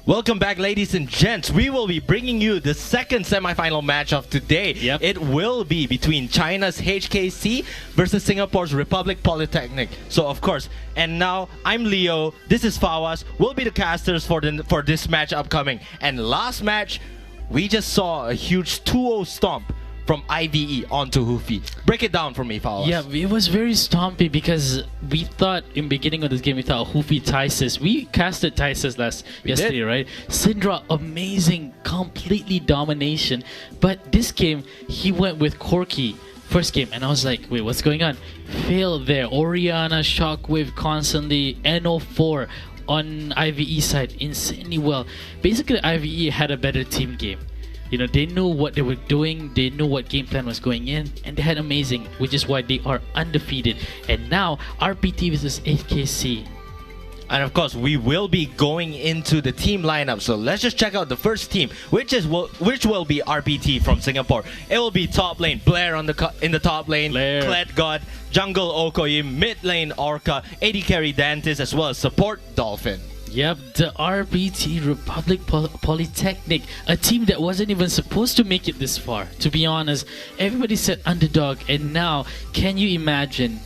Welcome back, ladies and gents. We will be bringing you the second semi-final match of today. Yep. It will be between China's HKC versus Singapore's Republic Polytechnic. So, of course, and now I'm Leo. This is Fawaz. We'll be the casters for this match upcoming. And last match, we just saw a huge 2-0 stomp from IVE onto Hoofy. Break it down for me, Fawaz. Yeah, it was very stompy because we thought in beginning of this game, we thought Hoofy Tysus. We casted Tysus yesterday, right? Syndra, amazing, completely domination. But this game, he went with Corky. First game, and I was like, wait, what's going on? Failed there. Oriana, Shockwave constantly, NO4 on IVE side, insanely well. Basically, IVE had a better team game. You know, they knew what they were doing, they knew what game plan was going in, and they had amazing, which is why they are undefeated. And now, RPT versus HKC. And of course, we will be going into the team lineup. So let's just check out the first team, which will be RPT from Singapore. It will be top lane Blair in the top lane, Kled God, jungle Okoye, mid lane Orca, AD carry Dantis, as well as support Dolphin. Yep, the RPT Republic Polytechnic, a team that wasn't even supposed to make it this far. To be honest, everybody said underdog, and now can you imagine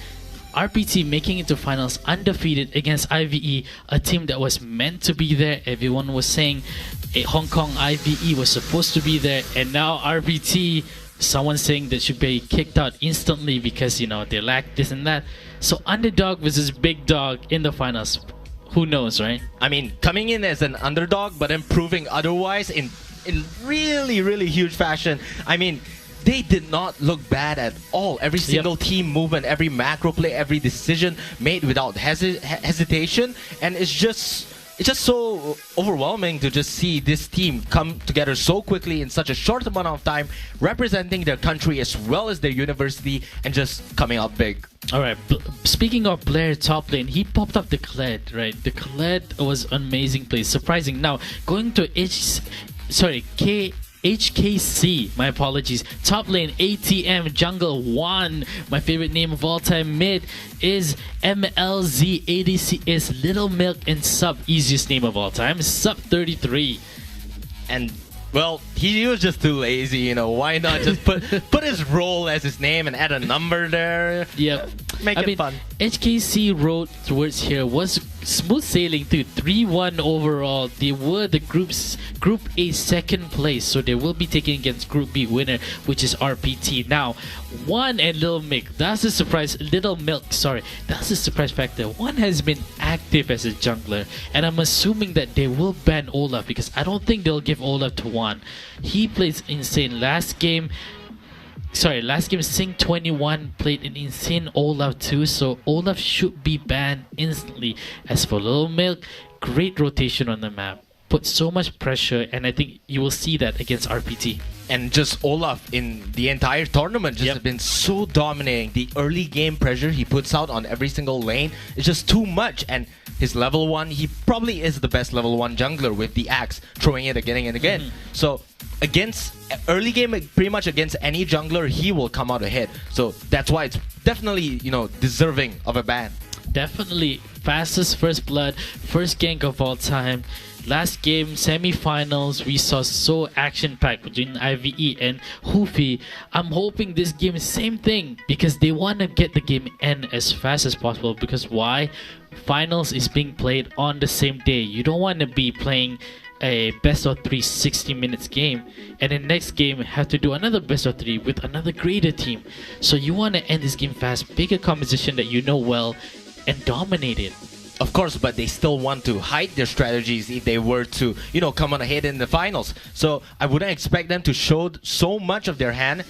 RPT making it to finals undefeated against IVE, a team that was meant to be there. Everyone was saying Hong Kong IVE was supposed to be there, and now RPT, someone saying that should be kicked out instantly because, you know, they lack this and that. So underdog versus big dog in the finals. Who knows, right? I mean, coming in as an underdog, but then proving otherwise in really, really huge fashion. I mean, they did not look bad at all. Every single team movement, every macro play, every decision made without hesitation. And it's just so overwhelming to just see this team come together so quickly in such a short amount of time, representing their country as well as their university, and just coming out big. Alright, speaking of Blair top lane, he popped up the Kled, right? The Kled was amazing play, surprising. Now, going to HKC, my apologies. Top lane, ATM, jungle 1. My favorite name of all time. Mid is MLZ. ADC is Little Milk, and sub, easiest name of all time, sub 33. And well, he was just too lazy, you know. Why not just put his role as his name and add a number there? Yep. Make it fun. HKC road towards here was smooth sailing to 3-1 overall. They were the Group A second place, so they will be taking against Group B winner, which is RPT. Now, One and Little Milk, that's a surprise. Little Milk, sorry, that's a surprise factor. One has been active as a jungler, and I'm assuming that they will ban Olaf because I don't think they'll give Olaf to One. He plays insane. Last game Sing21 played an insane Olaf too, so Olaf should be banned instantly. As for Little Milk, great rotation on the map. Put so much pressure, and I think you will see that against RPT. And just Olaf in the entire tournament just has been so dominating. The early game pressure he puts out on every single lane is just too much. And his level 1, he probably is the best level 1 jungler with the axe, throwing it again and again. So against early game, pretty much against any jungler, he will come out ahead. So that's why it's definitely, you know, deserving of a ban. Definitely fastest first blood, first gank of all time. Last game, semi-finals, we saw so action-packed between IVE and Hoofy. I'm hoping this game is same thing because they want to get the game end as fast as possible. Because why? Finals is being played on the same day. You don't want to be playing a best of 3 60 minutes game and the next game have to do another best of 3 with another greater team. So you want to end this game fast, pick a composition that you know well, and dominate it. Of course, but they still want to hide their strategies if they were to, you know, come on ahead in the finals. So I wouldn't expect them to show so much of their hand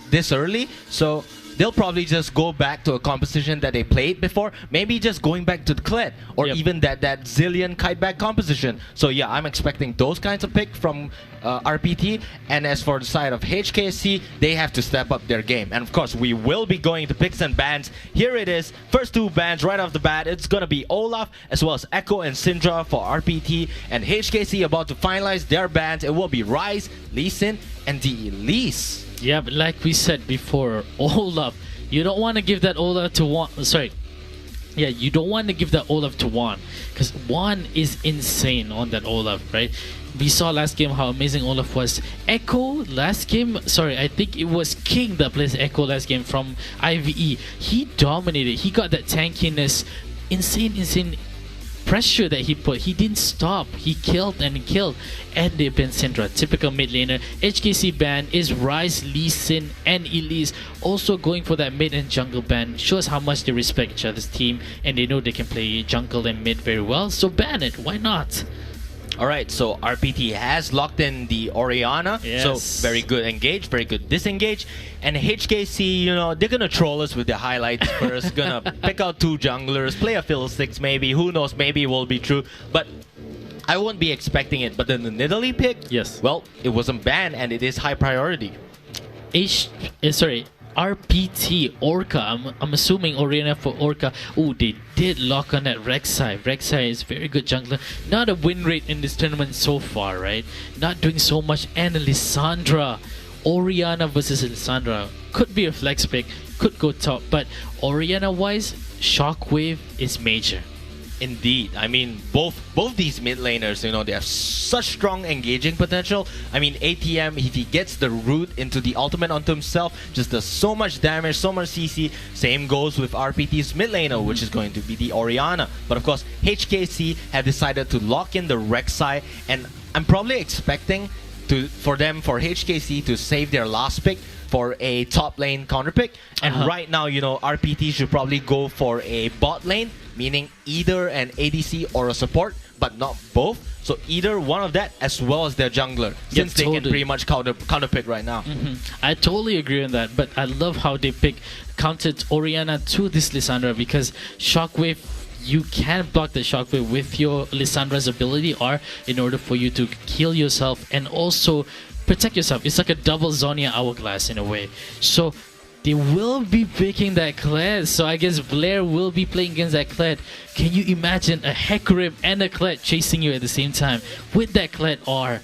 this early. So they'll probably just go back to a composition that they played before. Maybe just going back to the Kled or even that Zillion kiteback composition. So yeah, I'm expecting those kinds of pick from RPT. And as for the side of HKC, they have to step up their game. And of course, we will be going to picks and bans. Here it is. First 2 bans right off the bat. It's going to be Olaf as well as Echo and Syndra for RPT. And HKC about to finalize their bans. It will be Ryze, Lee Sin, and the Elise. Yeah, but like we said before, Olaf, you don't want to give that Olaf to one. Sorry, Yeah, you don't want to give that Olaf to Juan, because Juan is insane on that Olaf, right? We saw last game how amazing Olaf was. Echo last game, sorry, I think it was King that plays Echo last game from IVE. He dominated. He got that tankiness, insane pressure that he put. He didn't stop. He killed and killed. And they've been Syndra, typical mid laner. HKC ban is Ryze, Lee Sin, and Elise also going for that mid and jungle ban. Shows how much they respect each other's team and they know they can play jungle and mid very well. So ban it. Why not? Alright, so RPT has locked in the Orianna. Yes. So very good engage, very good disengage. And HKC, you know, they're gonna troll us with the highlights first. Gonna pick out 2 junglers, play a Fiddlesticks maybe. Who knows, maybe it will be true. But I won't be expecting it. But then the Nidalee pick, Yes. well, it wasn't banned and it is high priority. RPT Orca. I'm assuming Orianna for Orca. Oh, they did lock on that Rek'Sai. Rek'Sai is very good jungler. Not a win rate in this tournament so far, right? Not doing so much. And Lissandra. Orianna versus Lissandra. Could be a flex pick. Could go top. But Orianna wise, Shockwave is major. Indeed. I mean, both these mid laners, you know, they have such strong engaging potential. I mean, ATM, if he gets the root into the ultimate onto himself, just does so much damage, so much CC. Same goes with RPT's mid laner, which is going to be the Orianna. But of course, HKC have decided to lock in the Rek'Sai, and I'm probably expecting for HKC to save their last pick for a top lane counter pick. And right now, you know, RPT should probably go for a bot lane, meaning either an ADC or a support, but not both. So either one of that as well as their jungler, since they can pretty much counter pick right now. I totally agree on that, but I love how they countered Orianna to this Lissandra, because Shockwave, you can block the Shockwave with your Lissandra's ability R in order for you to heal yourself and also protect yourself. It's like a double Zonia Hourglass in a way. So they will be picking that Kled. So I guess Blair will be playing against that Kled. Can you imagine a Hecarim and a Kled chasing you at the same time with that Kled R?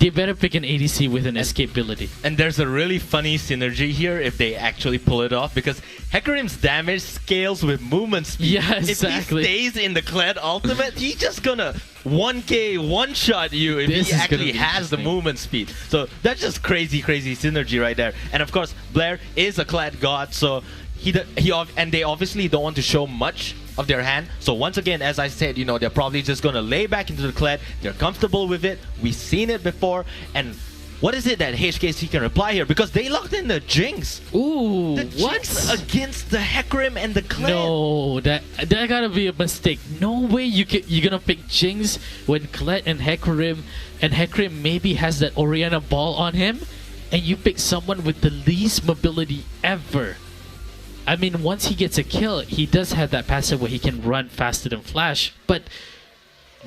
They better pick an ADC with an escapability. And there's a really funny synergy here if they actually pull it off, because Hecarim's damage scales with movement speed. Yeah, exactly. If he stays in the Kled ultimate, he's just gonna 1k one-shot you if he actually has the movement speed. So that's just crazy synergy right there. And of course, Blair is a Kled god, so and they obviously don't want to show much of their hand. So once again, as I said, you know, they're probably just gonna lay back into the Kled. They're comfortable with it. We've seen it before. And what is it that HKC can reply here? Because they locked in the Jinx. Ooh, the Jinx against the Hecarim and the Kled. No, that gotta be a mistake. No way you're gonna pick Jinx when Kled and Hecarim maybe has that Orianna ball on him, and you pick someone with the least mobility ever. I mean, once he gets a kill, he does have that passive where he can run faster than Flash. But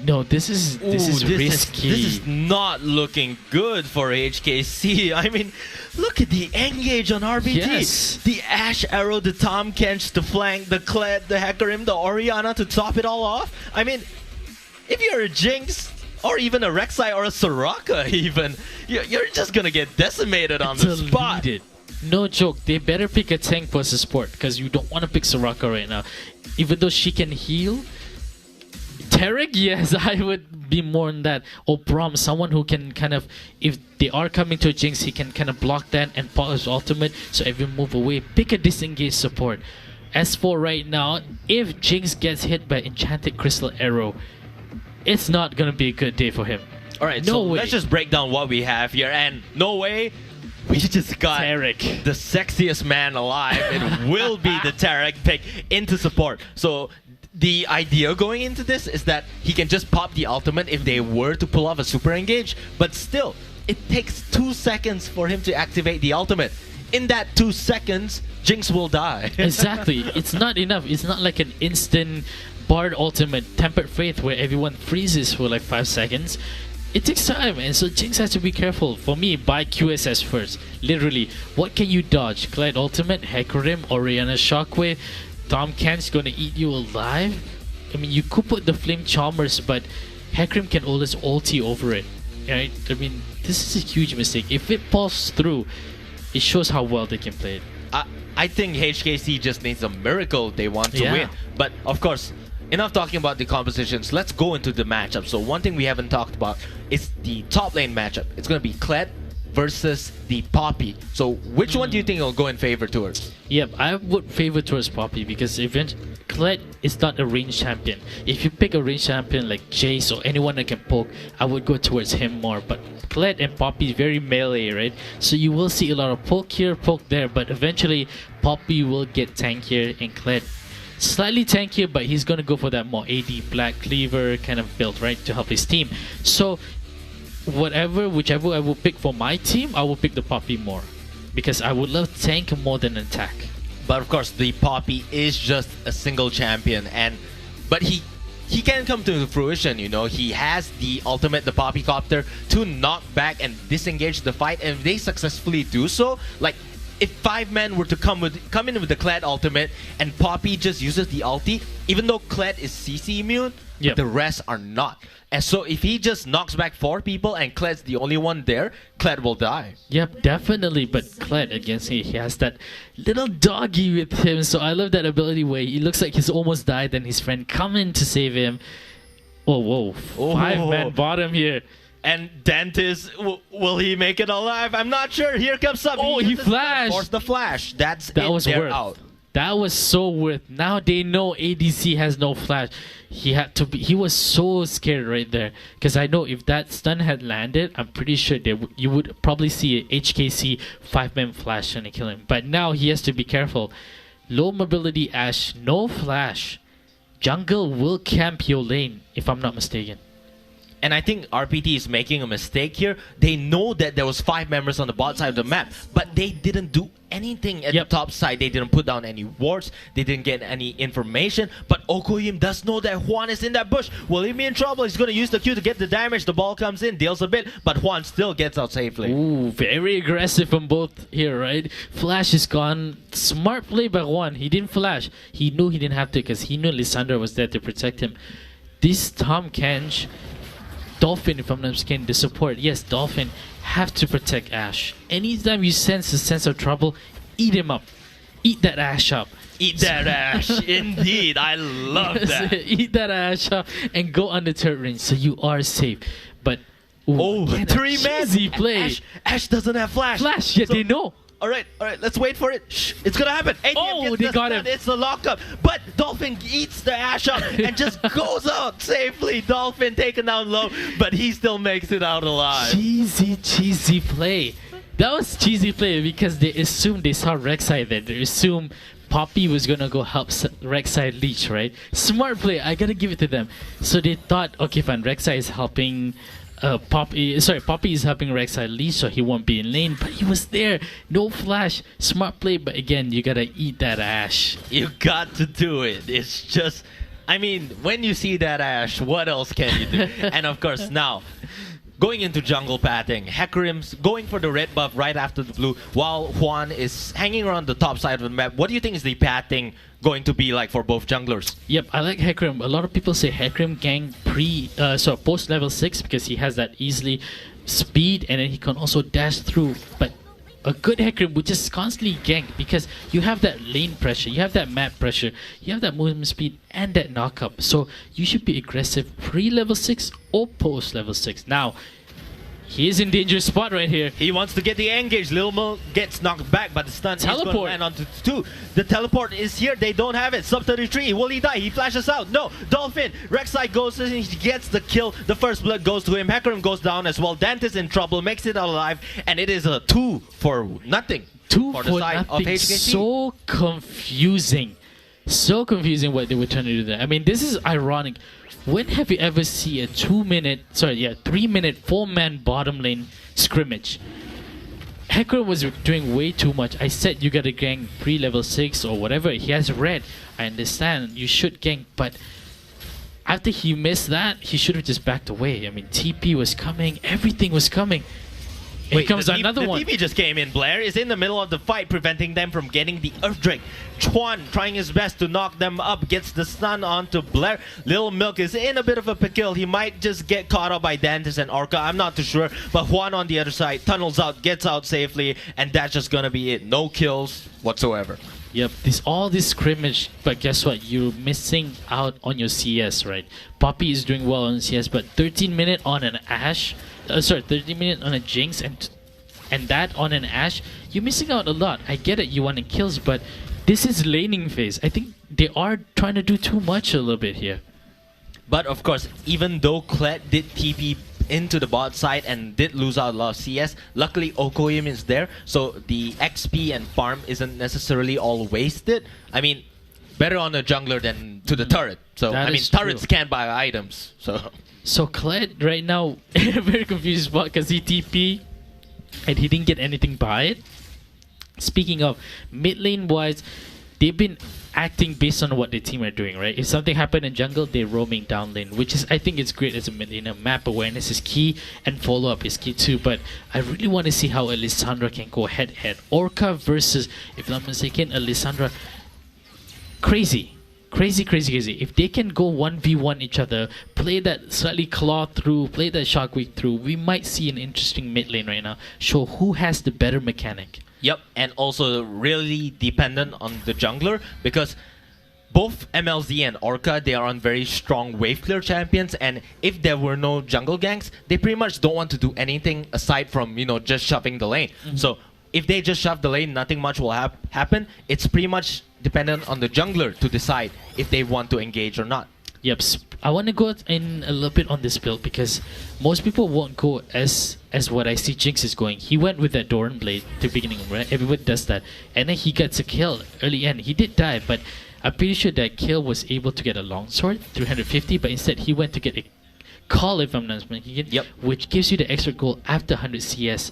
no, this is risky. This is not looking good for HKC. I mean, look at the engage on RPT. Yes. The Ash Arrow, the Tahm Kench, the flank, the Kled, the Hecarim, the Orianna to top it all off. I mean, if you're a Jinx, or even a Rek'Sai or a Soraka even, you're just gonna get decimated on the spot. No joke, they better pick a tank versus support, because you don't want to pick Soraka right now. Even though she can heal. Tarek, yes, I would be more on that. Or Braum, someone who can kind of, if they are coming to a Jinx, he can kind of block that and pop his ultimate, so everyone move away. Pick a disengaged support. As for right now, if Jinx gets hit by Enchanted Crystal Arrow, it's not gonna be a good day for him. Alright, so let's just break down what we have here, and no way. We just got Tarek, the sexiest man alive. It will be the Tarek pick into support. So the idea going into this is that he can just pop the ultimate if they were to pull off a super engage, but still, it takes 2 seconds for him to activate the ultimate. In that 2 seconds, Jinx will die. Exactly. It's not enough. It's not like an instant Bard ultimate, Tempered Faith, where everyone freezes for like 5 seconds. It takes time, and so Jinx has to be careful. For me, buy QSS first. Literally, what can you dodge? Kled Ultimate, Hecarim, Orianna Shockwave, Tahm Kench's gonna eat you alive? I mean, you could put the Flame Chalmers, but Hecarim can always ulti over it. Right? I mean, this is a huge mistake. If it falls through, it shows how well they can play it. I think HKC just needs a miracle they want to win. But of course, enough talking about the compositions. Let's go into the matchup. So one thing we haven't talked about is the top lane matchup. It's going to be Kled versus the Poppy. So which one do you think will go in favor towards? Yep, I would favor towards Poppy because Kled is not a range champion. If you pick a range champion like Jace or anyone that can poke, I would go towards him more. But Kled and Poppy is very melee, right? So you will see a lot of poke here, poke there, but eventually Poppy will get tankier and Kled slightly tankier, but he's gonna go for that more AD Black Cleaver kind of build, right, to help his team. So whichever I will pick for my team, I will pick the Poppy more because I would love tank more than attack. But of course, the Poppy is just a single champion, but he can come to fruition. You know, he has the ultimate, the Poppy Copter, to knock back and disengage the fight, and if they successfully do so, like if 5 men were to come in with the Kled ultimate and Poppy just uses the ulti, even though Kled is CC immune, the rest are not. And so if he just knocks back 4 people and Kled's the only one there, Kled will die. Yep, definitely. But Kled against him, he has that little doggy with him. So I love that ability where he looks like he's almost died, then his friend come in to save him. Oh, whoa. 5-man bottom here. And Dentist, will he make it alive? I'm not sure. Here comes Sub. Oh, he flashed. Force the flash. That was worth. Out. That was so worth. Now they know ADC has no flash. He was so scared right there. Because I know if that stun had landed, I'm pretty sure you would probably see a HKC 5-man flash and kill him. But now he has to be careful. Low mobility Ashe, no flash. Jungle will camp your lane, if I'm not mistaken. And I think RPT is making a mistake here. They know that there was 5 members on the bot side of the map, but they didn't do anything at the top side. They didn't put down any wards. They didn't get any information. But Okoyim does know that Juan is in that bush. Will he be in trouble? He's going to use the Q to get the damage. The ball comes in, deals a bit, but Juan still gets out safely. Ooh, very aggressive from both here, right? Flash is gone. Smart play by Juan. He didn't flash. He knew he didn't have to because he knew Lissandra was there to protect him. This Tahm Kench, Dolphin, if I'm not mistaken, the support. Yes, Dolphin have to protect Ashe. Anytime you sense a sense of trouble, eat him up. Eat that Ashe up. Eat that Ashe. Indeed, I love that. Eat that Ashe up and go on the turret range so you are safe. But 3 men. Easy play. Ashe doesn't have flash. Flash, yeah, so they know. All right, let's wait for it. Shh, it's gonna happen. Oh, they got him. It's the lockup. But Dolphin eats the Ashe up and just goes out safely. Dolphin taken down low, but he still makes it out alive. Cheesy play. That was cheesy play because they assumed they saw Rek'Sai there. They assumed Poppy was gonna go help Rek'Sai leech, right? Smart play. I gotta give it to them. So they thought, okay, fine, Rek'Sai is helping. Poppy is helping Rek'Sai leech, so he won't be in lane, but he was there. No flash. Smart play, but again, you gotta eat that Ashe. You got to do it. It's just, I mean, when you see that Ashe, what else can you do? And of course, now, going into jungle pathing, Hecarim's going for the red buff right after the blue, while Juan is hanging around the top side of the map. What do you think is the pathing going to be like for both junglers? Yep, I like Hecarim. A lot of people say Hecarim gang post level 6 because he has that easily speed and then he can also dash through. But a good Hecarim would just constantly gank because you have that lane pressure, you have that map pressure, you have that movement speed and that knockup. So you should be aggressive pre-level 6 or post-level 6. Now, he is in dangerous spot right here. He wants to get the engage. Lil Mo gets knocked back, but the stun is going to land onto 2. The teleport is here. They don't have it. Sub 33. Will he die? He flashes out. No. Dolphin. Rek'Sai goes in. He gets the kill. The first blood goes to him. Hecarim goes down as well. Dant is in trouble. Makes it out alive. And it is a 2 for nothing. 2 for the side nothing. Of HKC. So confusing. So confusing what they were trying to do there. I mean, this is ironic. When have you ever seen a 3-minute, 4-man bottom lane scrimmage? Hecarim was doing way too much. I said you gotta gank pre-level 6 or whatever. He has red. I understand you should gank, but after he missed that, he should have just backed away. I mean, TP was coming, everything was coming. Here comes another the one. TP just came in. Blair is in the middle of the fight, preventing them from getting the Earthdrake. Chuan trying his best to knock them up, gets the stun onto Blair. Little Milk is in a bit of a pickle. He might just get caught up by Dantis and Orca. I'm not too sure. But Juan on the other side tunnels out, gets out safely, and that's just gonna be it. No kills whatsoever. Yep, all this scrimmage, but guess what? You're missing out on your CS, right? Poppy is doing well on CS, but 13 minute on an Ashe, 13 minute on a Jinx, and that on an Ashe, you're missing out a lot. I get it, you want kills, but this is laning phase. I think they are trying to do too much a little bit here. But of course, even though Kled did TP into the bot side and did lose out a lot of CS, luckily Okoyim is there, so the XP and farm isn't necessarily all wasted. I mean, better on the jungler than to the turret. So That I mean, is turrets true. can't buy items. So Kled right now in a very confused spot because he TP and he didn't get anything by it. Speaking of mid lane wise, they've been acting based on what the team are doing, right? If something happened in jungle, they're roaming down lane, which is, I think it's great as a mid laner. Map awareness is key and follow up is key too, but I really want to see how Alessandra can go head to head. Orca versus, if I'm not mistaken, Alessandra. Crazy. If they can go 1v1 each other, play that slightly claw through, play that shockwave through, we might see an interesting mid lane right now. Show who has the better mechanic. Yep, and also really dependent on the jungler, because both MLZ and Orca, they are on very strong wave clear champions, and if there were no jungle ganks, they pretty much don't want to do anything aside from, you know, just shoving the lane. So if they just shove the lane, nothing much will happen. It's pretty much dependent on the jungler to decide if they want to engage or not. Yep, I want to go in a little bit on this build because most people won't go as what I see Jinx is going. He went with that Doran Blade to the beginning, right? Everyone does that. And then he gets a kill early end. He did die, but I'm pretty sure that kill was able to get a longsword, 350, but instead he went to get a call, if I'm not mistaken, which gives you the extra gold after 100 CS.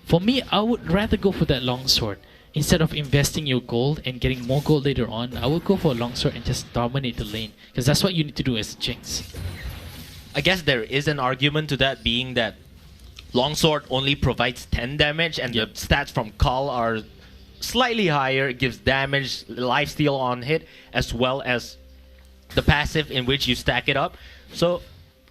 For me, I would rather go for that longsword. Instead of investing your gold and getting more gold later on, I would go for a longsword and just dominate the lane. Because that's what you need to do as Jinx. I guess there is an argument to that, being that longsword only provides 10 damage and the stats from Call are slightly higher. It gives damage, lifesteal on hit, as well as the passive in which you stack it up. So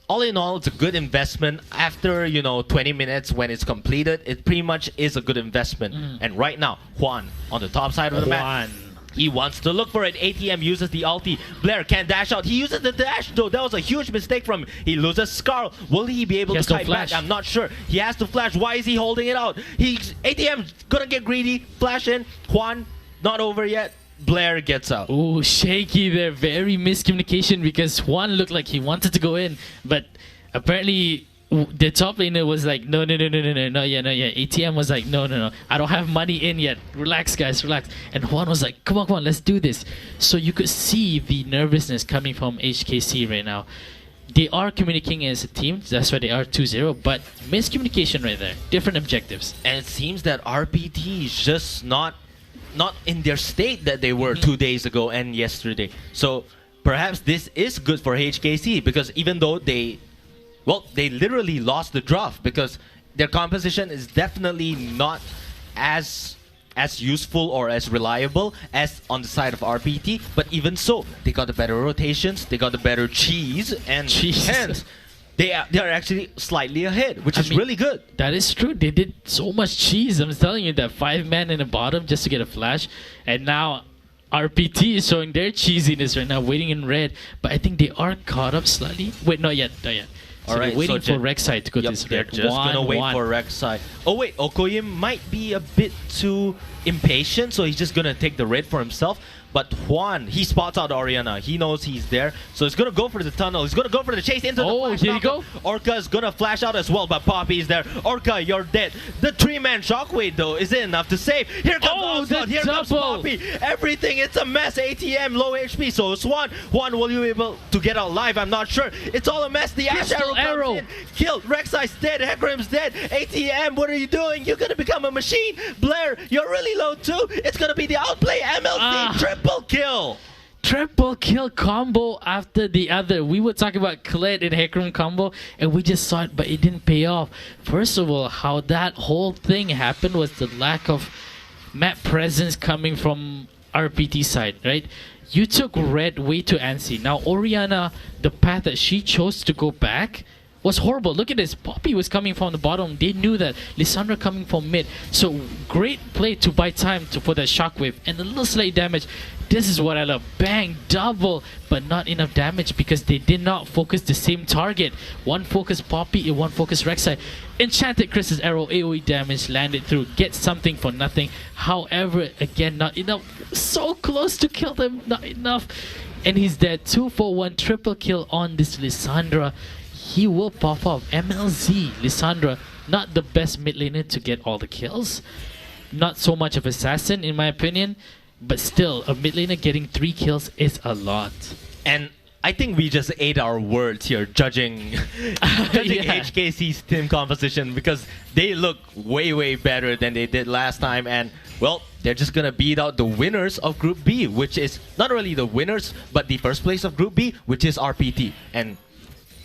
all in all, it's a good investment. After, you know, 20 minutes when it's completed, it pretty much is a good investment. And right now, Juan on the top side of the map, he wants to look for it. ATM uses the ulti. Blair can't dash out. He uses the dash though. That was a huge mistake from him. He loses Scarl. Will he be able to fight back? I'm not sure. He has to flash. Why is he holding it out? ATM's gonna get greedy. Flash in. Juan, not over yet. Blair gets out. Oh, shaky there. Very miscommunication because Juan looked like he wanted to go in, but apparently the top laner was like, no, not yet. ATM was like, no, I don't have money in yet. Relax, guys, relax. And Juan was like, come on, let's do this. So you could see the nervousness coming from HKC right now. They are communicating as a team, that's why they are 2-0, but miscommunication right there. Different objectives. And it seems that RPT is just not in their state that they were 2 days ago and yesterday. So perhaps this is good for HKC, because even though they literally lost the draft, because their composition is definitely not as useful or as reliable as on the side of RPT, but even so, they got the better rotations, they got the better cheese, and hence they are actually slightly ahead, which is really good. That is true. They did so much cheese. I'm telling you, that 5-man in the bottom just to get a flash. And now RPT is showing their cheesiness right now, waiting in red. But I think they are caught up slightly. Wait, not yet. So Alright, they're waiting for Rek'Sai to go to this they're red. just gonna wait for Rek'Sai. Oh wait, Okoyim might be a bit too impatient, so he's just gonna take the red for himself. But Juan, he spots out Orianna. He knows he's there, so he's gonna go for the tunnel. He's gonna go for the chase into the flash. Here you go. Orca's gonna flash out as well, but Poppy is there. Orca, you're dead. The 3-man shockwave though is it enough to save? Here comes here comes Poppy. Everything, it's a mess. ATM low HP, so Swan. Juan, will you be able to get out live? I'm not sure. It's all a mess. The Ash arrow comes in. Killed. Rek'Sai's dead. Hecarim's dead. ATM, what are you doing? You're gonna become a machine. Blair, you're really low too. It's gonna be the outplay. MLC triple kill. triple kill combo after the other. We were talking about Collegiate and Hecarim combo, and we just saw it, but it didn't pay off. First of all, how that whole thing happened was the lack of map presence coming from RPT side, right? You took red way too antsy. Now Oriana, the path that she chose to go back was horrible. Look at this. Poppy was coming from the bottom. They knew that. Lissandra coming from mid. So great play to buy time for that shockwave. And a little slight damage. This is what I love. Bang, double, but not enough damage because they did not focus the same target. One focus Poppy and one focus Rek'Sai. Enchanted Chris's arrow, AoE damage landed through. Get something for nothing. However, again, not enough. So close to kill them. Not enough. And he's dead. 2 for 1 triple kill on this Lissandra. He will pop off. MLZ, Lissandra, not the best mid laner to get all the kills. Not so much of assassin in my opinion, but still, a mid laner getting 3 kills is a lot. And I think we just ate our words here judging HKC's team composition because they look way better than they did last time, and well, they're just gonna beat out the winners of Group B, which is not really the winners, but the first place of Group B, which is RPT. And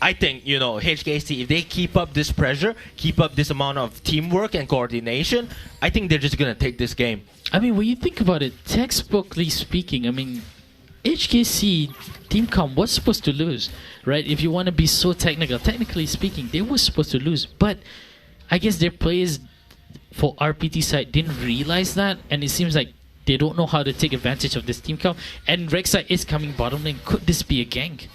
I think, you know, HKC, if they keep up this pressure, keep up this amount of teamwork and coordination, I think they're just gonna take this game. I mean, when you think about it, textbookly speaking, I mean, HKC team comp was supposed to lose, right? If you want to be so technical, technically speaking, they were supposed to lose. But I guess their players for RPT side didn't realize that, and it seems like they don't know how to take advantage of this team comp. And Rek'Sai is coming bottom lane. Could this be a gank?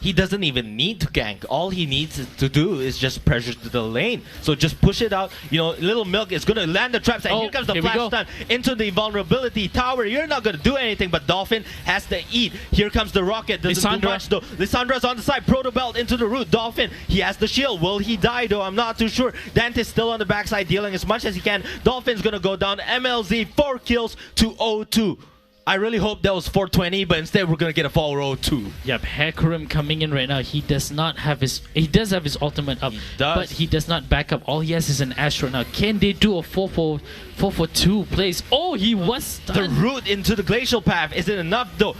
He doesn't even need to gank. All he needs to do is just pressure to the lane. So just push it out. You know, Little Milk is going to land the traps. And here comes the flash stun into the vulnerability tower. You're not going to do anything, but Dolphin has to eat. Here comes the rocket. Doesn't do much though. Lissandra's on the side. Proto Belt into the root. Dolphin, he has the shield. Will he die though? I'm not too sure. Dante's still on the backside dealing as much as he can. Dolphin's going to go down. MLZ, 4 kills to 0-2. I really hope that was 420, but instead we're gonna get a 4-0-2. Yep, Hecarim coming in right now. He does not have his. He does have his ultimate up, but he does not back up. All he has is an Ash right now. Can they do a 4-for-2 plays? Oh, he was stunned. The root into the glacial path isn't enough though.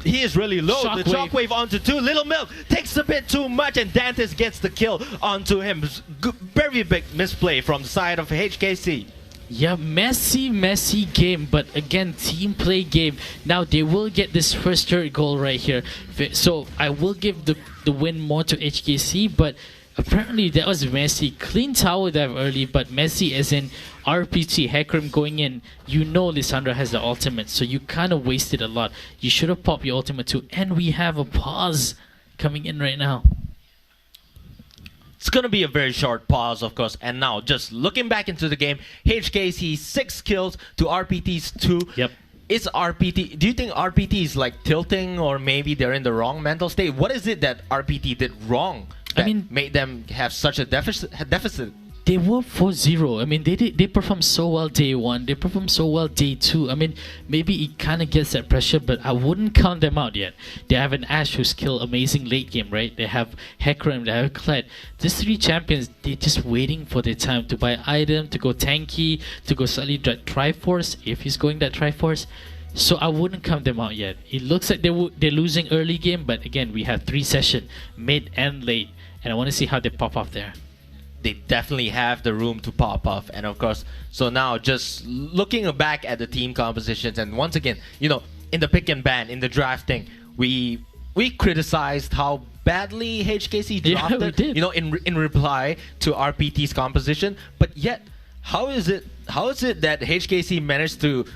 He is really low. The shockwave onto 2. Little Milk takes a bit too much, and Dantes gets the kill onto him. Very big misplay from the side of HKC. Yeah, messy game, but again, team play game. Now they will get this first third goal right here. So I will give the win more to HKC, but apparently that was messy. Clean tower dive early, but messy as in RPT, Hecarim going in. You know Lissandra has the ultimate, so you kind of wasted a lot. You should have popped your ultimate too. And we have a pause coming in right now. It's going to be a very short pause, of course. And now, just looking back into the game, HKC 6 kills to RPT's 2. Yep. Is RPT... Do you think RPT is like tilting, or maybe they're in the wrong mental state? What is it that RPT did wrong that made them have such a deficit? They were 4-0. I mean, they performed so well day 1. They performed so well day 2. I mean, maybe it kind of gets that pressure, but I wouldn't count them out yet. They have an Ashe who's killed amazing late game, right? They have Hecarim, they have Kled. These 3 champions, they're just waiting for their time to buy item, to go tanky, to go slightly Triforce, if he's going that Triforce. So I wouldn't count them out yet. It looks like they're losing early game, but again, we have 3 sessions, mid and late, and I want to see how they pop off there. They definitely have the room to pop off. And of course, so now just looking back at the team compositions, and once again, you know, in the pick and ban, in the drafting, we criticized how badly HKC drafted, we did. You know, in reply to RPT's composition. But yet, how is it that HKC managed to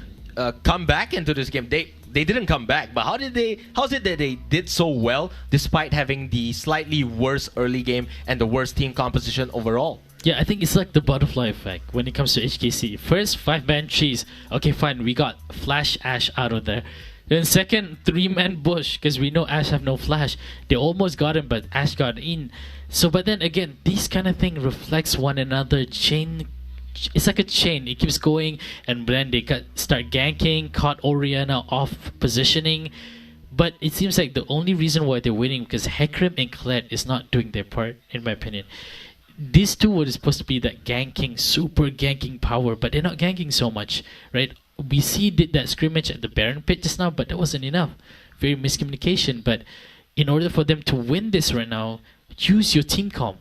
come back into this game? They didn't come back, but how's it that they did so well despite having the slightly worse early game and the worst team composition overall? Yeah, I think it's like the butterfly effect when it comes to HKC. First, 5-man trees. Okay, fine, we got Flash Ashe out of there. Then second, 3-man bush, because we know Ashe have no flash. They almost got him, but Ashe got in. So, but then again, these kind of thing reflects one another. It's like a chain. It keeps going, and then they start ganking, caught Oriana off positioning. But it seems like the only reason why they're winning because Hecarim and Kled is not doing their part, in my opinion. These 2 were supposed to be that ganking, super ganking power, but they're not ganking so much, right? We did that scrimmage at the Baron Pit just now, but that wasn't enough. very miscommunication. But in order for them to win this right now, use your team comp.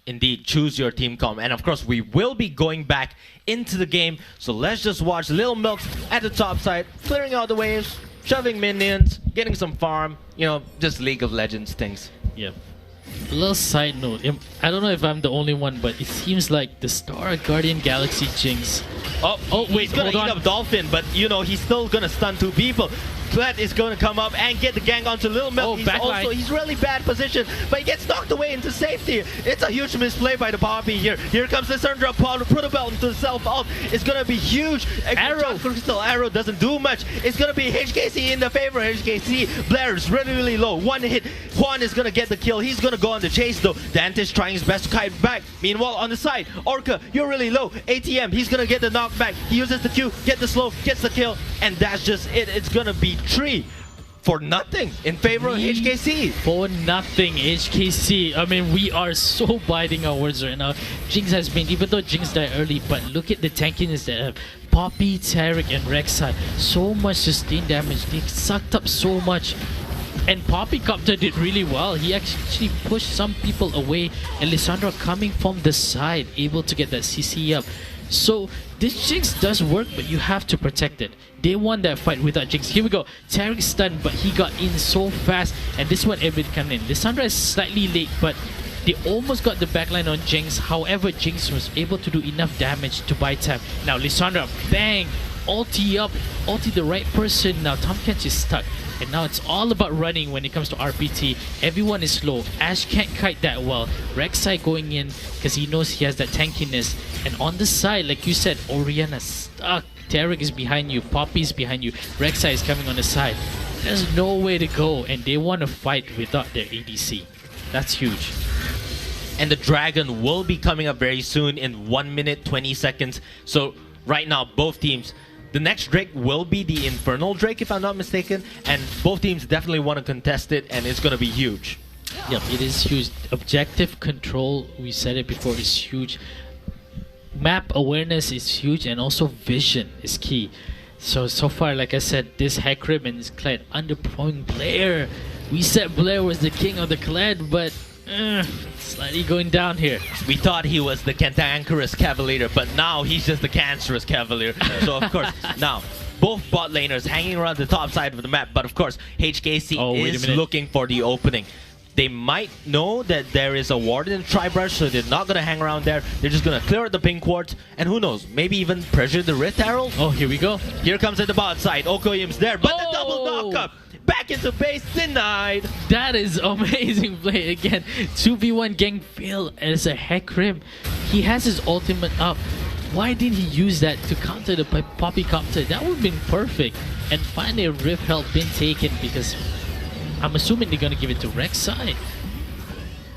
Indeed, choose your team comp. And of course, we will be going back into the game. So let's just watch Lil Milk at the top side, clearing out the waves, shoving minions, getting some farm, you know, just League of Legends things. Yep. A little side note, I don't know if I'm the only one, but it seems like the Star Guardian Galaxy Jinx. Oh, wait, he's gonna eat up Dolphin, but you know, he's still gonna stun 2 people. Kled is going to come up and get the gang onto Lil Milk. He's really bad position, but he gets knocked away into safety. It's a huge misplay by the Poppy here. Here comes the Sundra, put a belt into the self-ult. It's going to be huge. Arrow. Crystal Arrow doesn't do much. It's going to be HKC in the favor. HKC, Blair is really, really low. 1 hit. Juan is going to get the kill. He's going to go on the chase though. Dante's trying his best to kite back. Meanwhile, on the side, Orca, you're really low. ATM, he's going to get the knockback. He uses the Q, get the slow, gets the kill, and that's just it. It's going to be 3 for nothing in favor of HKC. For nothing, HKC. I mean, we are so biting our words right now. Jinx has been, even though Jinx died early, but look at the tankiness that have. Poppy, Tarek, and Rek'Sai. So much sustained damage. They sucked up so much. And Poppy Copter did really well. He actually pushed some people away. And Lissandra coming from the side, able to get that CC up. So this Jinx does work, but you have to protect it. They won that fight without Jinx. Here we go. Tarek stunned, but he got in so fast. And this one, everybody coming in. Lissandra is slightly late, but they almost got the backline on Jinx. However, Jinx was able to do enough damage to buy time. Now Lissandra, bang! Ulti up, ulti the right person. Now Tom Kench is stuck. And now it's all about running when it comes to RPT. Everyone is slow. Ash can't kite that well. Rek'Sai going in because he knows he has that tankiness. And on the side, like you said, Orianna stuck. Tarek is behind you. Poppy's behind you. Rek'Sai is coming on the side. There's no way to go. And they want to fight without their ADC. That's huge. And the Dragon will be coming up very soon in 1 minute 20 seconds. So right now, both teams, the next Drake will be the Infernal Drake, if I'm not mistaken, and both teams definitely want to contest it, and it's going to be huge. Yep, it is huge. Objective control, we said it before, is huge. Map awareness is huge, and also vision is key. So far, like I said, this Hecarim and this Kled underperforming Blair. We said Blair was the king of the Kled, but slightly going down here. We thought he was the cantankerous Cavalier, but now he's just the cancerous Cavalier. So of course, now both bot laners hanging around the top side of the map, but of course HKC is looking for the opening. They might know that there is a ward in Tribrush, so they're not going to hang around there. They're just going to clear out the pink wards, and who knows, maybe even pressure the Rift Herald. Oh, here we go. Here comes at the bot side. Okoyim's there, but the double knock up. Back into base, denied. That is amazing play again. 2v1 gang fail as a Hecarim. He has his ultimate up. Why didn't he use that to counter the Poppy Copter? That would have been perfect. And finally, a Rift Herald been taken because I'm assuming they're going to give it to Rek'Sai.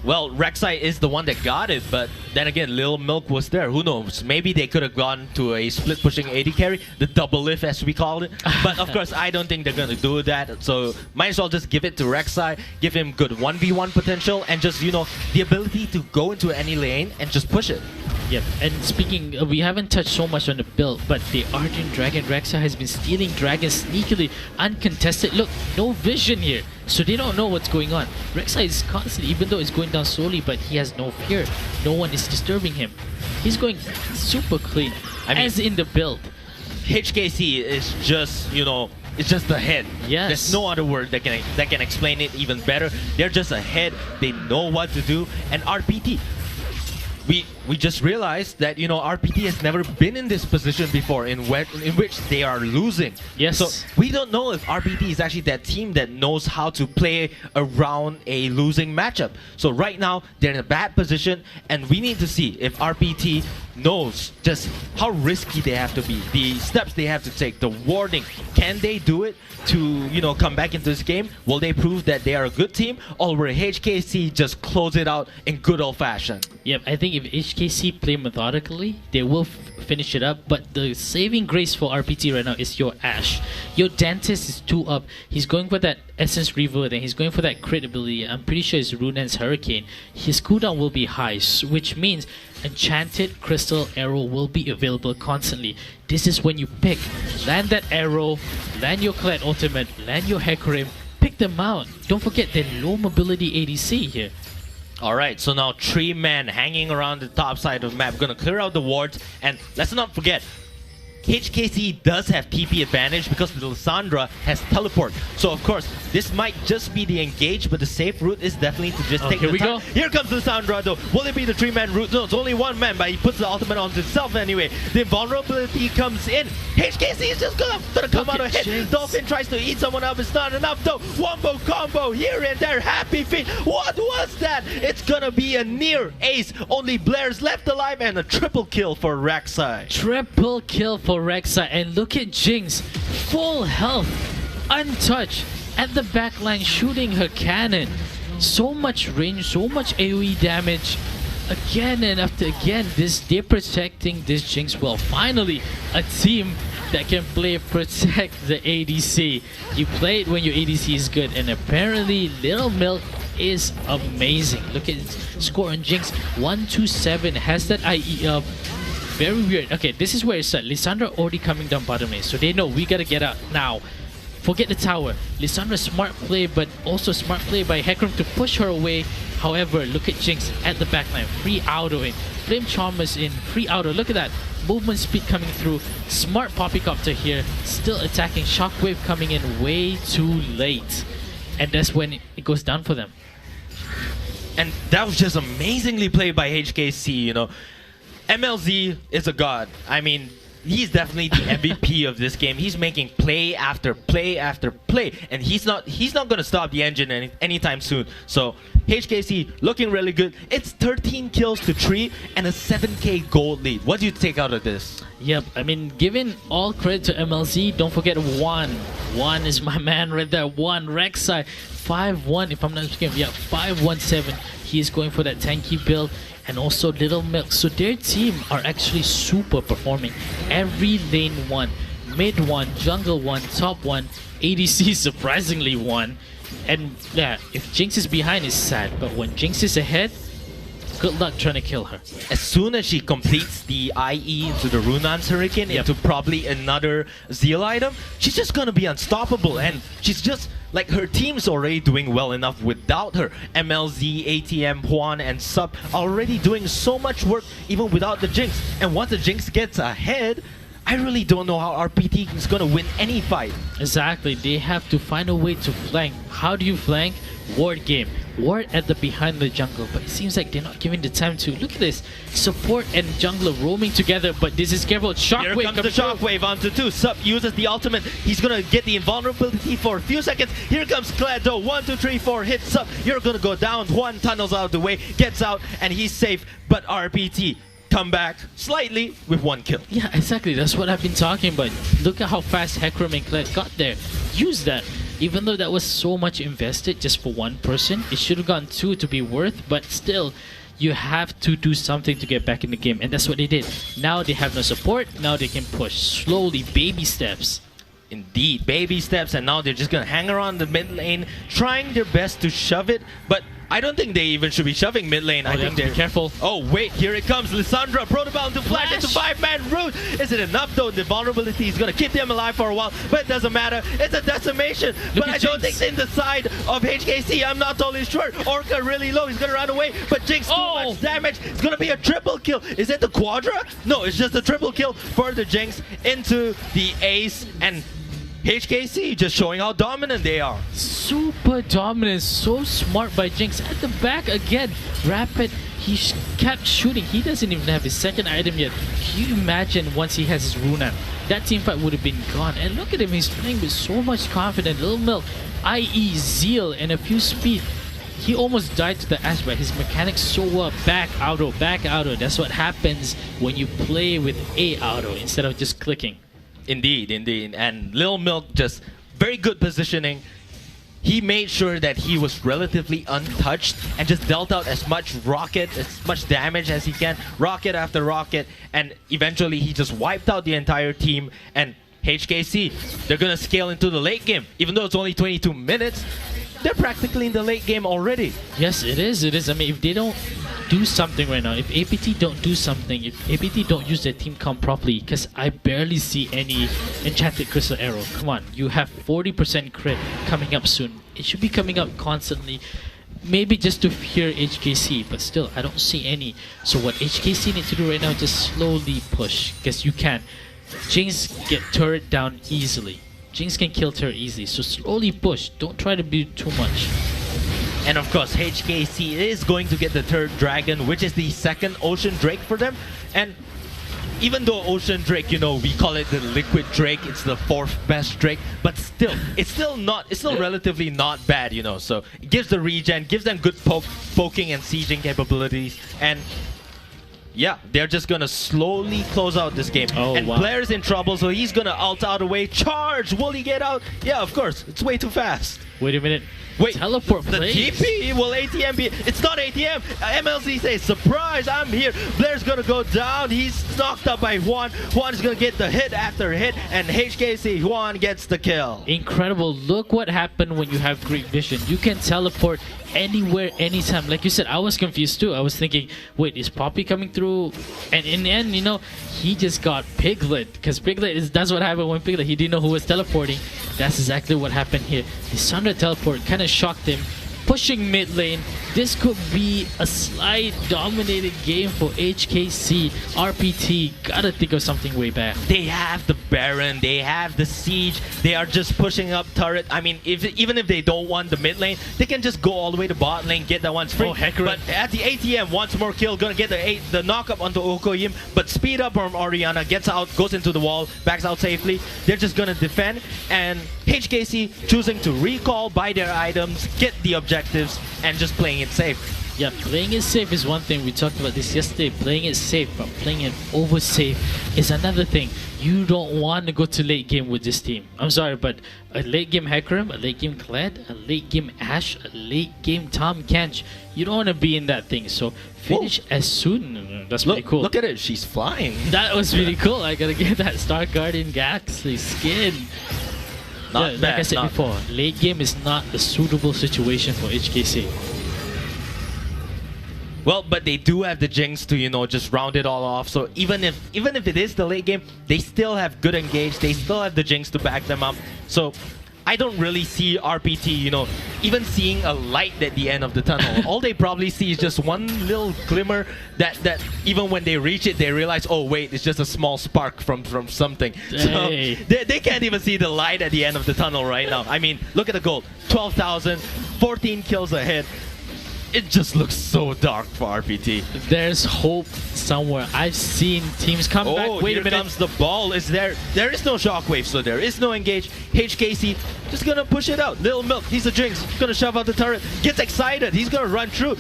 Well, Rek'Sai is the one that got it, but then again, Lil Milk was there. Who knows? Maybe they could have gone to a split pushing AD carry, the double lift as we call it. But of course, I don't think they're going to do that. So might as well just give it to Rek'Sai, give him good 1v1 potential, and just, you know, the ability to go into any lane and just push it. Yep, and speaking, we haven't touched so much on the build, but the Argent Dragon Rek'Sai has been stealing dragons sneakily, uncontested. Look, no vision here, so they don't know what's going on. Rek'Sai is constantly, even though it's going down slowly, but he has no fear. No one is disturbing him. He's going super clean, as in the build. HKC is just, you know, it's just ahead. Yes. There's no other word that can explain it even better. They're just ahead. They know what to do. And RPT, we just realized that, you know, RPT has never been in this position before in which they are losing. Yes. So we don't know if RPT is actually that team that knows how to play around a losing matchup. So right now they're in a bad position, and we need to see if RPT knows just how risky they have to be, the steps they have to take, the warding. Can they do it to, you know, come back into this game? Will they prove that they are a good team, or will HKC just close it out in good old fashion? Yep, I think if HKC play methodically, they will finish it up. But the saving grace for RPT right now is your Ash. Your Dentist is 2 up. He's going for that Essence Revert and he's going for that crit ability. I'm pretty sure it's Runan's Hurricane. His cooldown will be high, which means Enchanted Crystal Arrow will be available constantly. This is when you pick. Land that arrow, land your Colette Ultimate, land your Hecarim, pick them out. Don't forget they're low mobility ADC here. Alright, so now 3 men hanging around the top side of the map. Gonna clear out the wards, and let's not forget, HKC does have TP advantage because Lissandra has teleport. So of course, this might just be the engage, but the safe route is definitely to just take the time. Here comes Lissandra though. Will it be the 3-man route? No, it's only 1 man, but he puts the ultimate on himself anyway. The invulnerability comes in. HKC is just gonna come out ahead. Dolphin tries to eat someone up. It's not enough though. Wombo combo here and there. Happy feet. What was that? It's gonna be a near ace. Only Blair's left alive and a triple kill for Rek'Sai. Triple kill for Rek'Sai, and look at Jinx, full health, untouched, at the backline shooting her cannon. So much range, so much AoE damage. Again and after again, they're protecting this Jinx well. Finally, a team that can protect the ADC. You play it when your ADC is good, and apparently Little Milk is amazing. Look at his score on Jinx, 127, has that IE up. Very weird. Okay, this is where it's at. Lissandra already coming down bottom lane, so they know we gotta get out now. Forget the tower. Lissandra smart play, but also smart play by Hecarim to push her away. However, look at Jinx at the backline, free autoing. Flame Charmer's in, free auto. Look at that. Movement speed coming through. Smart Poppycopter here, still attacking. Shockwave coming in way too late. And that's when it goes down for them. And that was just amazingly played by HKC, you know. MLZ is a god. I mean, he's definitely the MVP of this game. He's making play after play after play, and he's not going to stop the engine anytime soon. So HKC looking really good. It's 13 kills to 3 and a 7k gold lead. What do you take out of this? Yep, I mean, giving all credit to MLZ, don't forget Juan. Juan is my man right there. Juan, Rek'Sai, 5-1 if I'm not mistaken. Yeah, 5-1-7. He's going for that tanky build. And also Little Milk. So their team are actually super performing. Every lane won. Mid won, jungle won, top won, ADC surprisingly won. And yeah, if Jinx is behind, it's sad. But when Jinx is ahead, good luck trying to kill her. As soon as she completes the IE into the Runan's Hurricane, into probably another Zeal item, she's just gonna be unstoppable. And she's just like, her team's already doing well enough without her. MLZ, ATM, Juan, and Sub already doing so much work even without the Jinx. And once the Jinx gets ahead, I really don't know how RPT is gonna win any fight. Exactly, they have to find a way to flank. How do you flank? Ward game. Ward at the behind the jungle, but it seems like they're not giving the time to. Look at this, support and jungler roaming together, but this is careful. Shockwave. Here comes the shockwave onto 2. Sub uses the ultimate. He's gonna get the invulnerability for a few seconds. Here comes Clado. 1, 2, 3, 4 hits. Sub, you're gonna go down. Juan tunnels out of the way, gets out, and he's safe. But RPT come back slightly with 1 kill. Yeah, exactly. That's what I've been talking about. Look at how fast Hecarim and Kled got there. Use that. Even though that was so much invested just for 1 person, it should have gone 2 to be worth, but still, you have to do something to get back in the game, and that's what they did. Now they have no support, now they can push slowly, baby steps. Indeed, baby steps, and now they're just gonna hang around the mid lane, trying their best to shove it, but I don't think they even should be shoving mid lane. I think they're careful. Oh wait, here it comes. Lissandra, Protobound to flash into 5-man route. Is it enough though? The vulnerability is gonna keep them alive for a while, but it doesn't matter. It's a decimation. But I don't think it's in the side of HKC. I'm not totally sure. Orca really low. He's gonna run away, but Jinx too much damage. It's gonna be a triple kill. Is it the Quadra? No, it's just a triple kill for the Jinx into the ace, and HKC just showing how dominant they are. Super dominant, so smart by Jinx. At the back again, Rapid, he kept shooting. He doesn't even have his second item yet. Can you imagine once he has his Runan? That teamfight would have been gone. And look at him, he's playing with so much confidence. Little Milk, IE, Zeal, and a few speed. He almost died to the Ash, but his mechanics so well. Back auto, back auto. That's what happens when you play with A auto instead of just clicking. Indeed, indeed. And Lil Milk just very good positioning. he made sure that he was relatively untouched and just dealt out as much damage as he can, rocket after rocket, and eventually he just wiped out the entire team. And HKC, they're gonna scale into the late game. Even though it's only 22 minutes, they're practically in the late game already. Yes, it is. It is. I mean, if they don't do something right now, if APT don't do something, if APT don't use their team comp properly, because I barely see any Enchanted Crystal Arrow. Come on, you have 40% crit coming up soon. It should be coming up constantly. Maybe just to fear HKC, but still, I don't see any. So what HKC needs to do right now is just slowly push, because you can. Jinx get turret down easily. Jinx can kill turret easily, so slowly push. Don't try to do too much. And of course, HKC is going to get the third dragon, which is the second Ocean Drake for them. And even though Ocean Drake, you know, we call it the Liquid Drake, it's the fourth best Drake, but still, it's still relatively not bad, you know. So it gives the regen, gives them good poking and sieging capabilities, and yeah, they're just gonna slowly close out this game. Oh, and wow. Blair's in trouble, so he's gonna ult out away. Charge! Will he get out? Yeah, of course. It's way too fast. Wait a minute. Wait, teleport the plays? TP? Will ATM be? It's not ATM. MLZ says, surprise, I'm here. Blair's gonna go down. He's knocked up by Juan. Juan's gonna get the hit after hit, and HKC, Juan gets the kill. Incredible. Look what happened when you have great vision. You can teleport anywhere, anytime. Like you said, I was confused too. I was thinking, wait, is Poppy coming through? And in the end, you know, he just got Piglet. Because Piglet that's what happened when Piglet, he didn't know who was teleporting. That's exactly what happened here. The Sandra teleport kind of shocked him. Pushing mid lane. This could be a slight dominated game for HKC. RPT, gotta think of something way back. They have the Baron, they have the Siege, they are just pushing up turret. I mean, even if they don't want the mid lane, they can just go all the way to bot lane, get that one free. Oh, heck right. But at the ATM, once more kill, gonna get the knock up onto Okoyim, but speed up from Oriana, gets out, goes into the wall, backs out safely. They're just gonna defend, and HKC choosing to recall, buy their items, get the objectives, and just playing it safe. Yeah, playing it safe is one thing. We talked about this yesterday. Playing it safe, but playing it over safe is another thing. You don't want to go to late game with this team. I'm sorry, but a late game Hecarim, a late game Kled, a late game Ashe, a late game Tahm Kench, you don't want to be in that thing. So finish as soon. That's pretty cool. Look at it, she's flying. That was really cool. I gotta get that Star Guardian Galaxy skin. Not yeah, bad, like I said before, late game is not a suitable situation for HKC. Well, but they do have the Jinx to, you know, just round it all off. So even if it is the late game, they still have good engage. They still have the Jinx to back them up. So I don't really see RPT, you know, even seeing a light at the end of the tunnel. All they probably see is just one little glimmer that even when they reach it, they realize, oh wait, it's just a small spark from something. Hey. So they can't even see the light at the end of the tunnel right now. I mean, look at the gold. 12,000, 14 kills ahead. It just looks so dark for RPT. There's hope somewhere. I've seen teams come back. Wait a minute. Here comes the ball. There is no shockwave, so there is no engage. HKC just gonna push it out. Little Milk, he's a Jinx. He's gonna shove out the turret. Gets excited. He's gonna run through.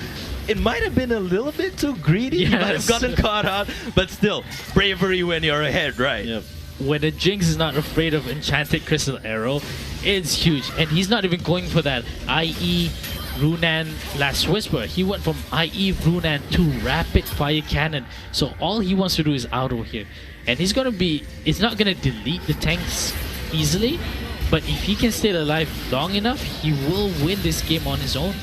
It might have been a little bit too greedy. Yes. He might have gotten caught out, but still, bravery when you're ahead, right? Yep. When a Jinx is not afraid of Enchanted Crystal Arrow, it's huge. And he's not even going for that IE Runan Last Whisper. He went from IE Runan to Rapid Fire Cannon. So all he wants to do is auto here. And he's not gonna delete the tanks easily, but if he can stay alive long enough, he will win this game on his own.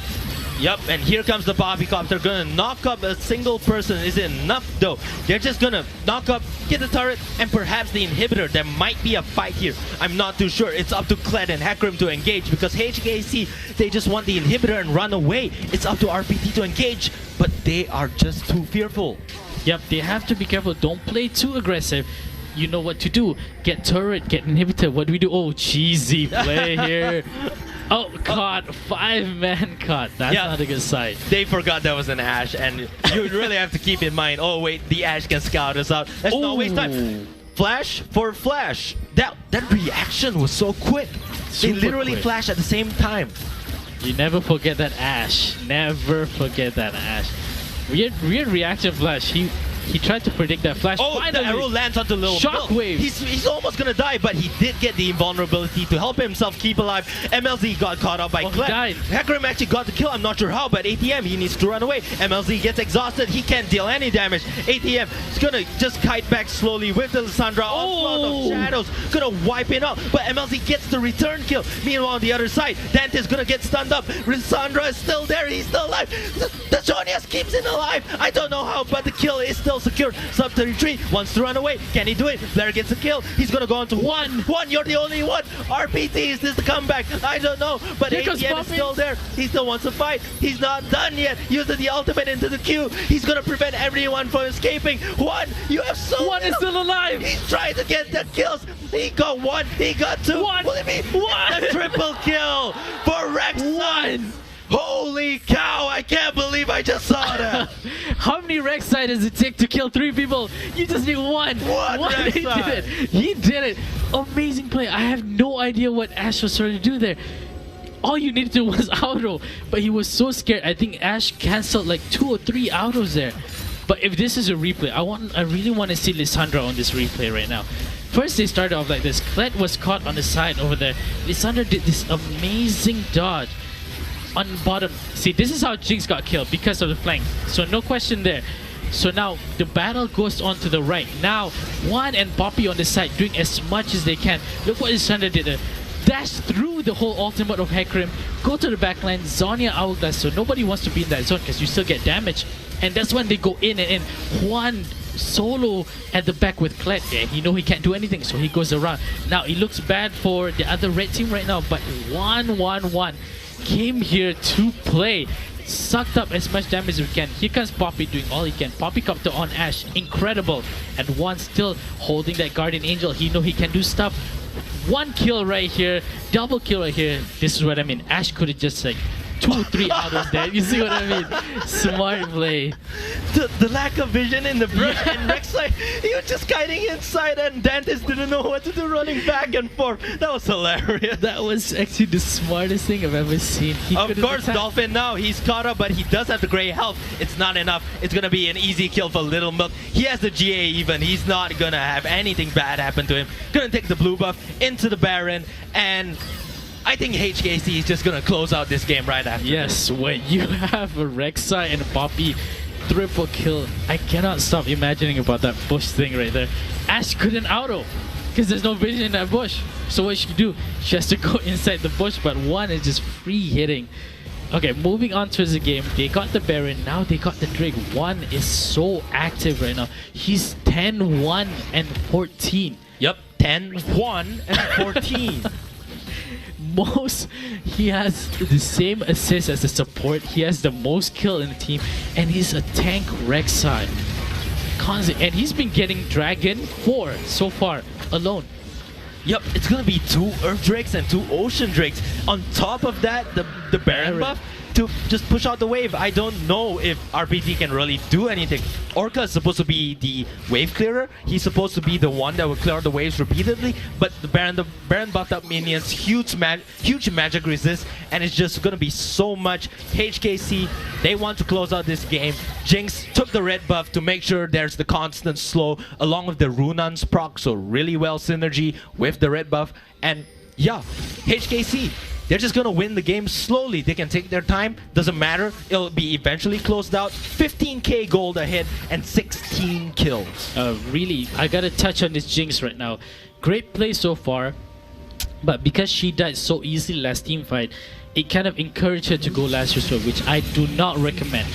Yep, and here comes the Bobbycop. They're gonna knock up a single person. Is it enough though? They're just gonna knock up, get the turret, and perhaps the inhibitor. There might be a fight here. I'm not too sure. It's up to Kled and Hecarim to engage because HKC, they just want the inhibitor and run away. It's up to RPT to engage, but they are just too fearful. Yep, they have to be careful. Don't play too aggressive. You know what to do. Get turret, get inhibitor. What do we do? Oh, cheesy play here. Oh, caught. 5-man caught. That's not a good sign. They forgot that was an Ashe, and you really have to keep in mind, oh wait, the Ashe can scout us out. Let's not waste time. Flash for Flash. That reaction was so quick. They literally quick. flashed at the same time. You never forget that Ashe. Never forget that Ashe. Weird reaction flash. He He tried to predict that flash. Oh, Finally, the arrow lands onto Little Milk. Shockwave. He's almost gonna die, but he did get the invulnerability to help himself keep alive. MLZ got caught up by Oh, he Klett. died. Hecarim actually got the kill. I'm not sure how, but ATM, he needs to run away. MLZ gets exhausted. He can't deal any damage. ATM is gonna just kite back slowly with the Lissandra. Onslaught of Shadows gonna wipe it out, but MLZ gets the return kill. Meanwhile, on the other side, Dante's gonna get stunned up. Lissandra is still there. He's still alive. The Jonias keeps him alive. I don't know how, but the kill is still secured. Sub 33 wants to run away. Can he do it? Blair gets a kill. He's gonna go on to one. You're the only one. RPT, is this the comeback? I don't know, but Here comes ATM is Poppy. still there. He still wants to fight. He's not done yet. Using the ultimate into the queue. He's gonna prevent everyone from escaping. You have so One is still alive. He's trying to get the kills. He got one. He got two. One. Will it be One. a triple kill for Rek'Sai? Holy cow! I can't believe I just saw that. How many Rek'Sai does it take to kill 3 people? You just need one. One He did Rek'Sai. it. He did it. Amazing play. I have no idea what Ash was trying to do there. All you needed to do was auto, but he was so scared. I think Ash cancelled like 2 or 3 autos there. But if this is a replay, I really want to see Lissandra on this replay right now. First, they started off like this. Klett was caught on the side over there. Lissandra did this amazing dodge on bottom. See, this is how Jinx got killed, because of the flank. So no question there. So now the battle goes on to the right. Now Juan and Poppy on the side doing as much as they can. Look what Lissandra did there. Dash through the whole ultimate of Hecarim, go to the backline, Zhonya Hourglass, so nobody wants to be in that zone because you still get damage. And that's when they go in and in. Juan solo at the back with Klett. Yeah, he know he can't do anything, so he goes around. Now it looks bad for the other red team right now, but 1-1-1 came here to play. Sucked up as much damage as we can. Here comes Poppy doing all he can. Poppy copter on Ash. Incredible. And Juan still holding that Guardian Angel. He know he can do stuff. 1 kill right here. Double kill right here. This is what I mean. Ash could have just like 2 or 3 autos there. You see what I mean? Smart play. The lack of vision in the brush and Rek'Sai, he was just kiting inside and Dantes didn't know what to do, running back and forth. That was hilarious. That was actually the smartest thing I've ever seen. He Of could've course, attacked. Dolphin now, he's caught up, but he does have the gray health. It's not enough. It's going to be an easy kill for Little Milk. He has the GA even. He's not going to have anything bad happen to him. Going to take the blue buff into the Baron, and I think HKC is just going to close out this game right after. Yes, when you have a Rek'Sai and a Poppy triple kill, I cannot stop imagining about that bush thing right there. Ash couldn't auto because there's no vision in that bush. So what she do? She has to go inside the bush, but Juan is just free hitting. Okay, moving on to the game. They got the Baron, now they got the Drake. Juan is so active right now. He's 10-1 and 14. Yep, 10, 1, and 14. He has the same assist as the support. He has the most kill in the team, and he's a tank Rek'Sai. And he's been getting Dragon 4 so far alone. Yep, it's gonna be 2 Earth Drakes and 2 Ocean Drakes. On top of that, the Baron buff to just push out the wave. I don't know if RPT can really do anything. Orca is supposed to be the wave clearer. He's supposed to be the one that will clear the waves repeatedly. But the Baron buffed up minions, huge magic resist, and it's just gonna be so much. HKC, they want to close out this game. Jinx took the red buff to make sure there's the constant slow along with the Runan's proc, so really well synergy with the red buff. And yeah, HKC, they're just gonna win the game slowly. They can take their time, doesn't matter. It'll be eventually closed out. 15k gold ahead and 16 kills. Really, I gotta touch on this Jinx right now. Great play so far, but because she died so easily last team fight, it kind of encouraged her to go last resort, which I do not recommend.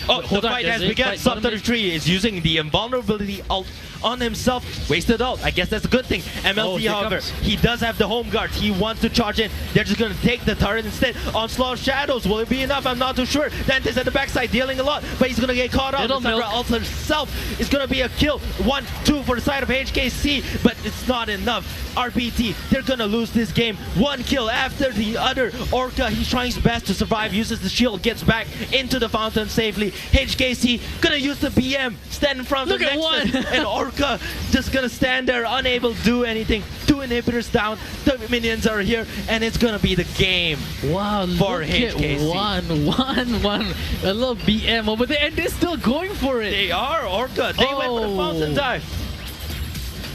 Oh, the fight has begun. Sub 33 is using the invulnerability ult on himself. Wasted ult. I guess that's a good thing. MLT, however, he does have the home guard. He wants to charge in. They're just going to take the turret instead. Onslaught of Shadows. Will it be enough? I'm not too sure. Dante's at the backside dealing a lot, but he's going to get caught up. Lissandra ult herself is going to be a kill. 1-2 for the side of HKC, but it's not enough. RPT, they're going to lose this game. 1 kill after the other. Orca, he's trying his best to survive. Uses the shield, gets back into the fountain safely. HKC gonna use the BM, stand in front of the Nexus, and Orca just gonna stand there, unable to do anything. 2 inhibitors down, the minions are here, and it's gonna be the game. Wow, for look HKC. at 1-1-1. A little BM over there, and they're still going for it. They are Orca. They went for the fountain dive.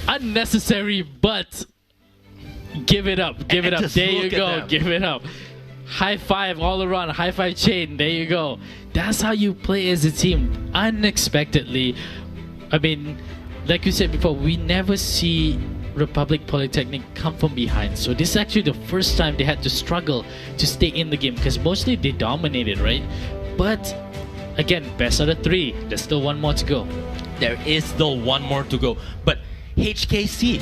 Unnecessary, but give it up. Give it And up. just There you look at go. them. Give it up. High five all around. High five chain. There you go. That's how you play as a team. Unexpectedly. I mean, like you said before, we never see Republic Polytechnic come from behind. So this is actually the first time they had to struggle to stay in the game, because mostly they dominated, right? But again, best out of 3. There's still 1 more to go. There is still 1 more to go. But HKC,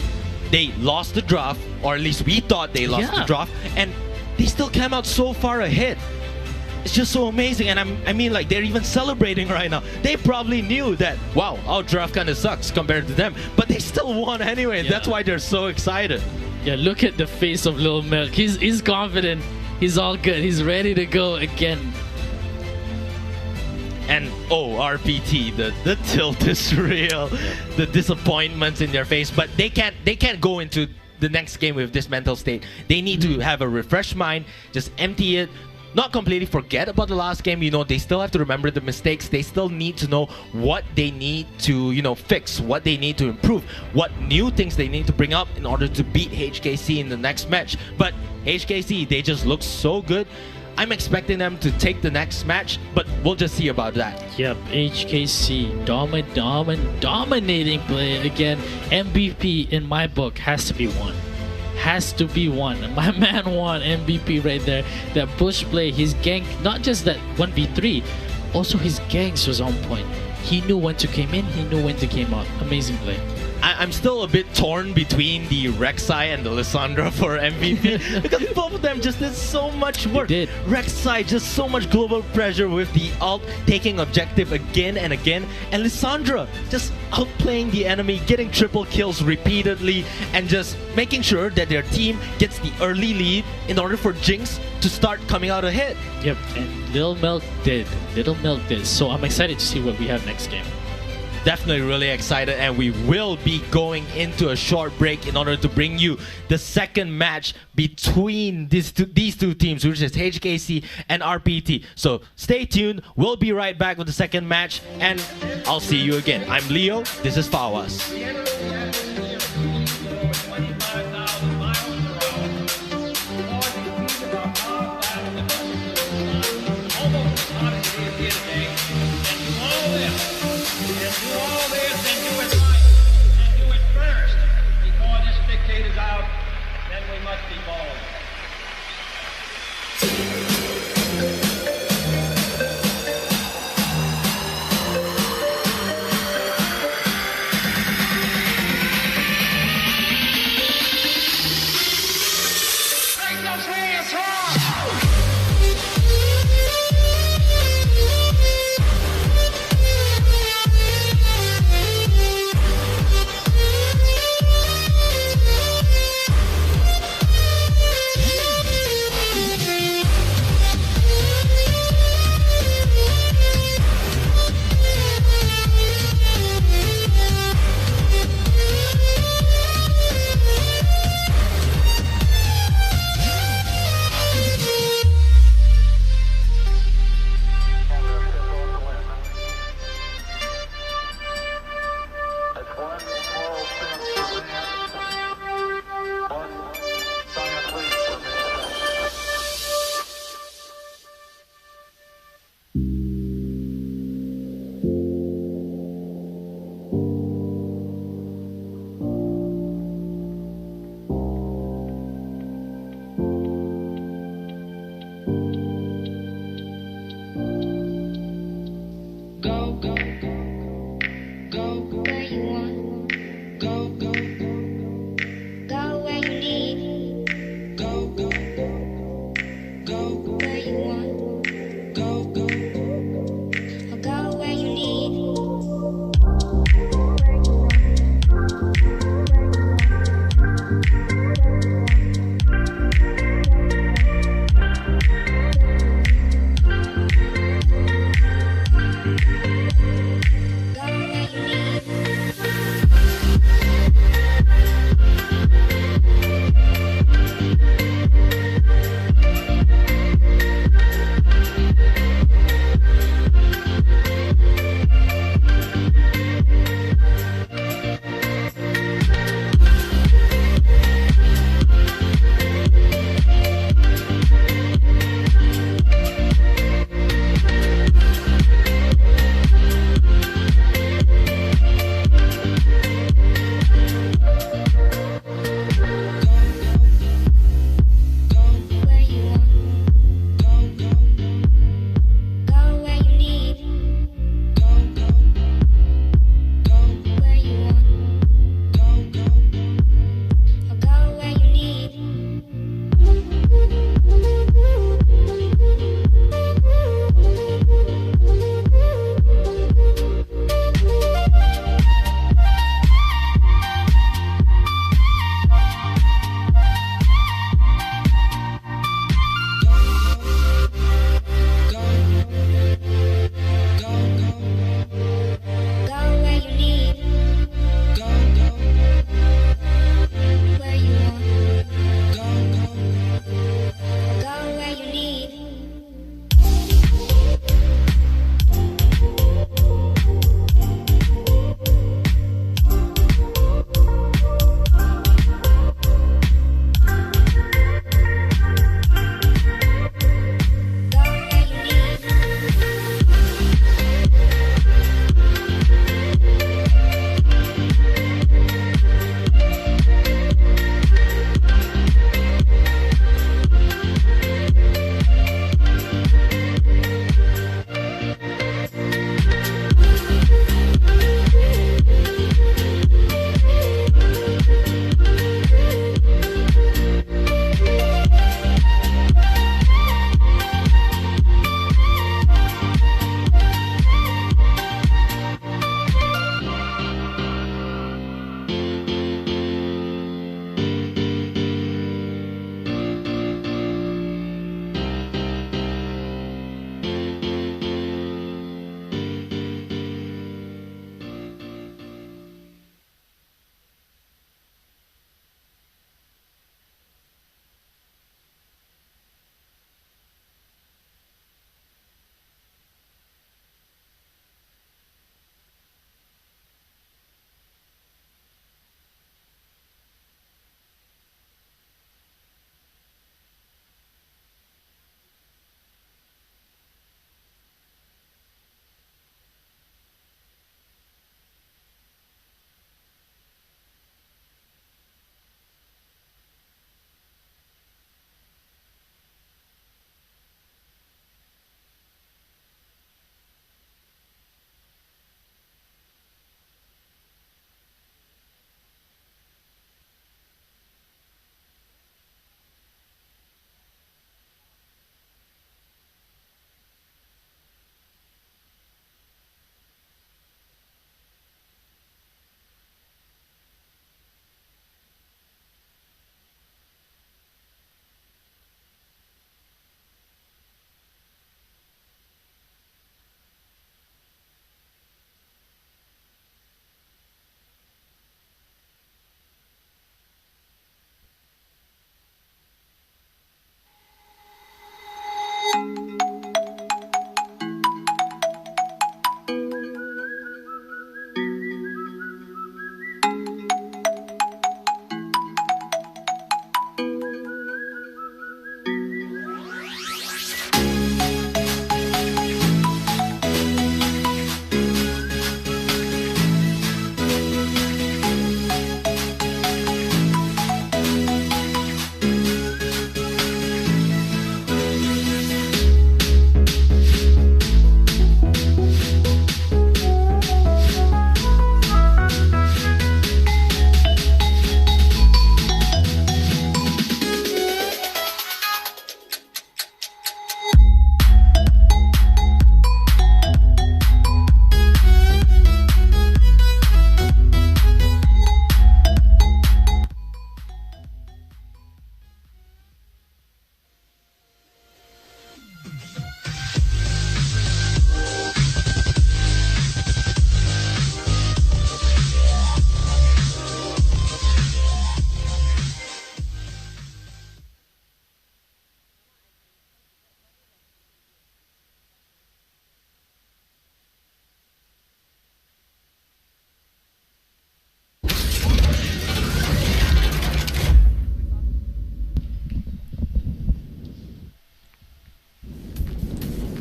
they lost the draft, or at least we thought they lost the draft, and they still came out so far ahead. It's just so amazing, and I mean, like, they're even celebrating right now. They probably knew that, wow, our draft kind of sucks compared to them, but they still won anyway. And that's why they're so excited. Yeah, look at the face of Lil Milk. He's confident. He's all good. He's ready to go again. And RPT, the tilt is real, the disappointments in their face, but they can't go into the next game with this mental state. They need to have a refreshed mind, just empty it, not completely forget about the last game. You know, they still have to remember the mistakes. They still need to know what they need to, you know, fix, what they need to improve, what new things they need to bring up in order to beat HKC in the next match. But HKC, they just look so good. I'm expecting them to take the next match, but we'll just see about that. Yep, HKC, dominating play again. MVP in my book has to be one. Has to be one. My man won MVP right there. That push play, his gank, not just that 1v3, also his ganks was on point. He knew when to came in, he knew when to came out. Amazing play. I'm still a bit torn between the Rek'Sai and the Lissandra for MVP because both of them just did so much work. They did. Rek'Sai just so much global pressure with the ult, taking objective again and again, and Lissandra just outplaying the enemy, getting triple kills repeatedly, and just making sure that their team gets the early lead in order for Jinx to start coming out ahead. Yep, and Lil Milk did. Little Milk did. So I'm excited to see what we have next game. Definitely really excited, and we will be going into a short break in order to bring you the second match between these two teams, which is HKC and RPT. So stay tuned. We'll be right back with the second match, and I'll see you again. I'm Leo. This is Fawas.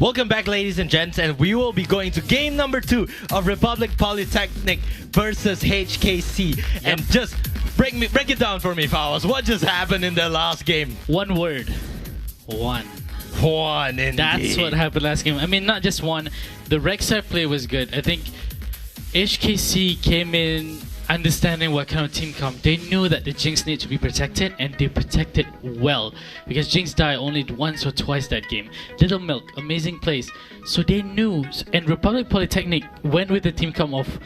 Welcome back, ladies and gents, and we will be going to game number 2 of Republic Polytechnic versus HKC. And just break it down for me, Fawaz. What just happened in the last game? One word. One. One, indeed. That's what happened last game. I mean, not just one. The Rek'Sai play was good. I think HKC came in understanding what kind of team come. They knew that the Jinx need to be protected, and they protected well because Jinx died only once or twice that game. Little Milk, amazing plays. So they knew, and Republic Polytechnic went with the team come of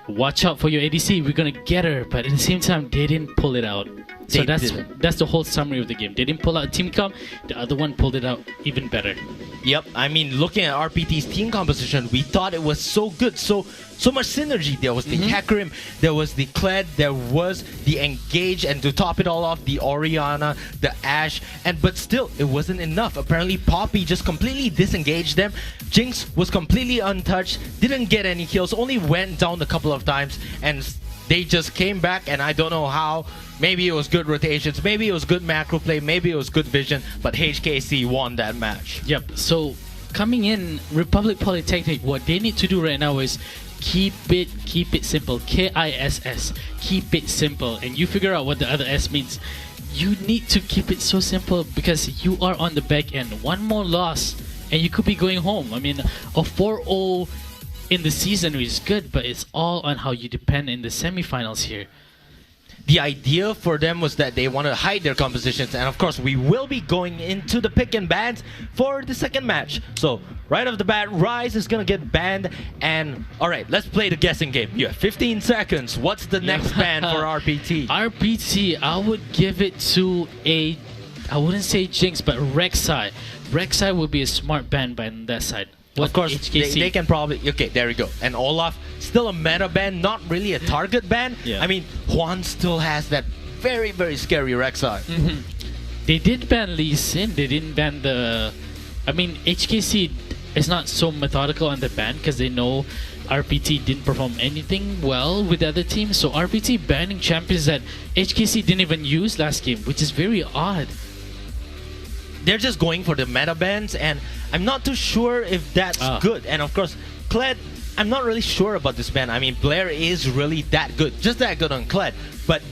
watch out for your ADC, we're gonna get her, but at the same time they didn't pull it out. So that's the whole summary of the game. They didn't pull out team comp, the other one pulled it out even better. Yep, I mean, looking at RPT's team composition, we thought it was so good, so much synergy. There was the Hecarim, there was the Kled, there was the Engage, and to top it all off, the Orianna, the Ashe, but still, it wasn't enough. Apparently, Poppy just completely disengaged them. Jinx was completely untouched, didn't get any kills, only went down a couple of times, and they just came back, and I don't know how. Maybe it was good rotations, maybe it was good macro play, maybe it was good vision, but HKC won that match. Yep, so coming in, Republic Polytechnic, what they need to do right now is keep it simple. KISS, keep it simple. And you figure out what the other S means. You need to keep it so simple because you are on the back end. One more loss and you could be going home. I mean, a 4-0 in the season is good, but it's all on how you depend in the semifinals here. The idea for them was that they want to hide their compositions, and of course we will be going into the pick and bans for the second match. So right off the bat, Rise is gonna get banned, and alright, let's play the guessing game. You have 15 seconds. What's the next ban for RPT? RPT, I would give it to I wouldn't say Jinx, but Rek'Sai. Rek'Sai would be a smart ban by that side. Of course, they can probably... Okay, there we go. And Olaf, still a meta ban, not really a target ban. Yeah. I mean, Juan still has that very, very scary Rek'Sai. They did ban Lee Sin. They didn't ban the... I mean, HKC is not so methodical on the ban because they know RPT didn't perform anything well with the other team. So RPT banning champions that HKC didn't even use last game, which is very odd. They're just going for the meta bans, and I'm not too sure if that's good. And of course, Kled, I'm not really sure about this ban. I mean, Blair is really that good, just that good on Kled, but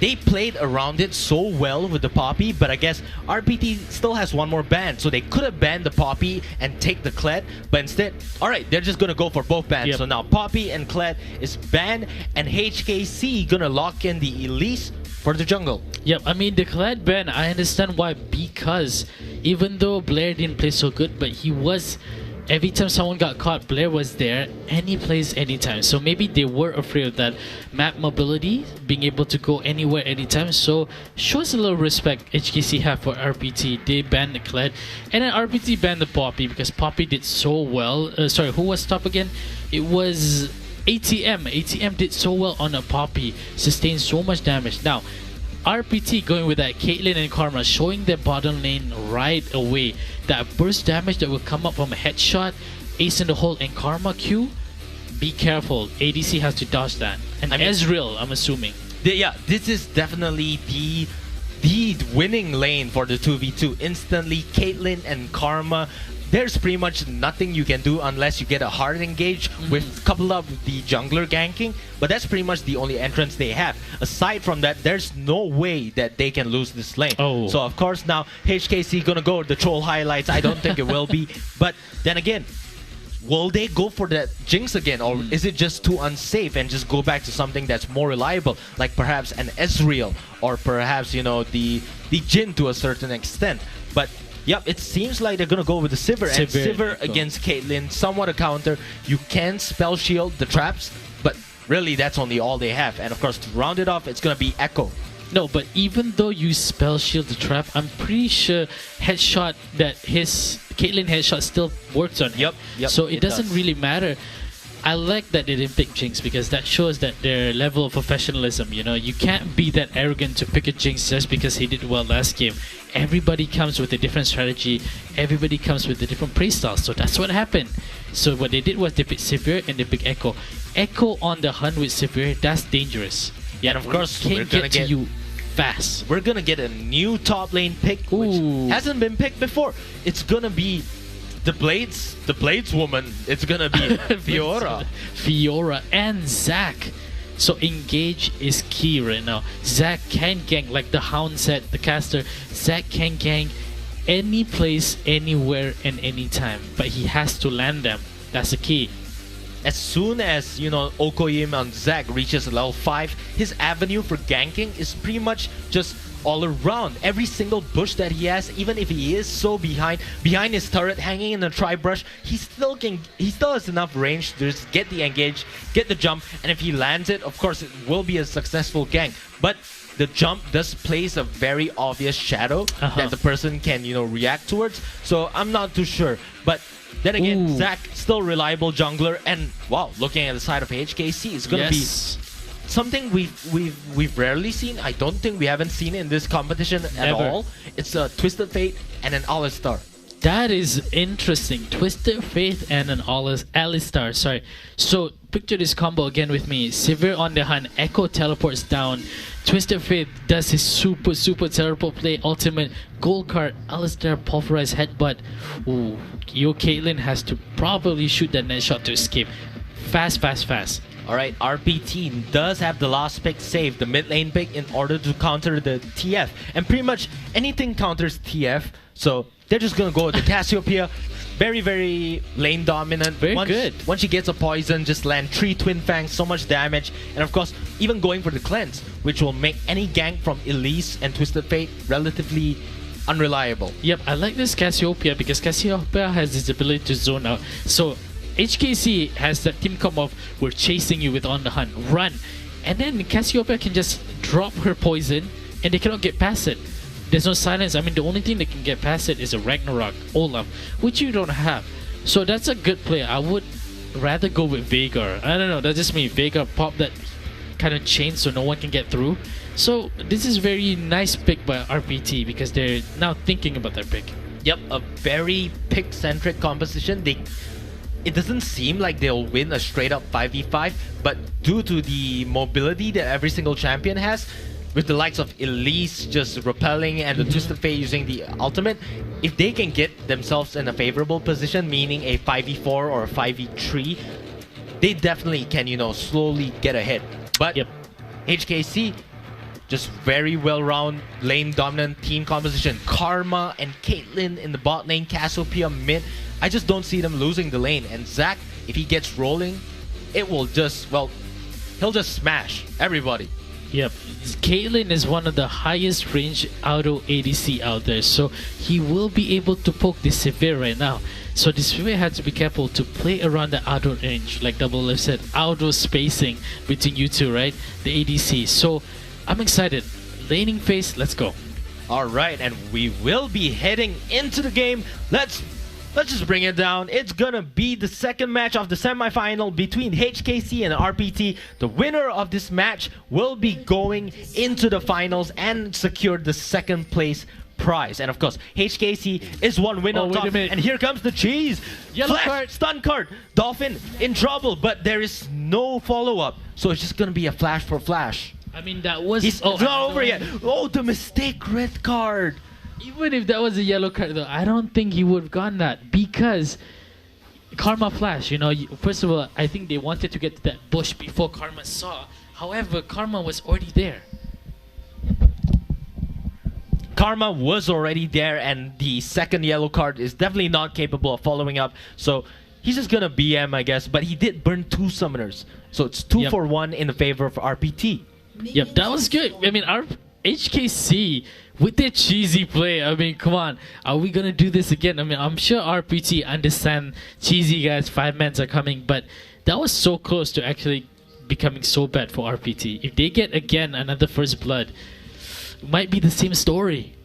they played around it so well with the Poppy. But I guess RPT still has one more ban, so they could have banned the Poppy and take the Kled, but instead, alright, they're just gonna go for both bans. Yep. So now Poppy and Kled is banned, and HKC gonna lock in the Elise for the jungle. Yep, I mean, the Kled ban, I understand why, because even though Blair didn't play so good, but he was, every time someone got caught, Blair was there, and he plays anytime. So maybe they were afraid of that map mobility, being able to go anywhere, anytime. So shows a little respect HKC have for RPT. They banned the Kled, and then RPT banned the Poppy because Poppy did so well. Sorry, who was top again? It was ATM. ATM did so well on a Poppy, sustained so much damage. Now, RPT going with that Caitlyn and Karma, showing their bottom lane right away. That burst damage that will come up from a headshot, ace in the hole, and Karma Q. Be careful. ADC has to dodge that. And Ezreal, I'm assuming. Yeah, this is definitely the winning lane for the 2v2. Instantly, Caitlyn and Karma. There's pretty much nothing you can do unless you get a hard engage with a couple of the jungler ganking, but that's pretty much the only entrance they have. Aside from that, there's no way that they can lose this lane. So of course now HKC gonna go with the troll highlights. I don't think it will be, but then again, will they go for that Jinx again, or is it just too unsafe and just go back to something that's more reliable, like perhaps an Ezreal, or perhaps, you know, the Jhin to a certain extent? But yep, it seems like they're gonna go with the Sivir, and Sivir against Caitlyn, somewhat a counter. You can spell shield the traps, but really that's only all they have. And of course, to round it off, it's gonna be Echo. No, but even though you spell shield the trap, I'm pretty sure headshot that his Caitlyn headshot still works on him. Yep. So it doesn't really matter. I like that they didn't pick Jinx because that shows that their level of professionalism. You know, you can't be that arrogant to pick a Jinx just because he did well last game. Everybody comes with a different strategy. Everybody comes with a different play style. So that's what happened. So what they did was they picked Sivir and they picked Echo. Echo on the hunt with Sivir, that's dangerous. Yeah, and of course, we're gonna get you fast. We're gonna get a new top lane pick, which hasn't been picked before. It's gonna be the Blades woman, it's gonna be Fiora. Fiora and Zack. So engage is key right now. Zack can gank, like the Hound said, the caster. Zack can gank any place, anywhere, and anytime. But he has to land them. That's the key. As soon as, you know, Okoyim and Zack reaches level 5, his avenue for ganking is pretty much just all around. Every single bush that he has, even if he is so behind his turret, hanging in the tri-brush, he still has enough range to just get the engage, get the jump, and if he lands it, of course, it will be a successful gank. But the jump does place a very obvious shadow that the person can, you know, react towards. So I'm not too sure. But then again, Zack, still reliable jungler, and wow, looking at the side of HKC, it's gonna be something we've rarely seen. I don't think we haven't seen it in this competition at all. It's a Twisted Fate and an Alistar. That is interesting. Twisted Fate and an Alistar. Sorry. So picture this combo again with me. Sivir on the hunt. Echo teleports down. Twisted Fate does his super teleport play. Ultimate gold card. Alistar pulverized headbutt. Ooh. Yo Caitlyn has to probably shoot that net shot to escape. Fast. Alright, RPT does have the last pick saved, the mid lane pick, in order to counter the TF. And pretty much anything counters TF, so they're just gonna go with the Cassiopeia. Very lane dominant. Very good. Once she gets a poison, just land 3 Twin Fangs, so much damage. And of course, even going for the cleanse, which will make any gank from Elise and Twisted Fate relatively unreliable. Yep, I like this Cassiopeia because Cassiopeia has this ability to zone out. So HKC has that team combo of we're chasing you with on the hunt, run, and then Cassiopeia can just drop her poison and they cannot get past it. There's no silence. I mean, the only thing that can get past it is a Ragnarok Olaf, which you don't have. So that's a good play. I would rather go with Veigar. I don't know, that's just me. Veigar pop that kind of chain so no one can get through. So this is very nice pick by RPT because they're now thinking about their pick. Yep, a very pick-centric composition. It doesn't seem like they'll win a straight-up 5v5, but due to the mobility that every single champion has, with the likes of Elise just repelling and the Twisted Fate using the ultimate, if they can get themselves in a favorable position, meaning a 5v4 or a 5v3, they definitely can, you know, slowly get ahead. But HKC, just very well-rounded lane dominant team composition. Karma and Caitlyn in the bot lane, Cassiopeia mid. I just don't see them losing the lane. And Zack, if he gets rolling, it will just, well, he'll just smash everybody. Yep, Caitlyn is one of the highest range auto ADC out there, so he will be able to poke the Sivir right now. So the Sivir has to be careful to play around the auto range, like Double Lift said, auto spacing between you two, right? The ADC. So I'm excited. Laning phase, let's go. Alright, and we will be heading into the game. Let's just bring it down. It's gonna be the second match of the semi-final between HKC and RPT. The winner of this match will be going into the finals and secure the second place prize. And of course, HKC is one win on top. And here comes the cheese. Yellow Flash, card. stun card. Dolphin in trouble, but there is no follow-up. So it's just gonna be a flash for flash. I mean, that was... It's not over yet. Oh, the mistake red card. Even if that was a yellow card though, I don't think he would have gotten that because Karma flash, you know, first of all, I think they wanted to get to that bush before Karma saw. However, Karma was already there. Karma was already there, and the second yellow card is definitely not capable of following up. So he's just gonna BM, I guess, but he did burn 2 summoners. So it's 2 for 1 in the favor of RPT. Yep, that was good. I mean, our HKC with their cheesy play, I mean, come on, are we gonna do this again? I mean, I'm sure RPT understand cheesy guys, 5-mans are coming, but that was so close to actually becoming so bad for RPT. If they get again another first blood, it might be the same story.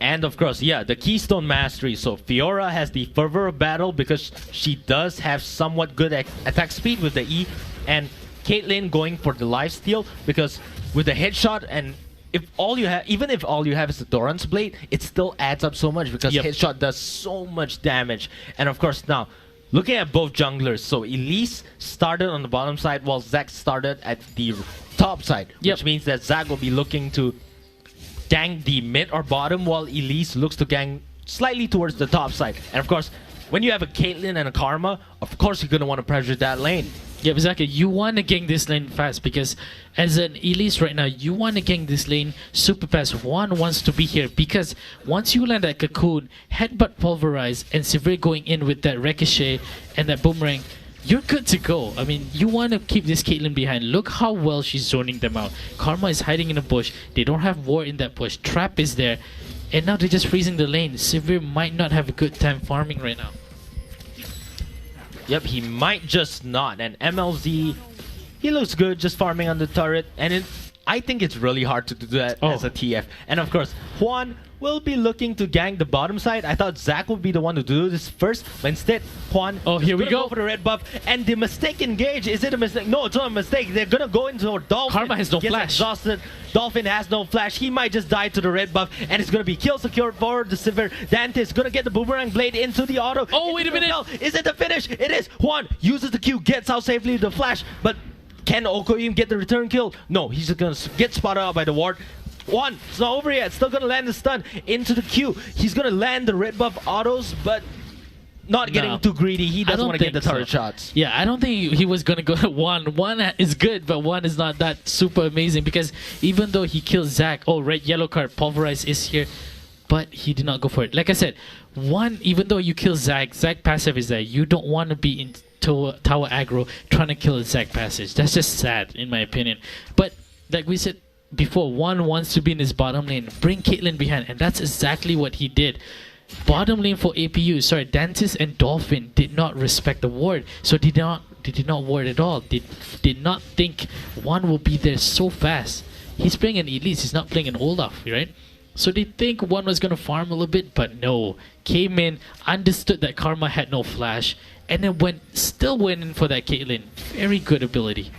And of course, yeah, the Keystone Mastery. So Fiora has the Fervor of Battle because she does have somewhat good attack speed with the E, and Caitlyn going for the lifesteal because with the headshot, and if all you have, even if all you have is the Doran's Blade, it still adds up so much because headshot does so much damage. And of course now, looking at both junglers, so Elise started on the bottom side while Zack started at the top side, which means that Zack will be looking to gang the mid or bottom while Elise looks to gang slightly towards the top side. And of course, when you have a Caitlyn and a Karma, of course you're going to want to pressure that lane. Yeah, exactly. You want to gank this lane fast because as an Elise right now, you want to gank this lane super fast. One wants to be here because once you land that cocoon, headbutt pulverize, and Severe going in with that ricochet and that boomerang, you're good to go. I mean, you want to keep this Caitlyn behind. Look how well she's zoning them out. Karma is hiding in a bush. They don't have War in that bush. Trap is there. And now they're just freezing the lane. Severe might not have a good time farming right now. Yep, he might just not. And MLZ, he looks good just farming on the turret. And I think it's really hard to do that as a TF. And of course, Juan will be looking to gank the bottom side. I thought Zach would be the one to do this first, but instead, Juan here we go for the red buff. And the mistake engage, is it a mistake? No, it's not a mistake. They're gonna go into Dolphin. Karma has no flash. Exhausted. Dolphin has no flash. He might just die to the red buff, and it's gonna be kill secured for the Sivir. Dante is gonna get the boomerang blade into the auto. Oh, wait a minute. Is it the finish? It is. Juan uses the Q, gets out safely the flash, but can Okoim get the return kill? No, he's just gonna get spotted out by the ward. One, it's not over yet. Still gonna land the stun into the Q. He's gonna land the red buff autos, but not getting too greedy. He doesn't want to get the turret shots. Yeah, I don't think he was gonna go to one. One is good, but one is not that super amazing because even though he kills Zac, red yellow card, pulverize is here, but he did not go for it. Like I said, one, even though you kill Zac passive is there. You don't want to be in tower aggro trying to kill a Zac passage. That's just sad in my opinion. But like we said before, one wants to be in his bottom lane, bring Caitlyn behind, and that's exactly what he did. Bottom lane for APU, sorry, Dantis and Dolphin did not respect the ward, so they did not ward at all. They did not think one will be there so fast. He's playing an Elise, he's not playing an Olaf, right? So they think one was gonna farm a little bit, but no. Came in, understood that Karma had no flash, and then still went in for that Caitlyn. Very good ability.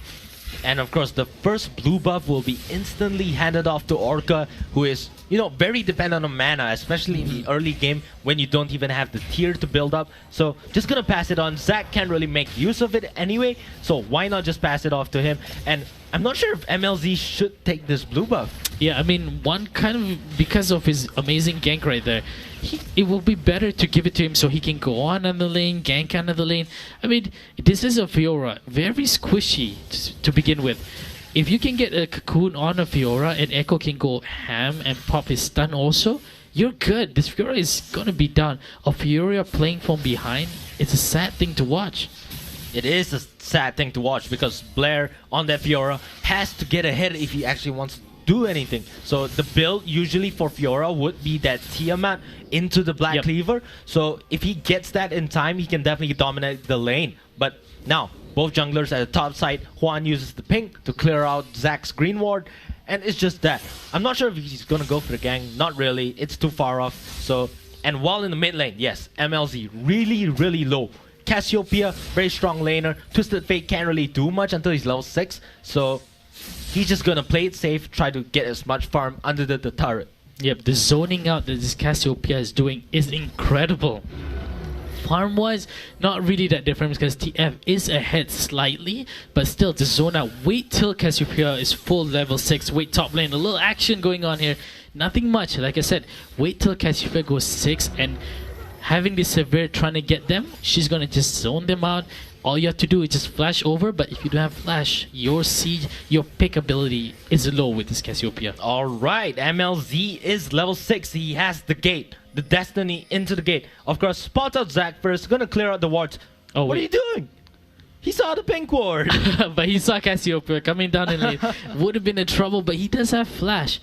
And of course, the first blue buff will be instantly handed off to Orca, who is, very dependent on mana, especially in the early game when you don't even have the tier to build up. So just gonna pass it on. Zac can't really make use of it anyway, so why not just pass it off to him? And I'm not sure if MLZ should take this blue buff. Yeah, I mean, one kind of, because of his amazing gank right there, it will be better to give it to him so he can go on the lane, gank on the lane. I mean, this is a Fiora, very squishy to begin with. If you can get a cocoon on a Fiora and Echo can go ham and pop his stun also, you're good. This Fiora is gonna be down. A Fiora playing from behind, it's a sad thing to watch. It is a sad thing to watch because Blair on that Fiora has to get ahead if he actually wants to do anything. So the build usually for Fiora would be that Tiamat into the Black Cleaver. So if he gets that in time, he can definitely dominate the lane. But now, both junglers at the top side, Juan uses the pink to clear out Zac's green ward. And it's just that. I'm not sure if he's going to go for the gang. Not really. It's too far off. So, and while in the mid lane, yes, MLZ really, really low. Cassiopeia, very strong laner. Twisted Fate can't really do much until he's level 6. So he's just gonna play it safe, try to get as much farm under the turret. Yep, the zoning out that this Cassiopeia is doing is incredible. Farm-wise, not really that different because TF is ahead slightly, but still, the zone out. Wait till Cassiopeia is full level 6. Wait, top lane, a little action going on here. Nothing much, like I said. Wait till Cassiopeia goes 6 and having the Severe trying to get them, she's gonna just zone them out. All you have to do is just flash over, but if you don't have flash, your siege, your pick ability is low with this Cassiopeia. Alright, MLZ is level 6. He has the gate, the destiny into the gate. Of course, spots out Zac first, gonna clear out the wards. Oh, what are you doing? He saw the pink ward. But he saw Cassiopeia coming down in lane. Would have been in trouble, but he does have flash.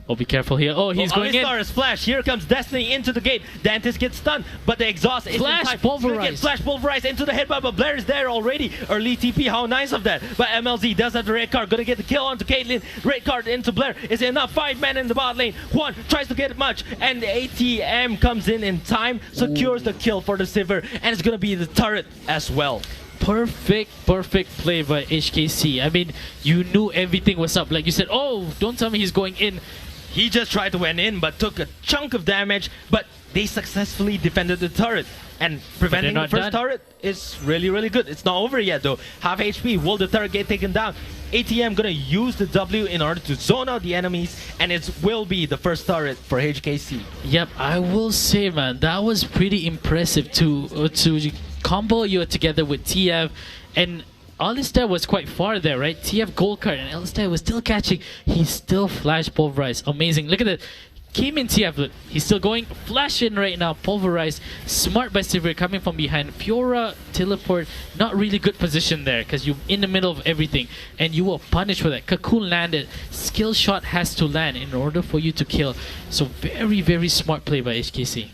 Oh, be careful here. Oh, he's going in. Alistar's flash. Here comes Destiny into the gate. Dantis gets stunned, but the exhaust is flash pulverized. Flash pulverized into the headbutt, but Blair is there already. Early TP, how nice of that. But MLZ does have the red card. Gonna get the kill onto Caitlyn. Red card into Blair. Is it enough? 5 men in the bot lane. Juan tries to get much, and the ATM comes in time, secures the kill for the Sivir, and it's gonna be the turret as well. Perfect play by HKC. I mean, you knew everything was up. Like you said, oh, don't tell me he's going in. He just tried to went in, but took a chunk of damage. But they successfully defended the turret. And preventing the first turret is really, really good. It's not over yet though. Half HP, will the turret get taken down? ATM gonna use the W in order to zone out the enemies, and it will be the first turret for HKC. Yep, I will say, man, that was pretty impressive to combo you together with TF, and Alistair was quite far there, right? TF gold card, and Alistair was still catching. He still flash pulverized. Amazing. Look at that. Came in TF, look. He's still going. Flash in right now. Pulverized. Smart by Sivir coming from behind. Fiora teleport. Not really good position there because you're in the middle of everything. And you were punished for that. Cocoon landed. Skill shot has to land in order for you to kill. So very, very smart play by HKC.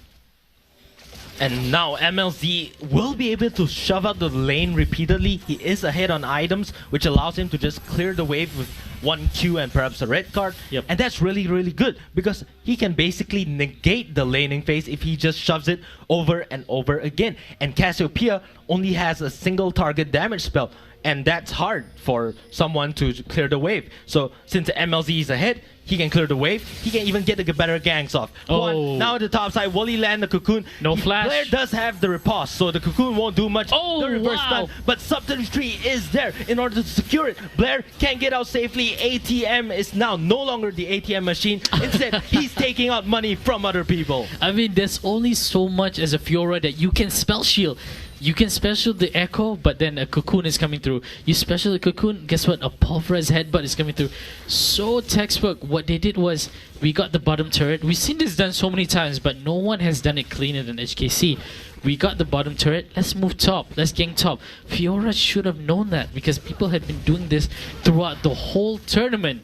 And now MLZ will be able to shove out the lane repeatedly. He is ahead on items, which allows him to just clear the wave with 1 Q and perhaps a red card. Yep. And that's really, really good because he can basically negate the laning phase if he just shoves it over and over again. And Cassiopeia only has a single target damage spell, and that's hard for someone to clear the wave. So since MLZ is ahead, he can clear the wave. He can even get the better ganks off. Oh. Now at the top side, will he land the cocoon? No flash. Blair does have the riposte, so the cocoon won't do much. Oh, the reverse wow. stun, but Subterfuge Tree is there in order to secure it. Blair can't get out safely. ATM is now no longer the ATM machine. Instead, he's taking out money from other people. I mean, there's only so much as a Fiora that you can spell shield. You can special the Echo, but then a Cocoon is coming through. You special the Cocoon, guess what? A Pulverized Headbutt is coming through. So textbook. What they did was, we got the bottom turret. We've seen this done so many times, but no one has done it cleaner than HKC. We got the bottom turret. Let's move top. Let's gang top. Fiora should have known that because people had been doing this throughout the whole tournament.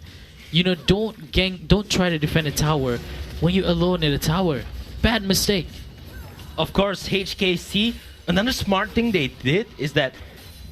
You know, don't try to defend a tower when you're alone in a tower. Bad mistake. Of course, HKC, another smart thing they did is that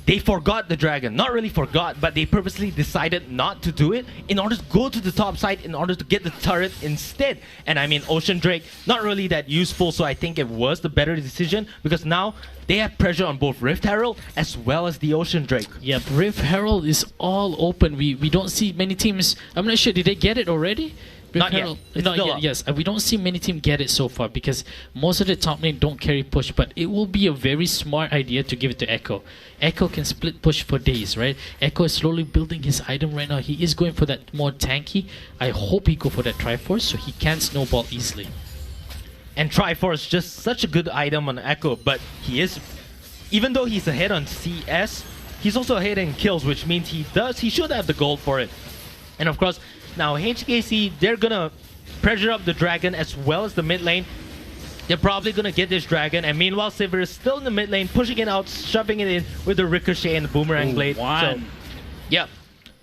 they forgot the dragon. Not really forgot, but they purposely decided not to do it in order to go to the top side in order to get the turret instead. And I mean, Ocean Drake, not really that useful, so I think it was the better decision because now they have pressure on both Rift Herald as well as the Ocean Drake. Yep, Rift Herald is all open. We don't see many teams. I'm not sure, did they get it already? Not yet. Not yet, yes. We don't see many teams get it so far because most of the top lane don't carry push, but it will be a very smart idea to give it to Echo. Echo can split push for days, right? Echo is slowly building his item right now. He is going for that more tanky. I hope he go for that Triforce so he can snowball easily. And Triforce, just such a good item on Echo, but he is, even though he's ahead on CS, he's also ahead in kills, which means he should have the gold for it. And of course, now HKC, they're gonna pressure up the dragon as well as the mid lane. They're probably gonna get this dragon, and meanwhile Sivir is still in the mid lane, pushing it out, shoving it in with the ricochet and the boomerang blade. Juan. So, yeah,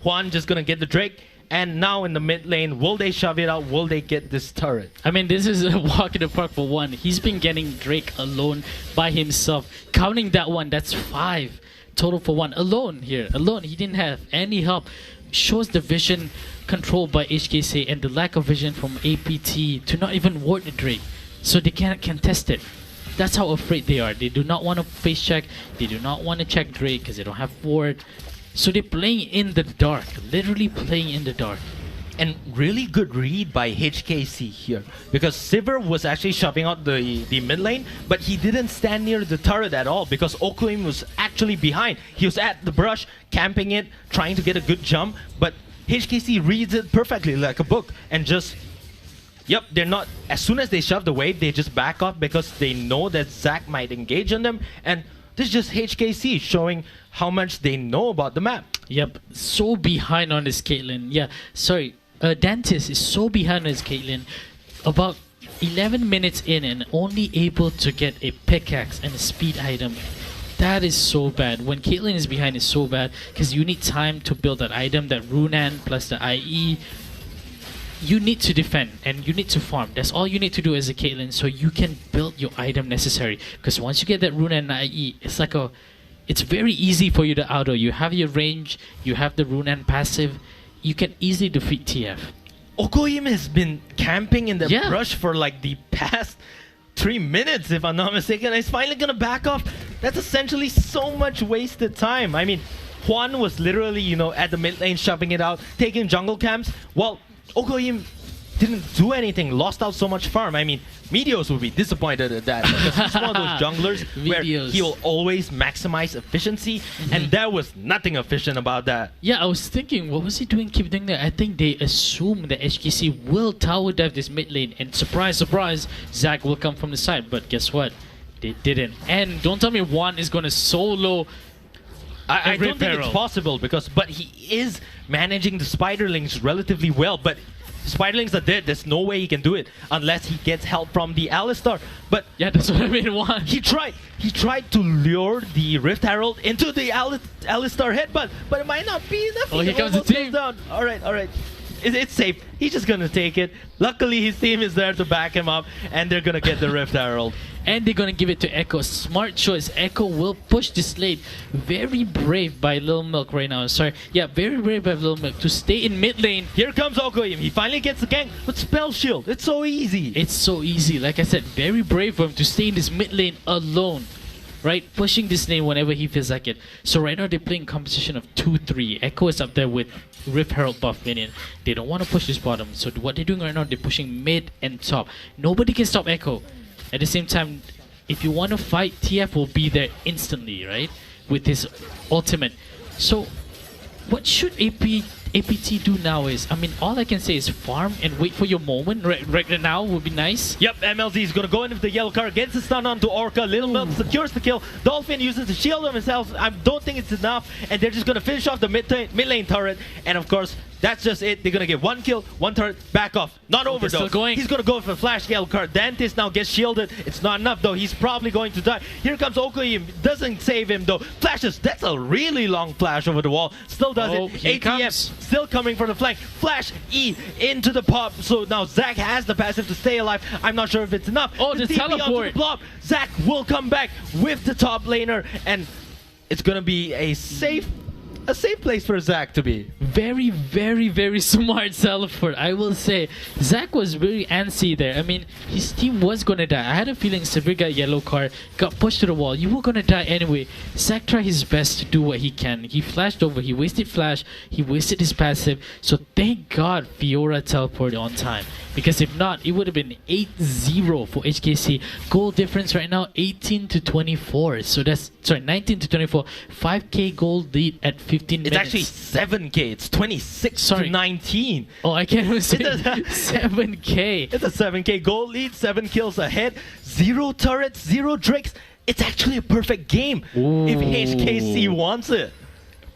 Juan just gonna get the Drake. And now in the mid lane, will they shove it out? Will they get this turret? I mean, this is a walk in the park for Juan. He's been getting Drake alone by himself. Counting that one, that's 5 total for Juan. Alone here, alone. He didn't have any help. Shows the vision controlled by HKC and the lack of vision from APT to not even ward the Drake. So they can't contest it. That's how afraid they are. They do not want to face check. They do not want to check Drake because they don't have ward. So they're playing in the dark. Literally playing in the dark. And really good read by HKC here. Because Sivir was actually shoving out the mid lane, but he didn't stand near the turret at all because Okuim was actually behind. He was at the brush, camping it, trying to get a good jump, but HKC reads it perfectly like a book and just, yep, they're not, as soon as they shove the wave, they just back off because they know that Zac might engage on them, and this is just HKC showing how much they know about the map. Yep, so behind on this Caitlyn. Yeah, sorry, Dantis is so behind on his Caitlyn. About 11 minutes in and only able to get a pickaxe and a speed item. That is so bad. When Caitlyn is behind, it's so bad because you need time to build that item, that Runan plus the IE. You need to defend and you need to farm. That's all you need to do as a Caitlyn so you can build your item necessary. Because once you get that Runan and IE, it's very easy for you to auto. You have your range, you have the Runan passive, you can easily defeat TF. Okoyim has been camping in the brush for like the past 3 minutes, if I'm not mistaken. He's finally gonna back off. That's essentially so much wasted time. I mean, Juan was literally, you know, at the mid lane shoving it out, taking jungle camps. Well, Okoyim didn't do anything, lost out so much farm. I mean, Meteos would be disappointed at that because he's one of those junglers where he will always maximize efficiency, and there was nothing efficient about that. Yeah, I was thinking, what was he doing? Keep doing that. I think they assume that HKC will tower dive this mid lane, and surprise, surprise, Zac will come from the side. But guess what? They didn't. And don't tell me one is going to solo. I don't think it's possible but he is managing the spiderlings relatively well. But spiderlings are dead. There's no way he can do it unless he gets help from the Alistar. But yeah, that's what I mean. One. He tried to lure the Rift Herald into the Alistar head, but it might not be enough. Oh, here comes the team. Down. All right. It's safe. He's just gonna take it. Luckily, his team is there to back him up, and they're gonna get the Rift Herald. And they're gonna give it to Echo. Smart choice. Echo will push this lane. Very brave by Lil Milk right now. Sorry. Yeah, very brave by Lil Milk to stay in mid lane. Here comes Okoyim. He finally gets the gank with Spell Shield. It's so easy. It's so easy. Like I said, very brave for him to stay in this mid lane alone. Right? Pushing this lane whenever he feels like it. So right now they're playing composition of 2-3. Echo is up there with Rift Herald buff minion. They don't want to push this bottom. So what they're doing right now, they're pushing mid and top. Nobody can stop Echo. At the same time, if you want to fight, TF will be there instantly, right? With his ultimate. So what should APT do now is, I mean, all I can say is farm and wait for your moment. Right now would be nice. Yep, MLZ is going to go in with the yellow card, gets the stun onto Orca. Little Milk secures the kill. Dolphin uses the shield on himself. I don't think it's enough, and they're just going to finish off the mid lane turret. And of course, that's just it. They're going to get one kill, one turret, back off. Not over though. He's going to go for flash yellow card. Dantis now gets shielded. It's not enough though. He's probably going to die. Here comes Okoyim. Doesn't save him though. Flashes. That's a really long flash over the wall. Still does it. ATM still coming from the flank. Flash E into the pop. So now Zac has the passive to stay alive. I'm not sure if it's enough. Oh, the teleport. The blob. Zac will come back with the top laner, and it's going to be a safe place for Zac to be. Very, very, very smart teleport, I will say. Zac was very antsy there. I mean, his team was gonna die. I had a feeling Severe got yellow card, got pushed to the wall. You were gonna die anyway. Zac tried his best to do what he can. He flashed over, he wasted flash, he wasted his passive. So thank God Fiora teleported on time. Because if not, it would have been 8-0 for HKC. Goal difference right now, 18 to 24. So that's, sorry, 19 to 24. 5k goal lead at 15 minutes. It's actually 7k. It's 26 to 19. Oh, I can't even say 7k. It's a 7k goal lead, 7 kills ahead, 0 turrets, 0 drakes. It's actually a perfect game. Ooh. If HKC wants it.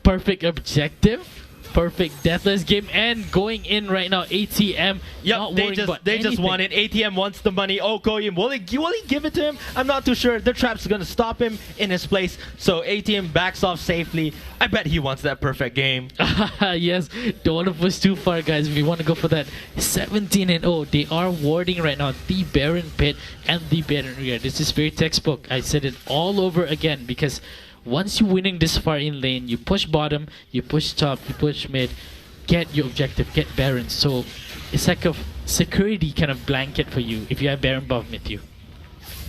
Perfect objective. Perfect deathless game, and going in right now, ATM. Yep, they just won it. ATM wants the money. Okoyim, will he give it to him? I'm not too sure. The trap's gonna stop him in his place, so ATM backs off safely. I bet he wants that perfect game. Yes, don't want to push too far, guys. If you want to go for that 17-0, they are warding right now the Baron Pit and the Baron Rear. This is very textbook. I said it all over again because once you're winning this far in lane, you push bottom, you push top, you push mid, get your objective, get Baron. So it's like a security kind of blanket for you if you have Baron buff with you.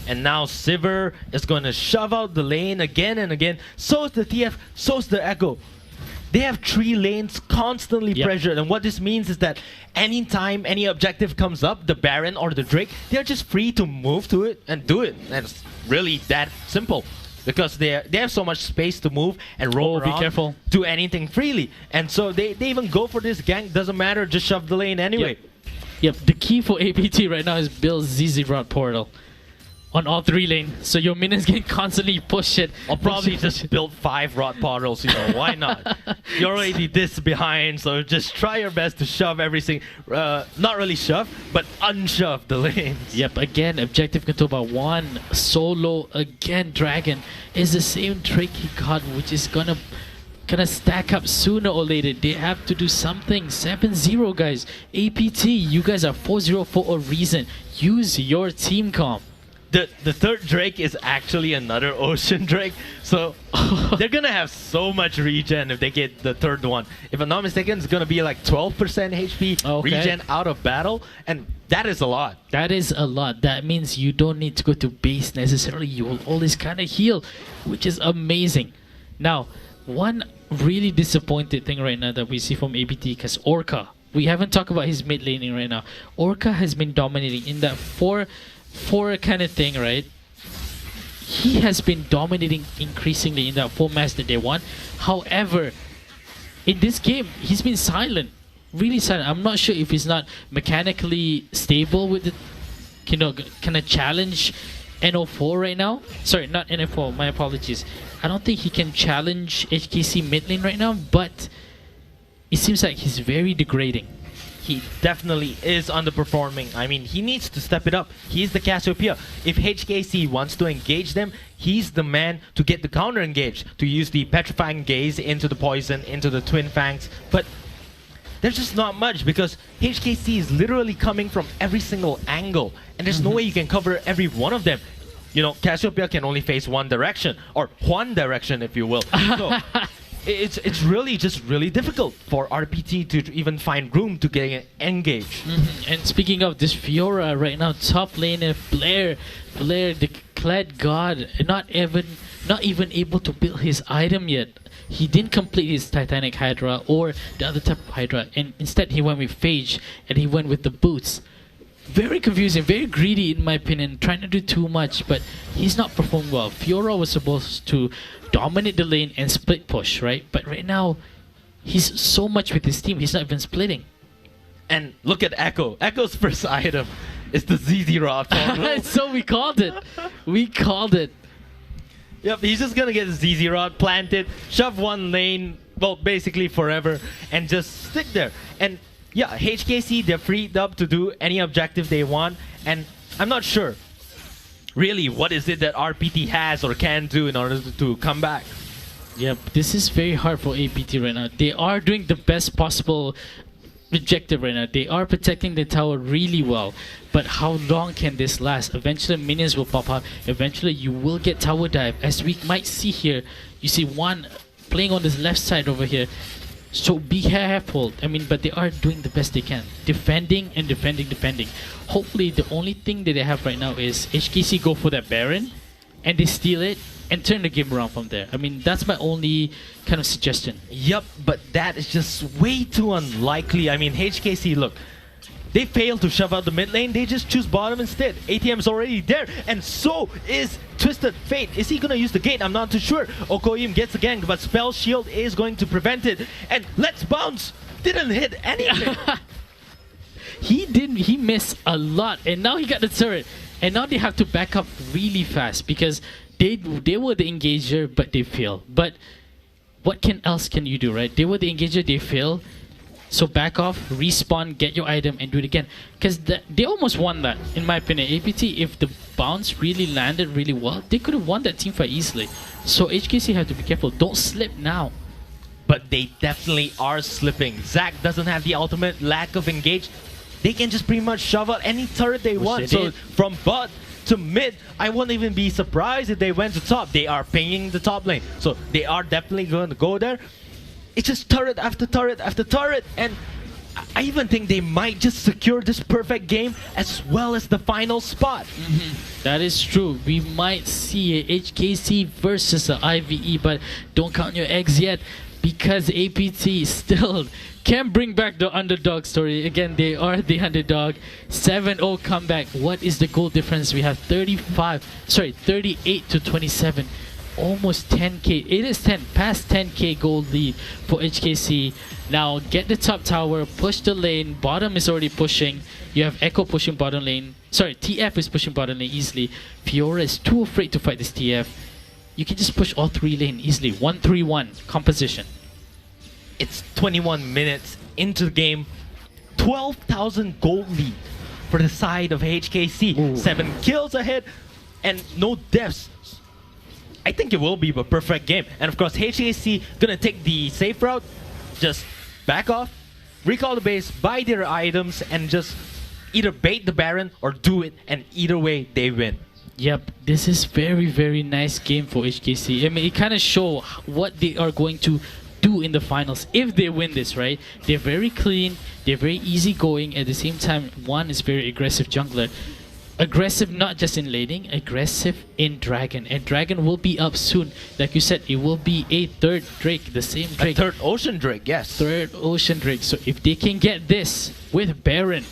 And now Sivir is going to shove out the lane again and again. So is the TF, so is the Echo. They have 3 lanes constantly pressured, and what this means is that anytime any objective comes up, the Baron or the Drake, they're just free to move to it and do it. And it's really that simple. Because they have so much space to move and roll around, be careful, do anything freely. And so they even go for this gank. Doesn't matter, just shove the lane anyway. Yep. The key for APT right now is build ZZ Rod Portal on all 3 lanes. So your minions can constantly push it. I'll probably just build 5 Rod Portals, you know, why not? You're already this behind, so just try your best to shove everything. Not really shove, but unshove the lanes. Yep, again, objective control by 1. Solo, again, Dragon is the same trick he got, which is gonna stack up sooner or later. They have to do something. 7-0, guys. APT, you guys are 4-0 for a reason. Use your team comp. The third Drake is actually another Ocean Drake, so they're gonna have so much regen if they get the third one. If I'm not mistaken, it's gonna be like 12% HP regen out of battle, and that is a lot. That is a lot. That means you don't need to go to base necessarily. You will always kind of heal, which is amazing. Now, one really disappointed thing right now that we see from APT, because Orca We haven't talked about his mid laning right now. Orca has been dominating in that 4-4 kind of thing, right? He has been dominating increasingly in that 4 match that they won. However, in this game, he's been silent. Really silent. I'm not sure if he's not mechanically stable with the, kind of challenge NO4 right now. Sorry, not NO4, my apologies. I don't think he can challenge HKC mid lane right now, but it seems like he's very degrading. He definitely is underperforming. I mean, he needs to step it up. He's the Cassiopeia. If HKC wants to engage them, he's the man to get the counter engaged, to use the Petrifying Gaze into the Poison, into the Twin Fangs. But there's just not much because HKC is literally coming from every single angle, and there's no way you can cover every one of them. Cassiopeia can only face one direction, or one direction, if you will. So it's really just really difficult for RPT to even find room to get engaged. And speaking of this Fiora right now, top laner Blair, the Clad God, not even able to build his item yet. He didn't complete his Titanic Hydra or the other type of Hydra, and instead he went with Phage and he went with the boots. Very confusing, very greedy in my opinion, trying to do too much, but he's not performing well. Fiora was supposed to dominate the lane and split push, right? But right now, he's so much with his team, he's not even splitting. And look at Echo. Echo's first item is the ZZ Rod. So we called it. We called it. Yep, he's just gonna get the ZZ Rod, plant it, shove one lane, well, basically forever, and just stick there. And yeah, HKC, they're freed up to do any objective they want, and I'm not sure really what is it that RPT has or can do in order to come back. Yep, this is very hard for APT right now. They are doing the best possible objective right now. They are protecting the tower really well, but how long can this last? Eventually minions will pop up. Eventually you will get tower dive, as we might see here. You see one playing on this left side over here, so be careful. I mean, but they are doing the best they can, defending and defending. Hopefully the only thing that they have right now is HKC go for that Baron and they steal it and turn the game around from there. I mean, that's my only kind of suggestion. Yep, but that is just way too unlikely. I mean, HKC, look, they failed to shove out the mid lane. They just choose bottom instead. ATM's already there, and so is Twisted Fate. Is he gonna use the gate? I'm not too sure. Okoyim gets the gank, but Spell Shield is going to prevent it. And Let's Bounce didn't hit anything. He missed a lot, and now he got the turret. And now they have to back up really fast because they were the engager, but they failed. But what else can you do, right? They were the engager, they failed. So back off, respawn, get your item, and do it again. Because they almost won that, in my opinion. APT, if the bounce really landed really well, they could have won that team fight easily. So HKC have to be careful. Don't slip now. But they definitely are slipping. Zac doesn't have the ultimate, lack of engage. They can just pretty much shove out any turret they want. So from bot to mid, I wouldn't even be surprised if they went to top. They are pinging the top lane. So they are definitely going to go there. It's just turret after turret after turret, and I even think they might just secure this perfect game as well as the final spot. That is true. We might see a HKC versus a IVE, but don't count your eggs yet because APT still can bring back the underdog story. Again, they are the underdog. 7-0 comeback. What is the goal difference? We have 38 to 27. Almost 10k. It is 10, past 10k gold lead for HKC. Now get the top tower, push the lane. Bottom is already pushing. You have Echo pushing bottom lane. Sorry, TF is pushing bottom lane easily. Fiora is too afraid to fight this TF. You can just push all three lane easily. 1-3-1 composition. It's 21 minutes into the game. 12,000 gold lead for the side of HKC. Ooh. 7 kills ahead and no deaths. I think it will be a perfect game. And of course, HKC gonna take the safe route, just back off, recall the base, buy their items, and just either bait the Baron or do it, and either way, they win. Yep, this is very nice game for HKC. I mean, it kind of shows what they are going to do in the finals if they win this, right? They're very clean, they're very easygoing. At the same time, one is very aggressive jungler. aggressive not just in laning, aggressive in Dragon. And Dragon will be up soon. Like you said, it will be a third Drake, the same A Drake. third Ocean Drake, yes. Third Ocean Drake. So if they can get this with Baron,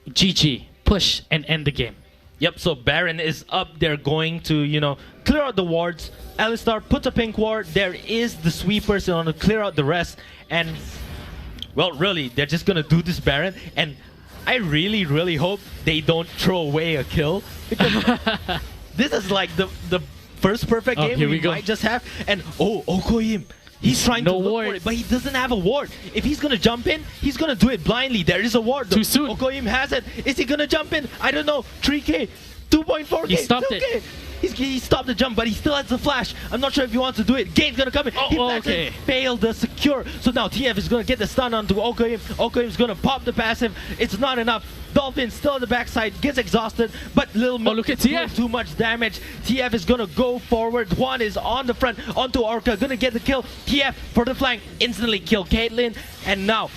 GG, push and end the game. Yep, so Baron is up there going to, you know, clear out the wards. Alistar puts a pink ward. There is the sweepers on to clear out the rest. And, well, really, they're just going to do this Baron. And I really, really hope they don't throw away a kill. Because this is like the first perfect game here we go. might just have. And, Okoyim. He's trying to look ward. for it, but he doesn't have a ward. If he's going to jump in, he's going to do it blindly. There is a ward. Too soon. Okoyim has it. Is he going to jump in? I don't know. 3K, 2.4K, He stopped 2K. it. He stopped the jump, but he still has the flash. I'm not sure if he wants to do it. Gate's gonna come in. He backs okay. in, failed the secure. So now TF is gonna get the stun onto Okoyim. Okoyim's gonna pop the passive. It's not enough. Dolphin still on the backside, gets exhausted, but Lil Milk look at doing TF. too much damage. TF is gonna go forward. Juan is on the front, onto Orca, gonna get the kill. TF for the flank, instantly kill Caitlyn, and now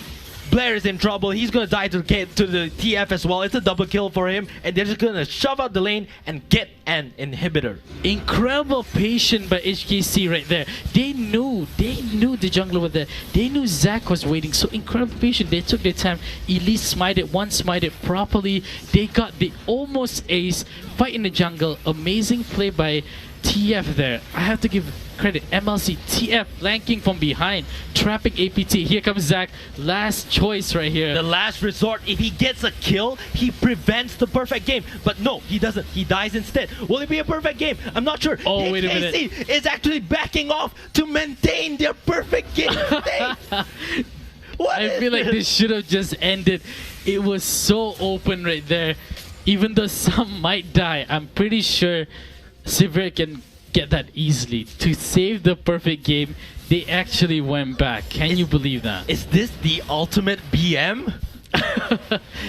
Blair is in trouble. He's gonna die to the TF as well. It's a double kill for him, and they're just gonna shove out the lane and get an inhibitor. Incredible patience by HKC right there. They knew the jungler was there. They knew Zac was waiting. So incredible patient. They took their time. Elise smited, one smited properly. They got the almost ace. Fight in the jungle. Amazing play by TF there. I have to give credit. MLC, TF flanking from behind, trapping APT. Here comes Zac. Last choice right here. The last resort. If he gets a kill, he prevents the perfect game. But no, he doesn't. He dies instead. Will it be a perfect game? I'm not sure. Oh, wait a HKC minute. is actually backing off to maintain their perfect game state. I feel like this should have just ended. It was so open right there. Even though some might die, I'm pretty sure Sivir can get that easily. To save the perfect game, they actually went back. Can you believe that? Is this the ultimate BM?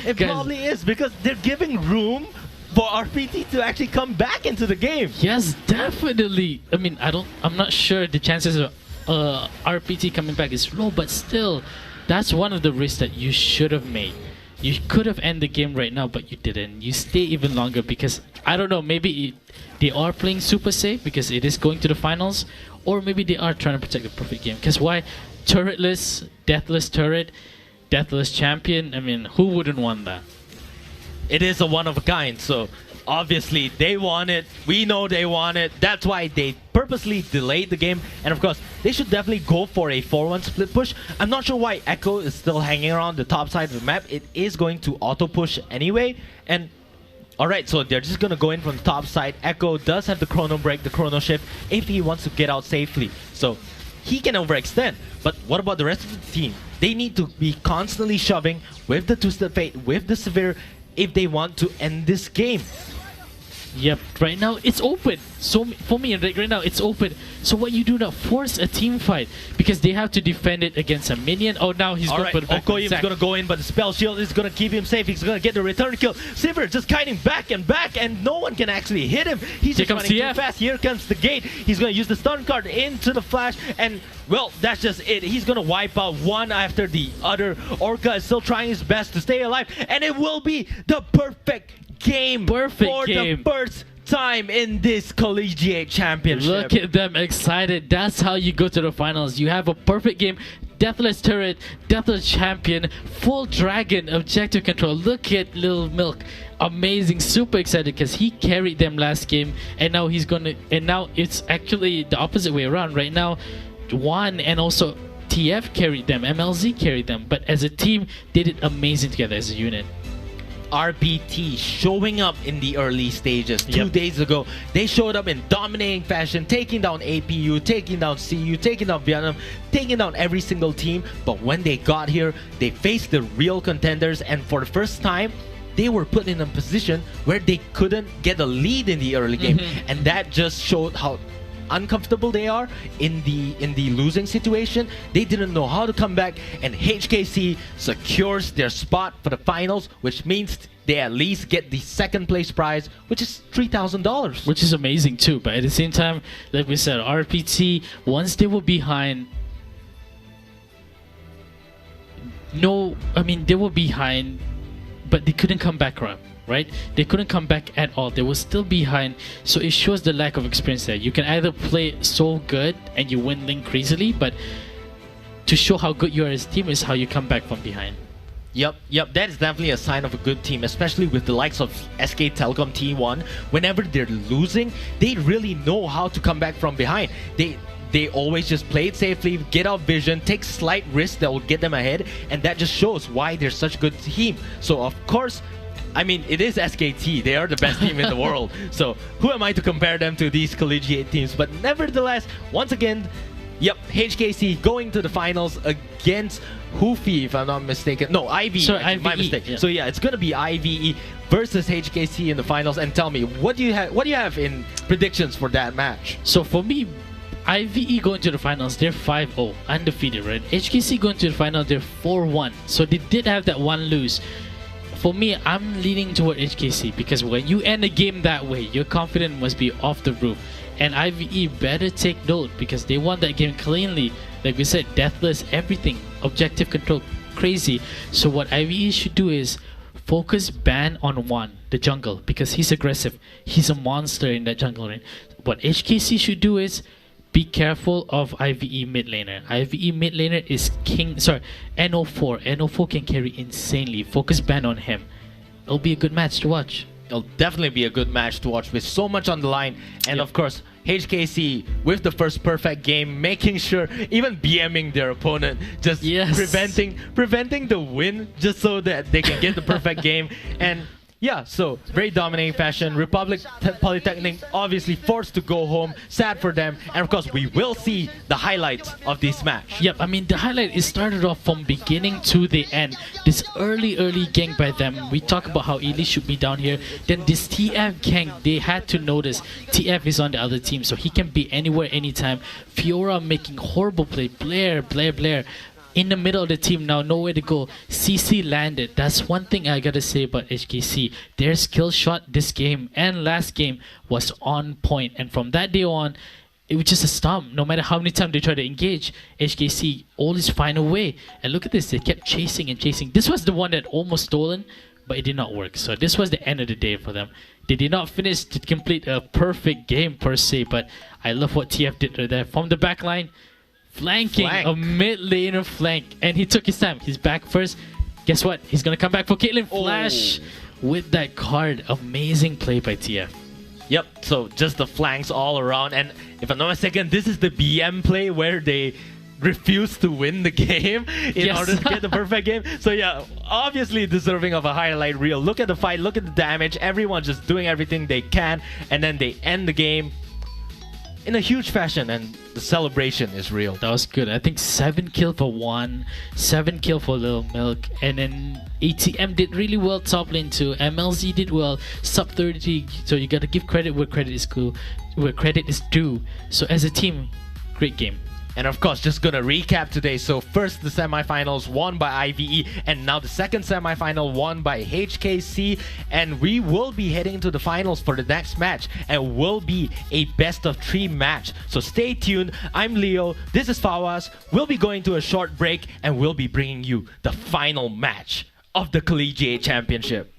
It Guys, probably is, because they're giving room for RPT to actually come back into the game. yes, definitely. I mean, I'm not sure the chances of RPT coming back is low, but still, that's one of the risks that you should have made. You could have ended the game right now, but you didn't. You stay even longer because, I don't know, maybe they are playing super safe because it is going to the finals, or maybe they are trying to protect the perfect game. Because why? Turretless, deathless turret, deathless champion. I mean, who wouldn't want that? It is a one of a kind, so obviously they want it. We know they want it. That's why they purposely delayed the game. And of course, they should definitely go for a 4-1 split push. I'm not sure why Echo is still hanging around the top side of the map. It is going to auto push anyway. And alright, so they're just going to go in from the top side. Echo does have the chrono break, the chrono shift, if he wants to get out safely. So he can overextend. But what about the rest of the team? They need to be constantly shoving with the Twisted Fate, with the Severe, if they want to end this game. Yep, right now it's open. So for me, right now it's open. So what you do now, force a team fight because they have to defend it against a minion. Oh, now he's going to put it back. Okoyim's going to go in, but the spell shield is going to keep him safe. He's going to get the return kill. Sivir just kiting back, and no one can actually hit him. He's just running too fast. Here comes the gate. He's going to use the stun card into the flash, and well, that's just it. He's going to wipe out one after the other. Orca is still trying his best to stay alive, and it will be the perfect game for the first time in this Collegiate Championship. Look at them excited. That's how you go to the finals. You have a perfect game. Deathless turret, Deathless champion, full dragon, objective control. Look at Lil Milk. Amazing, super excited because he carried them last game, and now he's gonna. And now it's actually the opposite way around. Right now, Juan and also TF carried them, MLZ carried them, but as a team, they did amazing together as a unit. RPT showing up in the early stages 2 days ago. They showed up in dominating fashion, taking down APU, taking down CU, taking down Vietnam, taking down every single team. But when they got here, they faced the real contenders, and for the first time, they were put in a position where they couldn't get a lead in the early game. And that just showed how uncomfortable they are in the losing situation. They didn't know how to come back, and HKC secures their spot for the finals, which means they at least get the second place prize, which is $3,000, which is amazing too. But at the same time, like we said, RPT, once they were behind, they were behind, but they couldn't come back around. right? They couldn't come back at all. They were still behind. So it shows the lack of experience there. You can either play so good and you win Link crazily, but to show how good you are as a team is how you come back from behind. Yep, that is definitely a sign of a good team, especially with the likes of SK Telecom T1. Whenever they're losing, they really know how to come back from behind. They always just play it safely, get out vision, take slight risks that will get them ahead, and that just shows why they're such a good team. So of course, I mean, it is SKT. They are the best team in the world. So who am I to compare them to these collegiate teams? But nevertheless, once again, yep, HKC going to the finals against Hoofy, if I'm not mistaken. No, IVE. So actually, my IVE, mistake. yeah. So yeah, it's gonna be IVE versus HKC in the finals. And tell me, what do you have in predictions for that match? So for me, IVE going to the finals, they're 5-0, undefeated, right? HKC going to the final, they're 4-1. So they did have that one lose. For me, I'm leaning toward HKC because when you end a game that way, your confidence must be off the roof. And IVE better take note because they won that game cleanly. Like we said, deathless, everything, objective control, crazy. So what IVE should do is focus ban on one, the jungle, because he's aggressive. He's a monster in that jungle lane. What HKC should do is be careful of IVE mid laner. IVE mid laner is NO4. NO4 can carry insanely. Focus ban on him. It'll be a good match to watch. It'll definitely be a good match to watch with so much on the line. And of course, HKC with the first perfect game, making sure, even BMing their opponent, just preventing the win just so that they can get the perfect game. And yeah, so very dominating fashion. Republic Polytechnic obviously forced to go home. Sad for them. And of course, we will see the highlights of this match. Yep, I mean, the highlight is started off from beginning to the end. This early gank by them. We talk about how Ely should be down here. Then this TF gank, they had to notice TF is on the other team, so he can be anywhere, anytime. Fiora making horrible play. Blair. In the middle of the team now, nowhere to go. CC landed. That's one thing I gotta say about HKC. Their skill shot this game and last game was on point. And from that day on, it was just a stomp. No matter how many times they try to engage, HKC always find a way. And look at this, they kept chasing and chasing. This was the one that almost stolen, but it did not work. So this was the end of the day for them. They did not finish to complete a perfect game per se, but I love what TF did right there. From the back line, flanking a mid laner flank, and he took his time. He's back first. Guess what? He's gonna come back for Caitlyn Flash with that card. Amazing play by TF. Yep, so just the flanks all around. And if I'm not mistaken, this is the BM play where they refuse to win the game in order to get the perfect game. So yeah, obviously deserving of a highlight reel. Look at the fight, look at the damage. Everyone just doing everything they can, and then they end the game in a huge fashion, and the celebration is real. That was good. I think 7 kill for one, 7 kill for Little Milk, and then ATM did really well top lane too. MLZ did well, sub 30. So you gotta give credit where credit is due. So as a team, great game. And of course, just gonna recap today. So first, the semifinals won by IVE, and now the second semifinal won by HKC. And we will be heading to the finals for the next match, and will be a best of 3 match. So stay tuned. I'm Leo. This is Fawaz. We'll be going to a short break, and we'll be bringing you the final match of the Collegiate Championship.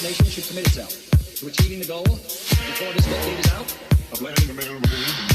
nation should commit itself to achieving the goal before this decade is out of landing the man on the moon.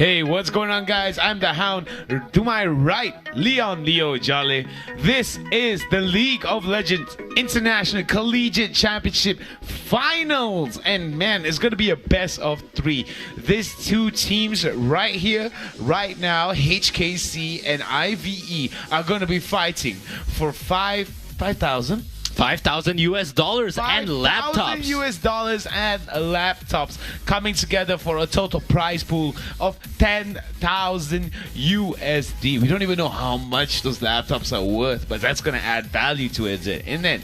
Hey, what's going on, guys? I'm the Hound. To my right, Leon Leo Jolly. This is the League of Legends International Collegiate Championship Finals. And man, it's going to be a best of 3. These two teams right here, right now, HKC and IVE, are going to be fighting for $5,000 US dollars and laptops. US dollars and laptops coming together for a total prize pool of 10,000 USD. We don't even know how much those laptops are worth, but that's going to add value to it, isn't it?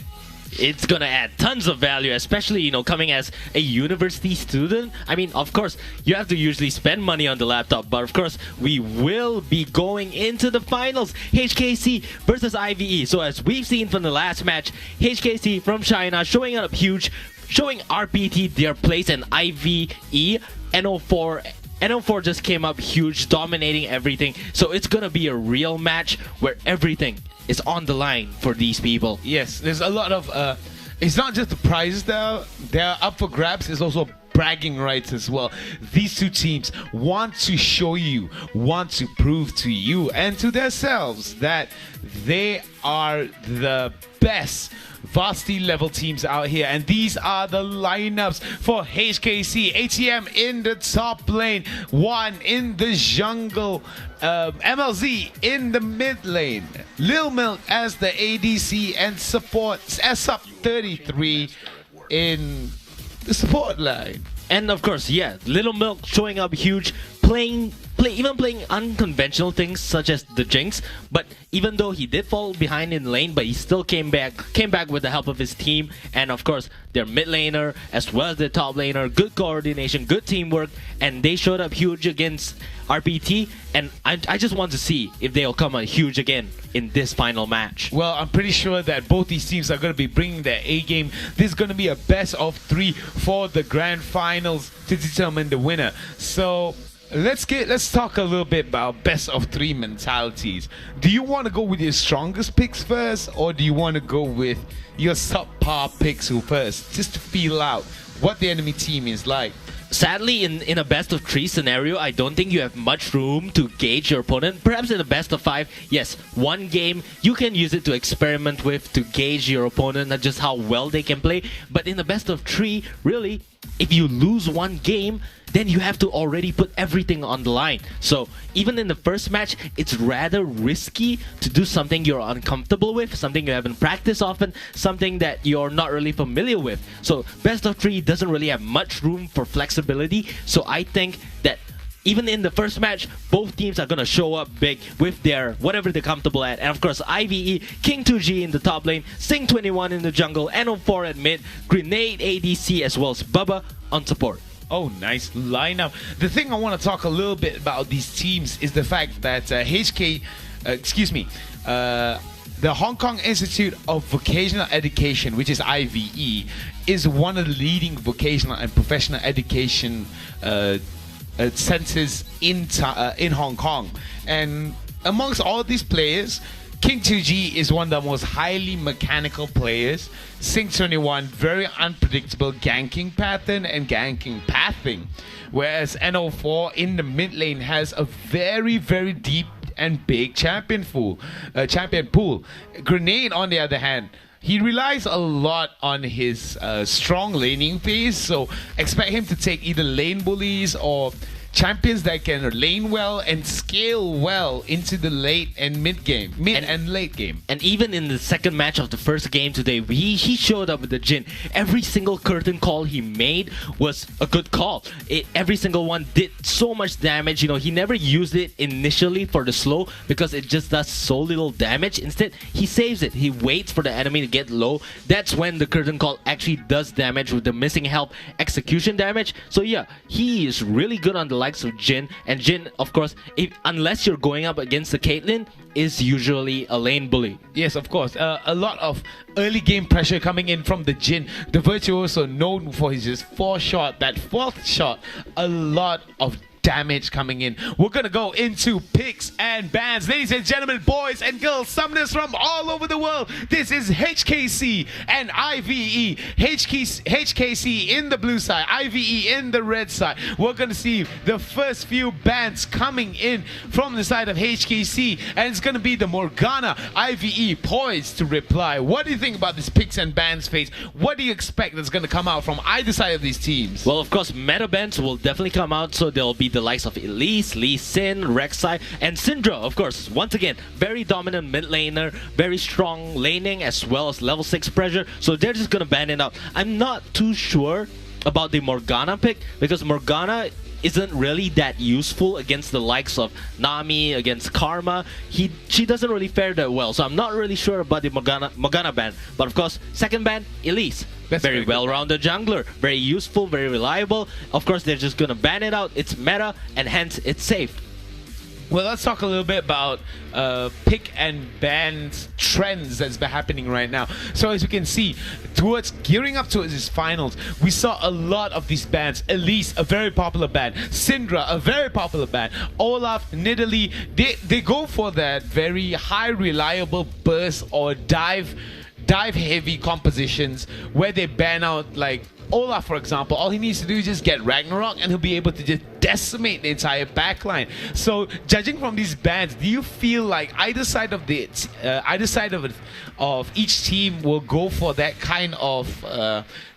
It's gonna add tons of value, especially coming as a university student. I mean, of course, you have to usually spend money on the laptop, but of course, we will be going into the finals. HKC versus IVE. So as we've seen from the last match, HKC from China showing up huge, showing RPT their place, and IVE NO4 just came up huge, dominating everything. So it's gonna be a real match where everything is on the line for these people. Yes, there's a lot of it's not just the prizes they're up for grabs, it's also bragging rights as well. These two teams want to show you, want to prove to you and to themselves that they are the best varsity level teams out here, and these are the lineups for HKC. ATM in the top lane, One in the jungle, MLZ in the mid lane, Lil Milk as the ADC and support, SUP33 in the support line. And of course, yeah, Little Milk showing up huge, even playing unconventional things such as the Jinx. But even though he did fall behind in lane, but he still came back with the help of his team. And of course, their mid laner as well as their top laner, good coordination, good teamwork, and they showed up huge against RPT. And I just want to see if they'll come out huge again in this final match. Well, I'm pretty sure that both these teams are going to be bringing their A game. This is going to be a best of 3 for the grand finals to determine the winner. So let's talk a little bit about best of 3 mentalities. Do you want to go with your strongest picks first, or do you want to go with your subpar picks first, just to feel out what the enemy team is like? Sadly, in a best of 3 scenario, I don't think you have much room to gauge your opponent. Perhaps in a best of 5, yes, one game, you can use it to experiment with, to gauge your opponent, not just how well they can play. But in a best of 3, really, if you lose one game, then you have to already put everything on the line. So even in the first match, it's rather risky to do something you're uncomfortable with, something you haven't practiced often, something that you're not really familiar with. So best of 3 doesn't really have much room for flexibility. So I think that even in the first match, both teams are going to show up big with their whatever they're comfortable at. And of course, IVE, King2G in the top lane, Sing21 in the jungle, NO4 at mid, Grenade ADC as well as Bubba on support. Oh, nice lineup. The thing I want to talk a little bit about these teams is the fact that the Hong Kong Institute of Vocational Education, which is IVE, is one of the leading vocational and professional education centers in Hong Kong. And amongst all these players, King2G is one of the most highly mechanical players. Sing21, very unpredictable ganking pattern and ganking pathing. Whereas NO4 in the mid lane has a very, very deep and big champion pool. Grenade, on the other hand, he relies a lot on his strong laning phase. So expect him to take either lane bullies or champions that can lane well and scale well into the late and mid and late game. And even in the second match of the first game today, he showed up with the Jhin. Every single curtain call he made was a good call. Every single one did so much damage. He never used it initially for the slow because it just does so little damage. Instead, he saves it. He waits for the enemy to get low. That's when the curtain call actually does damage with the missing help execution damage. So yeah, he is really good on the likes of Jhin. And Jhin, of course, unless you're going up against the Caitlyn, is usually a lane bully. Yes, of course. A lot of early game pressure coming in from the Jhin. The virtuoso known for his just 4-shot, that 4th shot, a lot of damage coming in. We're going to go into picks and bans. Ladies and gentlemen, boys and girls, summoners from all over the world, this is HKC and IVE. HKC in the blue side, IVE in the red side. We're going to see the first few bans coming in from the side of HKC, and it's going to be the Morgana. IVE poised to reply. What do you think about this picks and bans phase? What do you expect that's going to come out from either side of these teams? Well, of course, meta bans will definitely come out, so there'll be the likes of Elise, Lee Sin, Rek'Sai, and Syndra, of course. Once again, very dominant mid laner, very strong laning, as well as level 6 pressure, so they're just going to ban it out. I'm not too sure about the Morgana pick, because Morgana isn't really that useful against the likes of Nami, against Karma. She doesn't really fare that well, so I'm not really sure about the Morgana ban. But of course, second ban, Elise. That's very well-rounded jungler, very useful, very reliable. Of course, they're just gonna ban it out. It's meta, and hence it's safe. Well, let's talk a little bit about pick and ban trends that's been happening right now. So as you can see, gearing up towards these finals, we saw a lot of these bans. Elise, a very popular ban. Syndra, a very popular ban. Olaf, Nidalee, they go for that very high reliable burst or dive heavy compositions where they ban out, like Olaf, for example. All he needs to do is just get Ragnarok and he'll be able to just decimate the entire backline. So judging from these bans, do you feel like either side of each team will go for that kind of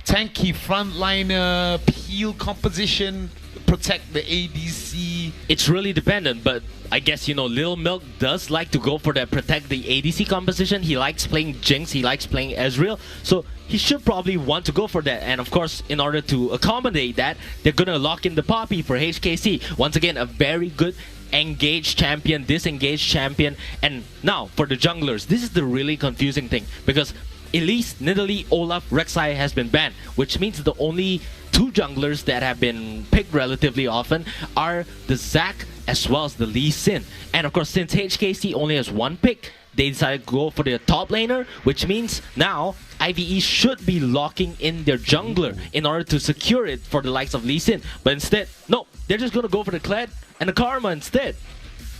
tanky frontliner peel composition, protect the ADC? It's really dependent, but I guess, you know, Lil Milk does like to go for that protect the ADC composition. He likes playing Jinx, he likes playing Ezreal, so he should probably want to go for that. And of course, in order to accommodate that, they're gonna lock in the Poppy for HKC. Once again, a very good engaged champion, disengaged champion. And now for the junglers, this is the really confusing thing, because Elise, Nidalee, Olaf, Rek'Sai has been banned, which means the only two junglers that have been picked relatively often are the Zac as well as the Lee Sin. And of course, since HKC only has one pick, they decided to go for their top laner, which means now IVE should be locking in their jungler in order to secure it for the likes of Lee Sin. But instead, no, they're just going to go for the Kled and the Karma instead.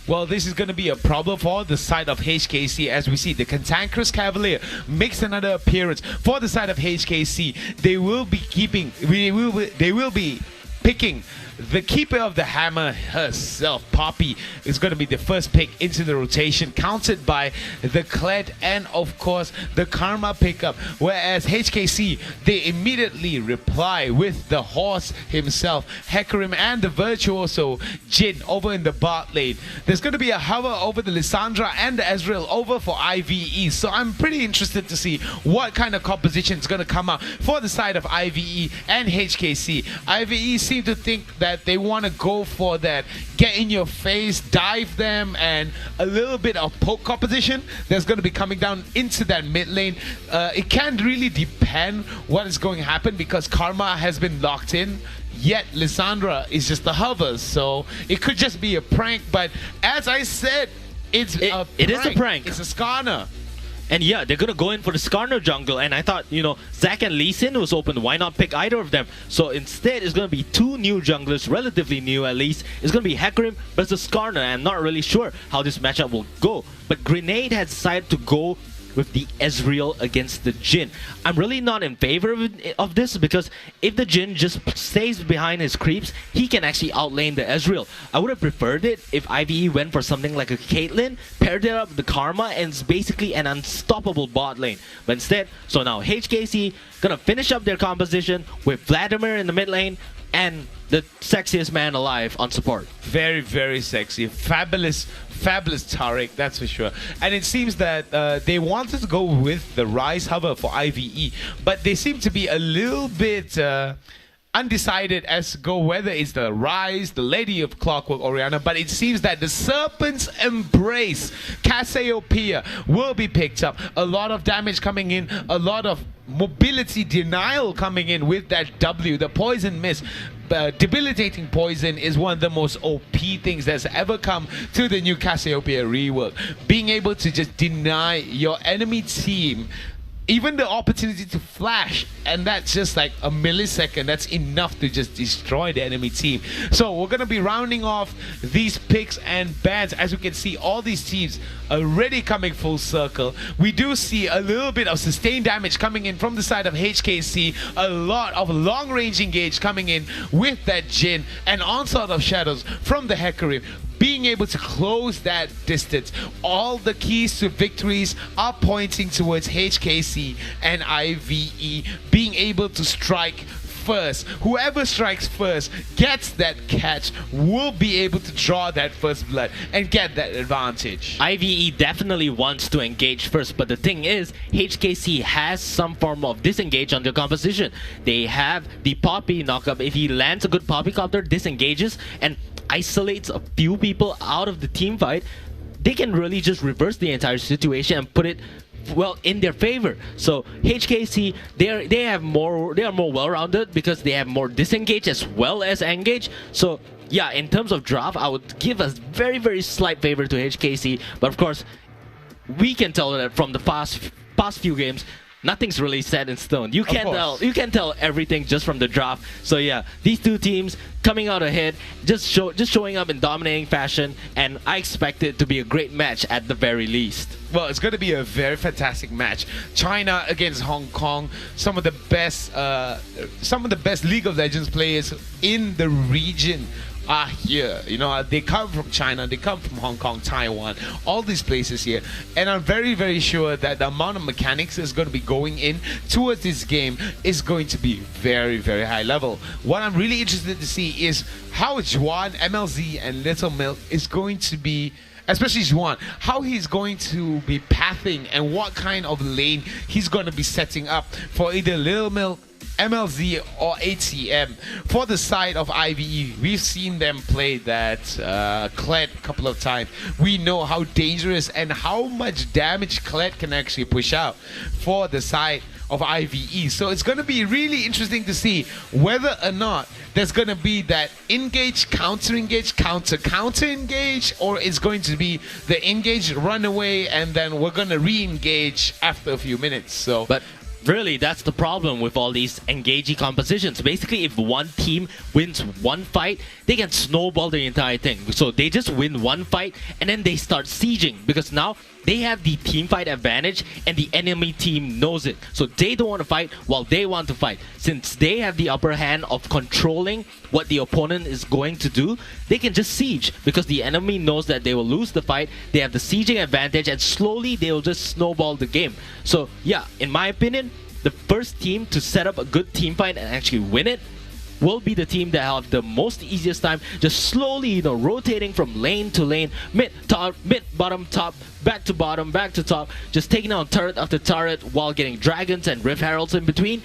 Well, this is going to be a problem for the side of HKC. As we see, the Cantankerous Cavalier makes another appearance for the side of HKC. They will be picking the keeper of the hammer herself. Poppy is going to be the first pick into the rotation, counted by the Kled and of course the Karma pickup. Whereas HKC, they immediately reply with the horse himself, Hecarim, and the virtuoso Jin over in the bot lane. There's going to be a hover over the Lissandra and the Ezreal over for IVE. So I'm pretty interested to see what kind of composition is going to come out for the side of IVE and HKC. IVE seem to think that they want to go for that get in your face, dive them, and a little bit of poke composition that's going to be coming down into that mid lane. It can't really depend what is going to happen because Karma has been locked in, yet Lissandra is just a hover, so it could just be a prank. But as I said, it is a prank. It's a Skarner. And yeah, they're gonna go in for the Skarner jungle, and I thought, you know, Zac and Lee Sin was open, why not pick either of them? So instead, it's gonna be two new junglers, relatively new at least. It's gonna be Hecarim versus Skarner. I'm not really sure how this matchup will go, but Grenade has decided to go with the Ezreal against the Jhin. I'm really not in favor of this, because if the Jhin just stays behind his creeps, he can actually outlane the Ezreal. I would have preferred it if IVE went for something like a Caitlyn, paired it up with the Karma, and it's basically an unstoppable bot lane. But instead, so now HKC gonna finish up their composition with Vladimir in the mid lane and the sexiest man alive on support. Very, very sexy. Fabulous Taric, that's for sure. And it seems that they wanted to go with the Rise hover for IVE, but they seem to be a little bit undecided as to go whether it's the Rise, the Lady of Clockwork, Orianna, but it seems that the Serpent's Embrace, Cassiopeia, will be picked up. A lot of damage coming in, a lot of mobility denial coming in with that W, the Poison Mist. Debilitating poison is one of the most OP things that's ever come to the new Cassiopeia rework. Being able to just deny your enemy team even the opportunity to flash, and that's just like a millisecond, that's enough to just destroy the enemy team. So we're gonna be rounding off these picks and bans. As you can see, all these teams already coming full circle. We do see a little bit of sustained damage coming in from the side of HKC, a lot of long-range engage coming in with that Jin, and onslaught of shadows from the Hecarim, being able to close that distance. All the keys to victories are pointing towards HKC and IVE being able to strike first. Whoever strikes first gets that catch, will be able to draw that first blood and get that advantage. IVE definitely wants to engage first, but the thing is, HKC has some form of disengage on their composition. They have the Poppy knockup. If he lands a good Poppy Copter, disengages and isolates a few people out of the team fight, they can really just reverse the entire situation and put it well in their favor. So HKC, they are more well-rounded because they have more disengage as well as engage. So yeah, in terms of draft, I would give a very, very slight favor to HKC, but of course we can tell that from the past few games, nothing's really set in stone. You can tell everything just from the draft. So yeah, these two teams coming out ahead, just showing up in dominating fashion, and I expect it to be a great match at the very least. Well, it's going to be a very fantastic match. China against Hong Kong, some of the best League of Legends players in the region are here. You know, they come from China, they come from Hong Kong, Taiwan, all these places here, and I'm very, very sure that the amount of mechanics is going to be going in towards this game is going to be very, very high level. What I'm really interested to see is how Juan, MLZ, and Little Milk is going to be, especially Juan, how he's going to be pathing and what kind of lane he's going to be setting up for either Little Milk, MLZ, or ATM. For the side of IVE, we've seen them play that Kled a couple of times. We know how dangerous and how much damage Kled can actually push out for the side of IVE. So it's going to be really interesting to see whether or not there's going to be that engage, counter-engage, counter-engage, or it's going to be the engage, run away, and then we're going to re-engage after a few minutes. So, but really, that's the problem with all these engagey compositions. Basically, if one team wins one fight, they can snowball the entire thing. So they just win one fight and then they start sieging, because now they have the team fight advantage and the enemy team knows it. So they don't want to fight while they want to fight. Since they have the upper hand of controlling what the opponent is going to do, they can just siege, because the enemy knows that they will lose the fight. They have the sieging advantage, and slowly they will just snowball the game. So yeah, in my opinion, the first team to set up a good team fight and actually win it will be the team that have the most easiest time just slowly, you know, rotating from lane to lane, mid, bottom, top, back to bottom, back to top, just taking out turret after turret while getting dragons and rift heralds in between.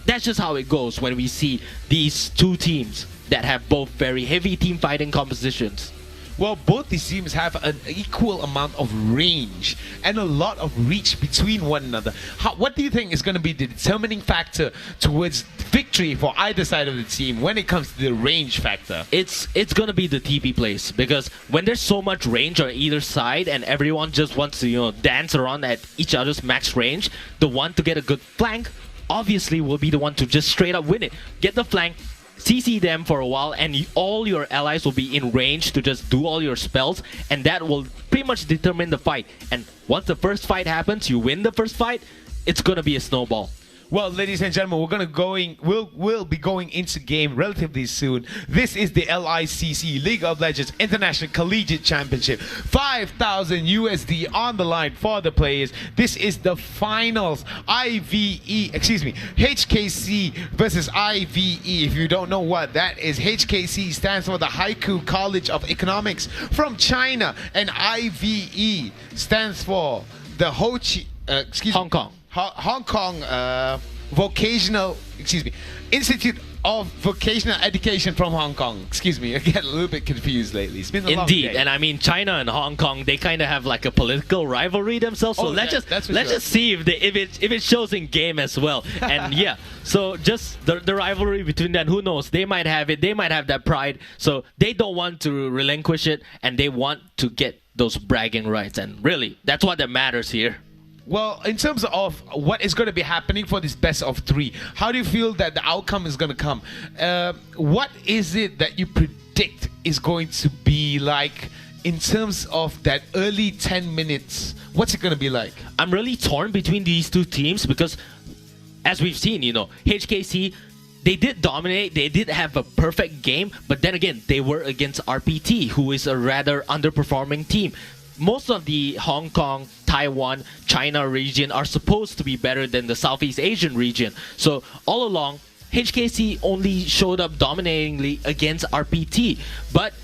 That's just how it goes when we see these two teams that have both very heavy team fighting compositions. Well, both these teams have an equal amount of range and a lot of reach between one another. What do you think is going to be the determining factor towards victory for either side of the team when it comes to the range factor? It's going to be the TP plays, because when there's so much range on either side and everyone just wants to, you know, dance around at each other's max range, the one to get a good flank obviously will be the one to just straight up win it. Get the flank, CC them for a while, and all your allies will be in range to just do all your spells, and that will pretty much determine the fight. And once the first fight happens, you win the first fight, it's gonna be a snowball. Well, ladies and gentlemen, we'll be going into game relatively soon. This is the LICC League of Legends International Collegiate Championship. 5,000 USD on the line for the players. This is the finals. HKC versus IVE. If you don't know what that is, HKC stands for the Haiku College of Economics from China, and IVE stands for the Hong Kong. Hong Kong Institute of Vocational Education from Hong Kong. Excuse me, I get a little bit confused lately. It's been a long day. And I mean, China and Hong Kong, they kind of have like a political rivalry themselves. So let's just see if it shows in game as well. And yeah, so just the rivalry between them. Who knows? They might have it. They might have that pride. So they don't want to relinquish it, and they want to get those bragging rights. And really, that's what that matters here. Well, in terms of what is going to be happening for this best of three, how do you feel that the outcome is going to come? What is it that you predict is going to be like in terms of that early 10 minutes? What's it going to be like? I'm really torn between these two teams because, as we've seen, HKC, they did dominate. They did have a perfect game, but then again, they were against RPT, who is a rather underperforming team. Most of the Hong Kong, Taiwan, China region are supposed to be better than the Southeast Asian region. So all along, HKC only showed up dominatingly against RPT. But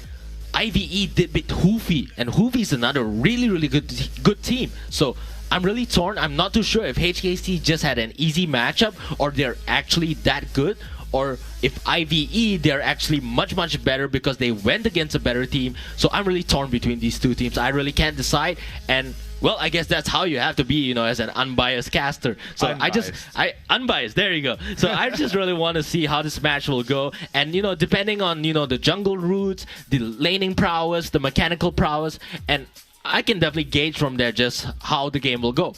IVE did beat Hoofy, and Hoofy is another really, really good team. So I'm really torn. I'm not too sure if HKC just had an easy matchup or they're actually that good, or if IVE, they're actually much, much better because they went against a better team. So I'm really torn between these two teams. I really can't decide. And, well, I guess that's how you have to be, as an unbiased caster. So Unbiased. unbiased, there you go. So I just really want to see how this match will go. And, depending on, the jungle routes, the laning prowess, the mechanical prowess, and I can definitely gauge from there just how the game will go.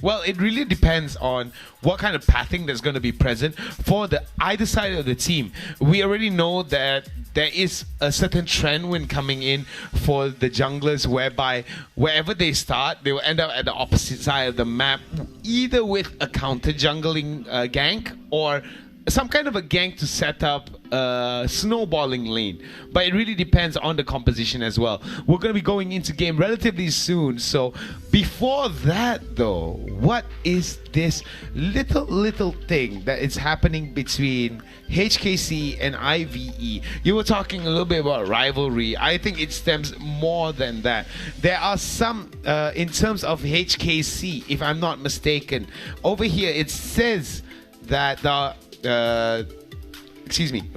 Well, it really depends on what kind of pathing that's going to be present for the either side of the team. We already know that there is a certain trend when coming in for the junglers, whereby wherever they start, they will end up at the opposite side of the map, either with a counter jungling gank or some kind of a gank to set up a snowballing lane. But it really depends on the composition as well. We're going to be going into game relatively soon. So before that though, what is this little thing that is happening between HKC and IVE? You were talking a little bit about rivalry. I think it stems more than that. There are some, in terms of HKC, if I'm not mistaken, over here it says that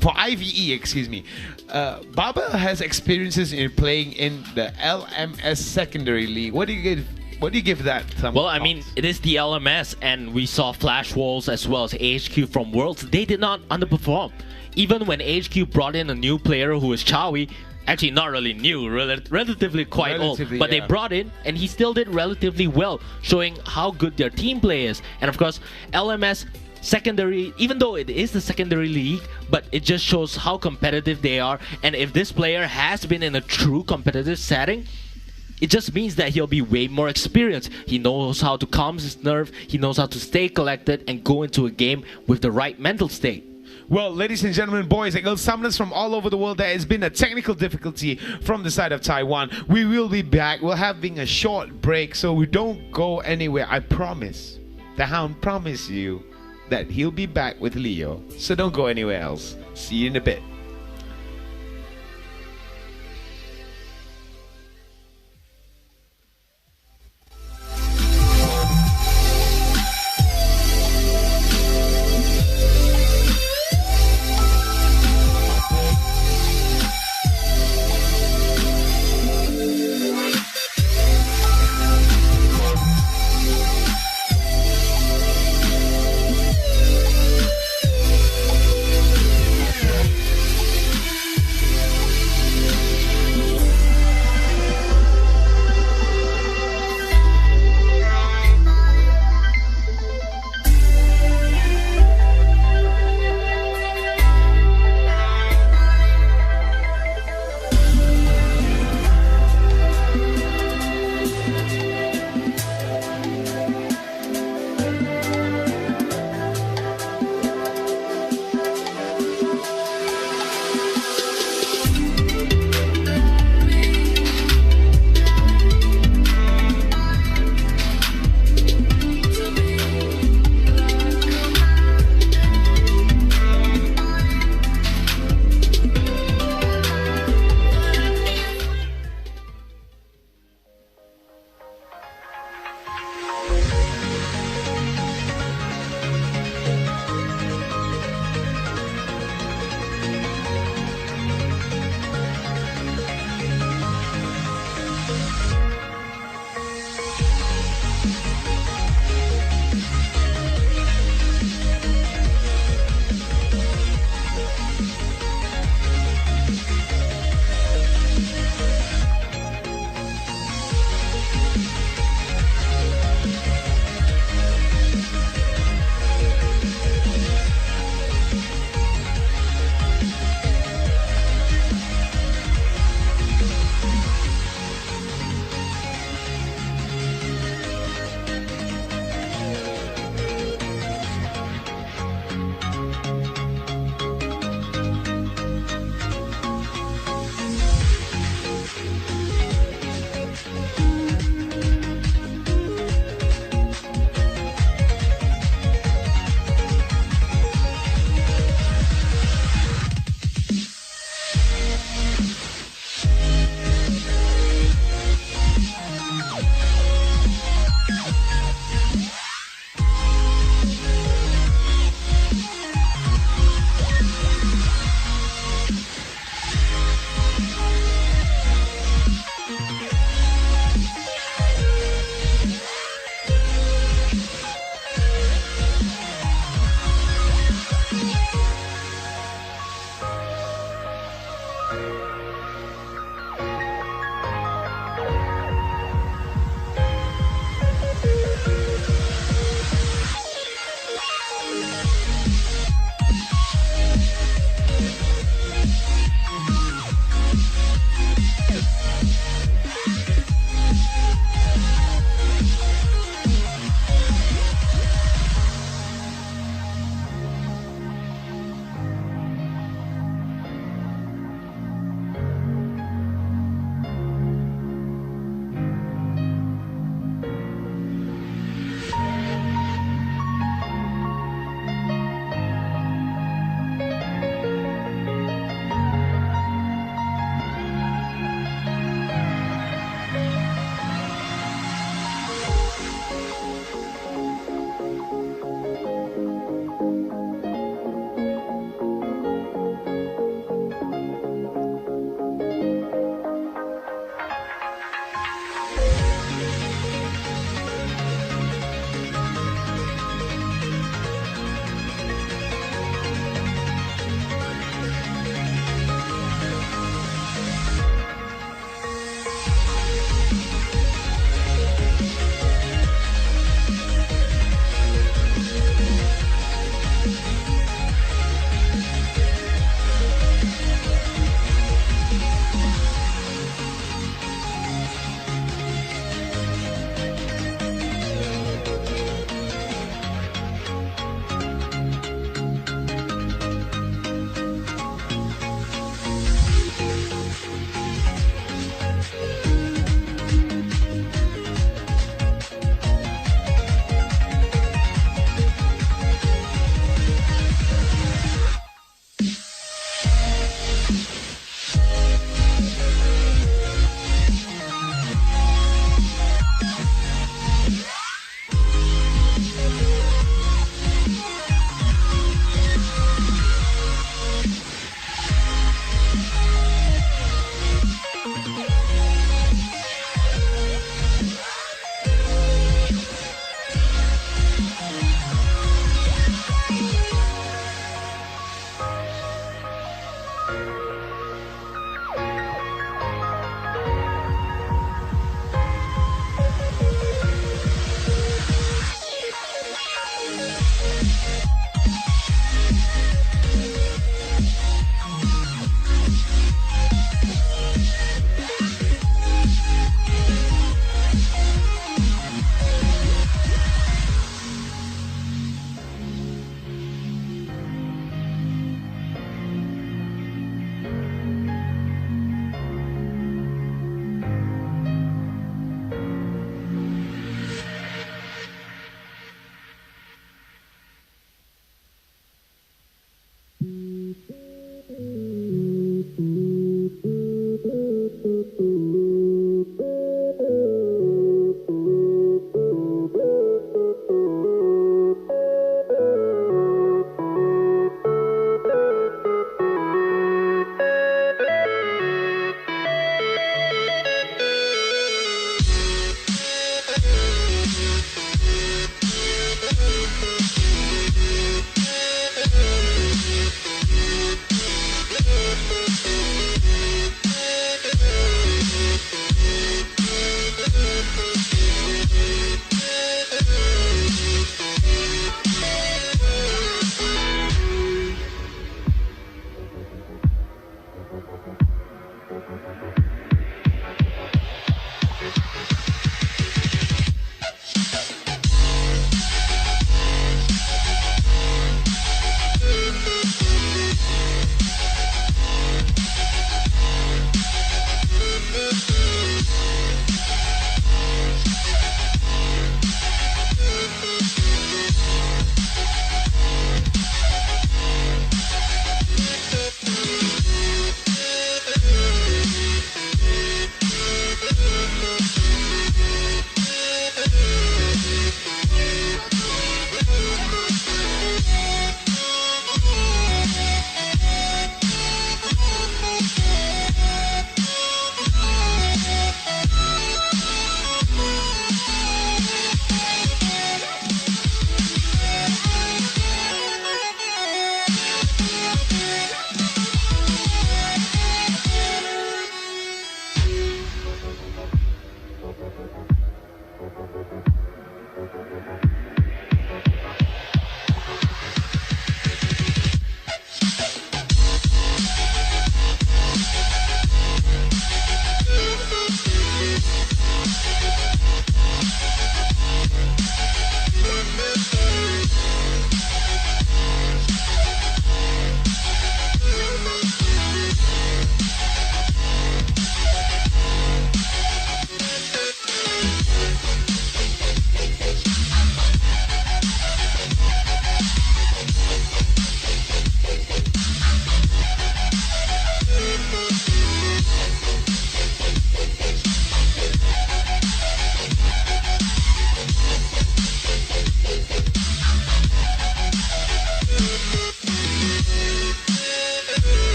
for IVE, Baba has experiences in playing in the LMS secondary league. What do you give that? Well, I mean, it is the LMS, and we saw Flash Wolves as well as HQ from Worlds. They did not underperform. Even when HQ brought in a new player who is Chawi, actually not really new, relatively quite old, but they brought in, and he still did relatively well, showing how good their team play is. And of course, LMS secondary, even though it is the secondary league, but it just shows how competitive they are. And if this player has been in a true competitive setting, it just means that he'll be way more experienced. He knows how to calm his nerve, he knows how to stay collected and go into a game with the right mental state. Well, ladies and gentlemen, boys and girls, summoners from all over the world, there has been a technical difficulty from the side of Taiwan. We will be back. We're having a short break, so we don't go anywhere. I promise. The Hound promised you that he'll be back with Leo, so don't go anywhere else. See you in a bit.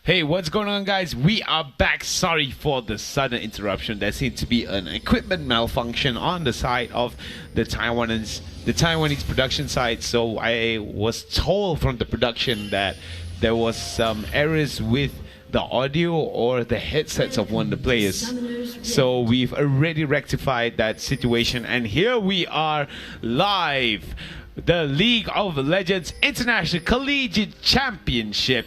Hey, what's going on, guys? We are back. Sorry for the sudden interruption. There seemed to be an equipment malfunction on the side of the Taiwanese production side. So I was told from the production that there was some errors with the audio or the headsets of one of the players. So we've already rectified that situation, and here we are live. The League of Legends International Collegiate Championship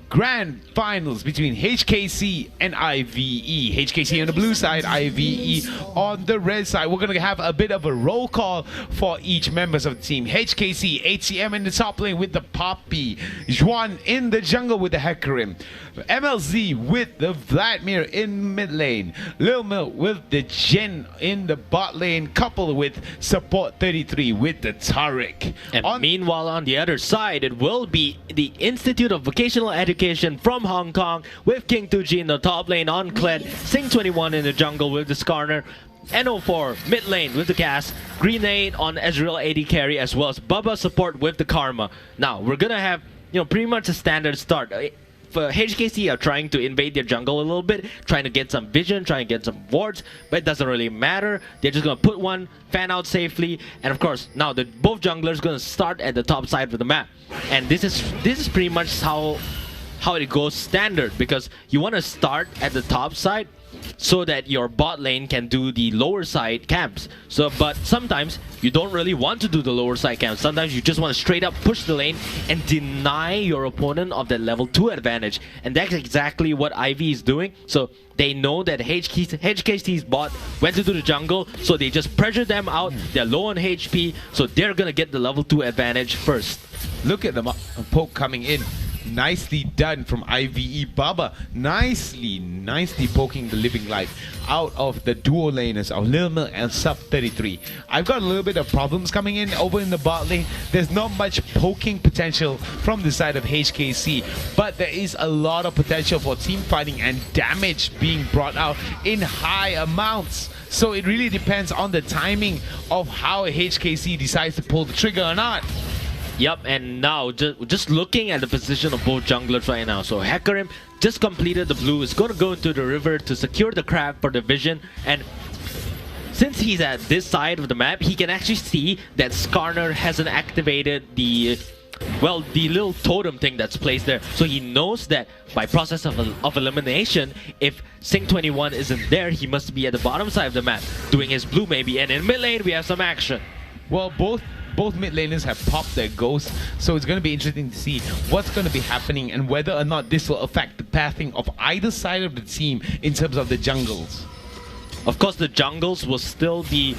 Grand Finals between HKC and IVE. HKC on the blue side, IVE on the red side. We're going to have a bit of a roll call for each members of the team. HKC, ATM in the top lane with the Poppy. Juan in the jungle with the Hecarim. MLZ with the Vladimir in mid lane. Lil Milk with the Jin in the bot lane, coupled with Support 33 with the Tariq. And meanwhile, on the other side, it will be the Institute of Vocational Education from Hong Kong with King 2G in the top lane on Kled, Sing21 in the jungle with the Skarner, NO4 mid lane with the Gas, Grenade on Ezreal AD carry, as well as Bubba support with the Karma. Now, we're gonna have, pretty much a standard start. For HKC are trying to invade their jungle a little bit, trying to get some vision, trying to get some wards, but it doesn't really matter. They're just going to put one, fan out safely, and of course, now both junglers going to start at the top side of the map. And this is pretty much how it goes standard, because you want to start at the top side so that your bot lane can do the lower side camps. But sometimes you don't really want to do the lower side camps. Sometimes you just want to straight up push the lane and deny your opponent of that level 2 advantage. And that's exactly what Ivy is doing. So they know that HKC's bot went into the jungle, so they just pressure them out. They're low on HP, so they're gonna get the level 2 advantage first. Look at the poke coming in. Nicely done from IVE. Baba nicely poking the living life out of the duo laners of Lil Milk and Sub 33. I've got a little bit of problems coming in over in the bot lane. There's not much poking potential from the side of HKC, but there is a lot of potential for team fighting and damage being brought out in high amounts. So it really depends on the timing of how HKC decides to pull the trigger or not. Yep, and now just looking at the position of both junglers right now. So Hecarim just completed the blue, is going to go into the river to secure the crab for the vision. And since he's at this side of the map, he can actually see that Skarner hasn't activated the little totem thing that's placed there. So he knows that by process of elimination, if Sing21 isn't there, he must be at the bottom side of the map, doing his blue maybe. And in mid lane, we have some action. Well, both mid laners have popped their ghosts, so it's going to be interesting to see what's going to be happening and whether or not this will affect the pathing of either side of the team in terms of the jungles. Of course, the jungles will still be,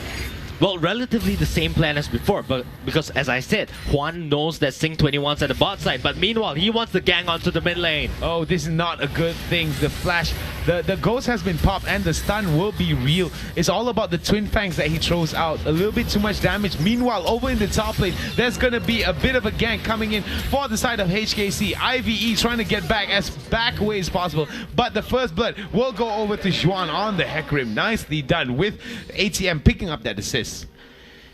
well, relatively the same plan as before, but because, as I said, Juan knows that Sing21's at the bot side, but meanwhile, he wants to gang onto the mid lane. Oh, this is not a good thing. The flash, the ghost has been popped and the stun will be real. It's all about the twin fangs that he throws out. A little bit too much damage. Meanwhile, over in the top lane, there's going to be a bit of a gank coming in for the side of HKC. IVE trying to get back as back away as possible, but the first blood will go over to Juan on the Hecarim. Nicely done with ATM picking up that assist.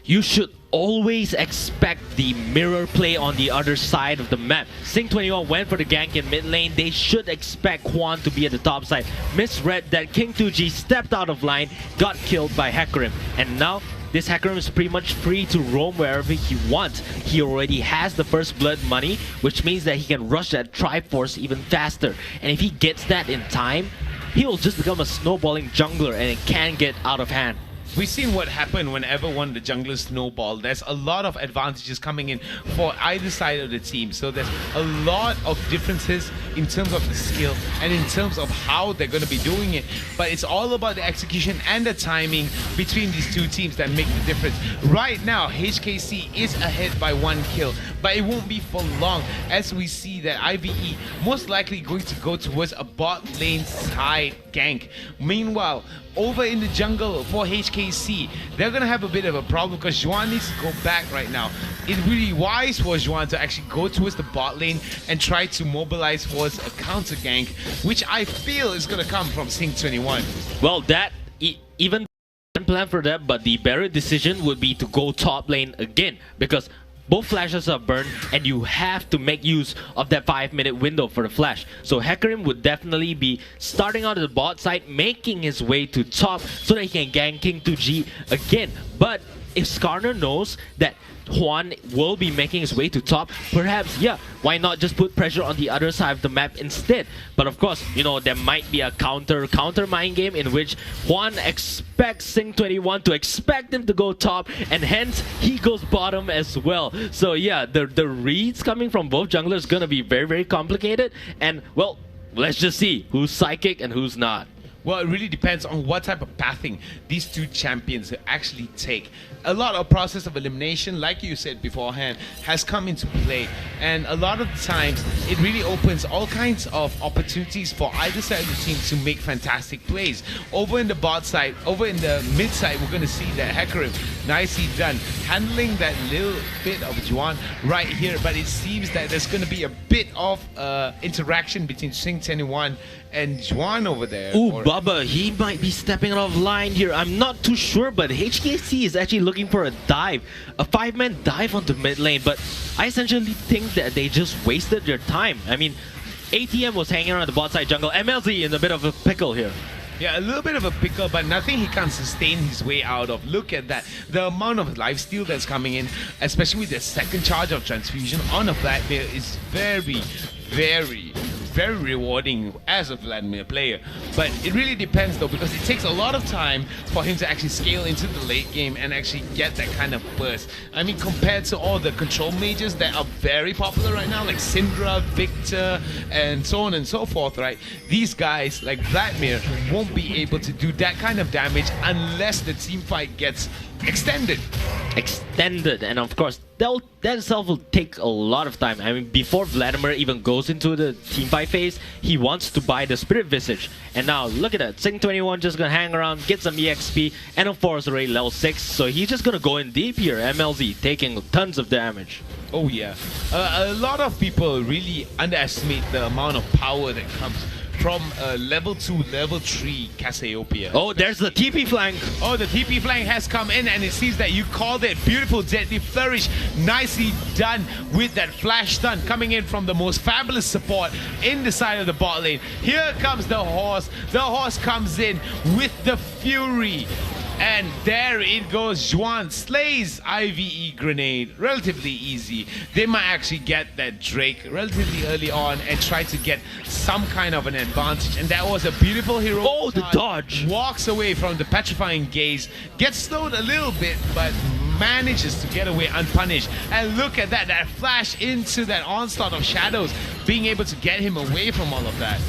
You should always expect the mirror play on the other side of the map. Sing21 went for the gank in mid lane. They should expect Juan to be at the top side. Misread that King 2G stepped out of line, got killed by Hecarim. And now this Hecarim is pretty much free to roam wherever he wants. He already has the first blood money, which means that he can rush that Triforce even faster. And if he gets that in time, he will just become a snowballing jungler and it can get out of hand. we've seen what happened whenever one of the junglers snowball. There's a lot of advantages coming in for either side of the team. So there's a lot of differences in terms of the skill and in terms of how they're going to be doing it. But it's all about the execution and the timing between these two teams that make the difference. Right now, HKC is ahead by 1 kill, but it won't be for long as we see that IVE most likely going to go towards a bot lane side gank. Meanwhile, over in the jungle for HKC, they're going to have a bit of a problem because Juan needs to go back right now. It's really wise for Juan to actually go towards the bot lane and try to mobilize towards a counter gank, which I feel is going to come from Sync21. Well, that even plan for that, but the better decision would be to go top lane again, because both flashes are burned and you have to make use of that 5-minute window for the flash. So Hecarim would definitely be starting out of the bot side, making his way to top so that he can gank King 2G again. But if Skarner knows that Juan will be making his way to top, perhaps, yeah, why not just put pressure on the other side of the map instead? But of course, you know, there might be a counter mind game in which Juan expects Sync21 to expect him to go top, and hence he goes bottom as well. So yeah, the reads coming from both junglers is gonna be very, very complicated, and well, let's just see who's psychic and who's not. Well, it really depends on what type of pathing these two champions actually take. A lot of process of elimination, like you said beforehand, has come into play, and a lot of the times it really opens all kinds of opportunities for either side of the team to make fantastic plays. Over in the bot side, over in the mid side, we're going to see that Hecarim, nicely done, handling that little bit of Juan right here, but it seems that there's going to be a bit of interaction between Sync21 and Juan over there. Ooh, Bubba, he might be stepping out of line here. I'm not too sure, but HKC is actually looking for a dive, a 5-man dive onto mid lane, but I essentially think that they just wasted their time. I mean, ATM was hanging around the bot side jungle. MLZ in a bit of a pickle here. Yeah, a little bit of a pickle, but nothing he can't sustain his way out of. Look at that. The amount of lifesteal that's coming in, especially with the second charge of transfusion on a Vladimir, is very, very rewarding as a Vladimir player. But it really depends though, because it takes a lot of time for him to actually scale into the late game and actually get that kind of burst. I mean, compared to all the control mages that are very popular right now, like Syndra, Victor, and so on and so forth, right? These guys, like Vladimir, won't be able to do that kind of damage unless the team fight gets extended. And of course that itself will take a lot of time. I mean, before Vladimir even goes into the teamfight phase, he wants to buy the Spirit Visage, and now look at that, Sync21 just gonna hang around, get some EXP, and of course already level 6, so he's just gonna go in deep here. MLZ taking tons of damage. Oh yeah, a lot of people really underestimate the amount of power that comes from level 2, level 3 Cassiopeia. Oh, there's the TP flank. Oh, the TP flank has come in, and it seems that you called it. Beautiful deadly flourish. Nicely done with that flash stun coming in from the most fabulous support in the side of the bot lane. Here comes the horse. The horse comes in with the fury. And there it goes. Juan slays IVE grenade. Relatively easy. They might actually get that Drake relatively early on and try to get some kind of an advantage. And that was a beautiful hero. Oh, the dodge. Walks away from the petrifying gaze. Gets slowed a little bit, but manages to get away unpunished. And look at that. That flash into that onslaught of shadows. Being able to get him away from all of that.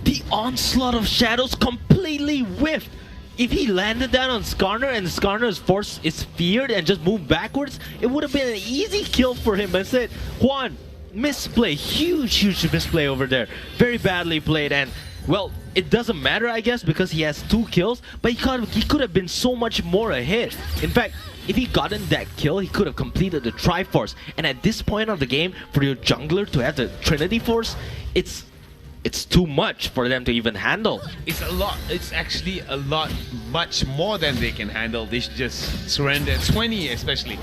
The onslaught of shadows completely whiffed. If he landed that on Skarner and Skarner's force is feared and just moved backwards, it would have been an easy kill for him. I said, Juan, misplay, huge misplay over there. Very badly played, and well, it doesn't matter, I guess, because he has 2 kills, but he could have been so much more ahead. In fact, if he gotten that kill, he could have completed the Triforce. And at this point of the game, for your jungler to have the Trinity Force, it's too much for them to even handle. It's a lot. It's actually a lot, much more than they can handle. They should just surrender. 20 especially.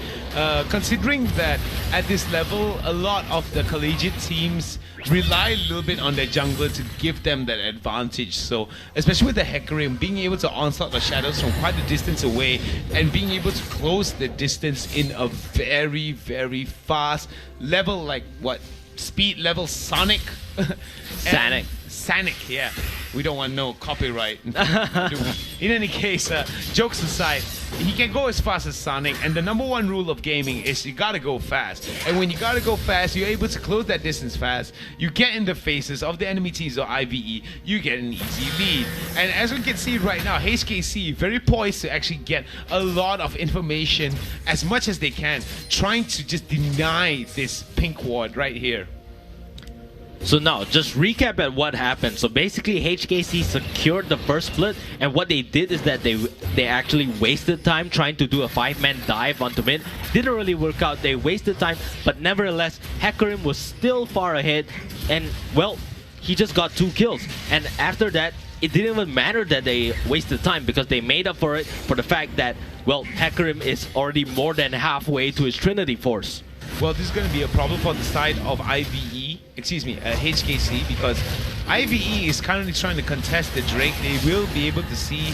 Considering that at this level, a lot of the collegiate teams rely a little bit on their jungler to give them that advantage. So, especially with the Hecarim, being able to onslaught the shadows from quite a distance away and being able to close the distance in a very, very fast level, like what? Speed level Sonic. Sanic, yeah. We don't want no copyright. In any case, jokes aside, he can go as fast as Sonic, and the number one rule of gaming is you gotta go fast. And when you gotta go fast, you're able to close that distance fast. You get in the faces of the enemy teams or IVE, you get an easy lead. And as we can see right now, HKC very poised to actually get a lot of information as much as they can, trying to just deny this pink ward right here. So now, just recap at what happened. So basically, HKC secured the first split, and what they did is that they actually wasted time trying to do a 5-man dive onto mid. Didn't really work out. They wasted time, but nevertheless, Hecarim was still far ahead, and well, he just got 2 kills. And after that, it didn't even matter that they wasted time because they made up for it for the fact that, well, Hecarim is already more than halfway to his Trinity Force. Well, this is going to be a problem for the side of HKC, because IVE is currently trying to contest the Drake. They will be able to see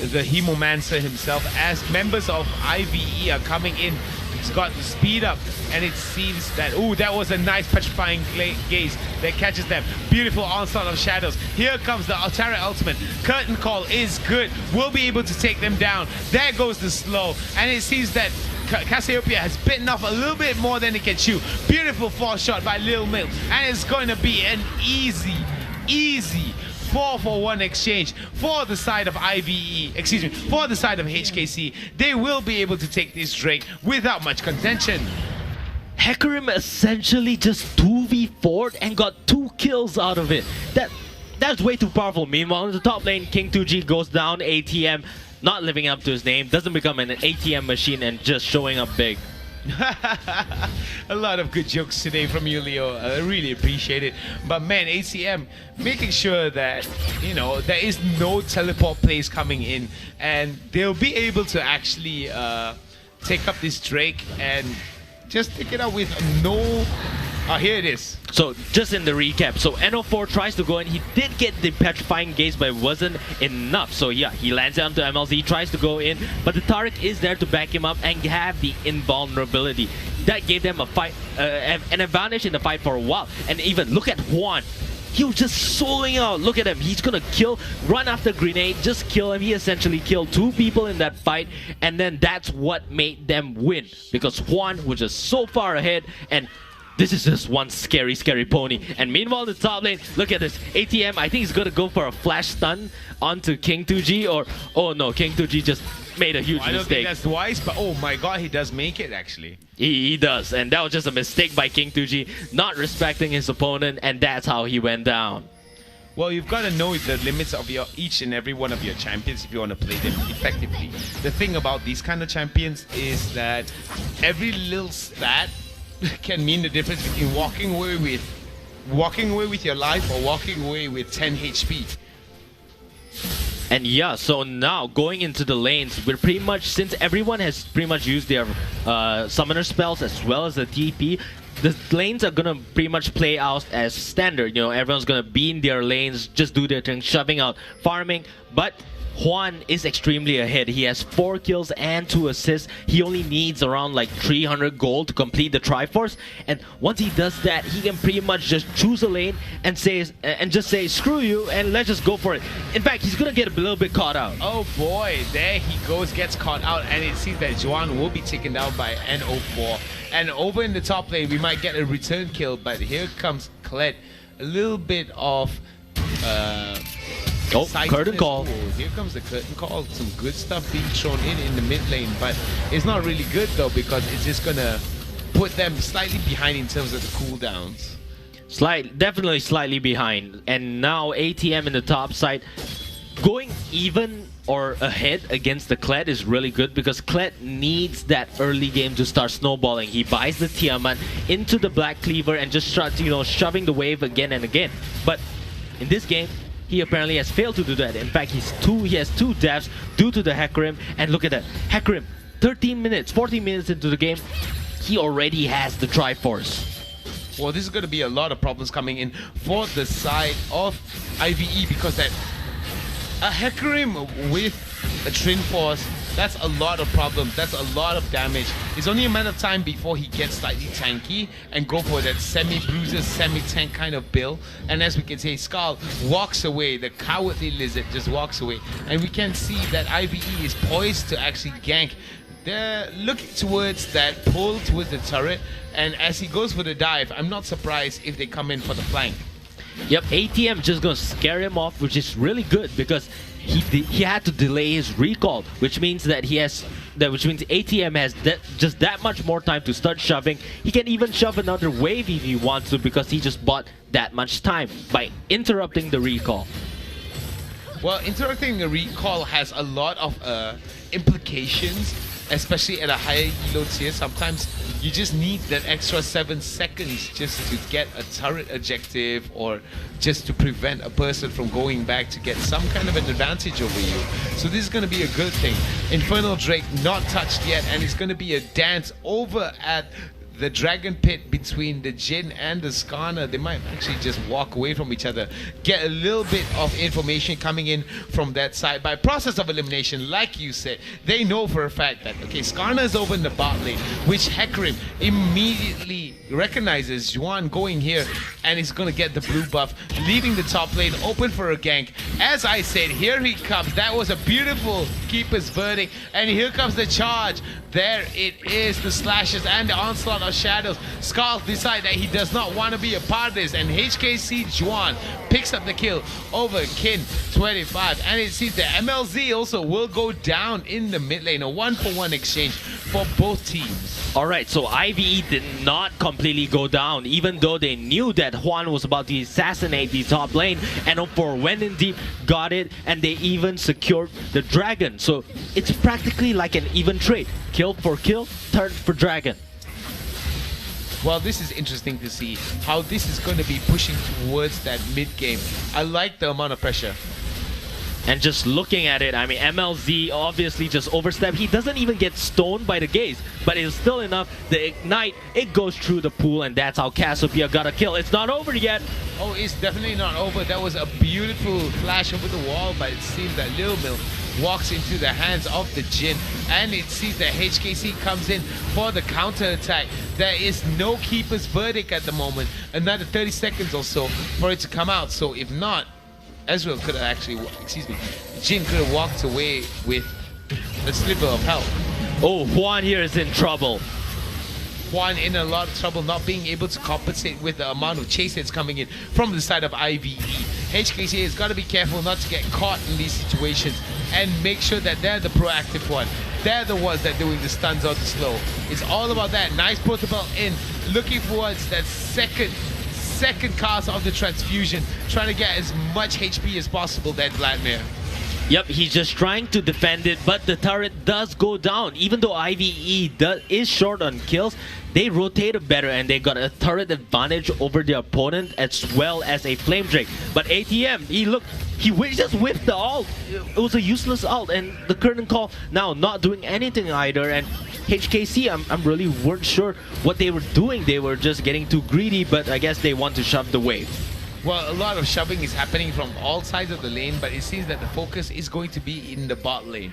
the Hemomancer himself as members of IVE are coming in. It's got the speed up, and it seems that, ooh, that was a nice petrifying gaze that catches them. Beautiful onslaught of shadows. Here comes the Altara ultimate. Curtain call is good. We'll be able to take them down. There goes the slow, and it seems that Cassiopeia has bitten off a little bit more than it can chew. Beautiful fall shot by Lil Milk, and it's going to be an easy 4-for-1 exchange for the side of for the side of HKC. They will be able to take this Drake without much contention. Hecarim essentially just 2v4'd and got 2 kills out of it. That's way too powerful. Meanwhile, in the top lane, King2G goes down, ATM, not living up to his name, doesn't become an ATM machine and just showing up big. A lot of good jokes today from you, Leo. I really appreciate it. But man, ACM making sure that, you know, there is no teleport plays coming in, and they'll be able to actually take up this Drake and just take it out with no... here it is. So just in the recap, so NO4 tries to go in. He did get the petrifying gaze, but it wasn't enough. So yeah, he lands it onto MLZ, tries to go in, but the Taric is there to back him up and have the invulnerability. That gave them a fight, an advantage in the fight for a while. And even look at Juan. He was just soloing out. Look at him. He's gonna kill, run after grenade, just kill him. He essentially killed 2 people in that fight, and then that's what made them win, because Juan was just so far ahead, and this is just one scary pony. And meanwhile, in the top lane, look at this. ATM, I think he's gonna go for a flash stun onto King2G, or... Oh no, King2G just made a huge mistake. I don't think that's wise, but oh my god, he does make it actually. He does, and that was just a mistake by King2G, not respecting his opponent, and that's how he went down. Well, you've got to know the limits of each and every one of your champions if you want to play them effectively. The thing about these kind of champions is that every little stat can mean the difference between walking away with your life or walking away with 10 HP. And yeah, so now going into the lanes, we're pretty much, since everyone has pretty much used their summoner spells as well as the TP, the lanes are gonna pretty much play out as standard. You know, everyone's gonna be in their lanes, just do their thing, shoving out, farming, but Juan is extremely ahead. He has 4 kills and 2 assists. He only needs around like 300 gold to complete the Triforce. And once he does that, he can pretty much just choose a lane and just say screw you and let's just go for it. In fact, he's gonna get a little bit caught out. Oh boy, there he goes, gets caught out, and it seems that Juan will be taken down by NO4. And over in the top lane, we might get a return kill, but here comes Kled. A little bit of curtain call. Here comes the curtain call. Some good stuff being thrown in the mid lane, but it's not really good though, because it's just gonna put them slightly behind in terms of the cooldowns. Definitely slightly behind. And now ATM in the top side, going even or ahead against the Kled is really good, because Kled needs that early game to start snowballing. He buys the Tiamat into the Black Cleaver and just starts, you know, shoving the wave again and again. But in this game, he apparently has failed to do that. In fact, he has 2 deaths due to the Hecarim. And look at that. Hecarim, 14 minutes into the game, he already has the Triforce. Well, this is going to be a lot of problems coming in for the side of IVE, because that a Hecarim with a Trin Force That's a lot of problems. That's a lot of damage. It's only a matter of time before he gets slightly tanky and go for that semi-bruiser, semi-tank kind of build. And as we can say, Skull walks away. The cowardly lizard just walks away. And we can see that IVE is poised to actually gank. They're looking towards that pull towards the turret. And as he goes for the dive, I'm not surprised if they come in for the flank. Yep, ATM just gonna scare him off, which is really good because he had to delay his recall, which means that ATM has just that much more time to start shoving. He can even shove another wave if he wants to because he just bought that much time by interrupting the recall. Well, interrupting the recall has a lot of implications, especially at a higher elo tier. Sometimes you just need that extra 7 seconds just to get a turret objective or just to prevent a person from going back to get some kind of an advantage over you. So this is going to be a good thing. Infernal Drake not touched yet, and it's going to be a dance over at the Dragon Pit between the Jin and the Skarner. They might actually just walk away from each other. Get a little bit of information coming in from that side. By process of elimination, like you said, they know for a fact that, okay, Skarner is over in the bot lane, which Hecarim immediately recognizes Juan going here, and he's going to get the blue buff, leaving the top lane open for a gank. As I said, here he comes. That was a beautiful keeper's verdict, and here comes the charge. There it is, the slashes and the onslaught of shadows. Skull decides that he does not want to be a part of this, and HKC Juan picks up the kill over Kin 25, and it seems that MLZ also will go down in the mid lane. A 1-for-1 exchange for both teams. Alright, so IVE did not completely go down, even though they knew that Juan was about to assassinate the top lane, and for went in deep, got it, and they even secured the dragon. So it's practically like an even trade. Kill for kill, turn for dragon. Well, this is interesting to see how this is going to be pushing towards that mid game. I like the amount of pressure. And just looking at it, I mean, MLZ obviously just overstepped. He doesn't even get stoned by the gaze, but it's still enough. The ignite, it goes through the pool, and that's how Cassiopeia got a kill. It's not over yet. Oh, it's definitely not over. That was a beautiful flash over the wall, but it seems that Lil Mill walks into the hands of the Jin, and it seems that HKC comes in for the counter attack. There is no keeper's verdict at the moment. Another 30 seconds or so for it to come out. So if not, Ezreal could have actually, Jin could have walked away with a sliver of health. Oh, Juan here is in trouble. Juan in a lot of trouble, not being able to compensate with the amount of chase hits coming in from the side of IVE. HKC has got to be careful not to get caught in these situations and make sure that they're the proactive one. They're the ones that are doing the stuns or the slow. It's all about that. Nice protocol in, looking towards that second cast of the transfusion, trying to get as much HP as possible, that Vladimir. Yep, he's just trying to defend it, but the turret does go down. Even though IVE is short on kills, they rotated better and they got a turret advantage over their opponent as well as a Flame Drake. But ATM, he just whiffed the ult. It was a useless ult, and the curtain call now not doing anything either. And HKC, I'm really weren't sure what they were doing. They were just getting too greedy, but I guess they want to shove the wave. Well, a lot of shoving is happening from all sides of the lane, but it seems that the focus is going to be in the bot lane.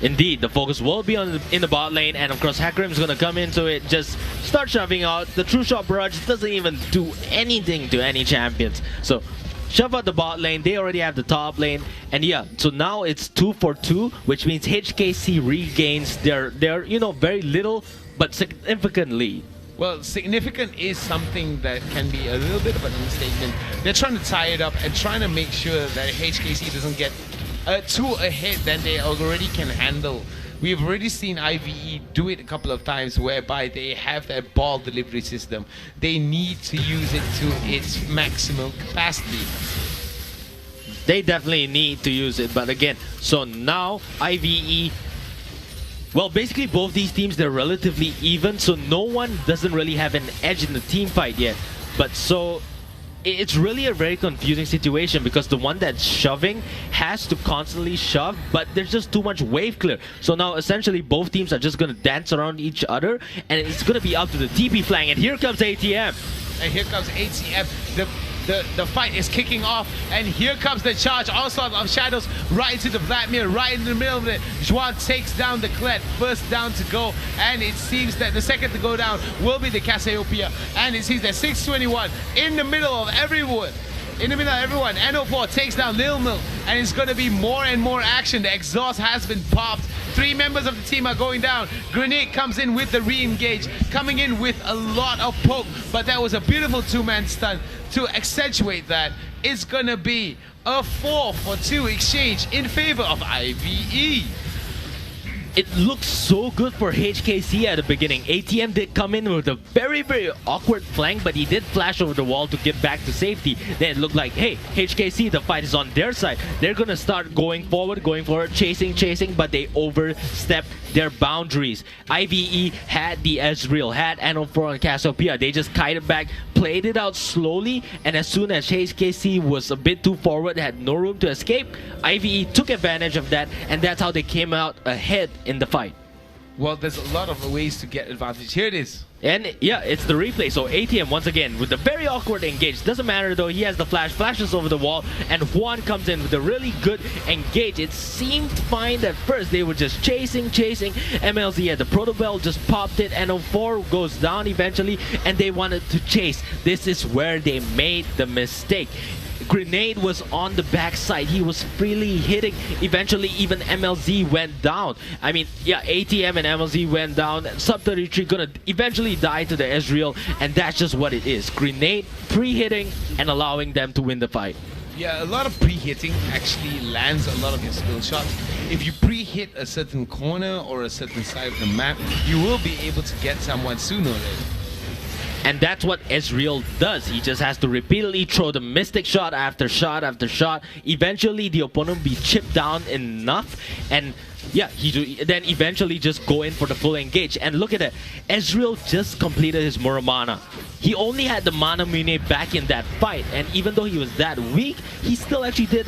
Indeed, the focus will be in the bot lane, and of course Hecarim's gonna come into it, just start shoving out. The True Shot Barrage doesn't even do anything to any champions. So shove out the bot lane, they already have the top lane, and yeah, so now it's 2 for 2, which means HKC regains their very little but significant lead. Well, significant is something that can be a little bit of an understatement. They're trying to tie it up and trying to make sure that HKC doesn't get too ahead than they already can handle. We've already seen IVE do it a couple of times whereby they have that ball delivery system. They need to use it to its maximum capacity. They definitely need to use it, but again, so now IVE, well, basically both these teams, they're relatively even, so no one doesn't really have an edge in the team fight yet. But so it's really a very confusing situation because the one that's shoving has to constantly shove, but there's just too much wave clear. So now essentially both teams are just going to dance around each other, and it's going to be up to the TP flank. And here comes ATM. And here comes ATM. The the fight is kicking off, and here comes the charge. Onslaught of Shadows right into the Vladimir, right in the middle of it. Juan takes down the Kled, first down to go, and it seems that the second to go down will be the Cassiopeia, and it seems that 621 in the middle of everyone. In the middle of everyone, NO4 takes down Lil Milk, and it's going to be more and more action. The exhaust has been popped. 3 members of the team are going down. Grenade comes in with the re-engage, coming in with a lot of poke, but that was a beautiful 2-man stun. To accentuate that, it's going to be a 4-for-2 exchange in favor of IVE. It looks so good for HKC at the beginning. ATM did come in with a very, very awkward flank, but he did flash over the wall to get back to safety. Then it looked like, hey, HKC, the fight is on their side. They're going to start going forward, chasing, but they overstepped their boundaries. IVE had the Ezreal, had NO4 and Cassiopeia. They just kited back, played it out slowly, and as soon as HKC was a bit too forward, had no room to escape, IVE took advantage of that, and that's how they came out ahead in the fight. Well, there's a lot of ways to get advantage. Here it is. And yeah, it's the replay. So ATM once again with a very awkward engage. Doesn't matter though, he has the flashes over the wall, and Juan comes in with a really good engage. It seemed fine at first. They were just chasing. MLZ had the Proto Bell, just popped it. NO4 goes down eventually, and they wanted to chase. This is where they made the mistake. Grenade was on the backside. He was freely hitting. Eventually, even MLZ went down. I mean, yeah, ATM and MLZ went down. Sub-33 gonna eventually die to the Ezreal, and that's just what it is. Grenade pre-hitting and allowing them to win the fight. Yeah, a lot of pre-hitting actually lands a lot of your skill shots. If you pre-hit a certain corner or a certain side of the map, you will be able to get someone sooner or later. And that's what Ezreal does. He just has to repeatedly throw the Mystic shot after shot after shot. Eventually, the opponent will be chipped down enough, and yeah, he then eventually just go in for the full engage. And look at it, Ezreal just completed his Muramana. He only had the Mana Mune back in that fight, and even though he was that weak, he still actually did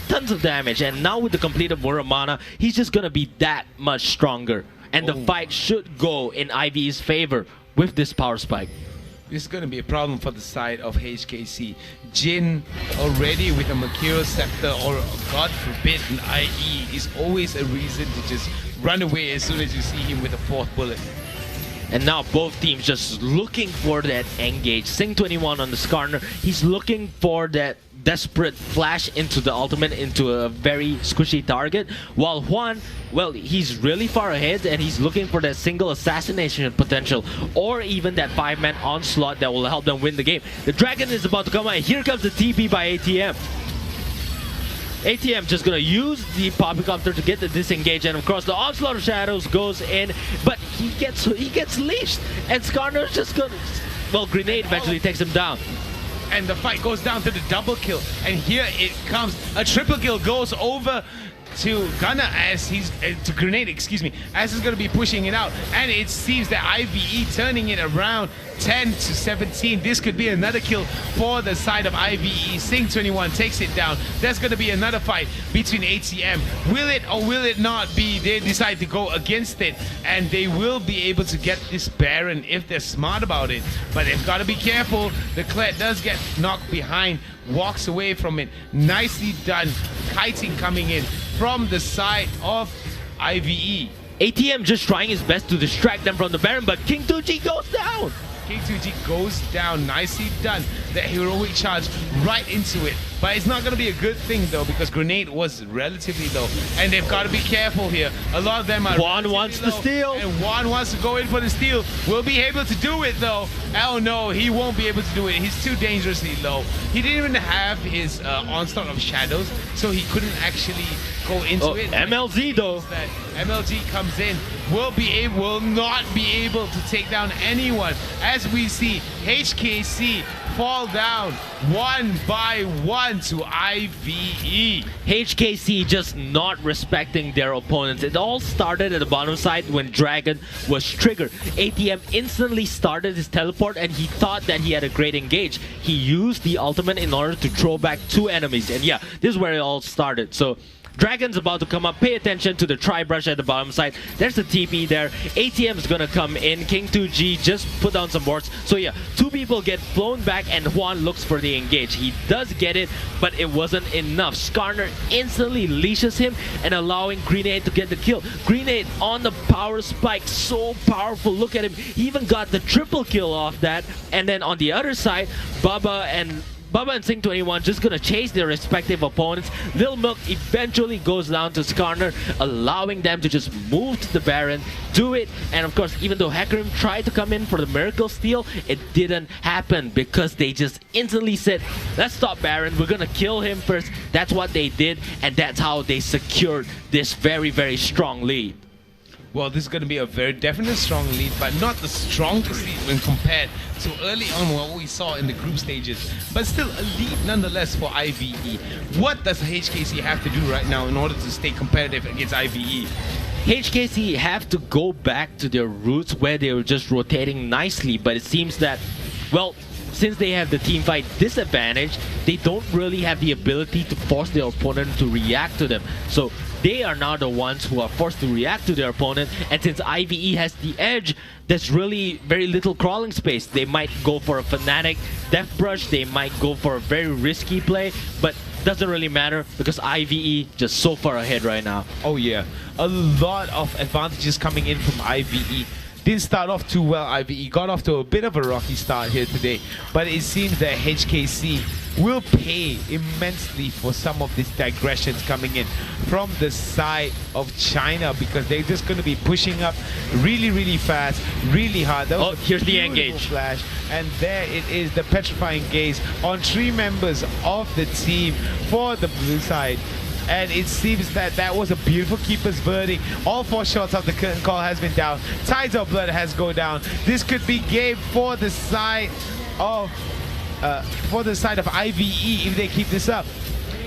tons of damage. And now with the completed Muramana, he's just gonna be that much stronger. And the fight should go in IVE's favor with this power spike. This is going to be a problem for the side of HKC. Jin already with a Makiro Scepter, or God forbid an IE, is always a reason to just run away as soon as you see him with a 4th bullet. And now both teams just looking for that engage. Sing21 on the Skarner, he's looking for that desperate flash into the ultimate, into a very squishy target, while Juan, well, he's really far ahead and he's looking for that single assassination potential, or even that 5-man onslaught that will help them win the game. The dragon is about to come out. Here comes the TP by ATM. ATM just gonna use the Poppycopter to get the disengage, and of course the onslaught of shadows goes in, but he gets leashed, and Skarner's just gonna, well, Grenade eventually takes him down. And the fight goes down to the double kill, and here it comes. A triple kill goes over to Gunner as he's to Grenade, excuse me, as he's going to be pushing it out, and it seems that IVE turning it around 10-17. This could be another kill for the side of IVE. Sing21 takes it down. There's going to be another fight between ATM. Will it or will it not be? They decide to go against it, and they will be able to get this Baron if they're smart about it, but they've got to be careful. The Kled does get knocked behind, walks away from it. Nicely done. Kiting coming in from the side of IVE. ATM just trying his best to distract them from the Baron, but King 2G goes down. King 2G goes down. Nicely done. The heroic charge right into it. But it's not going to be a good thing though, because Grenade was relatively low, and they've got to be careful here. A lot of them are Juan wants the steal, and Juan wants to go in for the steal. Will be able to do it though. Oh no, he won't be able to do it. He's too dangerously low. He didn't even have his onslaught of shadows, so he couldn't actually go into it. MLZ though. That MLG comes in, will not be able to take down anyone, as we see HKC fall down 1 by 1 to IVE. HKC just not respecting their opponents. It all started at the bottom side when Dragon was triggered. ATM instantly started his teleport, and he thought that he had a great engage. He used the ultimate in order to throw back 2 enemies, and yeah, this is where it all started. So Dragon's about to come up. Pay attention to the tri-brush at the bottom side. There's the TP there. ATM's gonna come in. King 2G just put down some wards. So yeah, two people get flown back and Juan looks for the engage. He does get it, but it wasn't enough. Skarner instantly leashes him and allowing Grenade to get the kill. Grenade on the power spike, so powerful. Look at him. He even got the triple kill off that. And then on the other side, Bubba and Sing21 just gonna chase their respective opponents. Lil Milk eventually goes down to Skarner, allowing them to just move to the Baron, do it, and of course, even though Hecarim tried to come in for the Miracle Steal, it didn't happen because they just instantly said, let's stop Baron, we're gonna kill him first. That's what they did, and that's how they secured this very, very strong lead. Well, this is going to be a very definite strong lead, but not the strongest lead when compared to early on what we saw in the group stages. But still a lead nonetheless for IVE. What does HKC have to do right now in order to stay competitive against IVE? HKC have to go back to their roots where they were just rotating nicely, but it seems that, well, since they have the teamfight disadvantage, they don't really have the ability to force their opponent to react to them. So they are now the ones who are forced to react to their opponent, and since IVE has the edge, there's really very little crawling space. They might go for a Fnatic Death Brush, they might go for a very risky play, but doesn't really matter because IVE just so far ahead right now. Oh yeah, a lot of advantages coming in from IVE. Didn't start off too well, IVE. Got off to a bit of a rocky start here today. But it seems that HKC will pay immensely for some of these digressions coming in from the side of China, because they're just going to be pushing up really, really fast, really hard. That was here's the engage. Flash. And there it is, the petrifying gaze on 3 members of the team for the blue side. And it seems that that was a beautiful keeper's verdict. All 4 shots of the curtain call has been down. Tides of Blood has gone down. This could be game for the side of IVE if they keep this up.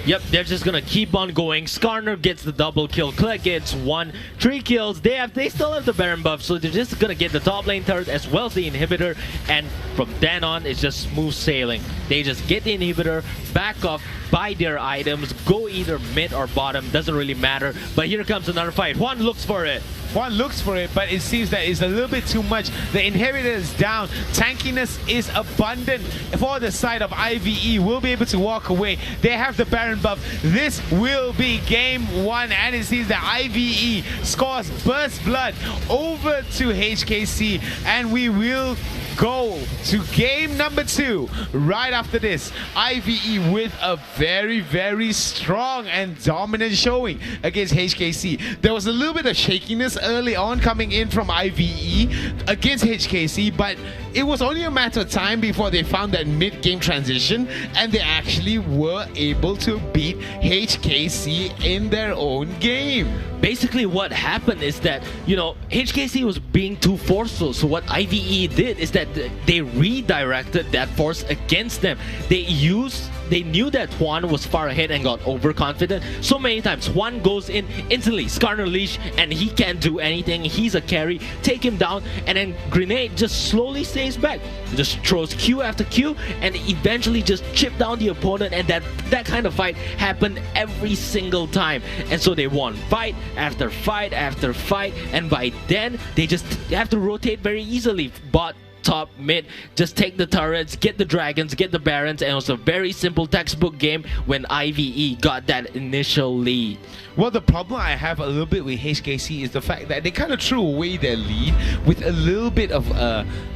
Yep, they're just gonna keep on going. Skarner gets the double kill. Kled gets 1. 3 kills. They still have the Baron buff, so they're just gonna get the top lane turret as well as the inhibitor. And from then on, it's just smooth sailing. They just get the inhibitor, back off, buy their items, go either mid or bottom. Doesn't really matter. But here comes another fight. Juan looks for it. One looks for it, but it seems that it's a little bit too much. The inhibitor is down. Tankiness is abundant for the side of IVE. Will be able to walk away. They have the Baron buff. This will be game 1, and it seems that IVE scores Burst Blood over to HKC, and we will go to game number 2 right after this. IVE with a very, very strong and dominant showing against HKC. There was a little bit of shakiness early on coming in from IVE against HKC, but it was only a matter of time before they found that mid-game transition, and they actually were able to beat HKC in their own game. Basically what happened is that, you know, HKC was being too forceful, so what IVE did is that they redirected that force against them. They knew that Juan was far ahead and got overconfident so many times. Juan goes in instantly, Skarner leash, and he can't do anything. He's a carry. Take him down, and then Grenade just slowly stays back. Just throws Q after Q, and eventually just chip down the opponent, and that kind of fight happened every single time. And so they won fight after fight after fight, and by then, they just have to rotate very easily. Bot, top, mid, just take the turrets, get the dragons, get the barons, and it was a very simple textbook game when IVE got that initial lead. Well, the problem I have a little bit with HKC is the fact that they kind of threw away their lead with a little bit of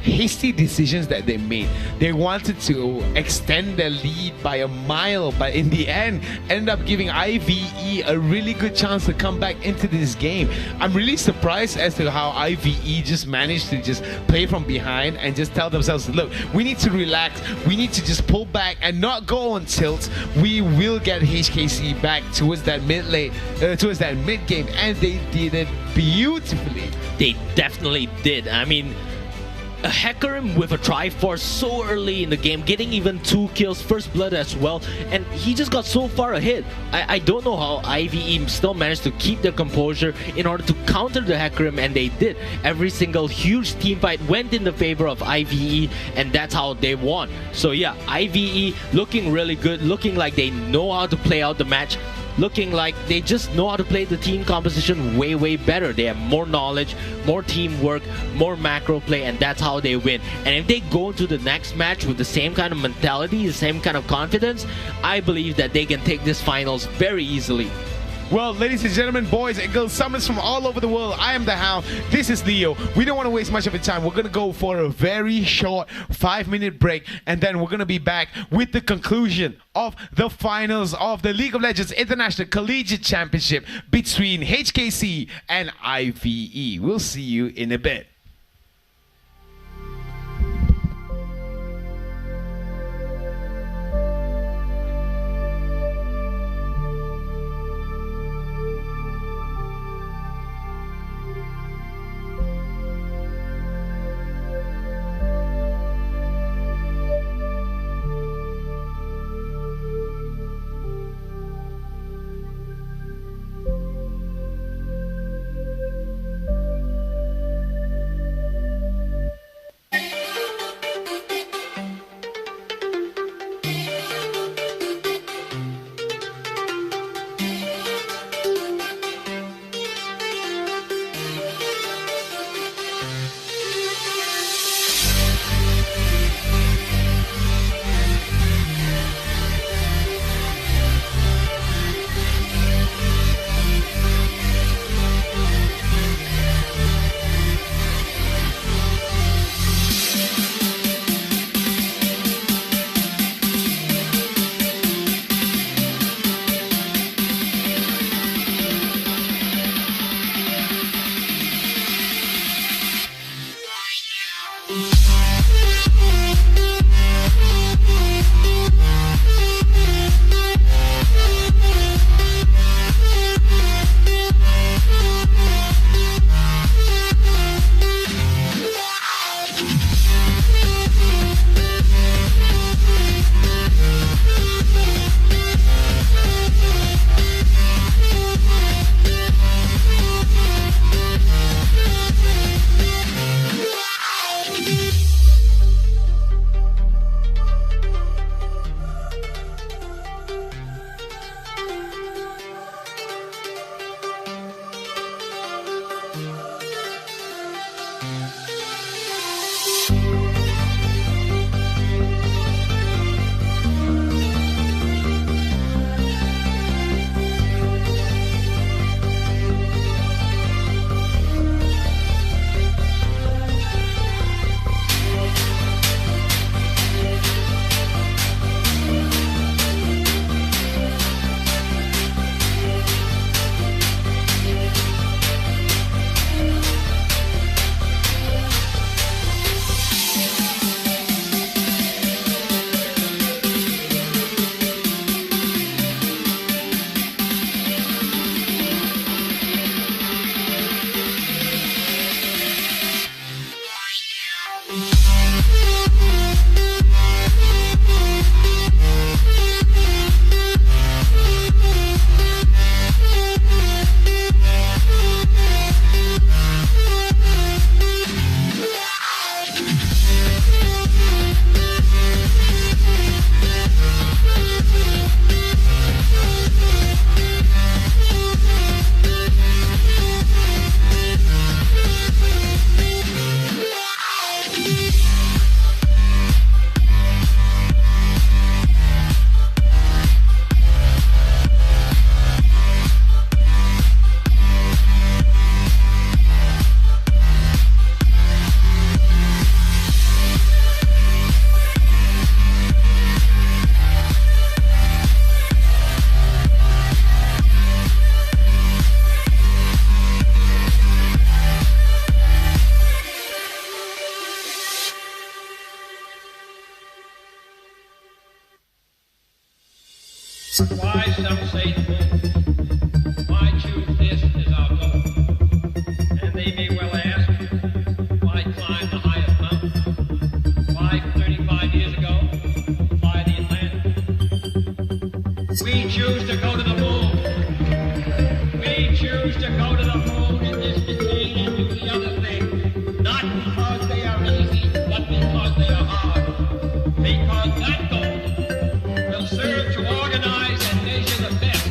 hasty decisions that they made. They wanted to extend their lead by a mile, but in the end, ended up giving IVE a really good chance to come back into this game. I'm really surprised as to how IVE just managed to just play from behind and just tell themselves, look, we need to relax, we need to just pull back and not go on tilt. We will get HKC back towards that mid lane, towards that mid game, and they did it beautifully. They definitely did. I mean, a Hecarim with a Triforce so early in the game, getting even 2 kills, first blood as well, and he just got so far ahead. I don't know how IVE still managed to keep their composure in order to counter the Hecarim, and they did. Every single huge team fight went in the favor of IVE, and that's how they won. So yeah, IVE looking really good, looking like they know how to play out the match. looking like they just know how to play the team composition way better. They have more knowledge, more teamwork, more macro play, and that's how they win. And if they go into the next match with the same kind of mentality, the same kind of confidence, I believe that they can take this finals very easily. Well, ladies and gentlemen, boys and girls, summons from all over the world, I am the Hound. This is Leo. We don't want to waste much of your time. We're going to go for a very short 5-minute break, and then we're going to be back with the conclusion of the finals of the League of Legends International Collegiate Championship between HKC and IVE. We'll see you in a bit. Why some say why choose this as our goal? And they may well ask, why climb the highest mountain? Why 35 years ago, fly the Atlantic? We choose to go to the moon. We choose to go to the moon in this decade and do the other thing, not because they are easy, but because they are hard. Because that goal will serve to organize and measure the best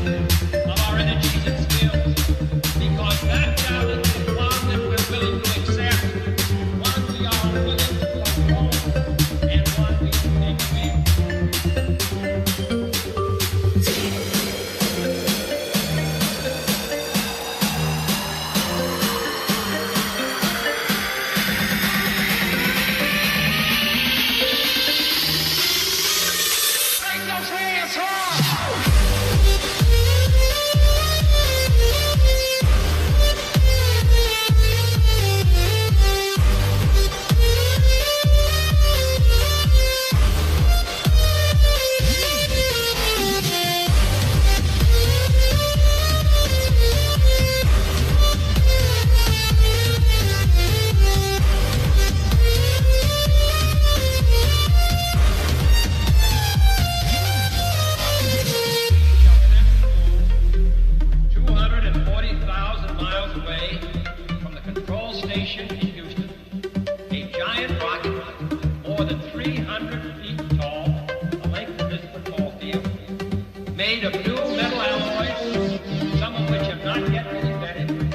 made of new metal alloys, some of which have not yet been invented,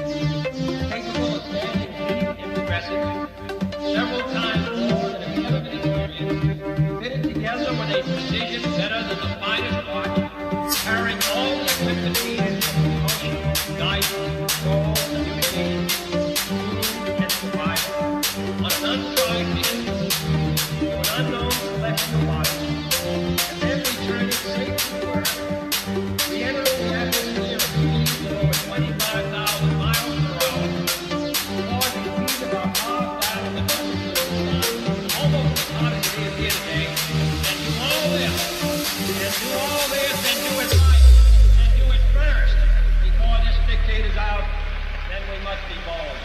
capable of standing heat and stresses several times more than have ever been experienced, fitted together with a precision better than the finest watch, carrying all the equipment needed for motion, guidance, control, communication, and survival on an untried mission to an unknown celestial body, and then returning safely to Earth, re-entering the atmosphere at speeds of over 25,000 miles per hour, causing heat of our power battle the temperature of the sun, almost as hot as it is here today, and do all this, and do it right, and do it first, before this decade is out, then we must be bold.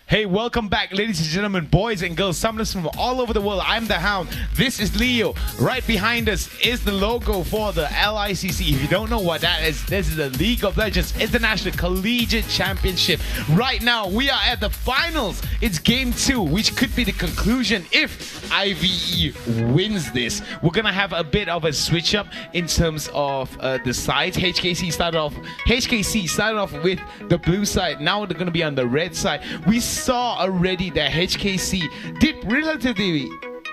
Hey, welcome back, ladies and gentlemen, boys and girls, summoners from all over the world. I'm the Hound. This is Leo. Right behind us is the logo for the LICC. If you don't know what that is, this is the League of Legends International Collegiate Championship. Right now, we are at the finals. It's game 2, which could be the conclusion if IVE wins this. We're gonna have a bit of a switch up in terms of the sides. HKC started off with the blue side. Now they're gonna be on the red side. We saw already that HKC did relatively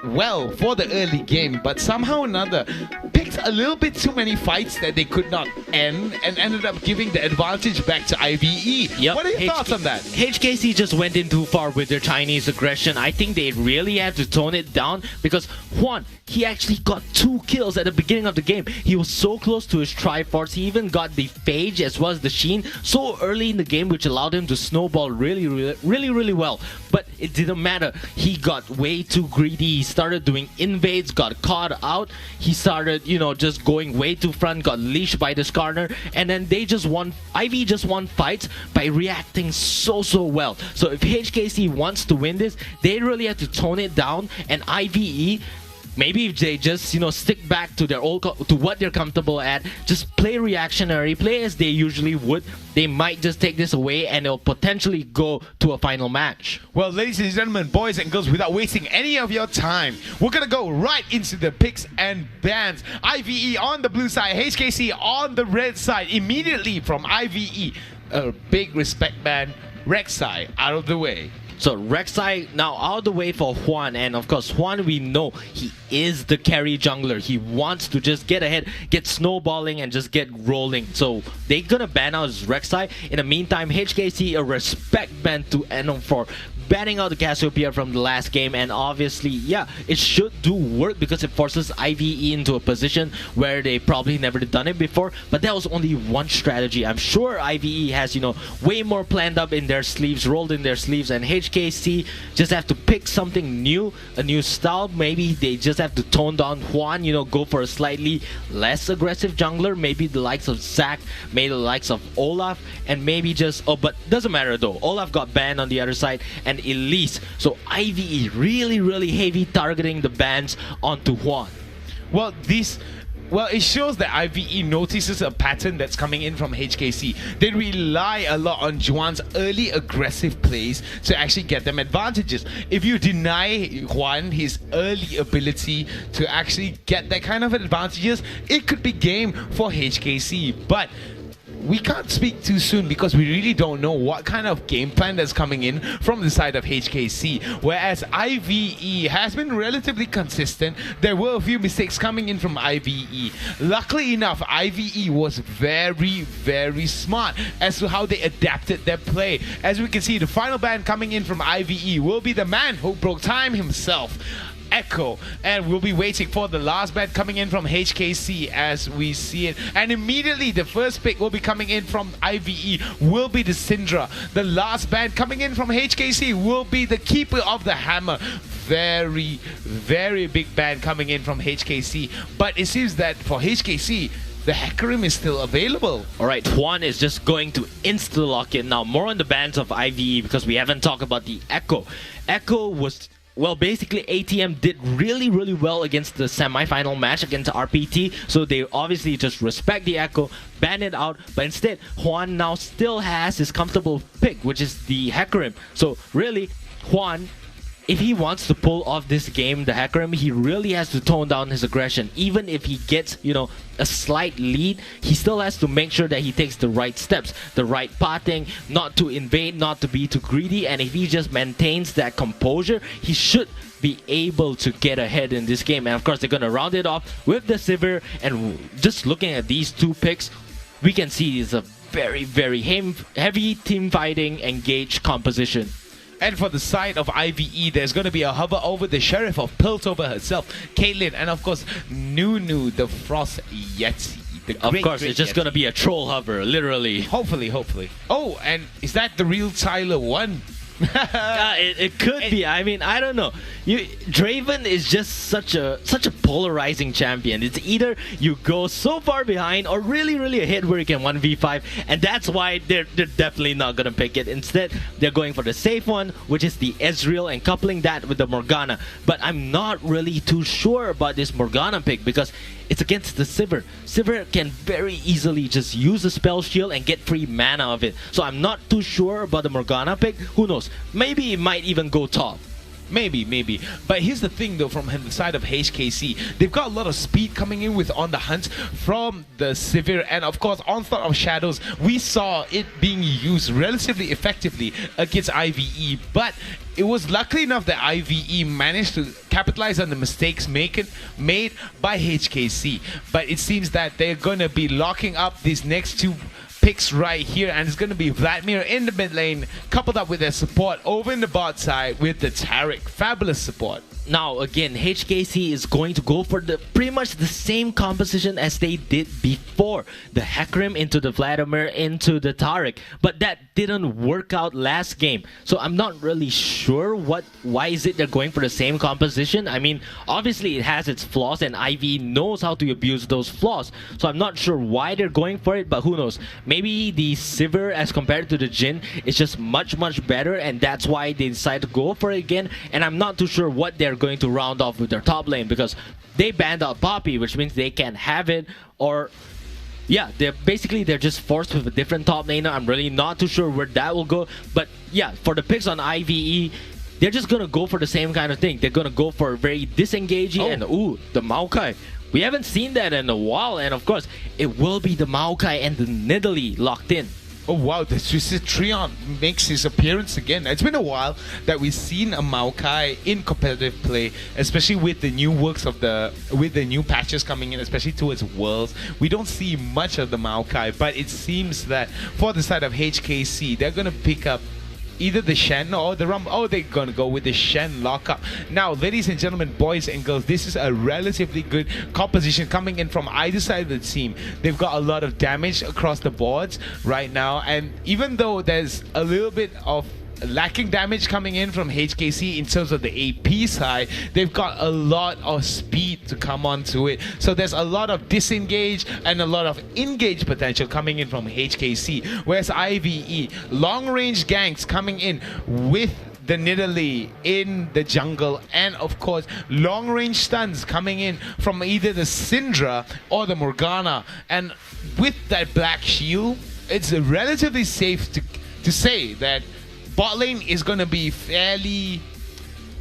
well for the early game, but somehow or another picked a little bit too many fights that they could not end and ended up giving the advantage back to IVE. Yep. What are your thoughts on that? HKC just went in too far with their Chinese aggression. I think they really have to tone it down because Juan, he actually got 2 kills at the beginning of the game. He was so close to his Triforce. He even got the Phage as well as the Sheen so early in the game, which allowed him to snowball really well. But it didn't matter. He got way too greedy. He started doing invades, got caught out. He started, just going way too front, got leashed by this corner, and then they just won. IV just won fights by reacting so well. So if HKC wants to win this, they really have to tone it down, and IVE, maybe if they just stick back to their to what they're comfortable at, just play reactionary, play as they usually would, they might just take this away and it'll potentially go to a final match. Well, ladies and gentlemen, boys and girls, without wasting any of your time, we're gonna go right into the picks and bans. IVE on the blue side, HKC on the red side. Immediately from IVE, a big respect ban. Rek'Sai out of the way. So Rek'Sai now out of the way for Juan, and of course Juan, we know he is the carry jungler. He wants to just get ahead, get snowballing, and just get rolling. So they're gonna ban out his Rek'Sai. In the meantime, HKC a respect ban to Enom for banning out the Cassiopeia from the last game, and obviously, yeah, it should do work because it forces IVE into a position where they probably never done it before. But that was only one strategy. I'm sure IVE has, way more planned up in their sleeves, rolled in their sleeves, and HKC just have to pick something new, a new style. Maybe they just have to tone down Juan, go for a slightly less aggressive jungler, maybe the likes of Zac, maybe the likes of Olaf, and maybe just, but doesn't matter though. Olaf got banned on the other side, and Elise. So IVE really heavy targeting the bans onto Juan. Well, it shows that IVE notices a pattern that's coming in from HKC. They rely a lot on Juan's early aggressive plays to actually get them advantages. If you deny Juan his early ability to actually get that kind of advantages, it could be game for HKC. But we can't speak too soon because we really don't know what kind of game plan that's coming in from the side of HKC. Whereas IVE has been relatively consistent. There were a few mistakes coming in from IVE. Luckily enough, IVE was very smart as to how they adapted their play. As we can see, the final ban coming in from IVE will be the man who broke time himself, Echo, and we'll be waiting for the last bet coming in from HKC as we see it. And immediately the first pick will be coming in from IVE will be the Syndra. The last ban coming in from HKC will be the Keeper of the Hammer. Very big ban coming in from HKC, but it seems that for HKC the Hecarim is still available. Alright, Juan is just going to insta-lock it. Now more on the bans of IVE because we haven't talked about the Echo. Echo was, well, basically ATM did really well against the semi-final match against RPT, so they obviously just respect the Echo, ban it out, but instead Juan now still has his comfortable pick, which is the Hecarim. So really, Juan, if he wants to pull off this game, the Hecarim, he really has to tone down his aggression. Even if he gets, a slight lead, he still has to make sure that he takes the right steps, the right pathing, not to invade, not to be too greedy, and if he just maintains that composure, he should be able to get ahead in this game. And of course, they're going to round it off with the Sivir, and just looking at these two picks, we can see it's a very heavy team fighting engaged composition. And for the side of IVE, there's going to be a hover over the Sheriff of Piltover herself, Caitlyn, and of course, Nunu, the Frost Yeti. Of course, it's just going to be a troll hover, literally. Hopefully. Oh, and is that the real Tyler 1? It could be. I mean, I don't know. Draven is just such a polarizing champion. It's either you go so far behind or really ahead where you can 1v5, and that's why they're definitely not gonna pick it. Instead, they're going for the safe one, which is the Ezreal, and coupling that with the Morgana. But I'm not really too sure about this Morgana pick because it's against the Sivir. Sivir can very easily just use a spell shield and get free mana of it. So I'm not too sure about the Morgana pick. Who knows? Maybe it might even go top. Maybe. But here's the thing though, from the side of HKC, they've got a lot of speed coming in with On the Hunt from the Sivir, and of course Onslaught of Shadows, we saw it being used relatively effectively against IVE, but it was lucky enough that IVE managed to capitalize on the mistakes made by HKC. But it seems that they're going to be locking up these next two picks right here, and it's going to be Vladimir in the mid lane coupled up with their support over in the bot side with the Taric. Fabulous support. Now again, HKC is going to go for the pretty much the same composition as they did before. The Hecarim into the Vladimir into the Taric, but that didn't work out last game. So I'm not really sure why is it they're going for the same composition. I mean, obviously it has its flaws and Ivy knows how to abuse those flaws. So I'm not sure why they're going for it, but who knows? Maybe the Sivir as compared to the Jhin is just much better, and that's why they decide to go for it again. And I'm not too sure what they're going to round off with their top lane, because they banned out Poppy, which means they can't have it, or yeah, they're just forced with a different top laner. I'm really not too sure where that will go, but yeah, for the picks on IVE, they're just gonna go for the same kind of thing. They're gonna go for very disengaging and ooh, the Maokai. We haven't seen that in a while, and of course, it will be the Maokai and the Nidalee locked in. Oh wow, the Twisted Treant makes his appearance again. It's been a while that we've seen a Maokai in competitive play, especially with the new with the new patches coming in, especially towards Worlds. We don't see much of the Maokai, but it seems that for the side of HKC, they're gonna pick up either the Shen or the Rumble. Oh, they're gonna go with the Shen lockup. Now, ladies and gentlemen, boys and girls, this is a relatively good composition coming in from either side of the team. They've got a lot of damage across the boards right now, and even though there's a little bit of lacking damage coming in from HKC in terms of the AP side, they've got a lot of speed to come onto it. So there's a lot of disengage and a lot of engage potential coming in from HKC. Whereas IVE, long range ganks coming in with the Nidalee in the jungle, and of course long range stuns coming in from either the Syndra or the Morgana. And with that black shield, it's relatively safe to say that bot lane is going to be fairly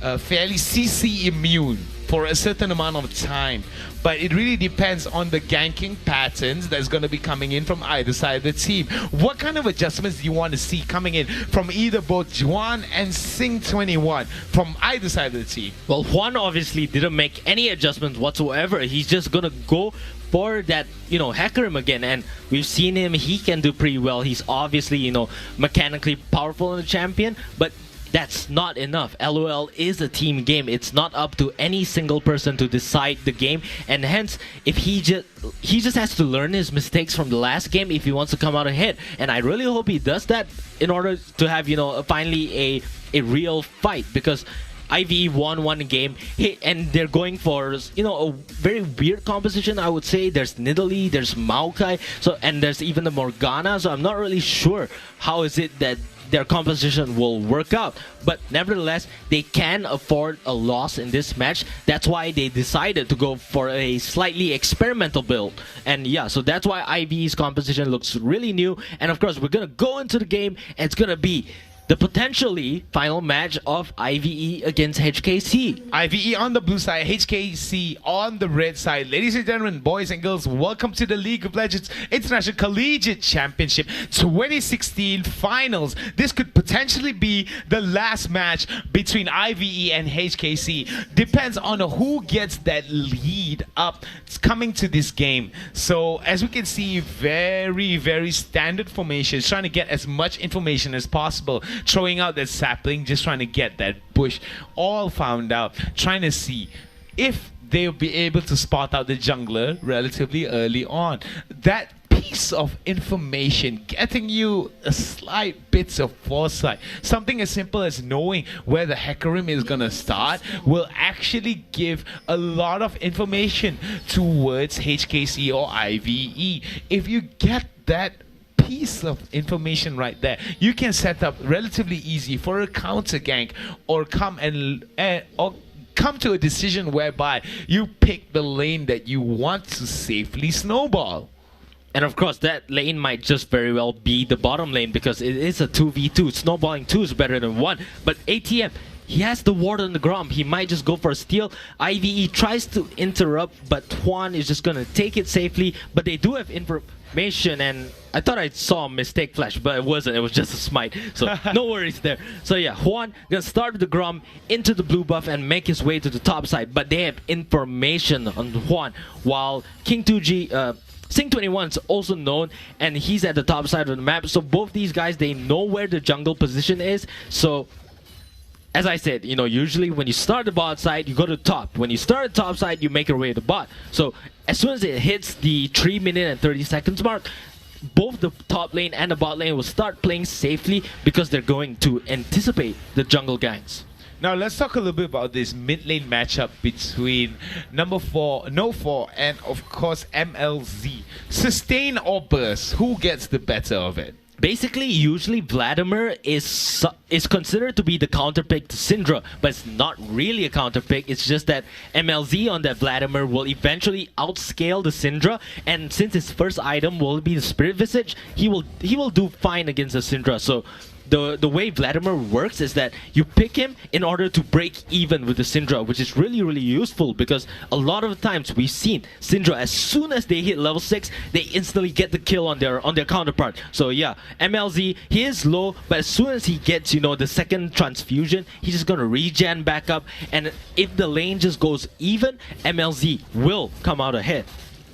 CC immune for a certain amount of time, but it really depends on the ganking patterns that's going to be coming in from either side of the team. What kind of adjustments do you want to see coming in from either both Juan and Sing21 from either side of the team? Well, Juan obviously didn't make any adjustments whatsoever. He's just gonna go for that, Hecarim again, and we've seen him. He can do pretty well. He's obviously, mechanically powerful in the champion, but that's not enough. LOL is a team game. It's not up to any single person to decide the game, and hence, if he just has to learn his mistakes from the last game if he wants to come out ahead. And I really hope he does that in order to have, finally a real fight, because IVE won one game, and they're going for, a very weird composition, I would say. There's Nidalee, there's Maokai, and there's even the Morgana, so I'm not really sure how is it that their composition will work out. But nevertheless, they can afford a loss in this match. That's why they decided to go for a slightly experimental build. And yeah, so that's why IVE's composition looks really new. And of course, we're gonna go into the game, and it's gonna be the potentially final match of IVE against HKC. IVE on the blue side, HKC on the red side. Ladies and gentlemen, boys and girls, welcome to the League of Legends International Collegiate Championship 2016 Finals. This could potentially be the last match between IVE and HKC. Depends on who gets that lead up. It's coming to this game. So as we can see, very standard formations, trying to get as much information as possible. Throwing out that sapling, just trying to get that bush all found out, trying to see if they'll be able to spot out the jungler relatively early on. That piece of information, getting you a slight bits of foresight, something as simple as knowing where the Hecarim is gonna start, will actually give a lot of information towards HKC or IVE. If you get that piece of information right there, you can set up relatively easy for a counter gank, or come to a decision whereby you pick the lane that you want to safely snowball. And of course, that lane might just very well be the bottom lane, because it is a 2v2. Snowballing 2 is better than 1. But ATM, he has the ward on the ground. He might just go for a steal. IVE tries to interrupt, but Juan is just going to take it safely. But they do have information, and I thought I saw a mistake flash, but it wasn't. It was just a smite. So no worries there. So yeah, Juan gonna start with the Grom into the blue buff and make his way to the top side. But they have information on Juan, while King 2G... Sing21 is also known, and he's at the top side of the map. So both these guys, they know where the jungle position is. So as I said, usually when you start the bot side, you go to top. When you start the top side, you make your way to bot. So as soon as it hits the 3 minute and 30 seconds mark, both the top lane and the bot lane will start playing safely because they're going to anticipate the jungle ganks. Now let's talk a little bit about this mid lane matchup between number 4, No4, and of course MLZ. Sustain or burst, who gets the better of it? Basically, usually Vladimir is considered to be the counterpick to Syndra, but it's not really a counterpick. It's just that MLZ on that Vladimir will eventually outscale the Syndra, and since his first item will be the Spirit Visage, he will do fine against the Syndra. So the way Vladimir works is that you pick him in order to break even with the Syndra, which is really, really useful because a lot of the times we've seen Syndra, as soon as they hit level 6, they instantly get the kill on their counterpart. So yeah, MLZ, he is low, but as soon as he gets, the second transfusion, he's just gonna regen back up, and if the lane just goes even, MLZ will come out ahead.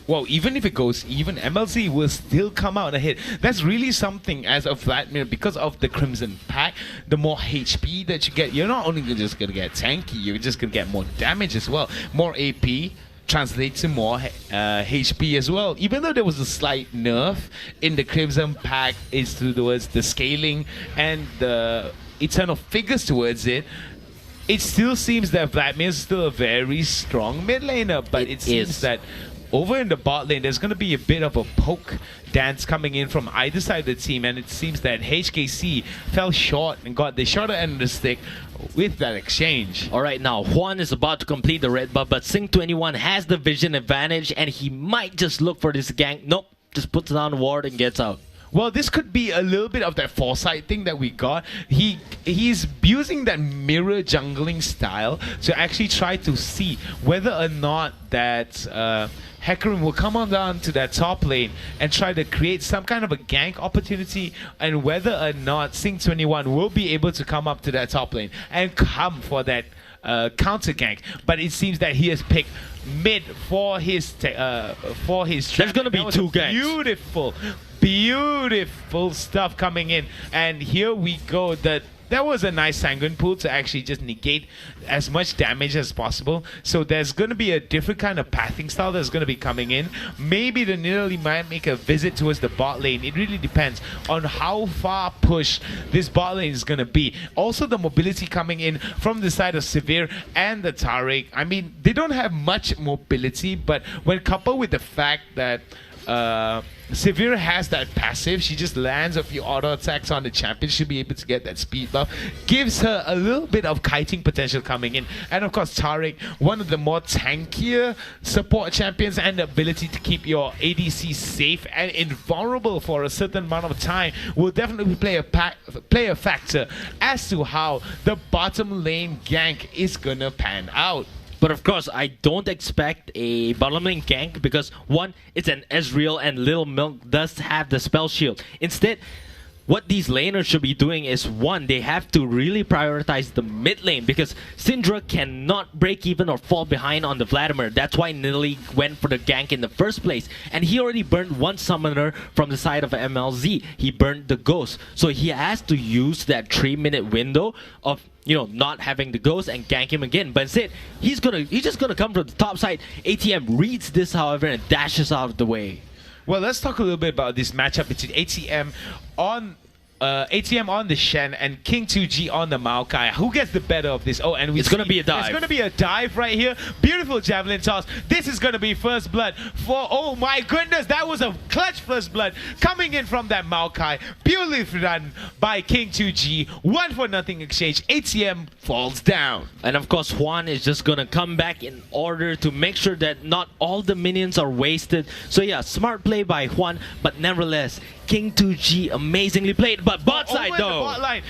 Well, even if it goes even, MLZ will still come out ahead. That's really something as a Vladimir, because of the Crimson Pack, the more HP that you get, you're not only just going to get tanky, you're just going to get more damage as well. More AP translates to more HP as well. Even though there was a slight nerf in the Crimson Pack, it's towards the scaling and the eternal figures towards it, it still seems that Vladimir is still a very strong mid laner, but it seems that over in the bot lane, there's going to be a bit of a poke dance coming in from either side of the team, and it seems that HKC fell short and got the shorter end of the stick with that exchange. Alright, now Juan is about to complete the red buff, but Sing21 has the vision advantage, and he might just look for this gank. Nope, just puts down the ward and gets out. Well, this could be a little bit of that foresight thing that we got. He's using that mirror jungling style to actually try to see whether or not that Hecarim will come on down to that top lane and try to create some kind of a gank opportunity, and whether or not Sing21 will be able to come up to that top lane and come for that counter gank. But it seems that he has picked mid for his There's gonna be two ganks. Beautiful stuff coming in, and here we go. That was a nice Sanguine Pool to actually just negate as much damage as possible. So there's going to be a different kind of pathing style that's going to be coming in. Maybe the Nidalee might make a visit towards the bot lane. It really depends on how far push this bot lane is going to be. Also, the mobility coming in from the side of Severe and the Taric. I mean, they don't have much mobility, but when coupled with the fact that Severe has that passive, she just lands a few auto attacks on the champion, she'll be able to get that speed buff, gives her a little bit of kiting potential coming in. And of course Taric, one of the more tankier support champions, and the ability to keep your ADC safe and invulnerable for a certain amount of time will definitely play a factor as to how the bottom lane gank is gonna pan out. But of course, I don't expect a bottom lane gank because one, it's an Ezreal and Little Milk does have the spell shield. Instead, what these laners should be doing is, one, they have to really prioritize the mid lane because Syndra cannot break even or fall behind on the Vladimir. That's why Nidalee went for the gank in the first place. And he already burned one summoner from the side of MLZ. He burned the Ghost. So he has to use that 3-minute window of not having the Ghost and gank him again. But instead, he's just gonna come from the top side. ATM reads this, however, and dashes out of the way. Well, let's talk a little bit about this matchup between ATM on the Shen and King 2G on the Maokai. Who gets the better of this? Oh, and it's going to be a dive. It's going to be a dive right here. Beautiful javelin toss. This is going to be first blood for, oh my goodness, that was a clutch first blood coming in from that Maokai. Beautifully done by King 2G. 1-for-0 exchange. ATM falls down. And of course, Juan is just going to come back in order to make sure that not all the minions are wasted. So yeah, smart play by Juan, but nevertheless, King 2G amazingly played, but bot side though. Bot line.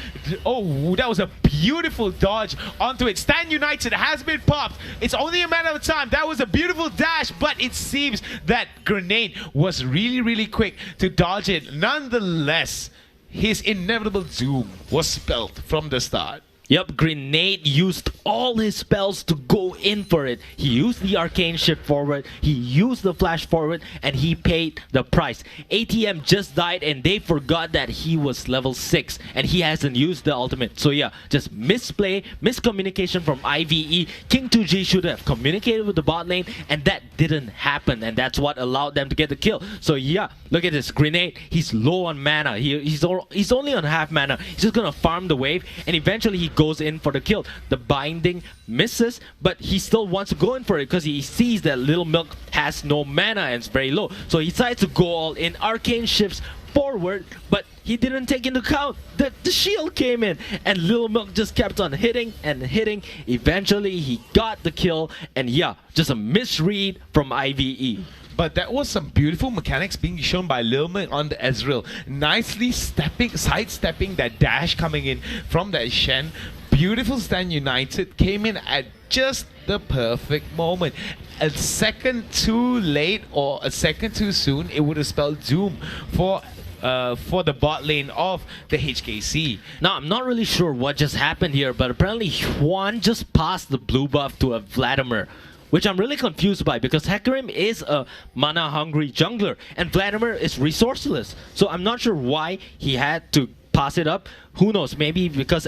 Oh, that was a beautiful dodge onto it. Stand United has been popped. It's only a matter of time. That was a beautiful dash, but it seems that Grenade was really, really quick to dodge it. Nonetheless, his inevitable doom was spelled from the start. Yep, Grenade used all his spells to go in for it. He used the arcane shift forward, he used the flash forward, and he paid the price. ATM just died and they forgot that he was level 6 and he hasn't used the ultimate. So yeah, just misplay, miscommunication from IVE. King 2G should have communicated with the bot lane, and that didn't happen, and that's what allowed them to get the kill. So yeah, look at this grenade. He's low on mana. He's only on half mana. He's just gonna farm the wave, and eventually he goes in for the kill. The binding misses, but he still wants to go in for it because he sees that Little Milk has no mana and it's very low. So he decides to go all in. Arcane shifts forward, but he didn't take into account that the shield came in, and Little Milk just kept on hitting and hitting. Eventually he got the kill, and yeah, just a misread from IVE. But that was some beautiful mechanics being shown by Lil Milk on the Ezreal. Nicely sidestepping that dash coming in from that Shen. Beautiful Stand United came in at just the perfect moment. A second too late or a second too soon, it would have spelled doom for the bot lane of the HKC. Now, I'm not really sure what just happened here, but apparently Juan just passed the blue buff to a Vladimir, which I'm really confused by because Hecarim is a mana-hungry jungler and Vladimir is resourceless. So I'm not sure why he had to pass it up. Who knows, maybe because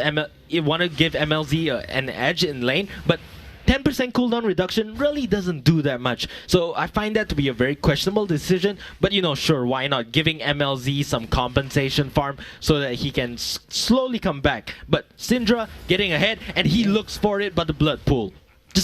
you want to give MLZ an edge in lane, but 10% cooldown reduction really doesn't do that much. So I find that to be a very questionable decision, but you know, sure, why not? Giving MLZ some compensation farm so that he can slowly come back. But Syndra getting ahead, and he looks for it, but the blood pool.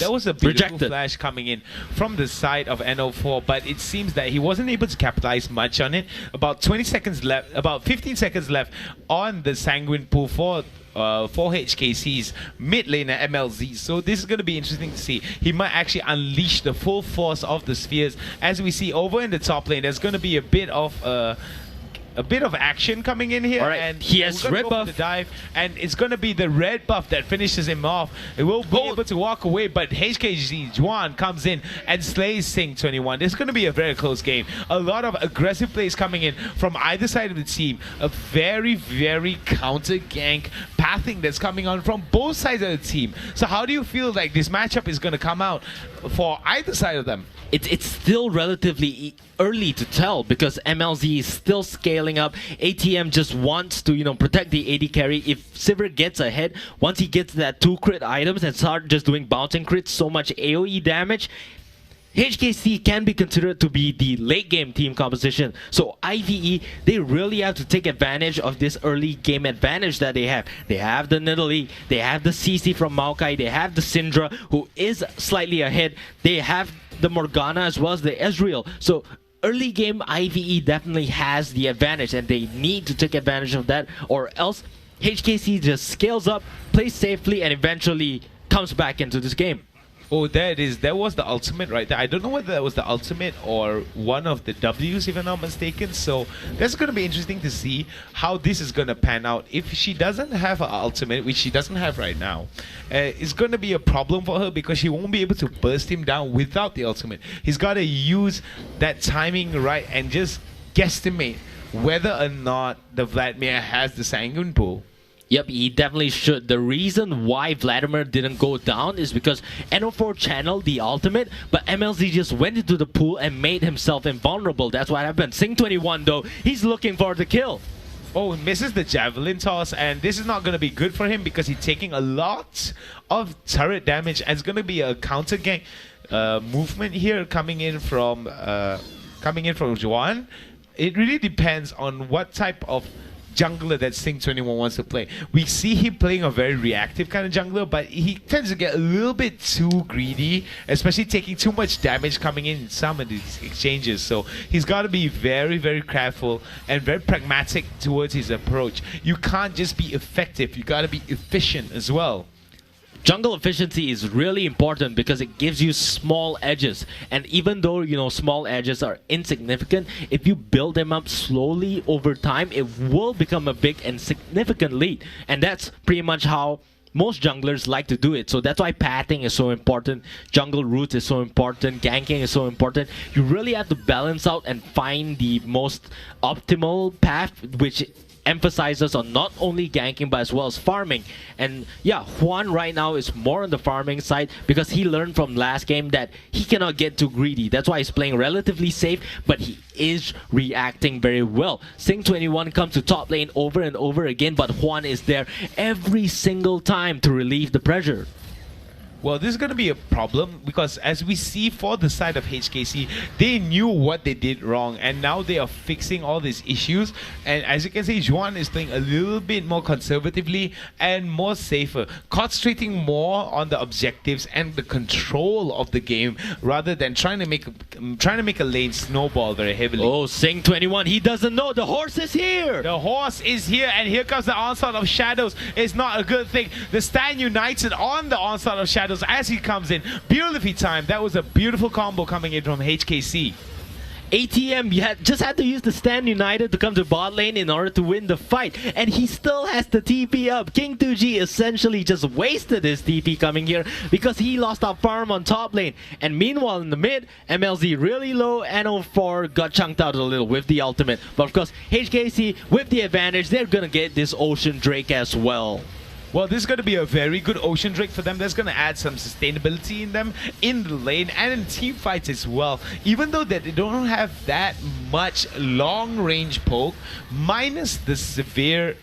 That was a beautiful flash coming in from the side of NO4, but it seems that he wasn't able to capitalize much on it. About 20 seconds left, about 15 seconds left on the Sanguine pool for HKC's mid lane at MLZ. So this is going to be interesting to see. He might actually unleash the full force of the spheres. As we see over in the top lane, there's going to be a bit of action coming in here. All right. And he has red buff. The dive, and it's going to be the red buff that finishes him off. It will be able to walk away, but HKG Juan comes in and slays Sing 21. This is going to be a very close game. A lot of aggressive plays coming in from either side of the team. A very, very counter gank pathing that's coming on from both sides of the team. So how do you feel like this matchup is going to come out for either side of them? It's still relatively early to tell because MLZ is still scaling up. ATM just wants to, protect the AD carry. If Sivir gets ahead, once he gets that 2 crit items and start just doing bouncing crits, so much AoE damage, HKC can be considered to be the late game team composition. So IVE, they really have to take advantage of this early game advantage that they have. They have the Nidalee, they have the CC from Maokai, they have the Syndra who is slightly ahead, they have the Morgana as well as the Ezreal. So early game IVE definitely has the advantage and they need to take advantage of that, or else HKC just scales up, plays safely, and eventually comes back into this game. Oh, there it is. That was the ultimate right there. I don't know whether that was the ultimate or one of the W's, if I'm not mistaken. So that's going to be interesting to see how this is going to pan out. If she doesn't have an ultimate, which she doesn't have right now, it's going to be a problem for her because she won't be able to burst him down without the ultimate. He's got to use that timing right and just guesstimate whether or not the Vladimir has the Sanguine pool. Yep, he definitely should. The reason why Vladimir didn't go down is because NO4 channeled the ultimate, but MLZ just went into the pool and made himself invulnerable. That's what happened. Sing 21 though, he's looking for the kill. Oh, he misses the javelin toss, and this is not going to be good for him because he's taking a lot of turret damage, and it's going to be a counter gank movement here coming in from Juan. It really depends on what type of jungler that Sing 21 wants to play. We see him playing a very reactive kind of jungler, but he tends to get a little bit too greedy, especially taking too much damage coming in some of these exchanges. So he's got to be very, very careful and very pragmatic towards his approach. You can't just be effective, you got to be efficient as well. Jungle efficiency is really important because it gives you small edges, and even though small edges are insignificant, if you build them up slowly over time, it will become a big and significant lead. And that's pretty much how most junglers like to do it. So that's why pathing is so important, jungle roots is so important, ganking is so important. You really have to balance out and find the most optimal path, which emphasizes on not only ganking but as well as farming. And yeah, Juan right now is more on the farming side because he learned from last game that he cannot get too greedy. That's why he's playing relatively safe, but he is reacting very well. Sing21 comes to top lane over and over again, but Juan is there every single time to relieve the pressure. Well, this is going to be a problem because as we see for the side of HKC, they knew what they did wrong and now they are fixing all these issues. And as you can see, Juan is playing a little bit more conservatively and more safer, concentrating more on the objectives and the control of the game rather than trying to make a lane snowball very heavily. Oh, Sing21, he doesn't know the horse is here. The horse is here, and here comes the onslaught of shadows. It's not a good thing. The Stan United on the onslaught of shadows as he comes in. Beautifully timed. That was a beautiful combo coming in from HKC. ATM just had to use the Stand United to come to bot lane in order to win the fight. And he still has the TP up. King 2G essentially just wasted his TP coming here because he lost our farm on top lane. And meanwhile in the mid, MLZ really low, NO4 got chunked out a little with the ultimate. But of course, HKC with the advantage, they're gonna get this Ocean Drake as well. Well, this is going to be a very good Ocean Drake for them. That's going to add some sustainability in them in the lane and in team fights as well. Even though that they don't have that much long range poke, minus the severe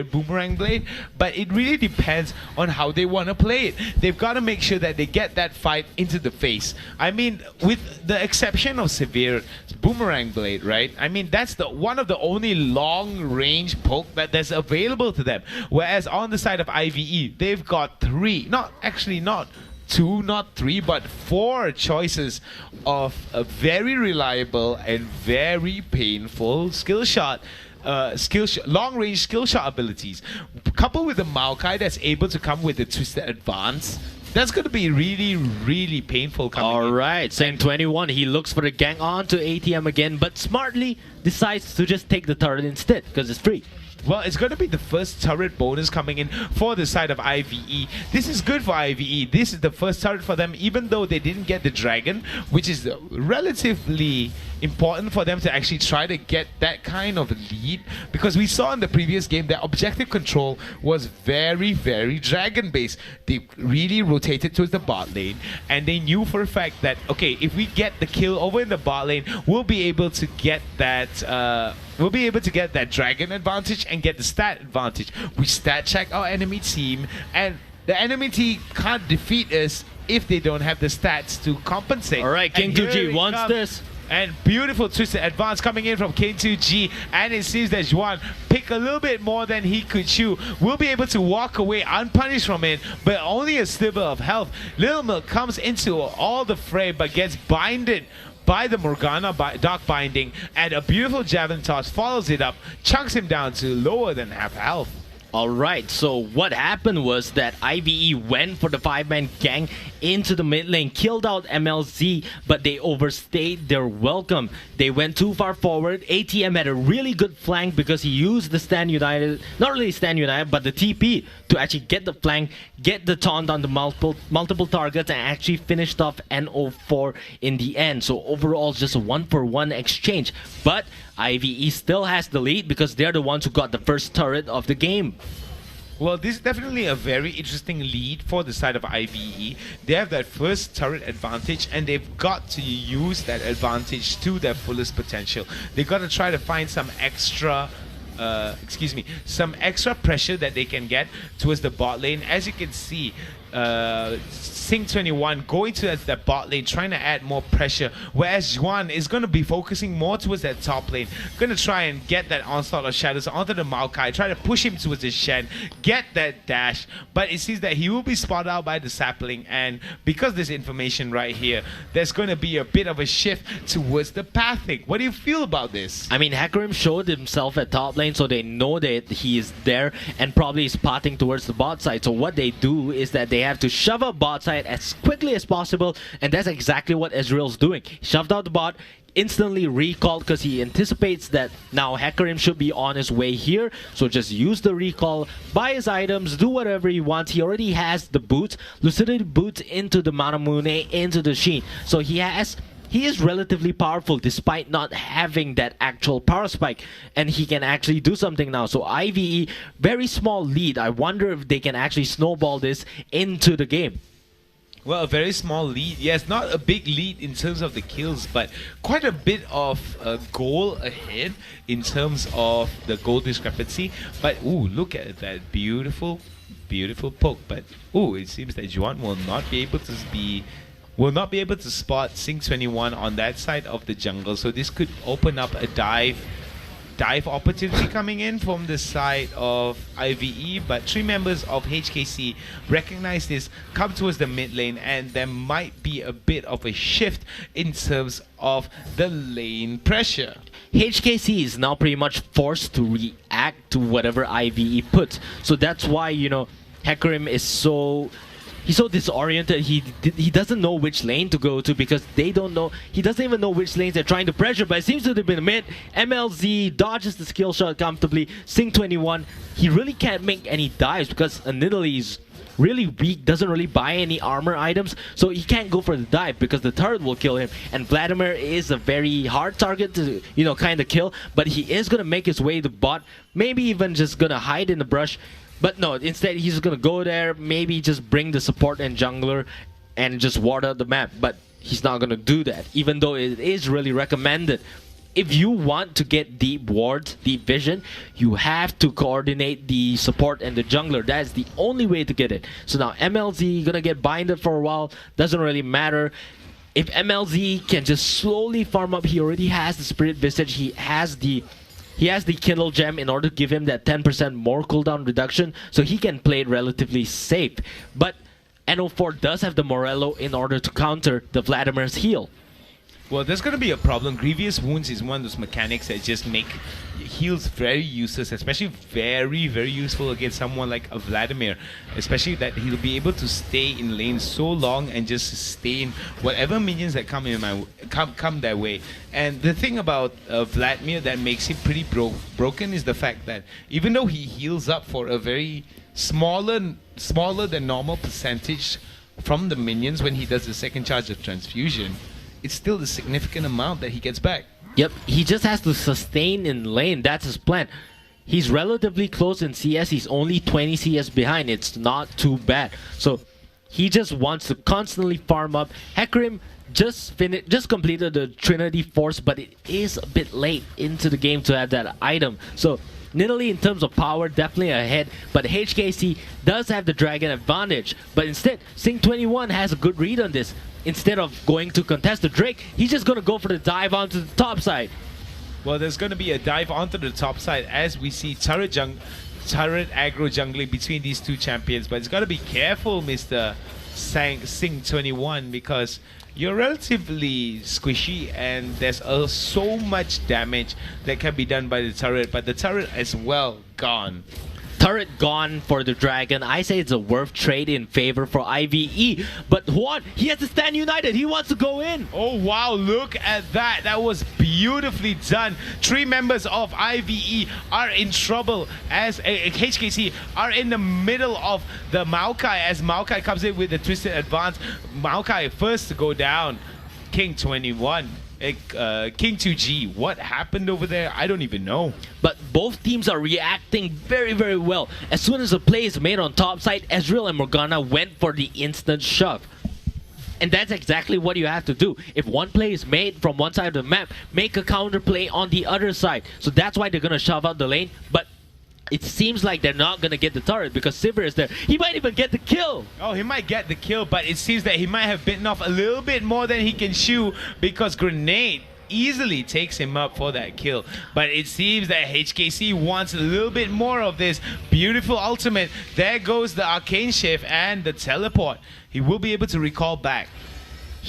boomerang blade, but it really depends on how they want to play it. They've got to make sure that they get that fight into the face. I mean, with the exception of severe boomerang blade, right? I mean, that's the one of the only long range poke that's available to them. Whereas on the side of IVE, they've got not 2, not 3, but 4 choices of a very reliable and very painful long-range skill shot abilities, coupled with the Maokai that's able to come with the Twisted Advance. That's going to be really, really painful coming in. Alright, Sing21, he looks for the gang on to ATM again, but smartly decides to just take the turret instead because it's free. Well, it's going to be the first turret bonus coming in for the side of IVE. This is good for IVE. This is the first turret for them, even though they didn't get the dragon, which is relatively important for them to actually try to get that kind of lead, because we saw in the previous game that objective control was very, very dragon based. They really rotated towards the bot lane, and they knew for a fact that, okay, if we get the kill over in the bot lane, we'll be able to get that dragon advantage and get the stat advantage. We stat check our enemy team, and the enemy team can't defeat us if they don't have the stats to compensate. Alright, King 2G wants this. And beautiful Twisted Advance coming in from King 2G, and it seems that Juan picked a little bit more than he could chew. Will be able to walk away unpunished from it, but only a sliver of health. Little Milk comes into all the fray, but gets binded by the Morgana Dark Binding, and a beautiful Javelin Toss follows it up, chunks him down to lower than half health. Alright, so what happened was that IVE went for the 5-man gang into the mid lane, killed out MLZ, but they overstayed their welcome. They went too far forward. ATM had a really good flank because he used the Stand United, not really Stand United, but the TP to actually get the flank, get the taunt on the multiple targets, and actually finished off NO4 in the end. So overall, just a 1-for-1 exchange. But IVE still has the lead because they're the ones who got the first turret of the game. Well, this is definitely a very interesting lead for the side of IVE. They have that first turret advantage, and they've got to use that advantage to their fullest potential. They've got to try to find some extra pressure that they can get towards the bot lane. As you can see, Sing21 going to that bot lane, trying to add more pressure, whereas Juan is going to be focusing more towards that top lane, going to try and get that onslaught of shadows onto the Maokai, try to push him towards the Shen, get that dash, but it seems that he will be spotted out by the sapling, and because there's information right here, there's going to be a bit of a shift towards the pathing. What do you feel about this? I mean, Hecarim showed himself at top lane, so they know that he is there and probably is pathing towards the bot side. So what they do is that they have to shove up bot side as quickly as possible, and that's exactly what Ezreal's doing. He shoved out the bot, instantly recalled because he anticipates that now Hecarim should be on his way here, so just use the recall, buy his items, do whatever he wants. He already has the boots, Lucidity boots into the Manamune, into the Sheen, so he is relatively powerful despite not having that actual power spike, and he can actually do something now. So IVE, very small lead. I wonder if they can actually snowball this into the game. Well, a very small lead. Yes, not a big lead in terms of the kills, but quite a bit of goal ahead in terms of the goal discrepancy. But ooh, look at that beautiful, beautiful poke. But ooh, it seems that Juan will not be able to spot Sing21 on that side of the jungle. So this could open up a dive opportunity coming in from the side of IVE, but 3 members of HKC recognize this, come towards the mid lane, and there might be a bit of a shift in terms of the lane pressure. HKC is now pretty much forced to react to whatever IVE puts, so that's why, you know, Hecarim is he's so disoriented. He doesn't know which lane to go to because they don't know. He doesn't even know which lanes they're trying to pressure, but it seems to have been a mid. MLZ dodges the skill shot comfortably. Sing21, he really can't make any dives because Nidalee is really weak, doesn't really buy any armor items, so he can't go for the dive because the turret will kill him. And Vladimir is a very hard target to, you know, kind of kill, but he is going to make his way to bot, maybe even just going to hide in the brush. But no, instead he's going to go there, maybe just bring the support and jungler and just ward out the map. But he's not going to do that, even though it is really recommended. If you want to get deep wards, deep vision, you have to coordinate the support and the jungler. That is the only way to get it. So now MLZ going to get binded for a while, doesn't really matter. If MLZ can just slowly farm up, he already has the Spirit Visage, he has the Kindle Gem in order to give him that 10% more cooldown reduction, so he can play it relatively safe. But NO4 does have the Morello in order to counter the Vladimir's heal. Well, there's going to be a problem. Grievous Wounds is one of those mechanics that just make heals very useless, especially very, very useful against someone like a Vladimir, especially that he'll be able to stay in lane so long and just sustain whatever minions that come in come their way. And the thing about Vladimir that makes him pretty broken is the fact that even though he heals up for a very smaller than normal percentage from the minions when he does the second charge of transfusion, it's still a significant amount that he gets back. Yep, he just has to sustain in lane. That's his plan. He's relatively close in CS. He's only 20 CS behind. It's not too bad. So he just wants to constantly farm up. Hecarim just completed the Trinity Force, but it is a bit late into the game to have that item. So Nidalee in terms of power definitely ahead, but HKC does have the Dragon advantage. But instead, Sing21 has a good read on this. Instead of going to contest the Drake, he's just going to go for the dive onto the top side. Well, there's going to be a dive onto the top side as we see turret aggro jungling between these two champions. But it's got to be careful, Mr. Sing21, because you're relatively squishy and there's so much damage that can be done by the turret. But the turret as well gone. Turret gone for the Dragon. I say it's a worth trade in favor for IVE. But Juan, he has to stand united. He wants to go in. Oh, wow. Look at that. That was beautifully done. 3 members of IVE are in trouble as HKC are in the middle of the Maokai as Maokai comes in with the Twisted Advance. Maokai first to go down. King 21. King 2G, what happened over there? I don't even know. But both teams are reacting very, very well. As soon as a play is made on top side, Ezreal and Morgana went for the instant shove. And that's exactly what you have to do. If one play is made from one side of the map, make a counter play on the other side. So that's why they're going to shove out the lane. But it seems like they're not going to get the turret because Sivir is there. He might even get the kill. Oh, he might get the kill, but it seems that he might have bitten off a little bit more than he can chew because Grenade easily takes him up for that kill. But it seems that HKC wants a little bit more of this beautiful ultimate. There goes the Arcane Shift and the teleport. He will be able to recall back.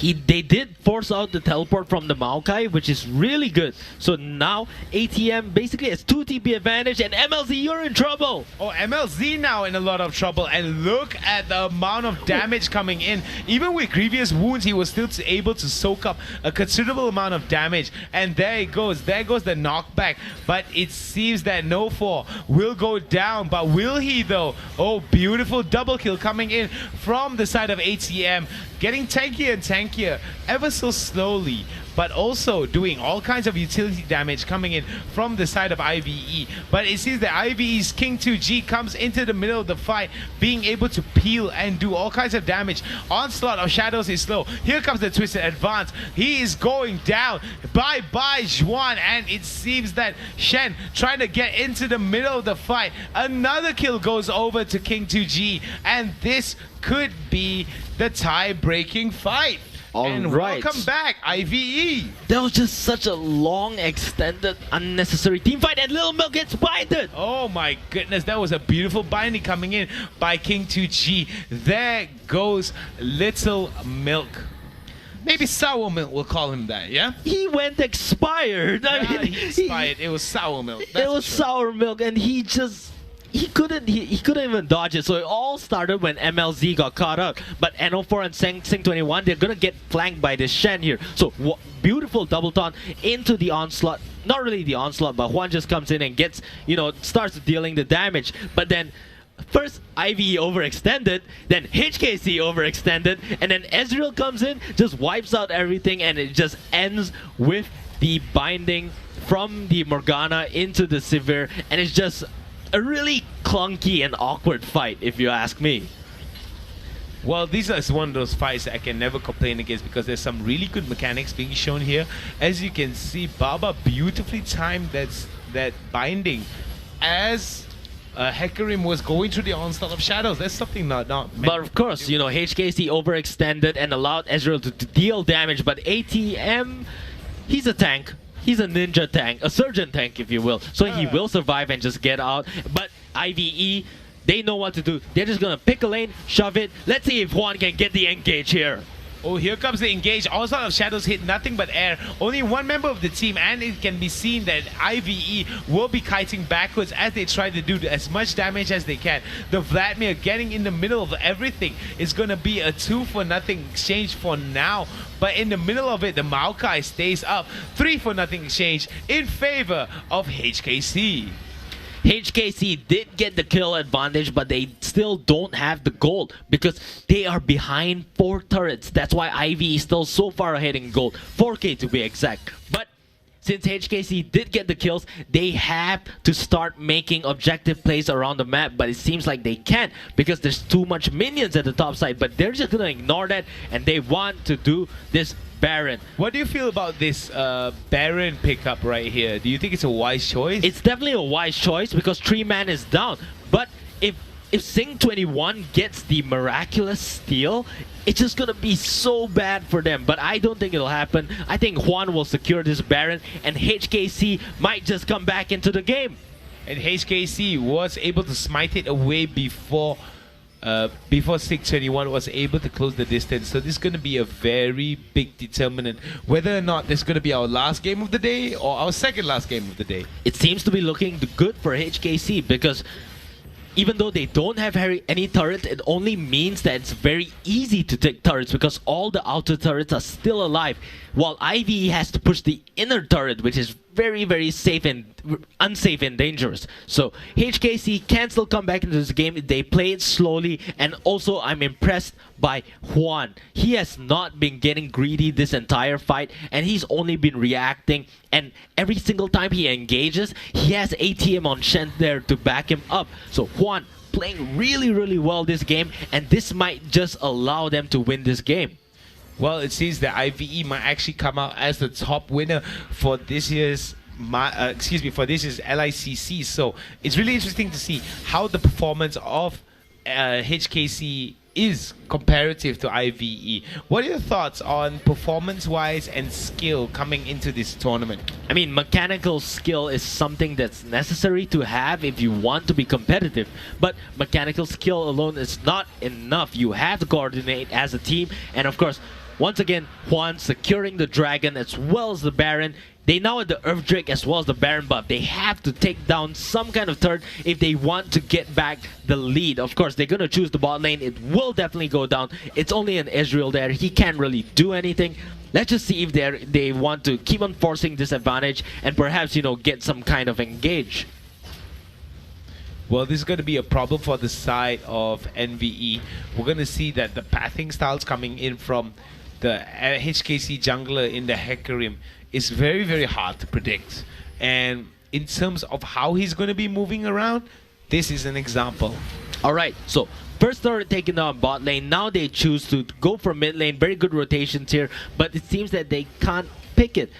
they did force out the teleport from the Maokai, which is really good. So now ATM basically has 2 TP advantage, and MLZ, you're in trouble. Oh, MLZ now in a lot of trouble, and look at the amount of damage coming in. Even with grievous wounds, he was still able to soak up a considerable amount of damage, and there it goes. There goes the knockback, but it seems that No4 will go down, but will he though? Oh, beautiful double kill coming in from the side of ATM, getting tankier and tankier ever so slowly, but also doing all kinds of utility damage coming in from the side of IVE. But it seems that IVE's King 2G comes into the middle of the fight, being able to peel and do all kinds of damage. Onslaught of Shadows is slow. Here comes the Twisted Advance. He is going down. Bye-bye, Juan. And it seems that Shen trying to get into the middle of the fight. Another kill goes over to King 2G. And this could be the tie-breaking fight. And welcome back, IVE. That was just such a long, extended, unnecessary team fight, and Little Milk gets binded. Oh my goodness, that was a beautiful binding coming in by King 2G. There goes Little Milk. Maybe Sour Milk, we'll call him that, yeah? He went expired. I mean, he expired. It was Sour Milk. It was Sour Milk, and he couldn't even dodge it. So it all started when MLZ got caught out. But NO4 and Sing21, they're gonna get flanked by this Shen here. So beautiful double taunt into the onslaught. Not really the onslaught, but Juan just comes in and gets, starts dealing the damage. But then first IVE overextended, then HKC overextended, and then Ezreal comes in, just wipes out everything, and it just ends with the binding from the Morgana into the Sivir, and it's just a really clunky and awkward fight, if you ask me. Well, this is one of those fights that I can never complain against because there's some really good mechanics being shown here. As you can see, Baba beautifully timed that binding as Hecarim was going through the onslaught of shadows. That's something not But of course, HKC overextended and allowed Ezreal to deal damage, but ATM, he's a tank. He's a ninja tank, a surgeon tank, if you will. So he will survive and just get out. But IVE, they know what to do. They're just going to pick a lane, shove it. Let's see if Juan can get the engage here. Oh, here comes the engage. Also of shadows hit nothing but air. Only one member of the team, and it can be seen that IVE will be kiting backwards as they try to do as much damage as they can. The Vladimir getting in the middle of everything is going to be a 2-for-0 exchange for now. But in the middle of it, the Maokai stays up. 3-for-0 exchange in favor of HKC. HKC did get the kill advantage, but they still don't have the gold because they are behind 4 turrets. That's why Ivy is still so far ahead in gold. 4K to be exact. But since HKC did get the kills, they have to start making objective plays around the map, but it seems like they can't because there's too much minions at the top side, but they're just gonna ignore that and they want to do this Baron. What do you feel about this Baron pickup right here? Do you think it's a wise choice? It's definitely a wise choice because 3-man is down, but if Sing21 gets the miraculous steal, it's just gonna be so bad for them. But I don't think it'll happen. I think Juan will secure this Baron, and HKC might just come back into the game. And HKC was able to smite it away before Sing21 was able to close the distance. So this is going to be a very big determinant whether or not this is going to be our last game of the day or our second last game of the day. It seems to be looking good for HKC because even though they don't have any turrets, it only means that it's very easy to take turrets because all the outer turrets are still alive, while IVE has to push the inner turret, which is very, very safe and unsafe and dangerous. So HKC can still come back into this game if they play it slowly, and also I'm impressed by Juan. He has not been getting greedy this entire fight, and he's only been reacting, and every single time he engages, he has ATM on Shen there to back him up. So Juan playing really, really well this game, and this might just allow them to win this game. Well, it seems that IVE might actually come out as the top winner for this year's LICC. So it's really interesting to see how the performance of HKC is comparative to IVE. What are your thoughts on performance-wise and skill coming into this tournament? I mean, mechanical skill is something that's necessary to have if you want to be competitive. But mechanical skill alone is not enough. You have to coordinate as a team. And of course, once again, Juan securing the Dragon as well as the Baron. They now have the Earth Drake as well as the Baron buff. They have to take down some kind of turret if they want to get back the lead. Of course, they're going to choose the bot lane. It will definitely go down. It's only an Ezreal there. He can't really do anything. Let's just see if they want to keep on forcing this advantage and perhaps, get some kind of engage. Well, this is going to be a problem for the side of NVE. We're going to see that the pathing styles coming in from the HKC jungler in the Hecarim is very, very hard to predict. And in terms of how he's going to be moving around, this is an example. All right, so first turret taken down bot lane. Now they choose to go for mid lane. Very good rotations here, but it seems that they can't pick it.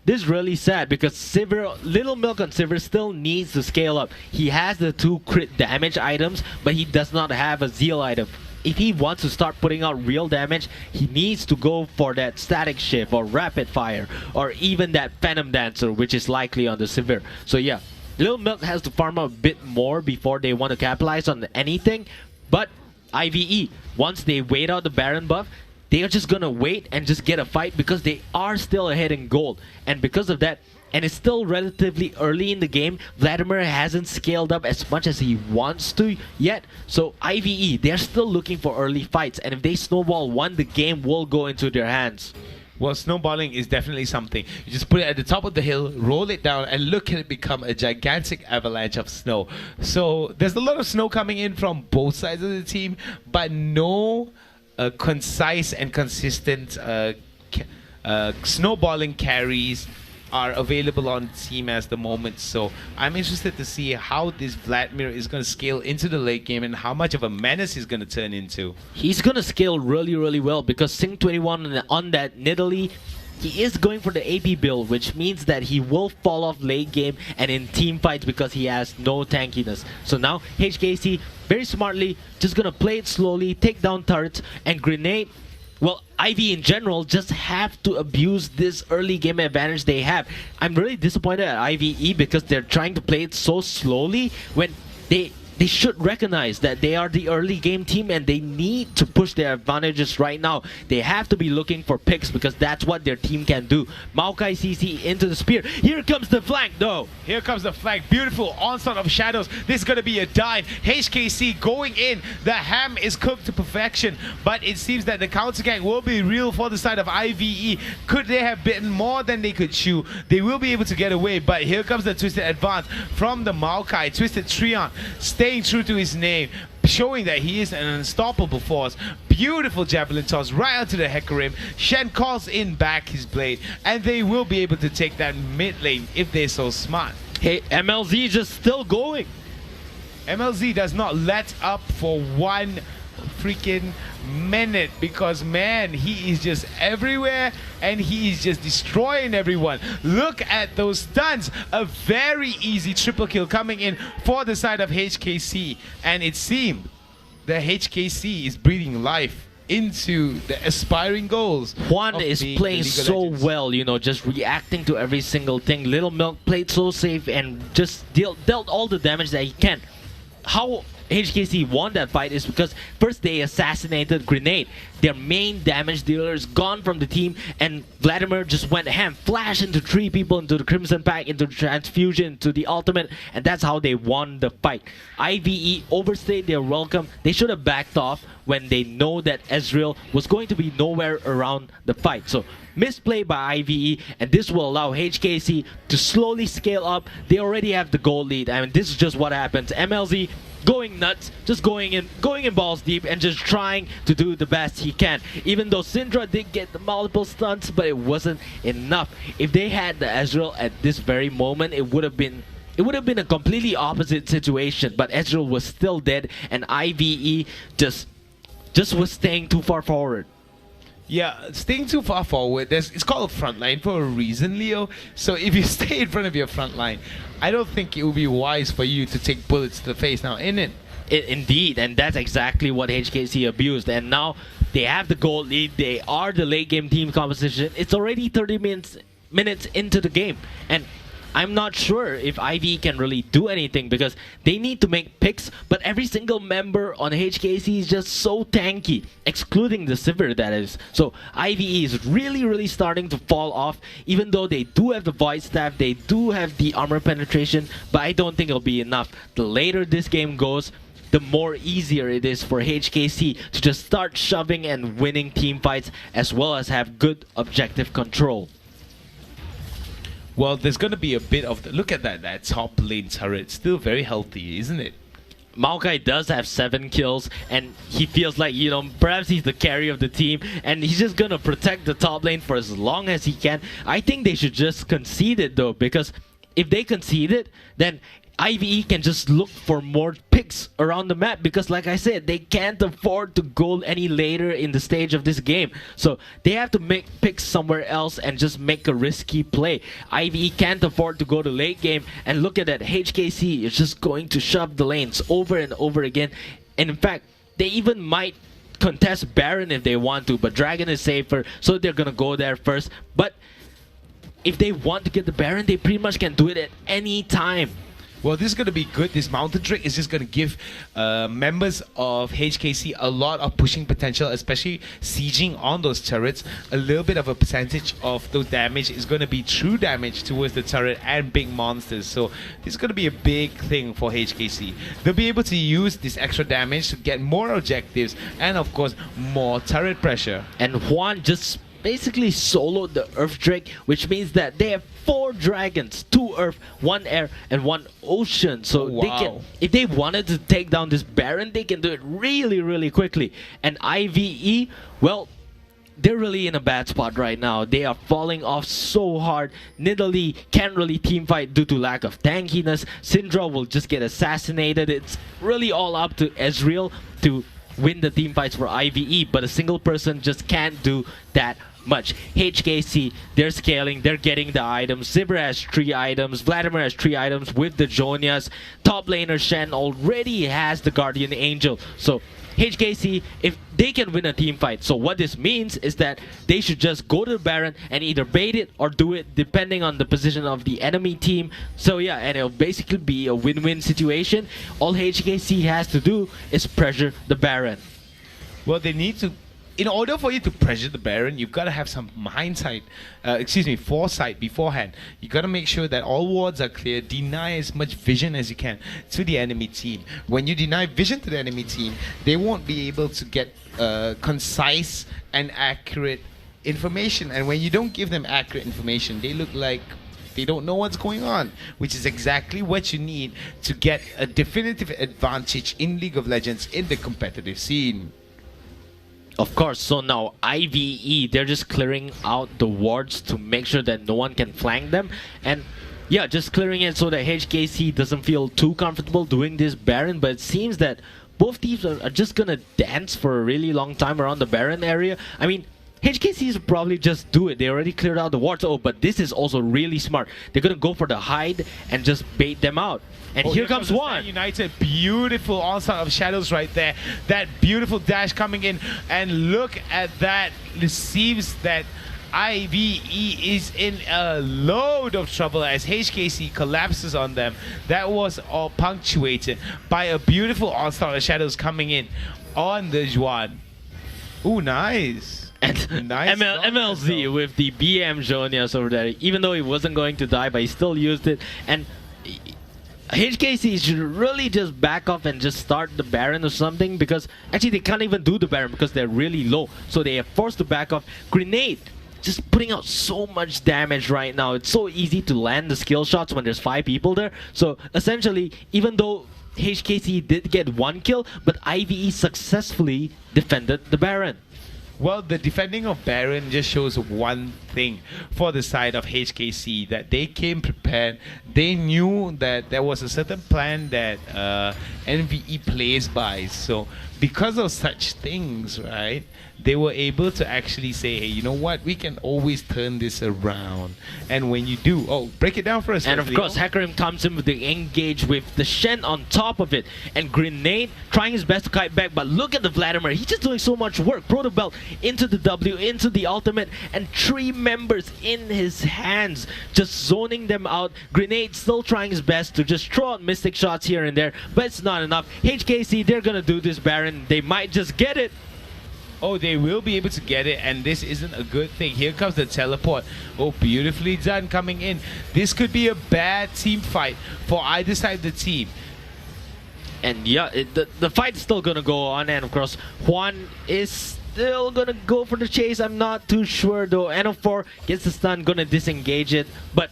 This is really sad because Sivir, Little Milk on Sivir still needs to scale up. He has the 2 crit damage items, but he does not have a Zeal item. If he wants to start putting out real damage, he needs to go for that Static Shift or Rapid Fire or even that Phantom Dancer, which is likely on the Sivir. So yeah, Little Milk has to farm up a bit more before they want to capitalize on anything. But IVE, once they wait out the Baron buff, they are just gonna wait and just get a fight because they are still ahead in gold. And because of that, and it's still relatively early in the game, Vladimir hasn't scaled up as much as he wants to yet. So IVE, they're still looking for early fights, and if they snowball one, the game will go into their hands. Well, snowballing is definitely something. You just put it at the top of the hill, roll it down, and look at it become a gigantic avalanche of snow. So there's a lot of snow coming in from both sides of the team, but no concise and consistent snowballing carries are available on team at the moment. So I'm interested to see how this Vladimir is going to scale into the late game and how much of a menace he's going to turn into. He's going to scale really, really well because Sing 21 on that Nidalee, he is going for the AP build, which means that he will fall off late game and in team fights because he has no tankiness. So now HKC very smartly just going to play it slowly, take down turrets and grenade. Well, Ivy in general just have to abuse this early game advantage they have. I'm really disappointed at IVE because they're trying to play it so slowly when they should recognize that they are the early game team and they need to push their advantages right now. They have to be looking for picks because that's what their team can do. Maokai CC into the spear. Here comes the flank though. Here comes the flank. Beautiful onslaught of shadows. This is going to be a dive. HKC going in. The ham is cooked to perfection, but it seems that the counter gank will be real for the side of IVE. Could they have bitten more than they could chew? They will be able to get away, but here comes the Twisted Advance from the Maokai. Twisted Trion staying true to his name, showing that he is an unstoppable force. Beautiful javelin toss right onto the Hecarim. Shen calls in back his blade, and they will be able to take that mid lane if they're so smart. Hey, MLZ just still going. MLZ does not let up for one freaking minute because, man, he is just everywhere and he is just destroying everyone. Look at those stuns. A very easy triple kill coming in for the side of HKC, and it seemed the HKC is breathing life into the aspiring goals. Juan is playing so well, just reacting to every single thing. Little Milk played so safe and just dealt all the damage that he can. How HKC won that fight is because first they assassinated Grenade. Their main damage dealer is gone from the team, and Vladimir just went ham, flash into 3 people, into the Crimson Pack, into the Transfusion, into the Ultimate, and that's how they won the fight. IVE overstayed their welcome. They should have backed off when they know that Ezreal was going to be nowhere around the fight. So misplay by IVE, and this will allow HKC to slowly scale up. They already have the gold lead. I mean, this is just what happens. MLZ going nuts, just going in balls deep and just trying to do the best he can. Even though Syndra did get the multiple stunts, but it wasn't enough. If they had the Ezreal at this very moment, it would have been a completely opposite situation. But Ezreal was still dead, and IVE just was staying too far forward. Yeah, staying too far forward, it's called a front line for a reason, Leo. So if you stay in front of your front line, I don't think it would be wise for you to take bullets to the face now, innit? Indeed, and that's exactly what HKC abused. And now they have the gold lead. They are the late game team composition. It's already 30 minutes into the game. And I'm not sure if IVE can really do anything because they need to make picks, but every single member on HKC is just so tanky, excluding the Sivir, that is. So IVE is really starting to fall off, even though they do have the Void Staff, they do have the armor penetration, but I don't think it'll be enough. The later this game goes, the more easier it is for HKC to just start shoving and winning team fights, as well as have good objective control. Well, there's going to be a bit of look at that top lane turret, still very healthy, isn't it? Maokai does have 7 kills, and he feels like, you know, perhaps he's the carry of the team, and he's just gonna protect the top lane for as long as he can. I think they should just concede it though, because if they concede it, then IVE can just look for more picks around the map, because like I said, they can't afford to go any later in the stage of this game. So they have to make picks somewhere else and just make a risky play. IVE can't afford to go to late game, and look at that, HKC is just going to shove the lanes over and over again. And in fact, they even might contest Baron if they want to, but Dragon is safer, so they're gonna go there first. But if they want to get the Baron, they pretty much can do it at any time. Well, this is going to be good. This Mountain Drake is just going to give members of HKC a lot of pushing potential, especially sieging on those turrets. A little bit of a percentage of those damage is going to be true damage towards the turret and big monsters. So this is going to be a big thing for HKC. They'll be able to use this extra damage to get more objectives and, of course, more turret pressure. And Juan just basically soloed the Earth Drake, which means that they have 4 dragons, 2 Earth, 1 Air, and 1 Ocean. So they can, if they wanted to take down this Baron, they can do it really quickly. And IVE, well, they're really in a bad spot right now. They are falling off so hard. Nidalee can't really teamfight due to lack of tankiness. Syndra will just get assassinated. It's really all up to Ezreal to win the team fights for IVE, but a single person just can't do that much. HKC, they're scaling, they're getting the items. Sivir has 3 items, Vladimir has 3 items with the Jonias. Top laner Shen already has the Guardian Angel. So HKC, if they can win a team fight, so what this means is that they should just go to the Baron and either bait it or do it depending on the position of the enemy team. So yeah, and it'll basically be a win-win situation. All HKC has to do is pressure the Baron. Well, they need to, in order for you to pressure the Baron, you've got to have some foresight beforehand. You got to make sure that all wards are clear, deny as much vision as you can to the enemy team. When you deny vision to the enemy team, they won't be able to get concise and accurate information. And when you don't give them accurate information, they look like they don't know what's going on, which is exactly what you need to get a definitive advantage in League of Legends in the competitive scene. Of course, so now IVE, they're just clearing out the wards to make sure that no one can flank them. And yeah, just clearing it so that HKC doesn't feel too comfortable doing this Baron. But it seems that both teams are just gonna dance for a really long time around the Baron area. I mean, HKC should probably just do it. They already cleared out the wards. Oh, but this is also really smart. They're gonna go for the hide and just bait them out. And here comes one. United, beautiful onslaught of shadows right there. That beautiful dash coming in, and look at that. It seems that IVE is in a load of trouble as HKC collapses on them. That was all punctuated by a beautiful onslaught of shadows coming in on the Juan. Ooh, nice. And nice MLZ with the BM Jonias over there. Even though he wasn't going to die, but he still used it. And HKC should really just back off and just start the Baron or something, because actually they can't even do the Baron because they're really low. So they are forced to back off. Grenade just putting out so much damage right now. It's so easy to land the skill shots when there's 5 people there. So essentially, even though HKC did get 1 kill, but IVE successfully defended the Baron. Well, the defending of Baron just shows one thing for the side of HKC, that they came prepared. They knew that there was a certain plan that NVE plays by. So because of such things, right, they were able to actually say, hey, you know what, we can always turn this around. And when you do, oh, break it down for us. And of course, Hecarim comes in with the engage with the Shen on top of it. And Grenade trying his best to kite back, but look at the Vladimir. He's just doing so much work. Proto Belt into the W, into the ultimate, and 3 members in his hands, just zoning them out. Grenade still trying his best to just throw out mystic shots here and there, but it's not enough. HKC, they're gonna do this Baron. They might just get it. Oh, they will be able to get it, and this isn't a good thing. Here comes the teleport. Oh, beautifully done coming in. This could be a bad team fight for either side of the team. And yeah, the fight's still gonna go on, and of course, Juan is still gonna go for the chase. I'm not too sure though. NO4 gets the stun, gonna disengage it, but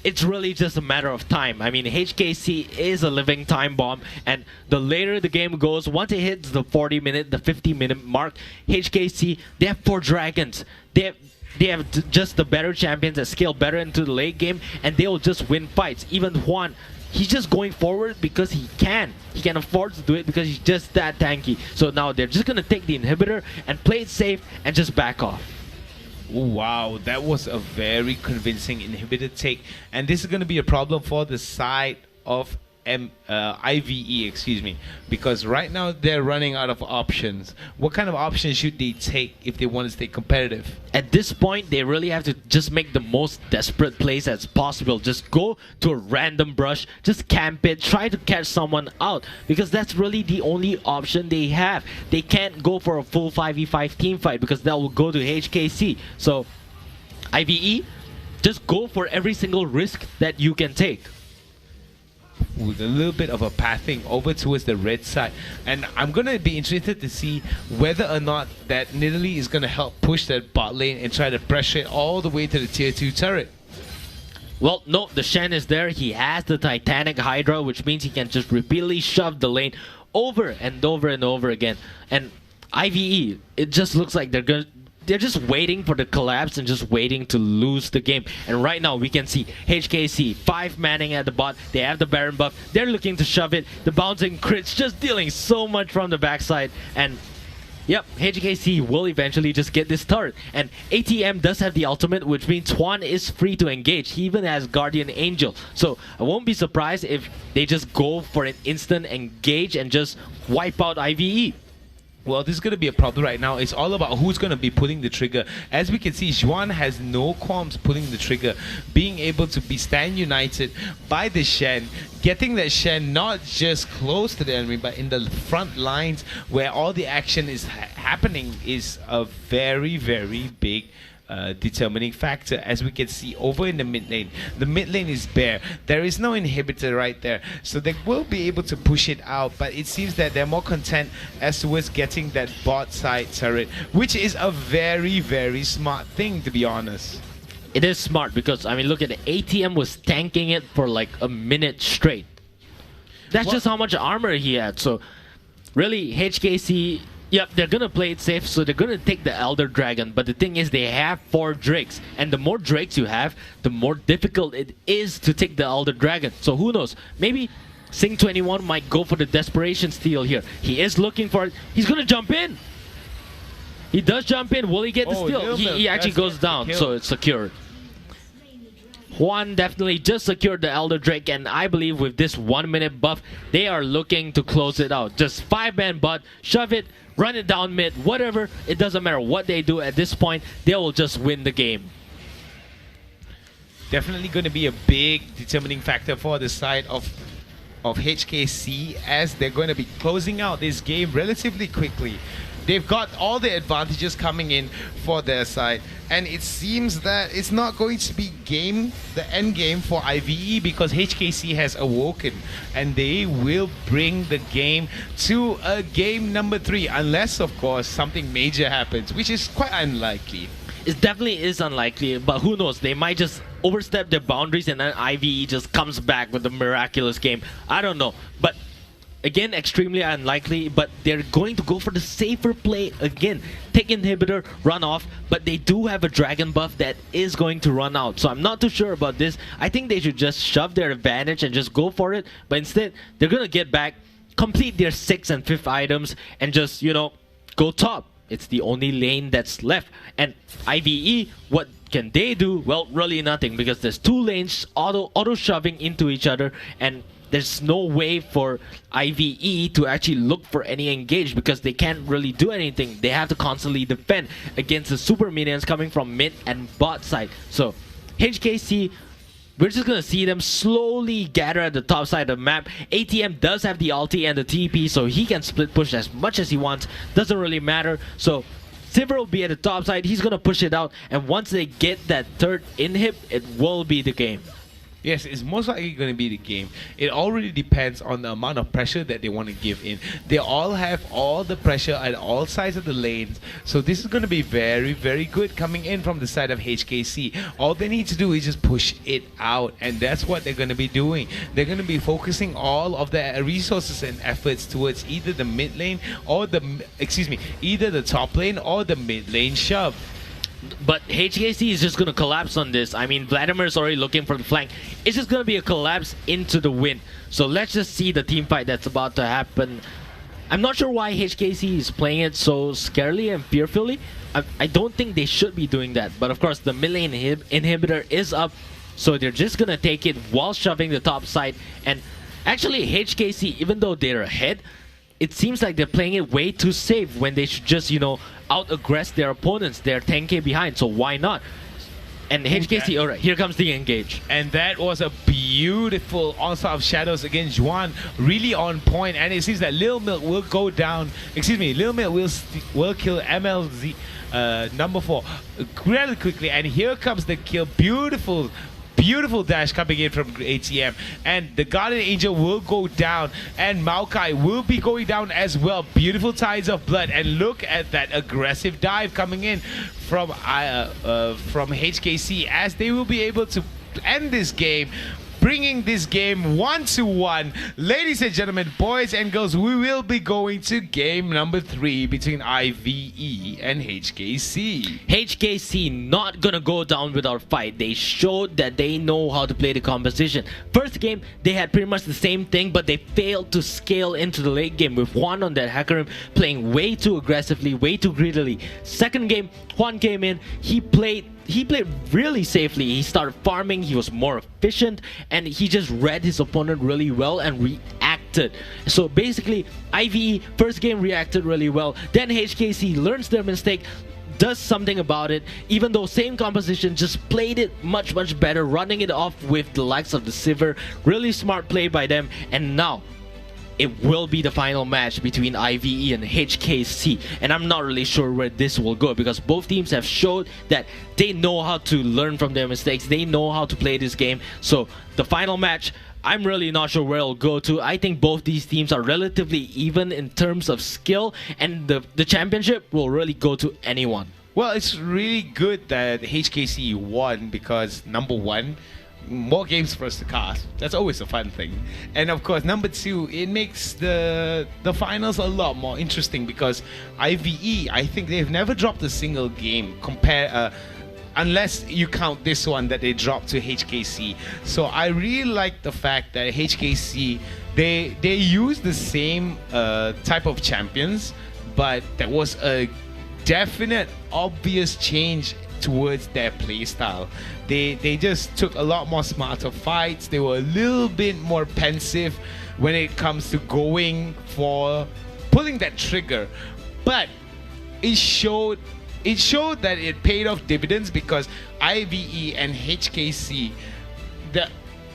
it's really just a matter of time. I mean, HKC is a living time bomb, and the later the game goes, once it hits the 40-minute, the 50-minute mark, HKC, they have 4 dragons. They have just the better champions that scale better into the late game, and they will just win fights. Even Juan, he's just going forward because he can. He can afford to do it because he's just that tanky. So now they're just gonna take the inhibitor and play it safe and just back off. Wow, that was a very convincing inhibitor take, and this is going to be a problem for the side of IVE, excuse me, because right now they're running out of options. What kind of options should they take if they want to stay competitive? At this point, they really have to just make the most desperate plays as possible. Just go to a random brush, just camp it, try to catch someone out, because that's really the only option they have. They can't go for a full 5v5 team fight because that will go to HKC. So IVE, just go for every single risk that you can take. With a little bit of a pathing over towards the red side, and I'm gonna be interested to see whether or not that Nidalee is gonna help push that bot lane and try to pressure it all the way to the tier 2 turret. Well, no, the Shen is there. He has the Titanic Hydra, which means he can just repeatedly shove the lane over and over and over again. And IVE, it just looks like they're just waiting for the collapse and just waiting to lose the game. And right now we can see HKC 5 manning at the bot. They have the Baron buff. They're looking to shove it. The bouncing crits just dealing so much from the backside. And yep, HKC will eventually just get this turret. And ATM does have the ultimate, which means Juan is free to engage. He even has Guardian Angel. So I won't be surprised if they just go for an instant engage and just wipe out IVE. Well, this is going to be a problem right now. It's all about who's going to be pulling the trigger. As we can see, Juan has no qualms pulling the trigger, being able to be stand united by the Shen, getting that Shen not just close to the enemy, but in the front lines where all the action is happening is a very, very big determining factor. As we can see over in the mid lane, the mid lane is bare. There is no inhibitor right there, so they will be able to push it out, but it seems that they're more content as towards getting that bot side turret, which is a very, very smart thing, to be honest. It is smart because, I mean, look at it. ATM was tanking it for like a minute straight. That's just how much armor he had. So really, HKC, yep, they're gonna play it safe, so they're gonna take the Elder Dragon. But the thing is, they have 4 Drakes, and the more Drakes you have, the more difficult it is to take the Elder Dragon. So who knows? Maybe Sing21 might go for the Desperation Steal here. He is looking for it. He's gonna jump in. He does jump in. Will he get the steal? He actually goes down, so it's secured. Juan definitely just secured the Elder Drake, and I believe with this 1 minute buff, they are looking to close it out. Just 5-man bot, shove it, run it down mid, whatever. It doesn't matter what they do at this point, they will just win the game. Definitely going to be a big determining factor for the side of HKC, as they're going to be closing out this game relatively quickly. They've got all the advantages coming in for their side, and it seems that it's not going to be the end game for IVE, because HKC has awoken and they will bring the game to a game number 3, unless of course something major happens, which is quite unlikely. It definitely is unlikely, but who knows, they might just overstep their boundaries and then IVE just comes back with a miraculous game. I don't know, but again, extremely unlikely, but they're going to go for the safer play again. Take inhibitor, run off, but they do have a dragon buff that is going to run out. So I'm not too sure about this. I think they should just shove their advantage and just go for it. But instead, they're going to get back, complete their 6th and 5th items, and just, you know, go top. It's the only lane that's left. And IVE, what can they do? Well, really nothing, because there's 2 lanes auto shoving into each other, and there's no way for IVE to actually look for any engage because they can't really do anything. They have to constantly defend against the super minions coming from mid and bot side. So HKC, we're just going to see them slowly gather at the top side of the map. ATM does have the ulti and the TP, so he can split push as much as he wants. Doesn't really matter. So Sivir will be at the top side. He's going to push it out. And once they get that third inhib, it will be the game. Yes, it's most likely going to be the game. It already depends on the amount of pressure that they want to give in. They all have all the pressure at all sides of the lanes. So this is going to be very, very good coming in from the side of HKC. All they need to do is just push it out. And that's what they're going to be doing. They're going to be focusing all of their resources and efforts towards either the mid lane or either the top lane or the mid lane shove. But HKC is just going to collapse on this. I mean, Vladimir's already looking for the flank. It's just going to be a collapse into the win. So let's just see the team fight that's about to happen. I'm not sure why HKC is playing it so scarily and fearfully. I don't think they should be doing that. But of course, the mid lane inhibitor is up. So they're just going to take it while shoving the top side. And actually, HKC, even though they're ahead, it seems like they're playing it way too safe when they should just, you know, out-aggress their opponents. They're 10k behind, so why not? And HKC, alright, here comes the engage. And that was a beautiful onslaught of shadows against Juan. Really on point. And it seems that Lil Milk will go down. Lil Milk will kill MLZ number 4 really quickly. And here comes the kill. Beautiful dash coming in from ATM, and the Guardian Angel will go down, and Maokai will be going down as well. Beautiful tides of blood, and look at that aggressive dive coming in from HKC, as they will be able to end this game, bringing this game 1-1. Ladies and gentlemen, boys and girls, we will be going to game number 3 between IVE and HKC. HKC not gonna go down without fight. They showed that they know how to play the composition. First game, they had pretty much the same thing, but they failed to scale into the late game with Juan on that Hecarim playing way too aggressively, way too greedily. Second game, Juan came in, he played really safely. He started farming, he was more efficient, and he just read his opponent really well and reacted. So basically, IVE first game reacted really well, then HKC learns their mistake, does something about it, even though same composition, just played it much better, running it off with the likes of the Sivir. Really smart play by them, and now it will be the final match between IVE and HKC, and I'm not really sure where this will go because both teams have showed that they know how to learn from their mistakes. They know how to play this game. So the final match, I'm really not sure where it'll go to. I think both these teams are relatively even in terms of skill, and the championship will really go to anyone. Well, it's really good that HKC won because number 1, more games for us to cast. That's always a fun thing. And of course, number 2, it makes the finals a lot more interesting because IVE, I think they've never dropped a single game unless you count this one that they dropped to HKC. So I really like the fact that HKC, they use the same type of champions, but there was a definite obvious change towards their playstyle. They just took a lot more smarter fights. They were a little bit more pensive when it comes to going for pulling that trigger. But it showed that it paid off dividends because IVE and HKC, the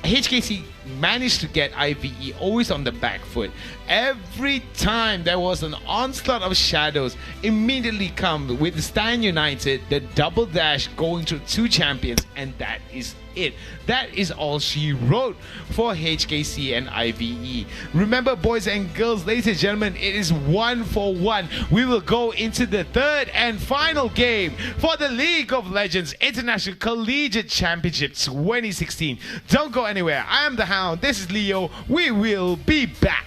HKC managed to get IVE always on the back foot. Every time there was an onslaught of shadows, immediately come with Stan United, the double dash going through 2 champions, and that is it. That is all she wrote for HKC and IVE. Remember, boys and girls, ladies and gentlemen, it is 1-1. We will go into the third and final game for the League of Legends International Collegiate Championship 2016. Don't go anywhere. I am the Hound. This is Leo. We will be back.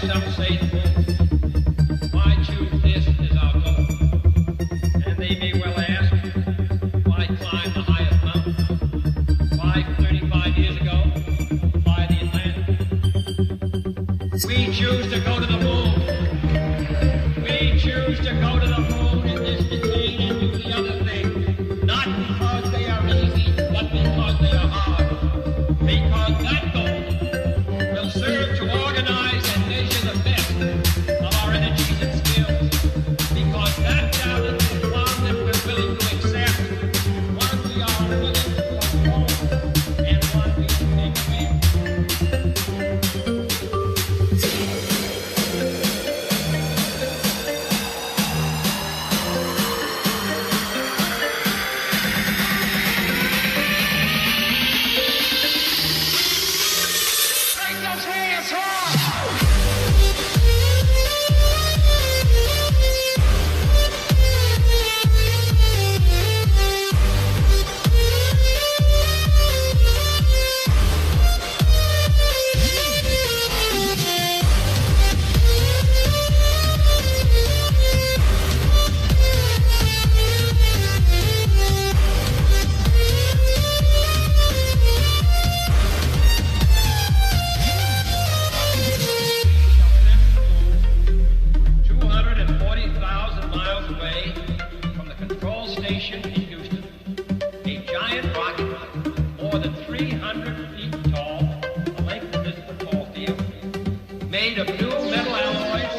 some say to whom, why choose this as our goal? And they may well ask, why climb the highest mountain? Why 35 years ago, fly the Atlantic? We choose to go to the moon. We choose to go to the moon in this decade and do the other thing. Not because they are easy, but because they are hard. Because that goal will serve to organize and measure the best of our energies and skills. Because that challenge is one that we're willing to accept, one we are willing to control, and one we can take away. Made of new metal alloys,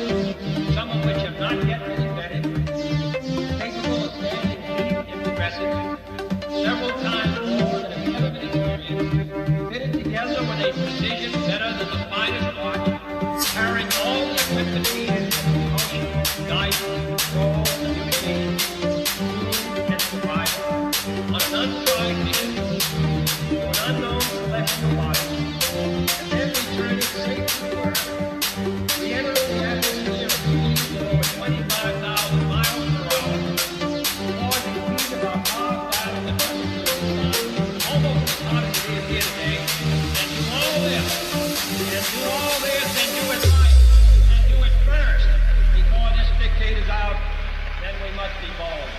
some of which have not yet been invented, capable of standing heat in stresses several times more than have ever been experienced, fitted together with a precision better than the finest watch, carrying all the equipment needed for propulsion, guidance, control, communication, and survival on an untried mission to an unknown celestial body, and then returning safely to Earth. We enter the atmosphere of speeds of over 25,000 miles per hour, causing heat of our power battle the temperature of the sun, almost as hot as it is here today. And do all this, and do it right, and do it first. Before this decade is out, then we must be bold.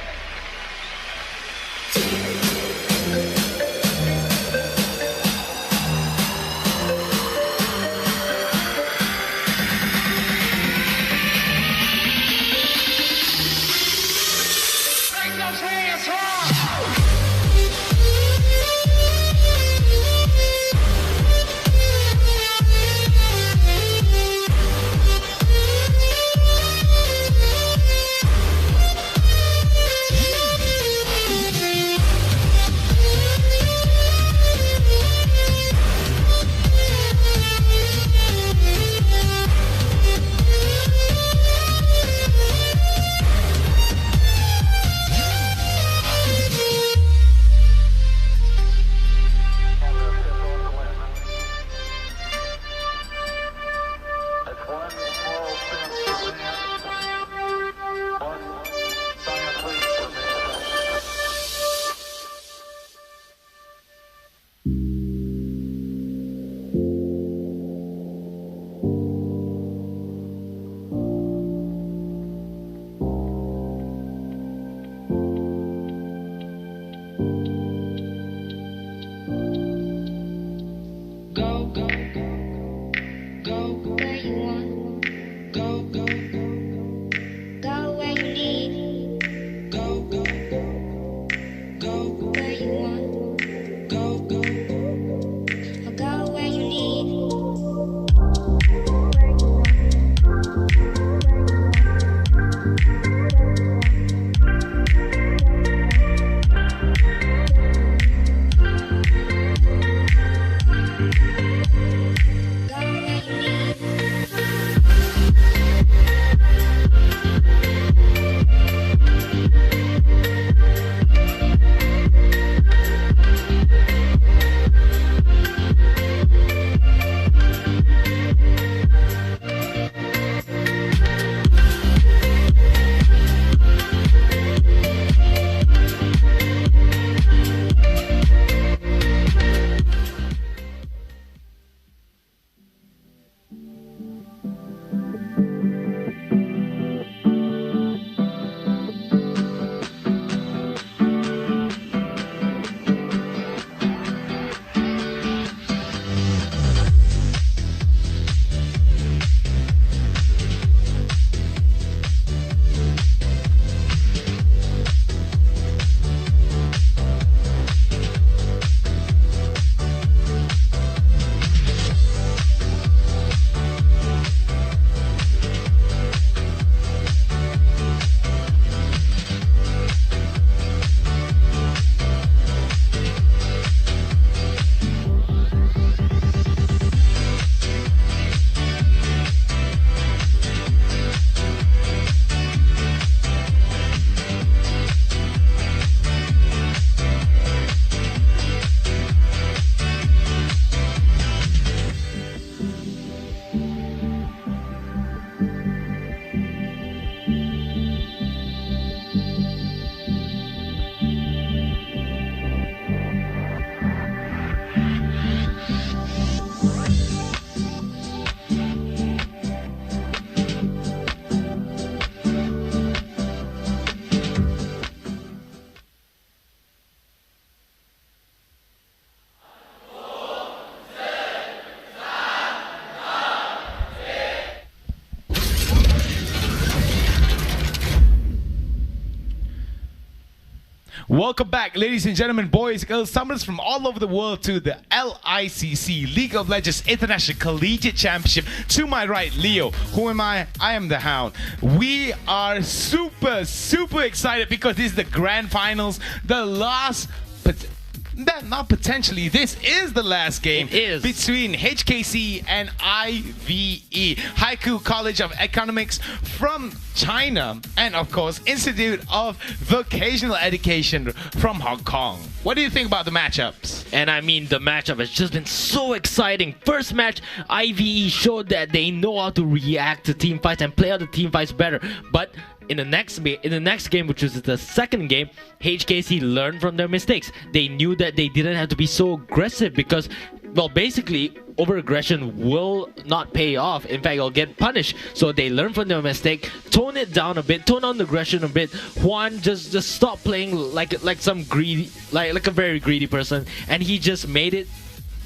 Welcome back, ladies and gentlemen, boys, girls, summoners from all over the world to the LICC, League of Legends International Collegiate Championship. To my right, Leo. Who am I? I am the Hound. We are super excited because this is the grand finals, the last... Not potentially, this is the last game between HKC and IVE, Haiku College of Economics from China, and of course Institute of Vocational Education from Hong Kong. What do you think about the matchups? And I mean, the matchup has just been so exciting. First match, IVE showed that they know how to react to team fights and play out the team fights better. But in the next game, which was the second game, HKC learned from their mistakes. They knew that they didn't have to be so aggressive because, well, basically, over-aggression will not pay off. In fact, you'll get punished. So they learned from their mistake, tone it down a bit, tone down the aggression a bit. Juan just stop playing like some greedy, like a very greedy person, and he just made it.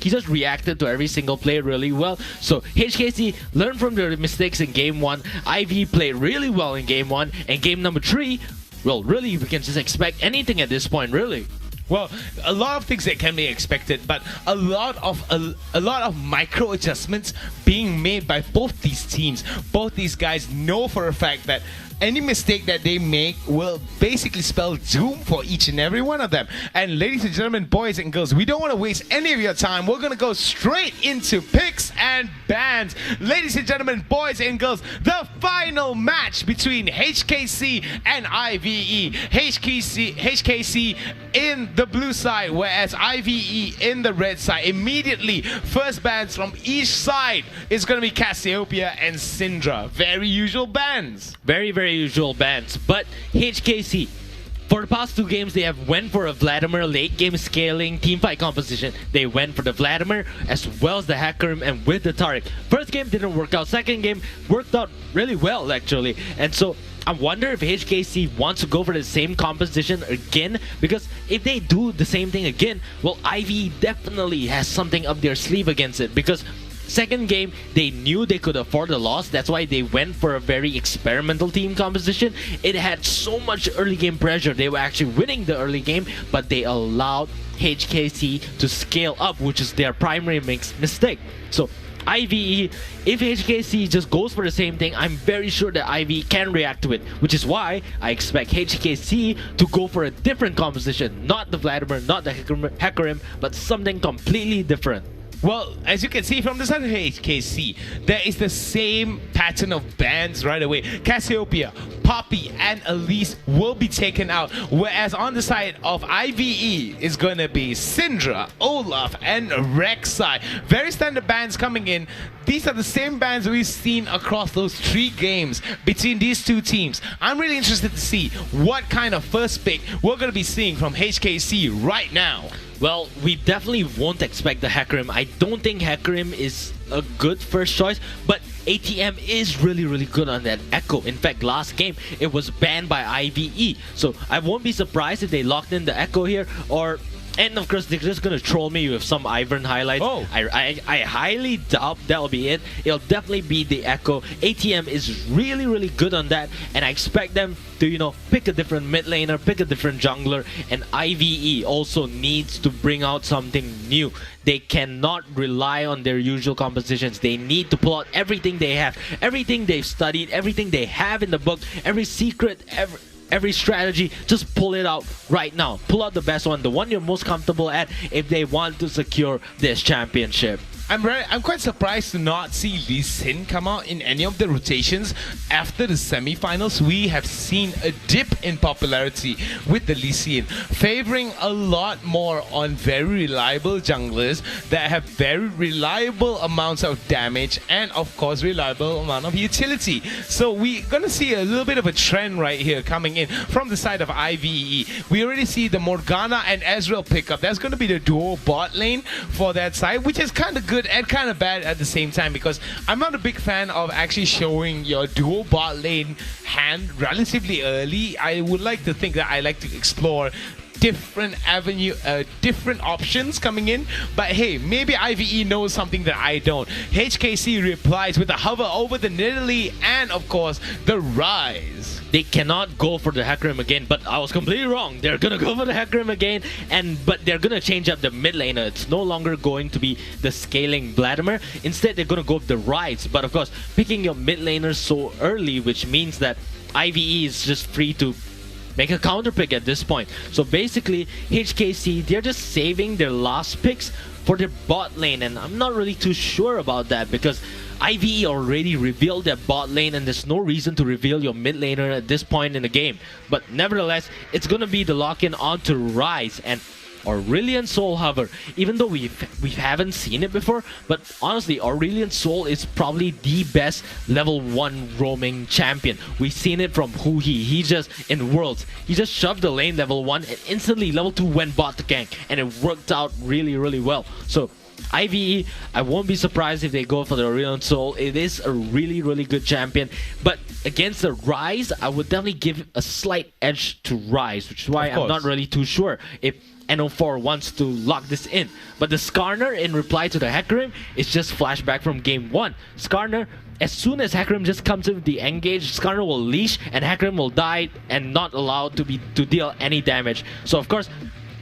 He just reacted to every single play really well. So HKC learned from their mistakes in game 1. IV played really well in game 1. And game number 3, well, really, we can just expect anything at this point, really. Well, a lot of things that can be expected, but a lot of micro adjustments being made by both these teams. Both these guys know for a fact that any mistake that they make will basically spell doom for each and every one of them. And ladies and gentlemen, boys and girls, we don't want to waste any of your time. We're going to go straight into picks and bans. Ladies and gentlemen, boys and girls, the final match between HKC and IVE. HKC in the blue side, whereas IVE in the red side. Immediately, first bans from each side is going to be Cassiopeia and Syndra. Very usual bans. Very usual bans. But HKC, for the past 2 games, they have went for a Vladimir late game scaling teamfight composition. They went for the Vladimir as well as the Hackerim and with the Taric. First game didn't work out. Second game worked out really well, actually. And so I wonder if HKC wants to go for the same composition again, because if they do the same thing again, well, Ivy definitely has something up their sleeve against it, because second game, they knew they could afford the loss. That's why they went for a very experimental team composition. It had so much early game pressure. They were actually winning the early game, but they allowed HKC to scale up, which is their primary mistake. So IVE, if HKC just goes for the same thing, I'm very sure that IVE can react to it, which is why I expect HKC to go for a different composition. Not the Vladimir, not the Hackerim, but something completely different. Well, as you can see from the side of HKC, there is the same pattern of bans right away. Cassiopeia, Poppy, and Elise will be taken out, whereas on the side of IVE is going to be Syndra, Olaf, and Rek'Sai. Very standard bans coming in. These are the same bans we've seen across those 3 games between these 2 teams. I'm really interested to see what kind of first pick we're going to be seeing from HKC right now. Well, we definitely won't expect the Hackerim. I don't think Hackerim is a good first choice, but ATM is really good on that Echo. In fact, last game, it was banned by IVE. So I won't be surprised if they locked in the Echo here, or... And of course, they're just gonna troll me with some Ivern highlights. Oh. I highly doubt that'll be it. It'll definitely be the Echo. ATM is really good on that, and I expect them to, you know, pick a different mid laner, pick a different jungler, and IVE also needs to bring out something new. They cannot rely on their usual compositions. They need to pull out everything they have, everything they've studied, everything they have in the book, every secret, every strategy. Just pull it out right now. Pull out the best one, the one you're most comfortable at, if they want to secure this championship. I'm quite surprised to not see Lee Sin come out in any of the rotations. After the semi-finals, we have seen a dip in popularity with the Lee Sin, favoring a lot more on very reliable junglers that have very reliable amounts of damage and of course reliable amount of utility. So we're gonna see a little bit of a trend right here coming in from the side of IVE. We already see the Morgana and Ezreal pickup. That's gonna be the duo bot lane for that side, which is kind of good and kind of bad at the same time, because I'm not a big fan of actually showing your dual bot lane hand relatively early. I would like to think that I like to explore different different options coming in, but hey, maybe IVE knows something that I don't. HKC replies with a hover over the Nidalee and of course the Rise. they cannot go for the Hecarim again. But I was completely wrong. They're gonna go for the Hecarim again, but they're gonna change up the mid laner. It's no longer going to be the scaling Vladimir. Instead, they're gonna go with the Ryze. But of course, picking your mid laner so early, which means that IVE is just free to make a counter pick at this point. So basically, HKC, they're just saving their last picks for their bot lane, and I'm not really too sure about that because IVE already revealed their bot lane, and there's no reason to reveal your mid laner at this point in the game. But nevertheless, it's gonna be the lock-in onto Ryze and Aurelion Soul Hover. Even though we haven't seen it before, but honestly, Aurelion Soul is probably the best level 1 roaming champion. We've seen it from Huhi. He just, in Worlds, he just shoved the lane level 1 and instantly level 2 went bot to gank, and it worked out really, really well. So IVE, I won't be surprised if they go for the Aurelion Soul. It is a really, really good champion. But against the Ryze, I would definitely give a slight edge to Ryze, which is why I'm not really too sure if NO4 wants to lock this in. But the Skarner, in reply to the Hecarim, is just flashback from game 1. Skarner, as soon as Hecarim just comes in with the engage, Skarner will leash and Hecarim will die and not allowed to deal any damage. So of course,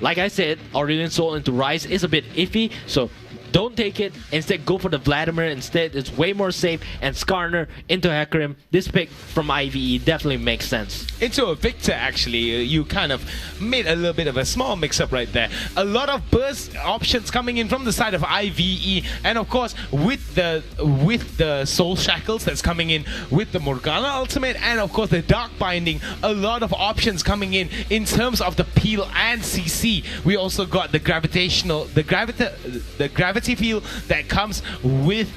like I said, Aurelion Soul into Ryze is a bit iffy, so don't take it. Instead, go for the Vladimir. Instead, it's way more safe. And Skarner into Hecarim. This pick from IVE definitely makes sense. Into a Victor, actually, you kind of made a little bit of a small mix-up right there. A lot of burst options coming in from the side of IVE, and of course, with the Soul Shackles that's coming in, with the Morgana ultimate, and of course the Dark Binding. A lot of options coming in terms of the peel and CC. We also got the gravity field that comes with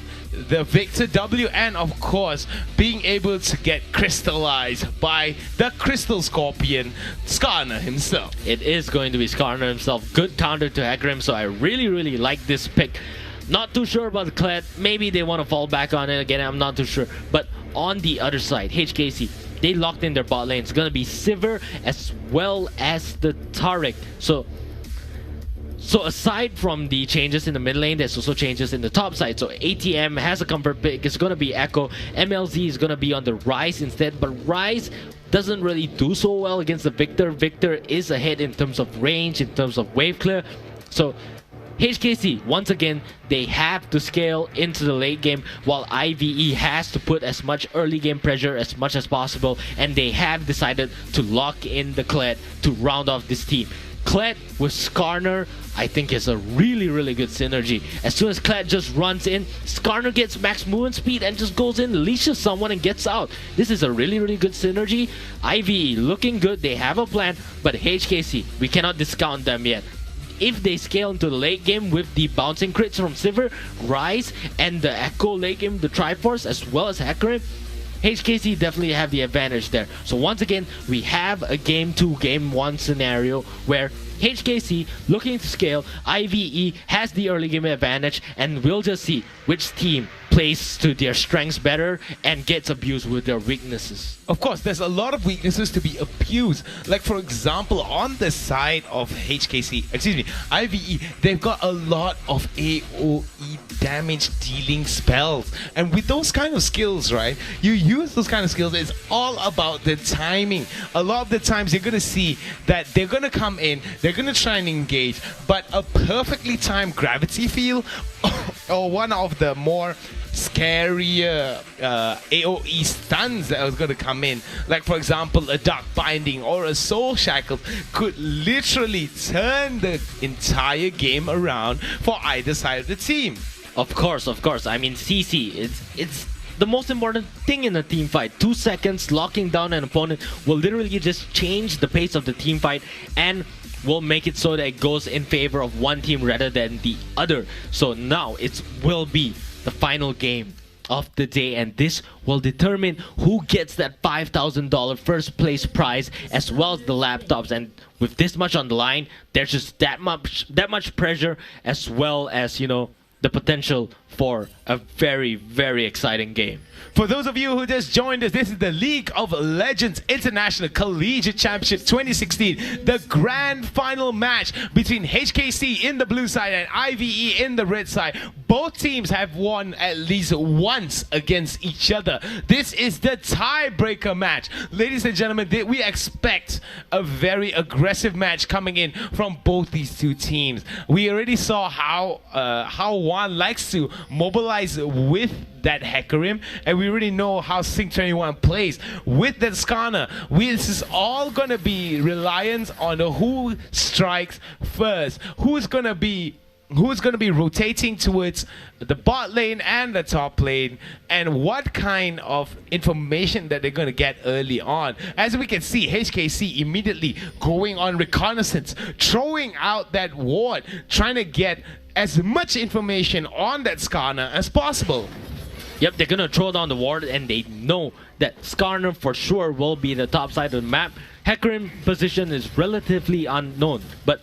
the Victor W, and of course being able to get crystallized by the Crystal Scorpion, Skarner himself. It is going to be Skarner himself. Good counter to Hecarim, so I really, really like this pick. Not too sure about the Kled. Maybe they want to fall back on it again. I'm not too sure. But on the other side, HKC, they locked in their bot lane. It's going to be Sivir as well as the Taric. So aside from the changes in the mid lane, there's also changes in the top side. So ATM has a comfort pick. It's going to be Echo. MLZ is going to be on the Ryze instead. But Ryze doesn't really do so well against the Victor. Victor is ahead in terms of range, in terms of wave clear. So HKC, once again, they have to scale into the late game, while IVE has to put as much early game pressure as much as possible. And they have decided to lock in the Kled to round off this team. Kled with Skarner, I think, is a really, really good synergy. As soon as Kled just runs in, Skarner gets max movement speed and just goes in, leashes someone and gets out. This is a really, really good synergy. IVE looking good, they have a plan, but HKC, we cannot discount them yet. If they scale into the late game with the bouncing crits from Sivir, Ryze, and the Echo late game, the Triforce, as well as Hecarim, HKC definitely have the advantage there. So once again, we have a game 2, game 1 scenario where HKC looking to scale, IVE has the early game advantage, and we'll just see which team plays to their strengths better and gets abused with their weaknesses. Of course, there's a lot of weaknesses to be abused. Like, for example, on the side of IVE, they've got a lot of AoE damage dealing spells. And with those kind of skills, right, you use those kind of skills, it's all about the timing. A lot of the times you're going to see that they're going to come in, they're going to try and engage, but a perfectly timed gravity field or one of the more scarier AoE stuns that was going to come in, like for example a Dark Binding or a Soul Shackle, could literally turn the entire game around for either side of the team. Of course. I mean, CC, it's the most important thing in a team fight. 2 seconds locking down an opponent will literally just change the pace of the team fight and will make it so that it goes in favor of one team rather than the other. So now it will be the final game of the day, and this will determine who gets that $5,000 first place prize as well as the laptops. And with this much on the line, there's just that much pressure, as well as, you know, the potential for a very, very exciting game. For those of you who just joined us, this is the League of Legends International Collegiate Championship 2016, the grand final match between HKC in the blue side and IVE in the red side. Both teams have won at least once against each other. This is the tiebreaker match. Ladies and gentlemen, we expect a very aggressive match coming in from both these two teams. We already saw how Juan likes to mobilize with that Hecarim, and we already know how Sync21 plays with that Skarner. This is all going to be reliant on who strikes first, who's going to be rotating towards the bot lane and the top lane, and what kind of information that they're going to get early on. As we can see, HKC immediately going on reconnaissance, throwing out that ward, trying to get as much information on that Skarner as possible. Yep, they're going to throw down the ward, and they know that Skarner for sure will be the top side of the map. Hecarim position is relatively unknown, but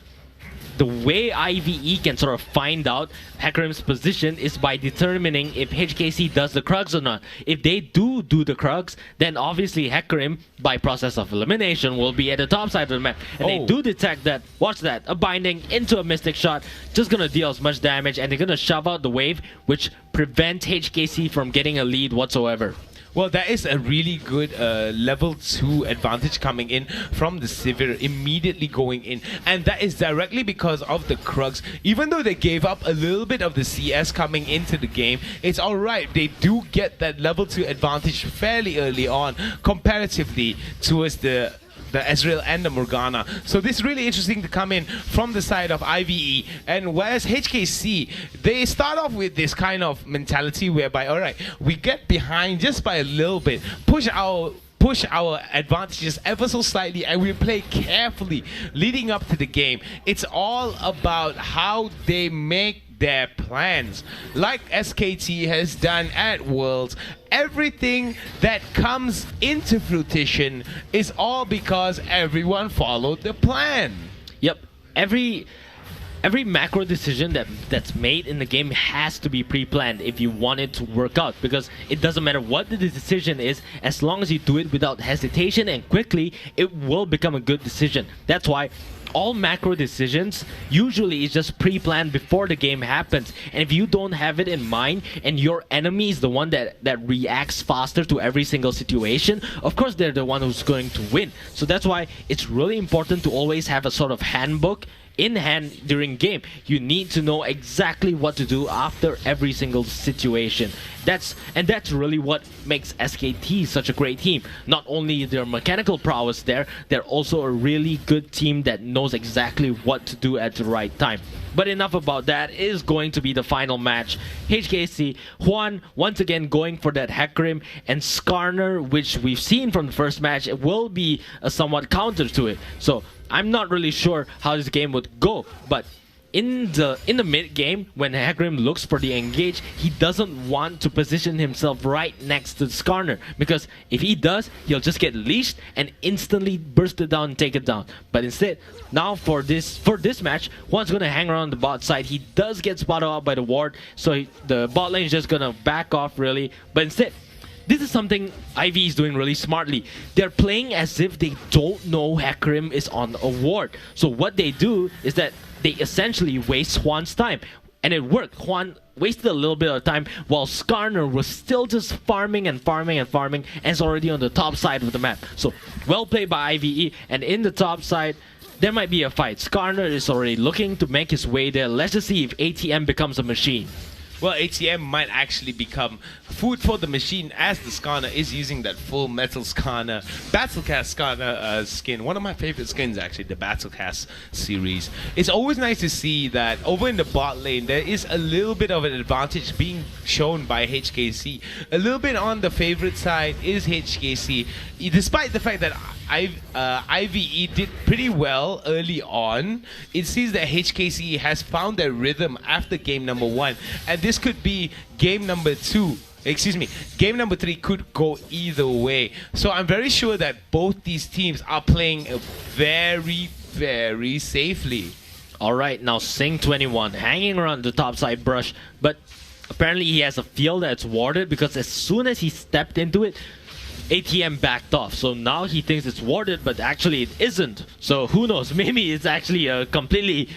the way IVE can sort of find out Hecarim's position is by determining if HKC does the Krugs or not. If they do the Krugs, then obviously Hecarim, by process of elimination, will be at the top side of the map. And they do detect that. Watch that. A binding into a Mystic Shot. Just going to deal as much damage, and they're going to shove out the wave, which prevents HKC from getting a lead whatsoever. Well, that is a really good level 2 advantage coming in from the Sivir immediately going in. And that is directly because of the Krugs. Even though they gave up a little bit of the CS coming into the game, it's alright. They do get that level 2 advantage fairly early on comparatively towards the Ezreal and the Morgana. So this is really interesting to come in from the side of IVE. And whereas HKC, they start off with this kind of mentality whereby, alright, we get behind just by a little bit, push our advantages ever so slightly, and we play carefully leading up to the game. It's all about how they make their plans. Like SKT has done at Worlds, everything that comes into fruition is all because everyone followed the plan. Yep. Every macro decision that's made in the game has to be pre-planned if you want it to work out, because it doesn't matter what the decision is, as long as you do it without hesitation and quickly, it will become a good decision. That's why all macro decisions usually is just pre-planned before the game happens. And if you don't have it in mind and your enemy is the one that reacts faster to every single situation, of course they're the one who's going to win. So that's why it's really important to always have a sort of handbook in hand during game. You need to know exactly what to do after every single situation. That's really what makes SKT such a great team. Not only their mechanical prowess there, they're also a really good team that knows exactly what to do at the right time. But enough about that. It is going to be the final match. HKC, Juan once again going for that Hecarim, and Skarner, which we've seen from the first match, it will be a somewhat counter to it. So I'm not really sure how this game would go, but in the mid game, when Hecarim looks for the engage, he doesn't want to position himself right next to Skarner, because if he does, he'll just get leashed and instantly burst it down and take it down. But instead, now for this match, Juan's gonna hang around the bot side. He does get spotted out by the ward, so the bot lane is just gonna back off really. But instead, this is something IV is doing really smartly. They're playing as if they don't know Hecarim is on a ward. So what they do is that they essentially waste Juan's time. And it worked. Juan wasted a little bit of time while Skarner was still just farming and farming and farming, and is already on the top side of the map. So well played by IVE, and in the top side, there might be a fight. Skarner is already looking to make his way there. Let's just see if ATM becomes a machine. Well, ATM might actually become food for the machine, as the Skarner is using that full metal Skarner, Battlecast Skarner skin. One of my favorite skins, actually, the Battlecast series. It's always nice to see that over in the bot lane, there is a little bit of an advantage being shown by HKC. A little bit on the favorite side is HKC, despite the fact that IVE did pretty well early on. It seems that HKC has found their rhythm after game number 1, and this could be game number 2. Excuse me, game number 3 could go either way. So I'm very sure that both these teams are playing very, very safely. Alright, now Sync21 hanging around the top side brush, but apparently he has a field that's warded because as soon as he stepped into it, ATM backed off. So now he thinks it's warded, but actually it isn't. So who knows? Maybe it's actually a completely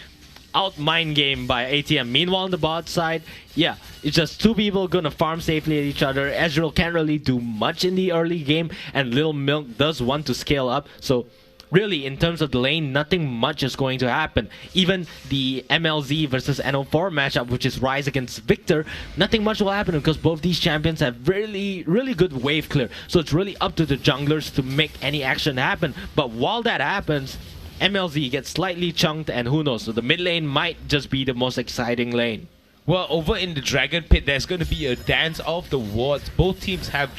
out mind game by ATM. Meanwhile, on the bot side, yeah, it's just two people gonna farm safely at each other. Ezreal can't really do much in the early game, and Little Milk does want to scale up. So really, in terms of the lane, nothing much is going to happen. Even the MLZ versus NO4 matchup, which is Rise against Victor, nothing much will happen because both these champions have really good wave clear. So it's really up to the junglers to make any action happen. But while that happens, MLZ gets slightly chunked, and who knows, so the mid lane might just be the most exciting lane. Well, over in the Dragon Pit, there's going to be a dance of the wards. Both teams have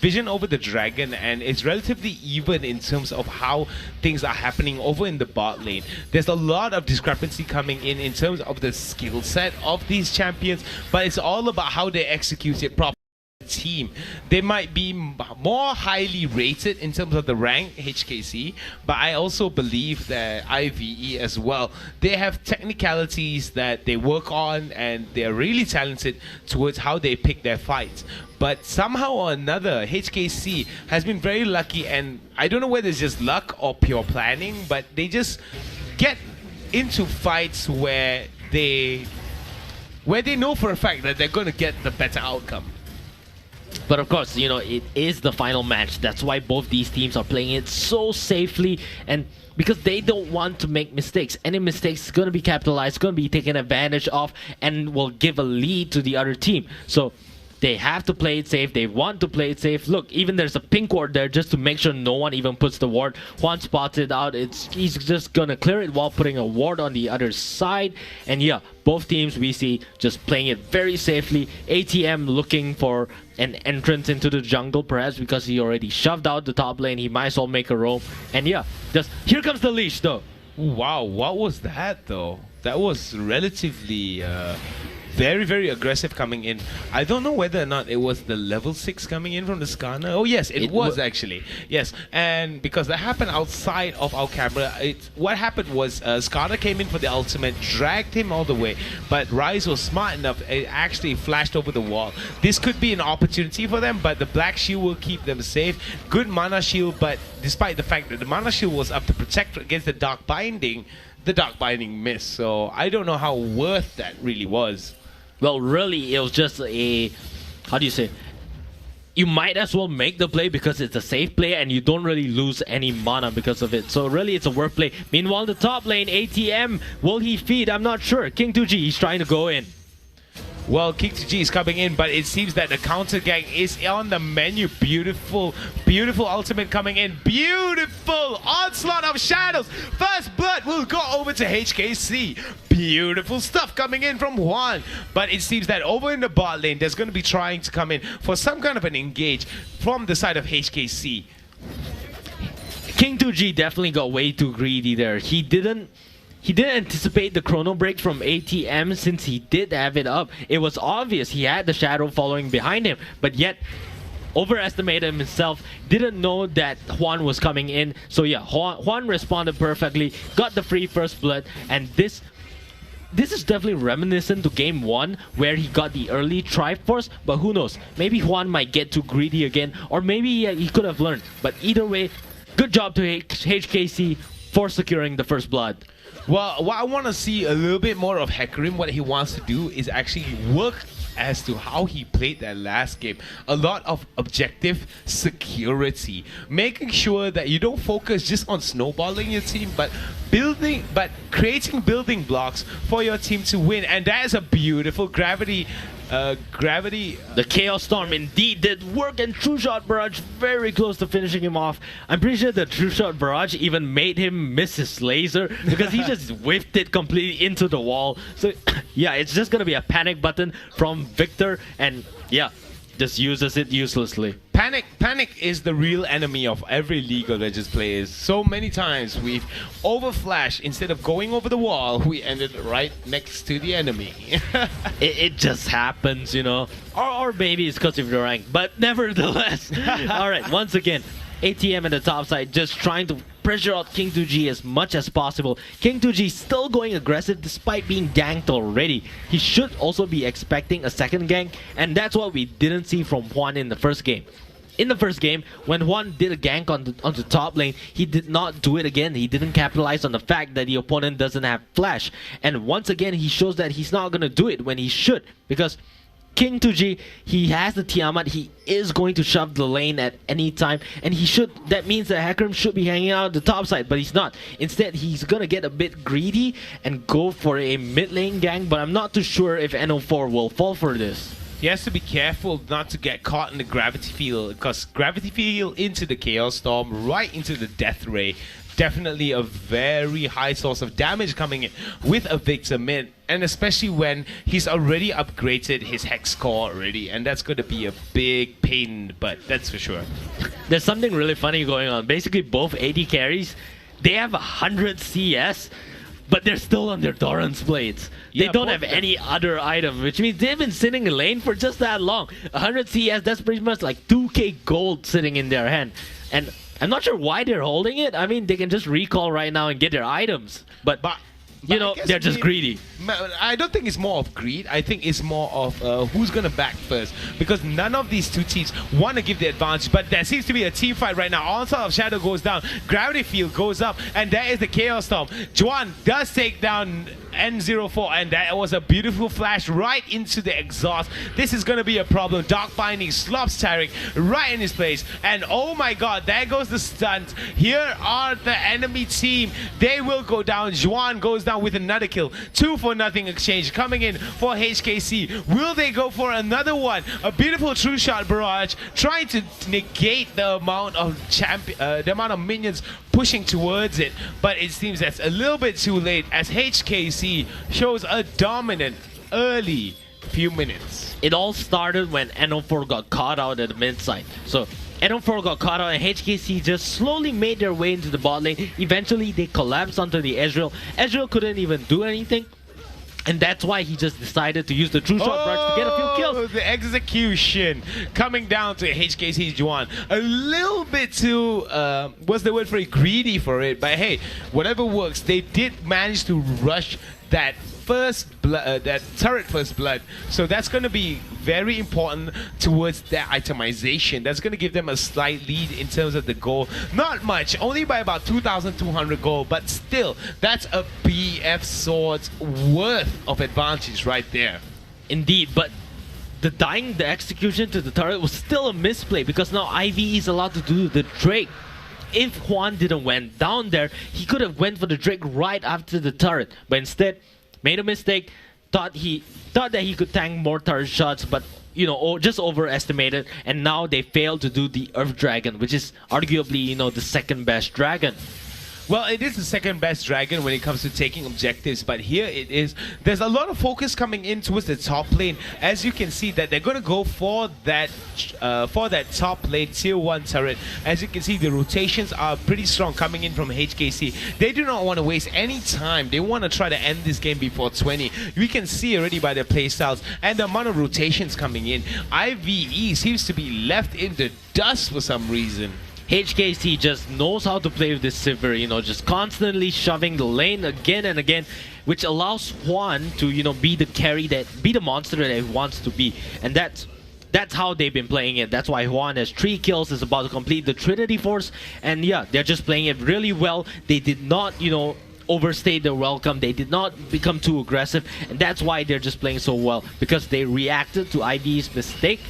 vision over the dragon, and it's relatively even in terms of how things are happening over in the bot lane. There's a lot of discrepancy coming in terms of the skill set of these champions, but it's all about how they execute it properly. Team, they might be more highly rated in terms of the rank HKC, but I also believe that IVE as well, they have technicalities that they work on, and they're really talented towards how they pick their fights. But somehow or another, HKC has been very lucky, and I don't know whether it's just luck or pure planning, but they just get into fights where they know for a fact that they're going to get the better outcome. But of course, you know, it is the final match. That's why both these teams are playing it so safely, and because they don't want to make mistakes. Any mistakes is going to be capitalized, going to be taken advantage of, and will give a lead to the other team. So they have to play it safe. They want to play it safe. Look, even there's a pink ward there just to make sure no one even puts the ward. Juan spots it out. He's just going to clear it while putting a ward on the other side. And yeah, both teams we see just playing it very safely. ATM looking for an entrance into the jungle, perhaps because he already shoved out the top lane. He might as well make a roam. And yeah, just here comes the leash though. Wow, what was that though? That was relatively very aggressive coming in. I don't know whether or not it was the level 6 coming in from the Skarner. Oh yes, it was actually. Yes, and because that happened outside of our camera, what happened was Skarner came in for the ultimate, dragged him all the way, but Rise was smart enough, it actually flashed over the wall. This could be an opportunity for them, but the Black Shield will keep them safe. Good mana shield, but despite the fact that the mana shield was up to protect against the Dark Binding missed. So I don't know how worth that really was. Well, really, it was just a, how do you say, you might as well make the play because it's a safe play and you don't really lose any mana because of it. So really, it's a worth play. Meanwhile, the top lane, ATM, will he feed? I'm not sure. King 2G, he's trying to go in. Well, King 2G is coming in, but it seems that the counter gang is on the menu. Beautiful ultimate coming in. Beautiful onslaught of shadows. First blood will go over to HKC. Beautiful stuff coming in from Juan. But it seems that over in the bot lane, there's going to be trying to come in for some kind of an engage from the side of HKC. King 2G definitely got way too greedy there. He didn't anticipate the chrono break from ATM since he did have it up. It was obvious he had the shadow following behind him, but yet overestimated himself, didn't know that Juan was coming in. So yeah, Juan responded perfectly, got the free first blood, and this is definitely reminiscent to game 1 where he got the early Triforce, but who knows, maybe Juan might get too greedy again, or maybe he could have learned. But either way, good job to HKC for securing the first blood. Well, what I want to see a little bit more of Hecarim, what he wants to do is actually work as to how he played that last game. A lot of objective security, making sure that you don't focus just on snowballing your team, but creating building blocks for your team to win. And that is a beautiful gravity. The Chaos Storm indeed did work, and True Shot Barrage very close to finishing him off. I'm pretty sure the True Shot Barrage even made him miss his laser because he just whiffed it completely into the wall. So yeah, it's just gonna be a panic button from Victor, and yeah, just uses it uselessly. Panic is the real enemy of every League of Legends players. So many times we've overflashed. Instead of going over the wall, we ended right next to the enemy. it just happens, you know. Or maybe it's because of your rank. But nevertheless. Alright, once again, ATM at the top side just trying to pressure out King 2G as much as possible. King 2G still going aggressive despite being ganked already. He should also be expecting a second gank, and that's what we didn't see from Juan in the first game. In the first game, when Juan did a gank on the top lane, he did not do it again. He didn't capitalize on the fact that the opponent doesn't have flash. And once again, he shows that he's not going to do it when he should. Because King 2G, he has the Tiamat. He is going to shove the lane at any time. And he should. That means that Hecarim should be hanging out the top side, but he's not. Instead, he's going to get a bit greedy and go for a mid lane gank. But I'm not too sure if NO4 will fall for this. He has to be careful not to get caught in the gravity field, because gravity field into the Chaos Storm, right into the Death Ray, definitely a very high source of damage coming in with a Victor mid, and especially when he's already upgraded his Hex core already, and that's going to be a big pain in the butt, that's for sure. There's something really funny going on. Basically, both AD carries, they have 100 CS, but they're still on their Doran's blades. They don't have any other item, which means they've been sitting in lane for just that long. 100 CS, that's pretty much like 2k gold sitting in their hand. And I'm not sure why they're holding it. I mean, they can just recall right now and get their items. But you know, they're just greedy. I don't think it's more of greed. I think it's more of who's going to back first. Because none of these two teams want to give the advantage. But there seems to be a team fight right now. Onslaught of Shadow goes down. Gravity Field goes up. And there is the Chaos Storm. Juan does take down N04. And that was a beautiful flash right into the exhaust. This is going to be a problem. Dark Binding slops Tarek right in his place. And oh my god, there goes the stunt. Here are the enemy team. They will go down. Juan goes down with another kill. 2-for-0 exchange coming in for HKC. Will they go for another one? A beautiful true shot barrage trying to negate the amount of minions pushing towards it, but it seems that's a little bit too late as HKC shows a dominant early few minutes. It all started when NO4 got caught out at the mid side. So NO4 got caught out and HKC just slowly made their way into the bot lane. Eventually they collapsed onto the Ezreal. Ezreal couldn't even do anything. And that's why he just decided to use the true shot brush to get a few kills. The execution coming down to HKC's Juan. A little bit too, what's the word for it? Greedy for it. But hey, whatever works. They did manage to rush that first blood, that turret first blood. So that's going to be very important towards their itemization. That's going to give them a slight lead in terms of the goal. Not much, only by about 2,200 gold, but still, that's a BF sword's worth of advantage right there. Indeed, but the execution to the turret was still a misplay because now IVE is allowed to do the Drake. If Juan didn't went down there, he could have went for the Drake right after the turret, but instead made a mistake, thought that he could tank more turret shots, but you know, just overestimated, and now they failed to do the Earth Dragon, which is arguably, you know, the second best dragon. Well, it is the second best dragon when it comes to taking objectives, but here it is. There's a lot of focus coming in towards the top lane. As you can see, that they're going to go for that top lane tier 1 turret. As you can see, the rotations are pretty strong coming in from HKC. They do not want to waste any time. They want to try to end this game before 20. We can see already by their playstyles and the amount of rotations coming in. IVE seems to be left in the dust for some reason. HKC just knows how to play with this Sivir, you know, just constantly shoving the lane again and again, which allows Juan to, you know, be the monster that he wants to be. And that's how they've been playing it. That's why Juan has 3 kills, is about to complete the Trinity Force, and yeah, they're just playing it really well. They did not, you know, overstay their welcome. They did not become too aggressive, and that's why they're just playing so well, because they reacted to IV's mistake.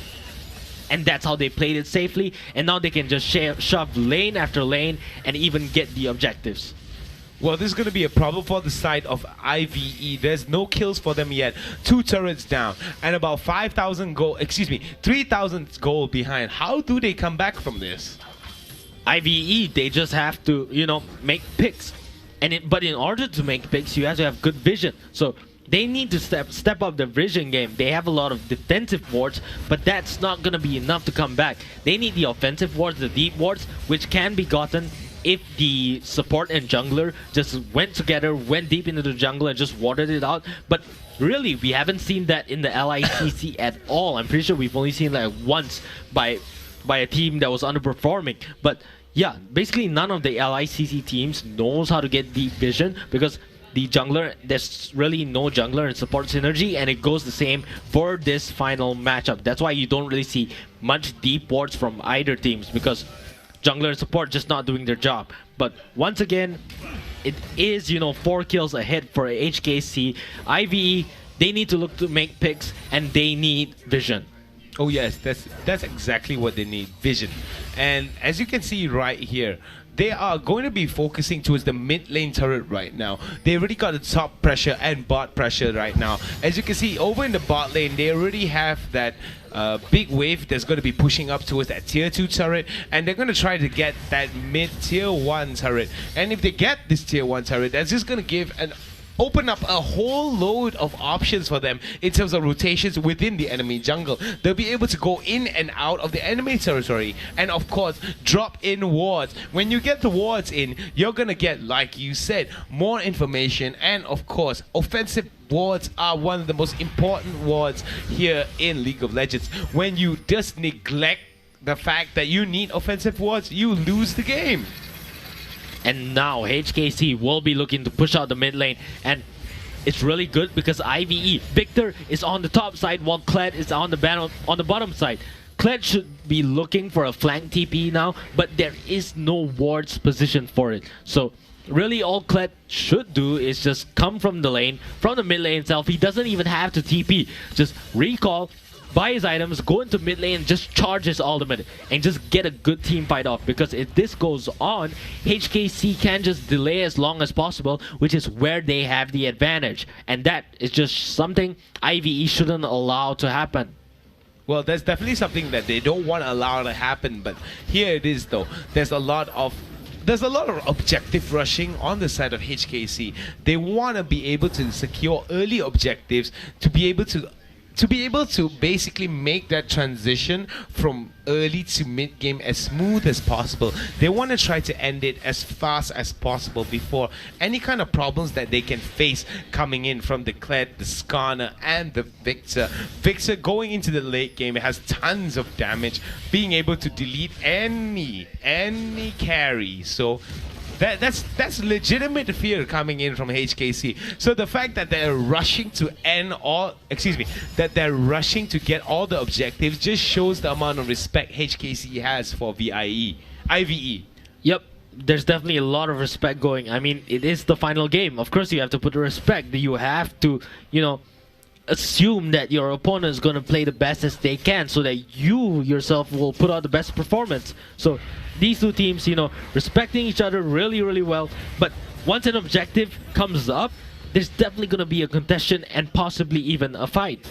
And that's how they played it safely. And now they can just shove lane after lane and even get the objectives. Well, this is going to be a problem for the side of IVE. There's no kills for them yet. 2 turrets down and about 5,000 gold, 3,000 gold behind. How do they come back from this? IVE, they just have to, you know, make picks. But in order to make picks, you have to have good vision. So they need to step up the vision game. They have a lot of defensive wards, but that's not going to be enough to come back. They need the offensive wards, the deep wards, which can be gotten if the support and jungler just went together, went deep into the jungle and just watered it out. But really, we haven't seen that in the LICC at all. I'm pretty sure we've only seen like once by a team that was underperforming. But Yeah, basically none of the LICC teams knows how to get deep vision because the jungler, there's really no jungler and support synergy, and it goes the same for this final matchup. That's why you don't really see much deep wards from either teams because jungler and support just not doing their job. But once again, it is, 4 kills ahead for HKC. IVE, they need to look to make picks and they need vision. Oh yes, that's exactly what they need, vision. And as you can see right here, they are going to be focusing towards the mid lane turret right now. They already got the top pressure and bot pressure right now. As you can see, over in the bot lane, they already have that big wave that's going to be pushing up towards that tier 2 turret, and they're going to try to get that mid tier 1 turret. And if they get this tier 1 turret, that's just going to give an open up a whole load of options for them in terms of rotations within the enemy jungle. They'll be able to go in and out of the enemy territory and of course drop in wards. When you get the wards in, you're gonna get, like you said, more information, and of course offensive wards are one of the most important wards here in League of Legends. When you just neglect the fact that you need offensive wards, you lose the game. And now HKC will be looking to push out the mid lane, and it's really good because IVE Victor is on the top side while Kled is on the bottom side. Kled should be looking for a flank TP now, but there is no wards positioned for it. So really all Kled should do is just come from the lane, from the mid lane itself. He doesn't even have to TP. Just recall, buy his items, go into mid lane, just charge his ultimate, and just get a good team fight off. Because if this goes on, HKC can just delay as long as possible, which is where they have the advantage. And that is just something IVE shouldn't allow to happen. Well, there's definitely something that they don't want to allow to happen, but here it is though. There's a lot of objective rushing on the side of HKC. They want to be able to secure early objectives to be able to basically make that transition from early to mid game as smooth as possible. They want to try to end it as fast as possible before any kind of problems that they can face coming in from the Kled, the Skarner, and the Victor. Victor going into the late game has tons of damage, being able to delete any carry. So that's legitimate fear coming in from HKC. So the fact that they're rushing to rushing to get all the objectives just shows the amount of respect HKC has for IVE. Yep, there's definitely a lot of respect going. I mean, it is the final game. Of course you have to put the respect. You have to, assume that your opponent is going to play the best as they can so that you yourself will put out the best performance. So these two teams, respecting each other really, really well. But once an objective comes up, there's definitely going to be a contestation and possibly even a fight.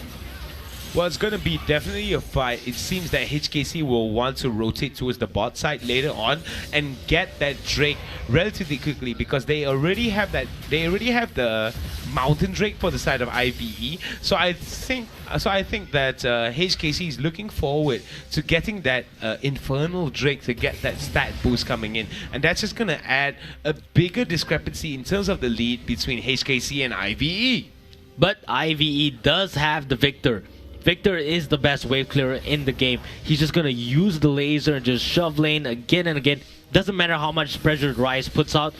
Well, it's going to be definitely a fight. It seems that HKC will want to rotate towards the bot side later on and get that Drake relatively quickly because they already have the Mountain Drake for the side of IVE. So I think that HKC is looking forward to getting that Infernal Drake to get that stat boost coming in, and that's just going to add a bigger discrepancy in terms of the lead between HKC and IVE. But IVE does have the Victor. Victor is the best wave clearer in the game. He's just going to use the laser and just shove lane again and again. Doesn't matter how much pressure Ryze puts out.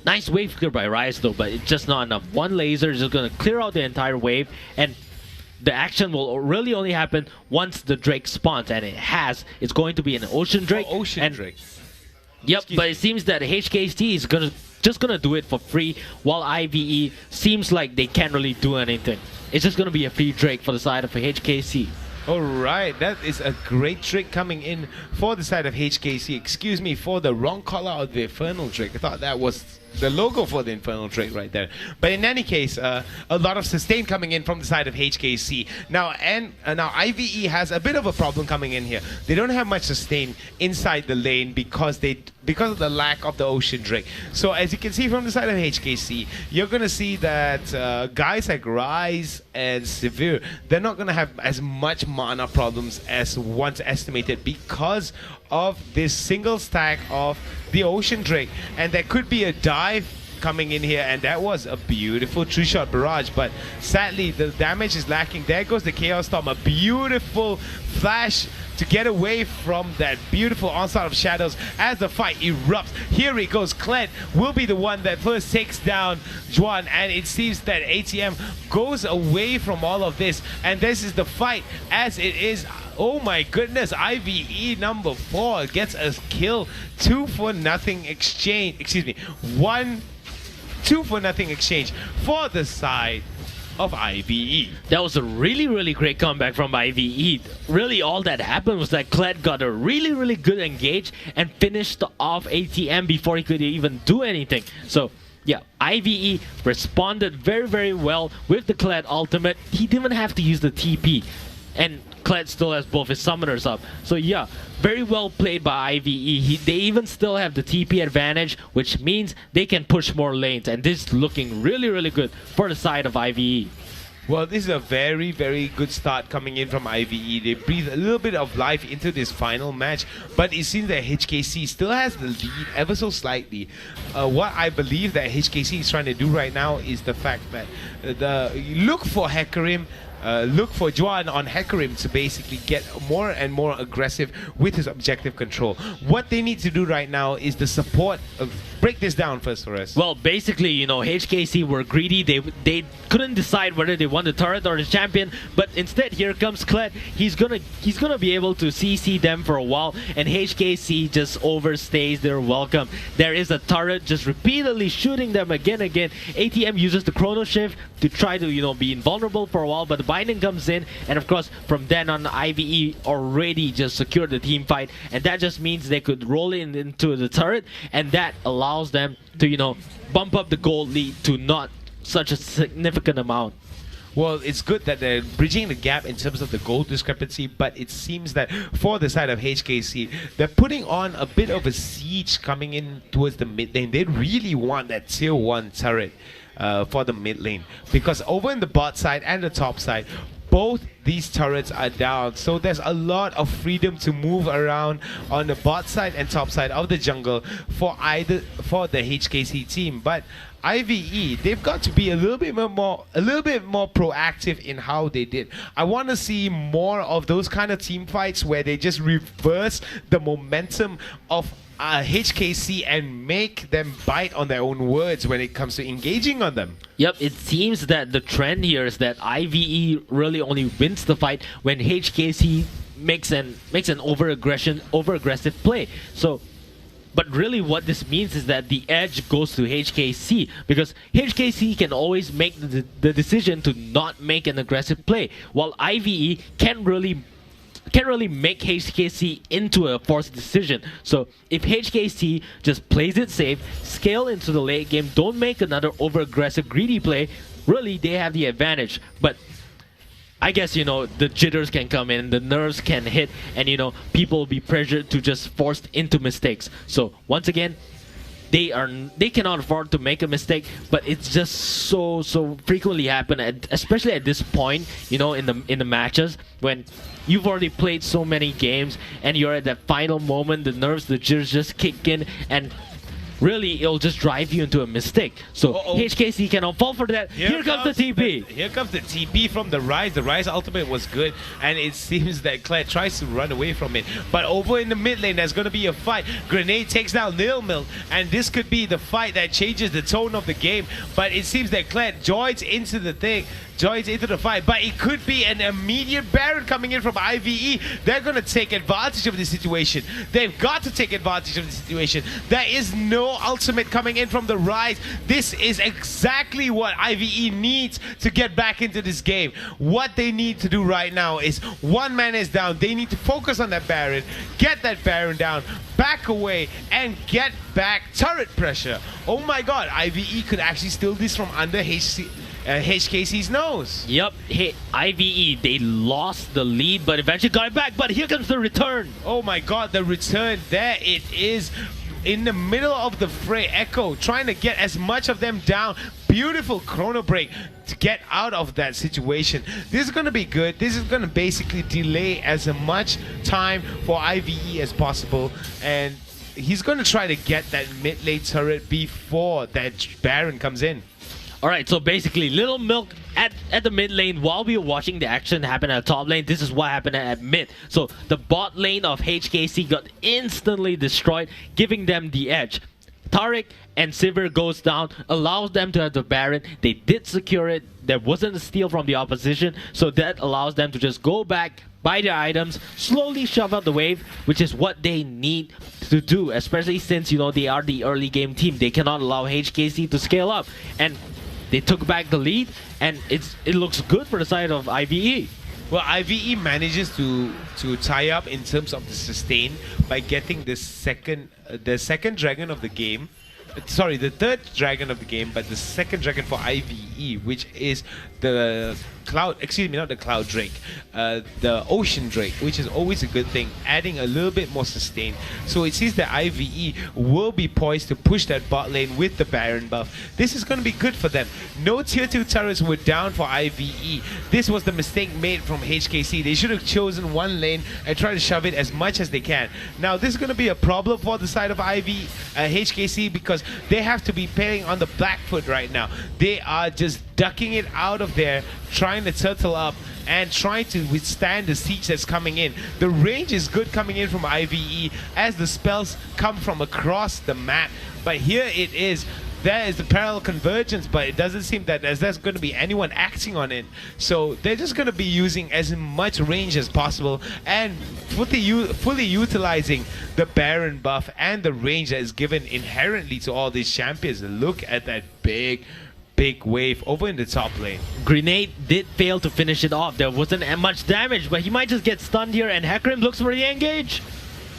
Nice wave clear by Ryze though, but it's just not enough. One laser is just going to clear out the entire wave, and the action will really only happen once the Drake spawns, and it has. It's going to be an Ocean Drake. Drake. Yep, but it seems that HKC is just gonna do it for free, while IVE seems like they can't really do anything. It's just gonna be a free Drake for the side of HKC. Alright, that is a great trick coming in for the side of HKC. Excuse me for the wrong call out of the Infernal Drake. I thought that was the logo for the Infernal Drake right there. But in any case, a lot of sustain coming in from the side of HKC. Now IVE has a bit of a problem coming in here. They don't have much sustain inside the lane because of the lack of the Ocean Drake. So as you can see from the side of HKC, you're going to see that guys like Ryze and Severe, they're not going to have as much mana problems as once estimated because of this single stack of the Ocean Drake. And there could be a dive coming in here, and that was a beautiful true shot barrage, but sadly the damage is lacking. There goes the Chaos Storm, a beautiful flash to get away from that beautiful onslaught of shadows as the fight erupts. Here it goes. Kled will be the one that first takes down Juan, and it seems that ATM goes away from all of this, and this is the fight as it is. Oh my goodness, IVE number 4 gets a kill. 2-for-0 exchange, excuse me, 2-for-0 exchange for the side of IVE. That was a really great comeback from IVE. Really all that happened was that Kled got a really good engage and finished off ATM before he could even do anything. So yeah, IVE responded very well with the Kled ultimate. He didn't even have to use the TP, and Kled still has both his summoners up. So yeah, very well played by IVE. They even still have the TP advantage, which means they can push more lanes, and this is looking really good for the side of IVE. Well, this is a very good start coming in from IVE. They breathe a little bit of life into this final match, but it seems that HKC still has the lead ever so slightly. What I believe that HKC is trying to do right now is the fact that look for Hecarim, look for Juan on Hecarim to basically get more and more aggressive with his objective control. What they need to do right now is the support. Break this down first for us. Well, basically, you know, HKC were greedy. They couldn't decide whether they want the turret or the champion, but instead here comes Kled. He's gonna be able to CC them for a while, and HKC just overstays their welcome. There is a turret just repeatedly shooting them again. ATM uses the Chrono Shift to try to, you know, be invulnerable for a while, but the binding comes in, and of course from then on IVE already just secured the team fight, and that just means they could roll into the turret, and that allows them to, you know, bump up the gold lead to not such a significant amount. Well, it's good that they're bridging the gap in terms of the gold discrepancy, but it seems that for the side of HKC, they're putting on a bit of a siege coming in towards the mid lane. They really want that tier 1 turret for the mid lane, because over in the bot side and the top side, both these turrets are down, so there's a lot of freedom to move around on the bot side and top side of the jungle for the HKC team. But IVE, they've got to be a little bit more proactive in how they did. I want to see more of those kind of team fights where they just reverse the momentum of HKC and make them bite on their own words when it comes to engaging on them. Yep, it seems that the trend here is that IVE really only wins the fight when HKC makes an over-aggressive play. So, but really what this means is that the edge goes to HKC, because HKC can always make the decision to not make an aggressive play, while IVE can't really make HKC into a forced decision. So if HKC just plays it safe, scale into the late game, don't make another over-aggressive greedy play, really they have the advantage. But I guess, you know, the jitters can come in, the nerves can hit, and, you know, people will be pressured to just forced into mistakes. So once again, they cannot afford to make a mistake, but it's just so frequently happen, especially at this point, you know, in the matches when you've already played so many games and you're at that final moment, the nerves, the jitters just kick in, and really it'll just drive you into a mistake. So HKC cannot fall for that. Here comes the TP. Here comes the TP from the Rise. The Rise ultimate was good, and it seems that Kled tries to run away from it. But over in the mid lane, there's going to be a fight. Grenade takes down Lil Milk, and this could be the fight that changes the tone of the game. But it seems that Kled joins into the fight, but it could be an immediate Baron coming in from IVE. They're going to take advantage of the situation. They've got to take advantage of the situation. There is no ultimate coming in from the Rise. This is exactly what IVE needs to get back into this game. What they need to do right now is, one man is down. They need to focus on that Baron, get that Baron down, back away, and get back turret pressure. Oh my god, IVE could actually steal this from under HKC's nose. Yep, IVE, they lost the lead, but eventually got it back. But here comes the return. Oh my god, the return. There it is. In the middle of the fray, Echo trying to get as much of them down. Beautiful chrono break to get out of that situation. This is going to be good. This is going to basically delay as much time for IVE as possible. And he's going to try to get that mid lane turret before that Baron comes in. Alright, so basically, Little Milk at the mid lane, while we were watching the action happen at top lane, this is what happened at mid. So the bot lane of HKC got instantly destroyed, giving them the edge. Taric and Sivir goes down, allows them to have the Baron. They did secure it. There wasn't a steal from the opposition, so that allows them to just go back, buy their items, slowly shove out the wave, which is what they need to do, especially since, you know, they are the early game team. They cannot allow HKC to scale up. And they took back the lead, and it looks good for the side of IVE. Well, IVE manages to tie up in terms of the sustain by getting the second dragon of the game. Sorry, the third dragon of the game, but the second dragon for IVE, which is the Cloud, excuse me, not the Cloud Drake, the Ocean Drake, which is always a good thing, adding a little bit more sustain. So it seems that IVE will be poised to push that bot lane with the Baron buff. This is going to be good for them. No tier 2 turrets were down for IVE. This was the mistake made from HKC. They should have chosen one lane and tried to shove it as much as they can. Now this is going to be a problem for the side of HKC because they have to be playing on the back foot right now. They are just ducking it out of there, trying to turtle up and trying to withstand the siege that's coming in. The range is good coming in from IVE as the spells come from across the map, but here it is. There is the parallel convergence, but it doesn't seem that there's going to be anyone acting on it. So they're just going to be using as much range as possible and fully utilizing the Baron buff and the range that is given inherently to all these champions. Look at that big wave over in the top lane. Grenade did fail to finish it off. There wasn't much damage, but he might just get stunned here, and Hecarim looks for the engage.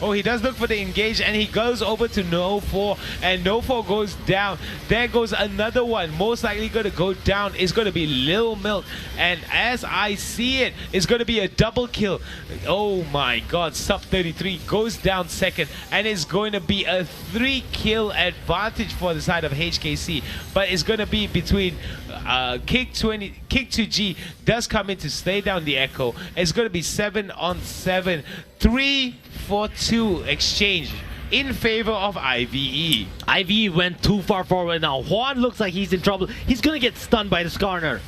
Oh, he does look for the engage, and he goes over to No4, and No4 goes down. There goes another one. Most likely going to go down is going to be Lil Milk, and as I see it, it's going to be a double kill. Oh my god, Sub 33 goes down second, and it's going to be a 3-kill advantage for the side of HKC, but it's going to be between Kick2G does come in to slay down the Echo. It's going to be 7-on-7, 3-for-2 exchange in favor of IVE. IVE went too far forward now. Juan looks like he's in trouble. He's gonna get stunned by the Skarner.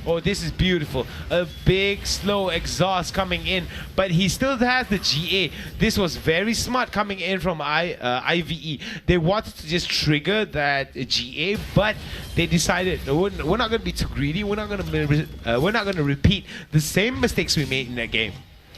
Oh, this is beautiful. A big, slow exhaust coming in, but he still has the GA. This was very smart coming in from IVE. They wanted to just trigger that GA, but they decided we're not going to be too greedy. We're not going to repeat the same mistakes we made in that game.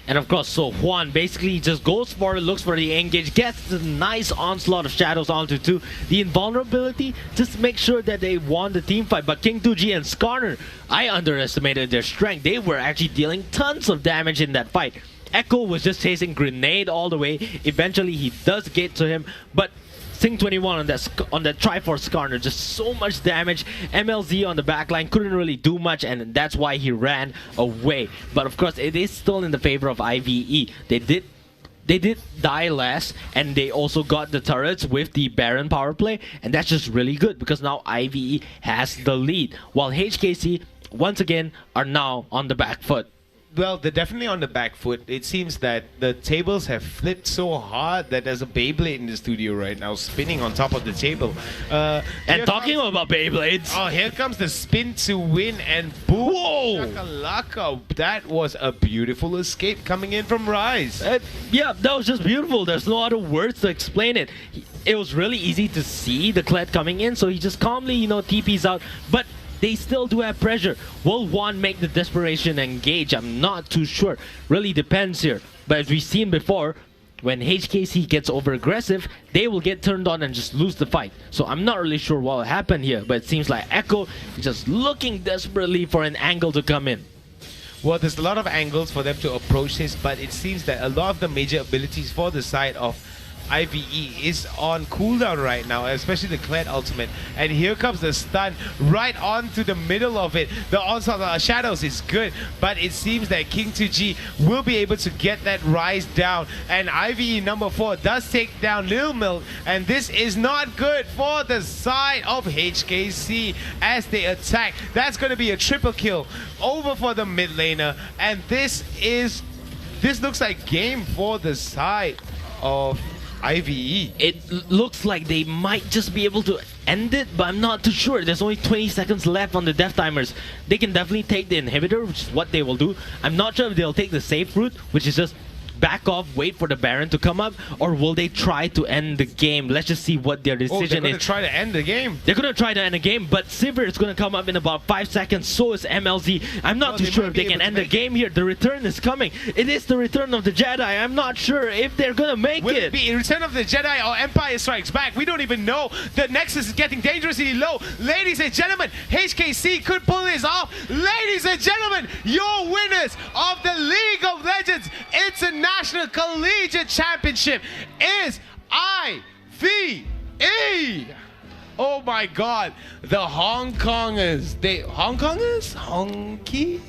And of course, so Juan basically just goes for it, looks for the engage, gets the nice onslaught of shadows onto 2. The invulnerability, just make sure that they won the team fight. But King2G and Skarner, I underestimated their strength. They were actually dealing tons of damage in that fight. Echo was just chasing Grenade all the way. Eventually, he does get to him, but Sing21 on that Triforce Skarner, just so much damage. MLZ on the backline couldn't really do much, and that's why he ran away. But of course, it is still in the favor of IVE. They did die less, and they also got the turrets with the Baron power play, and that's just really good because now IVE has the lead, while HKC once again are now on the back foot. Well, they're definitely on the back foot. It seems that the tables have flipped so hard that there's a Beyblade in the studio right now spinning on top of the table. And talking about Beyblades. Oh, here comes the spin to win, and boom! Whoa! Shakalaka. That was a beautiful escape coming in from Rise. Yeah, that was just beautiful. There's no other words to explain it. It was really easy to see the Kled coming in, so he just calmly, TPs out. But they still do have pressure. Will Juan make the desperation engage? I'm not too sure. Really depends here. But as we've seen before, when HKC gets over aggressive, they will get turned on and just lose the fight. So I'm not really sure what will happen here, but it seems like Echo is just looking desperately for an angle to come in. Well, there's a lot of angles for them to approach this, but it seems that a lot of the major abilities for the side of IVE is on cooldown right now, especially the Kled ultimate. And here comes the stun right onto the middle of it. The onslaught of shadows is good, but it seems that King2G will be able to get that Rise down. And IVE number 4 does take down Lil Milk, and this is not good for the side of HKC as they attack. That's going to be a triple kill over for the mid laner, and this looks like game for the side of IVE. Looks like they might just be able to end it, but I'm not too sure. There's only 20 seconds left on the death timers. They can definitely take the inhibitor, which is what they will do. I'm not sure if they'll take the safe route, which is just back off, wait for the Baron to come up, or will they try to end the game? Let's just see what their decision they're going is. to try to end the game. They're going to try to end the game, but Sivir is going to come up in about 5 seconds. So is MLZ. I'm not too sure if they can end the game here. The return is coming. It is the return of the Jedi. I'm not sure if they're going to make Will it. it be Return of the Jedi or Empire Strikes Back? We don't even know. The Nexus is getting dangerously low. Ladies and gentlemen, HKC could pull this off. Ladies and gentlemen, your winners of the League of Legends International Collegiate Championship is IVE. Oh my God, the Hong Kongers.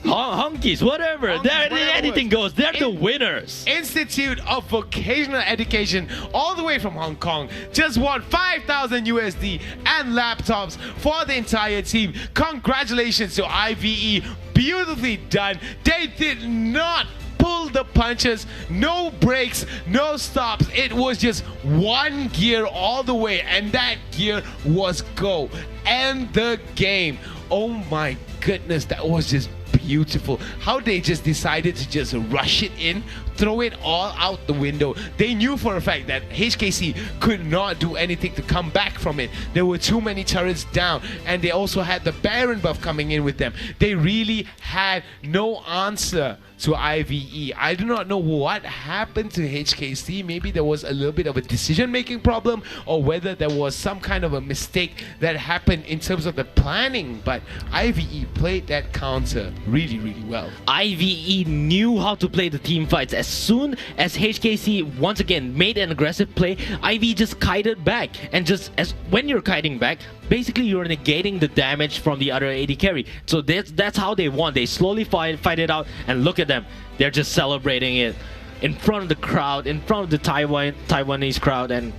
Honkies, whatever. Anything goes. They're the winners. Institute of Vocational Education, all the way from Hong Kong, just won 5,000 USD and laptops for the entire team. Congratulations to IVE. Beautifully done. They did not pull the punches, no breaks, no stops. It was just one gear all the way, and that gear was go. End the game. Oh my goodness, that was just beautiful. How they just decided to just rush it in, throw it all out the window. They knew for a fact that HKC could not do anything to come back from it. There were too many turrets down, and they also had the Baron buff coming in with them. They really had no answer to IVE. I do not know what happened to HKC. Maybe there was a little bit of a decision-making problem, or whether there was some kind of a mistake that happened in terms of the planning, but IVE played that counter really, really well. IVE knew how to play the team fights. As soon as HKC once again made an aggressive play, IVE just kited back, and just as when you're kiting back, basically you're negating the damage from the other AD carry. So that's how they won. They slowly fight it out, and look at them. They're just celebrating it in front of the crowd, in front of the Taiwanese crowd, and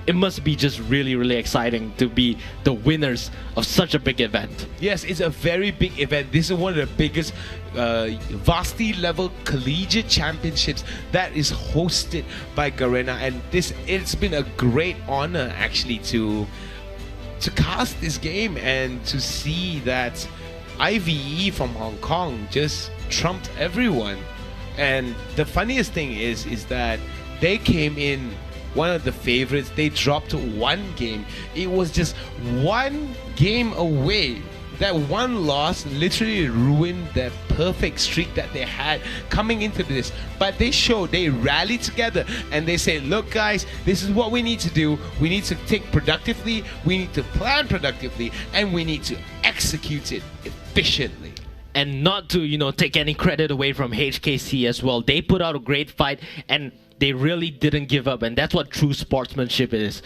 it must be just really, really exciting to be the winners of such a big event. Yes, it's a very big event. This is one of the biggest varsity level collegiate championships that is hosted by Garena, and it's been a great honor actually to cast this game and to see that IVE from Hong Kong just trumped everyone. And the funniest thing is that they came in one of the favorites. They dropped one game. It was just one game away. That one loss literally ruined their perfect streak that they had coming into this. But they rallied together, and they said, look guys, this is what we need to do. We need to think productively, we need to plan productively, and we need to execute it efficiently. And not to, take any credit away from HKC as well. They put out a great fight, and they really didn't give up, and that's what true sportsmanship is.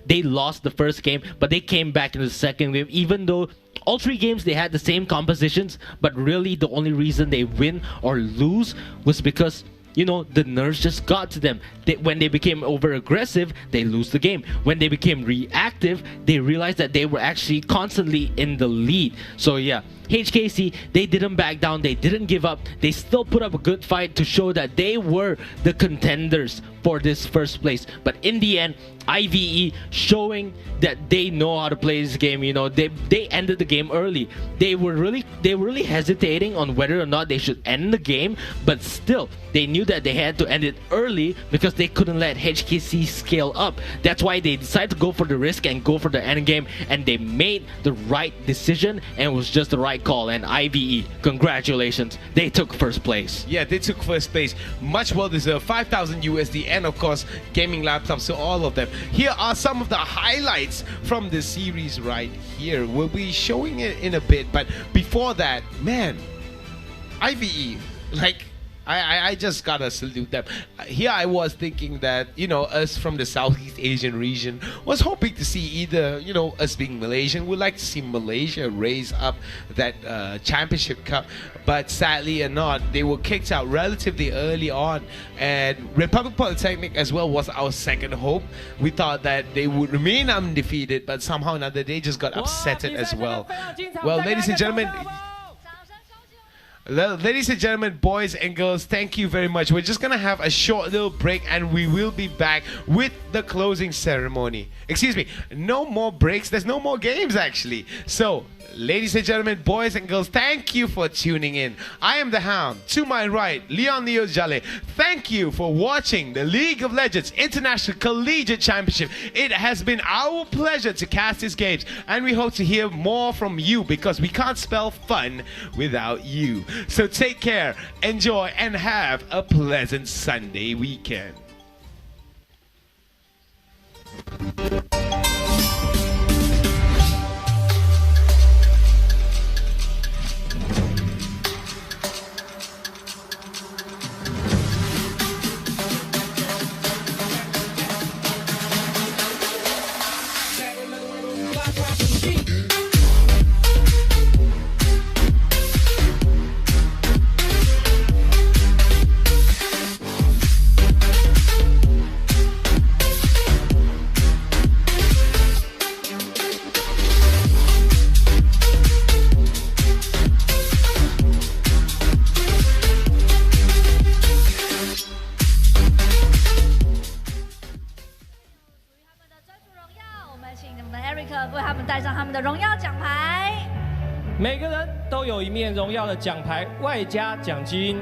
They lost the first game, but they came back in the second game, even though all 3 games they had the same compositions, but really the only reason they win or lose was because the nerves just got to them. When they became over-aggressive, they lose the game. When they became reactive, they realized that they were actually constantly in the lead. So yeah, HKC, they didn't back down, they didn't give up, they still put up a good fight to show that they were the contenders for this first place. But in the end, IVE showing that they know how to play this game. They ended the game early. They were really hesitating on whether or not they should end the game, but still they knew that they had to end it early because they couldn't let HKC scale up. That's why they decided to go for the risk and go for the end game, and they made the right decision, and it was just the right call. And IVE, congratulations, they took first place. Yeah, they took first place. Much well deserved. 5,000 USD, and of course gaming laptops to all of them. Here are some of the highlights from the series right here. We'll be showing it in a bit, but before that, man, IVE, I just gotta salute them. Here I was thinking that, us from the Southeast Asian region was hoping to see either, us being Malaysian, we'd like to see Malaysia raise up that championship cup. But sadly or not, they were kicked out relatively early on. And Republic Polytechnic as well was our second hope. We thought that they would remain undefeated, but somehow or another they just got upsetted as well. Well, ladies and gentlemen, Ladies and gentlemen, boys and girls, thank you very much. We're just gonna have a short little break and we will be back with the closing ceremony. Excuse me, no more breaks. There's no more games actually. So, ladies and gentlemen, boys and girls, thank you for tuning in. I am the Hound. To my right, Leon Leo Jale. Thank you for watching the League of Legends International Collegiate Championship. It has been our pleasure to cast these games, and we hope to hear more from you because we can't spell fun without you. So take care, enjoy, and have a pleasant Sunday weekend.每个人都有一面荣耀的奖牌，外加奖金。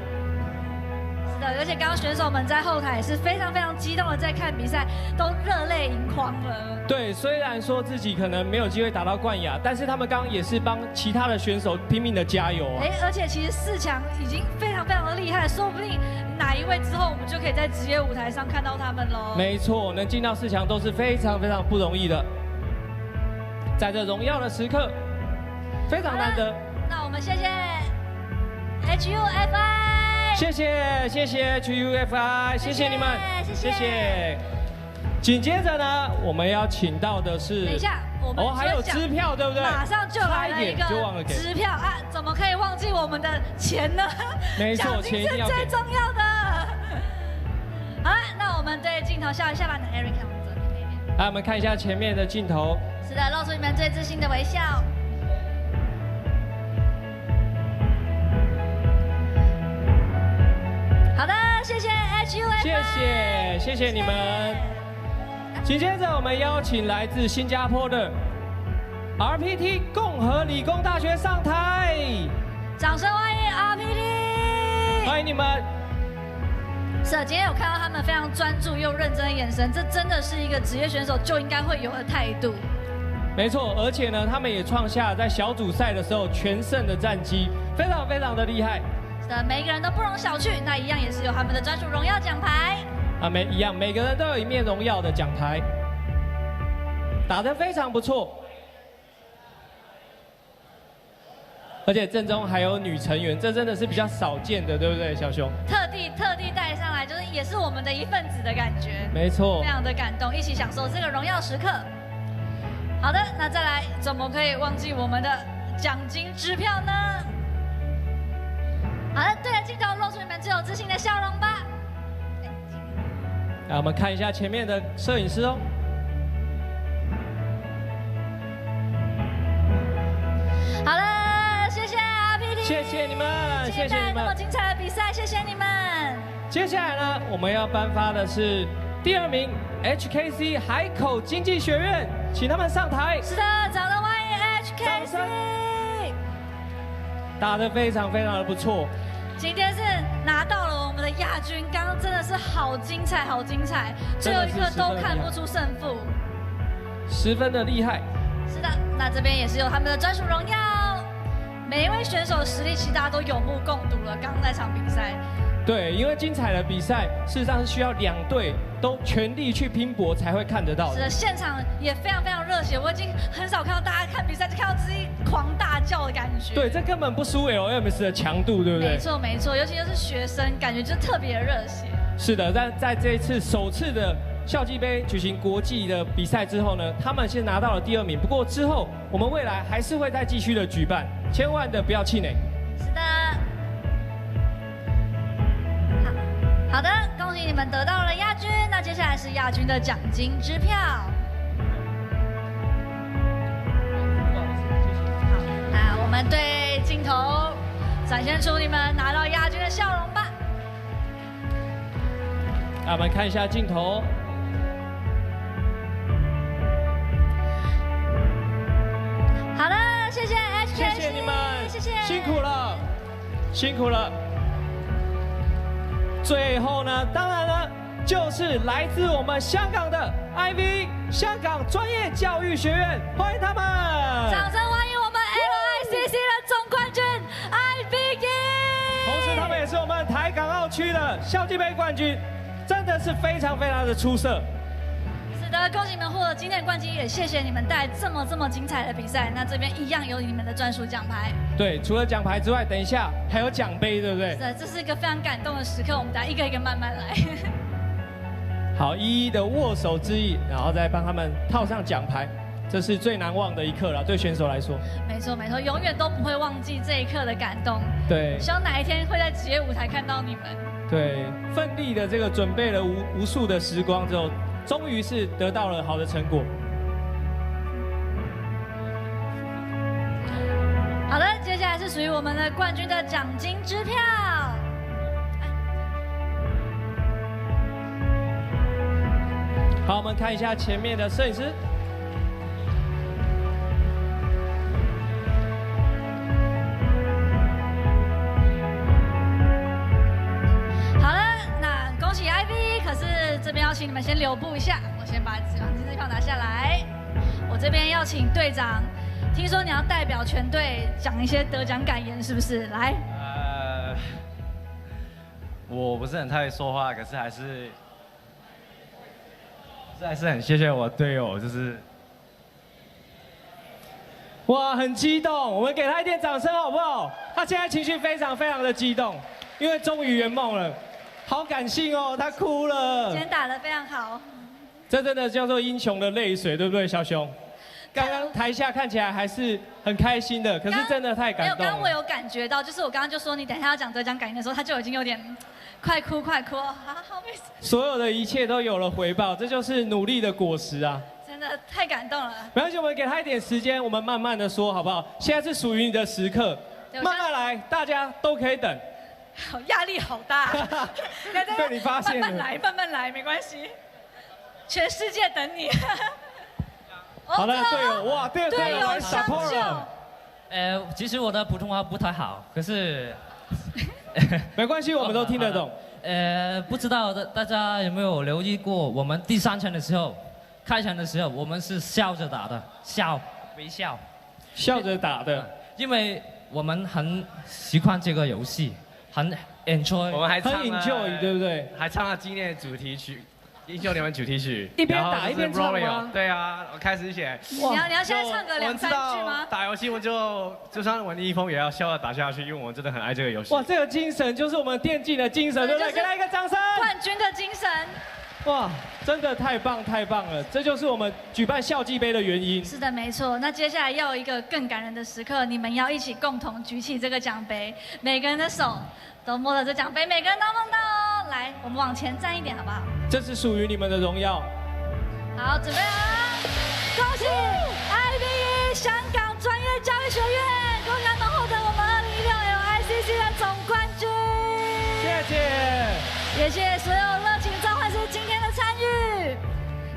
是的，而且刚刚选手们在后台也是非常非常激动的在看比赛，都热泪盈眶了。对，虽然说自己可能没有机会打到冠亚，但是他们刚刚也是帮其他的选手拼命的加油啊。而且其实4强已经非常非常的厉害，说不定哪一位之后我们就可以在职业舞台上看到他们喽。没错，能进到4强都是非常非常不容易的，在这荣耀的时刻。非常难得，那我们谢谢 HUFI， 谢谢 HUFI， 谢谢你们，谢谢。紧接着呢，我们要请到的是，等一下，我们还有支票，对不对？马上就来了一个支票啊，怎么可以忘记我们的钱呢？没错，钱一定要给，最重要的。好了，那我们对镜头笑一下吧，那 Eric， 我们走你那边。来，我们看一下前面的镜头。是的，露出你们最自信的微笑。好的，谢谢 HUFI， 谢谢你们。紧接着，我们邀请来自新加坡的 RPT 共和理工大学上台，掌声欢迎 RPT， 欢迎你们。是的，今天有看到他们非常专注又认真的眼神，这真的是一个职业选手就应该会有的态度。没错，而且呢，他们也创下在小组赛的时候全胜的战绩，非常非常的厉害。是的，每一个人都不容小觑，那一样也是有他们的专属荣耀奖牌。每个人都有一面荣耀的奖牌，打得非常不错。而且阵中还有女成员，这真的是比较少见的，对不对，小熊？特地带上来，就是也是我们的一份子的感觉。没错，非常的感动，一起享受这个荣耀时刻。好的，那再来，怎么可以忘记我们的奖金支票呢？好的，对着镜头露出你们最有自信的笑容吧。来，我们看一下前面的摄影师哦。好了，谢谢 RPT， 谢谢你们，谢谢你们，那么精彩的比赛，谢谢你们。接下来呢，我们要颁发的是第2名 HKC 海口经济学院，请他们上台。是的，掌声欢迎 HKC， 打得非常非常的不错。今天是拿到了我们的亚军，刚刚真的是好精彩，好精彩，最后一刻都看不出胜负，十分的厉害。是的，那这边也是有他们的专属荣耀，每一位选手的实力其实大家都有目共睹了。刚刚那场比赛，对，因为精彩的比赛事实上是需要2队都全力去拼搏才会看得到的。是的，现场也非常非常热血，我已经很少看到大家看比赛就看到自己狂大叫的感觉。对，这根本不输 LMS 的强度，对不对？没错没错，尤其是学生，感觉就特别热血。是的，但在这一次首次的校际杯举行国际的比赛之后呢，他们先拿到了第2名。不过之后我们未来还是会再继续的举办，千万的不要气馁。是的。好的，恭喜你们得到了亚军。那接下来是亚军的奖金支票。好，那我们对镜头展现出你们拿到亚军的笑容吧。那我们看一下镜头。好的，谢谢 HKC， 谢谢你们，谢谢，辛苦了，辛苦了。最后呢，当然呢，就是来自我们香港的 IV 香港专业教育学院，欢迎他们！掌声欢迎我们 LICC 的总冠军 IV。同时，他们也是我们台港澳区的校际杯冠军，真的是非常非常的出色。是的，恭喜你们获得今天的冠军，也谢谢你们带来这么精彩的比赛。那这边一样有你们的专属奖牌。对，除了奖牌之外，等一下还有奖杯，对不对？是的，这是一个非常感动的时刻，我们大家一个一个慢慢来。好，一一的握手致意，然后再帮他们套上奖牌，这是最难忘的一刻了，对选手来说。没错，永远都不会忘记这一刻的感动。对，希望哪一天会在职业舞台看到你们。对，奋力的这个准备了无数的时光之后，终于是得到了好的成果。好的，接下来是属于我们的冠军的奖金支票。好，我们看一下前面的摄影师。好了，那恭喜 IV， 可是这边要请你们先留步一下，我先把奖金支票拿下来。我这边要请队长，听说你要代表全队讲一些得奖感言，是不是？来。我不是很太会说话，可是还是很谢谢我队友，就是哇，很激动，我们给他一点掌声好不好？他现在情绪非常的激动，因为终于圆梦了，好感性哦，他哭了。今天打得非常好，这真的叫做英雄的泪水，对不对，小熊？刚刚台下看起来还是很开心的，可是真的太感动了。没有，刚刚我有感觉到，就是我刚刚就说你等一下要讲得奖感言的时候，他就已经有点快哭，好没事。所有的一切都有了回报，这就是努力的果实啊！真的太感动了。没关系，我们给他一点时间，我们慢慢的说，好不好？现在是属于你的时刻，慢慢来，大家都可以等。好，压力好大。被你发现了。慢慢来，没关系。全世界等你。好了，队友，哇，队友来 support 了。其实我的普通话不太好，可是没关系，我们都听得懂。不知道大家有没有留意过，我们第3场的时候，开场的时候，我们是笑着打的，微笑，笑着打的，因为我们很喜欢这个游戏，很 enjoy， 我们还唱很 enjoy， 对不对？还唱了纪念主题曲。英雄联盟主题曲，一边打一边唱吗？对啊，我开始写。你要现在唱个2、3句吗？打游戏我就算玩逆风也要笑着打下去，因为我真的很爱这个游戏。哇，这个精神就是我们电竞的精神，对不对？给他一个掌声！冠军的精神。哇，真的太棒了！这就是我们举办校际杯的原因。是的，没错。那接下来要有一个更感人的时刻，你们要一起共同举起这个奖杯，每个人的手都摸着这奖杯，每个人都梦到哦。来，我们往前站一点，好不好？这是属于你们的荣耀。好，准备好，恭喜 IVE 香港专业教育学院，恭喜他们获得我们2016 LICC 的总冠军。谢谢，也谢谢所有热情召唤师今天的参与。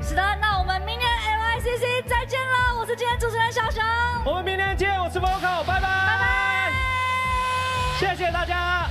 是的，那我们明年 LICC 再见了，我是今天主持人小熊。我们明天见，我是 Vocal， 拜拜，拜拜，谢谢大家。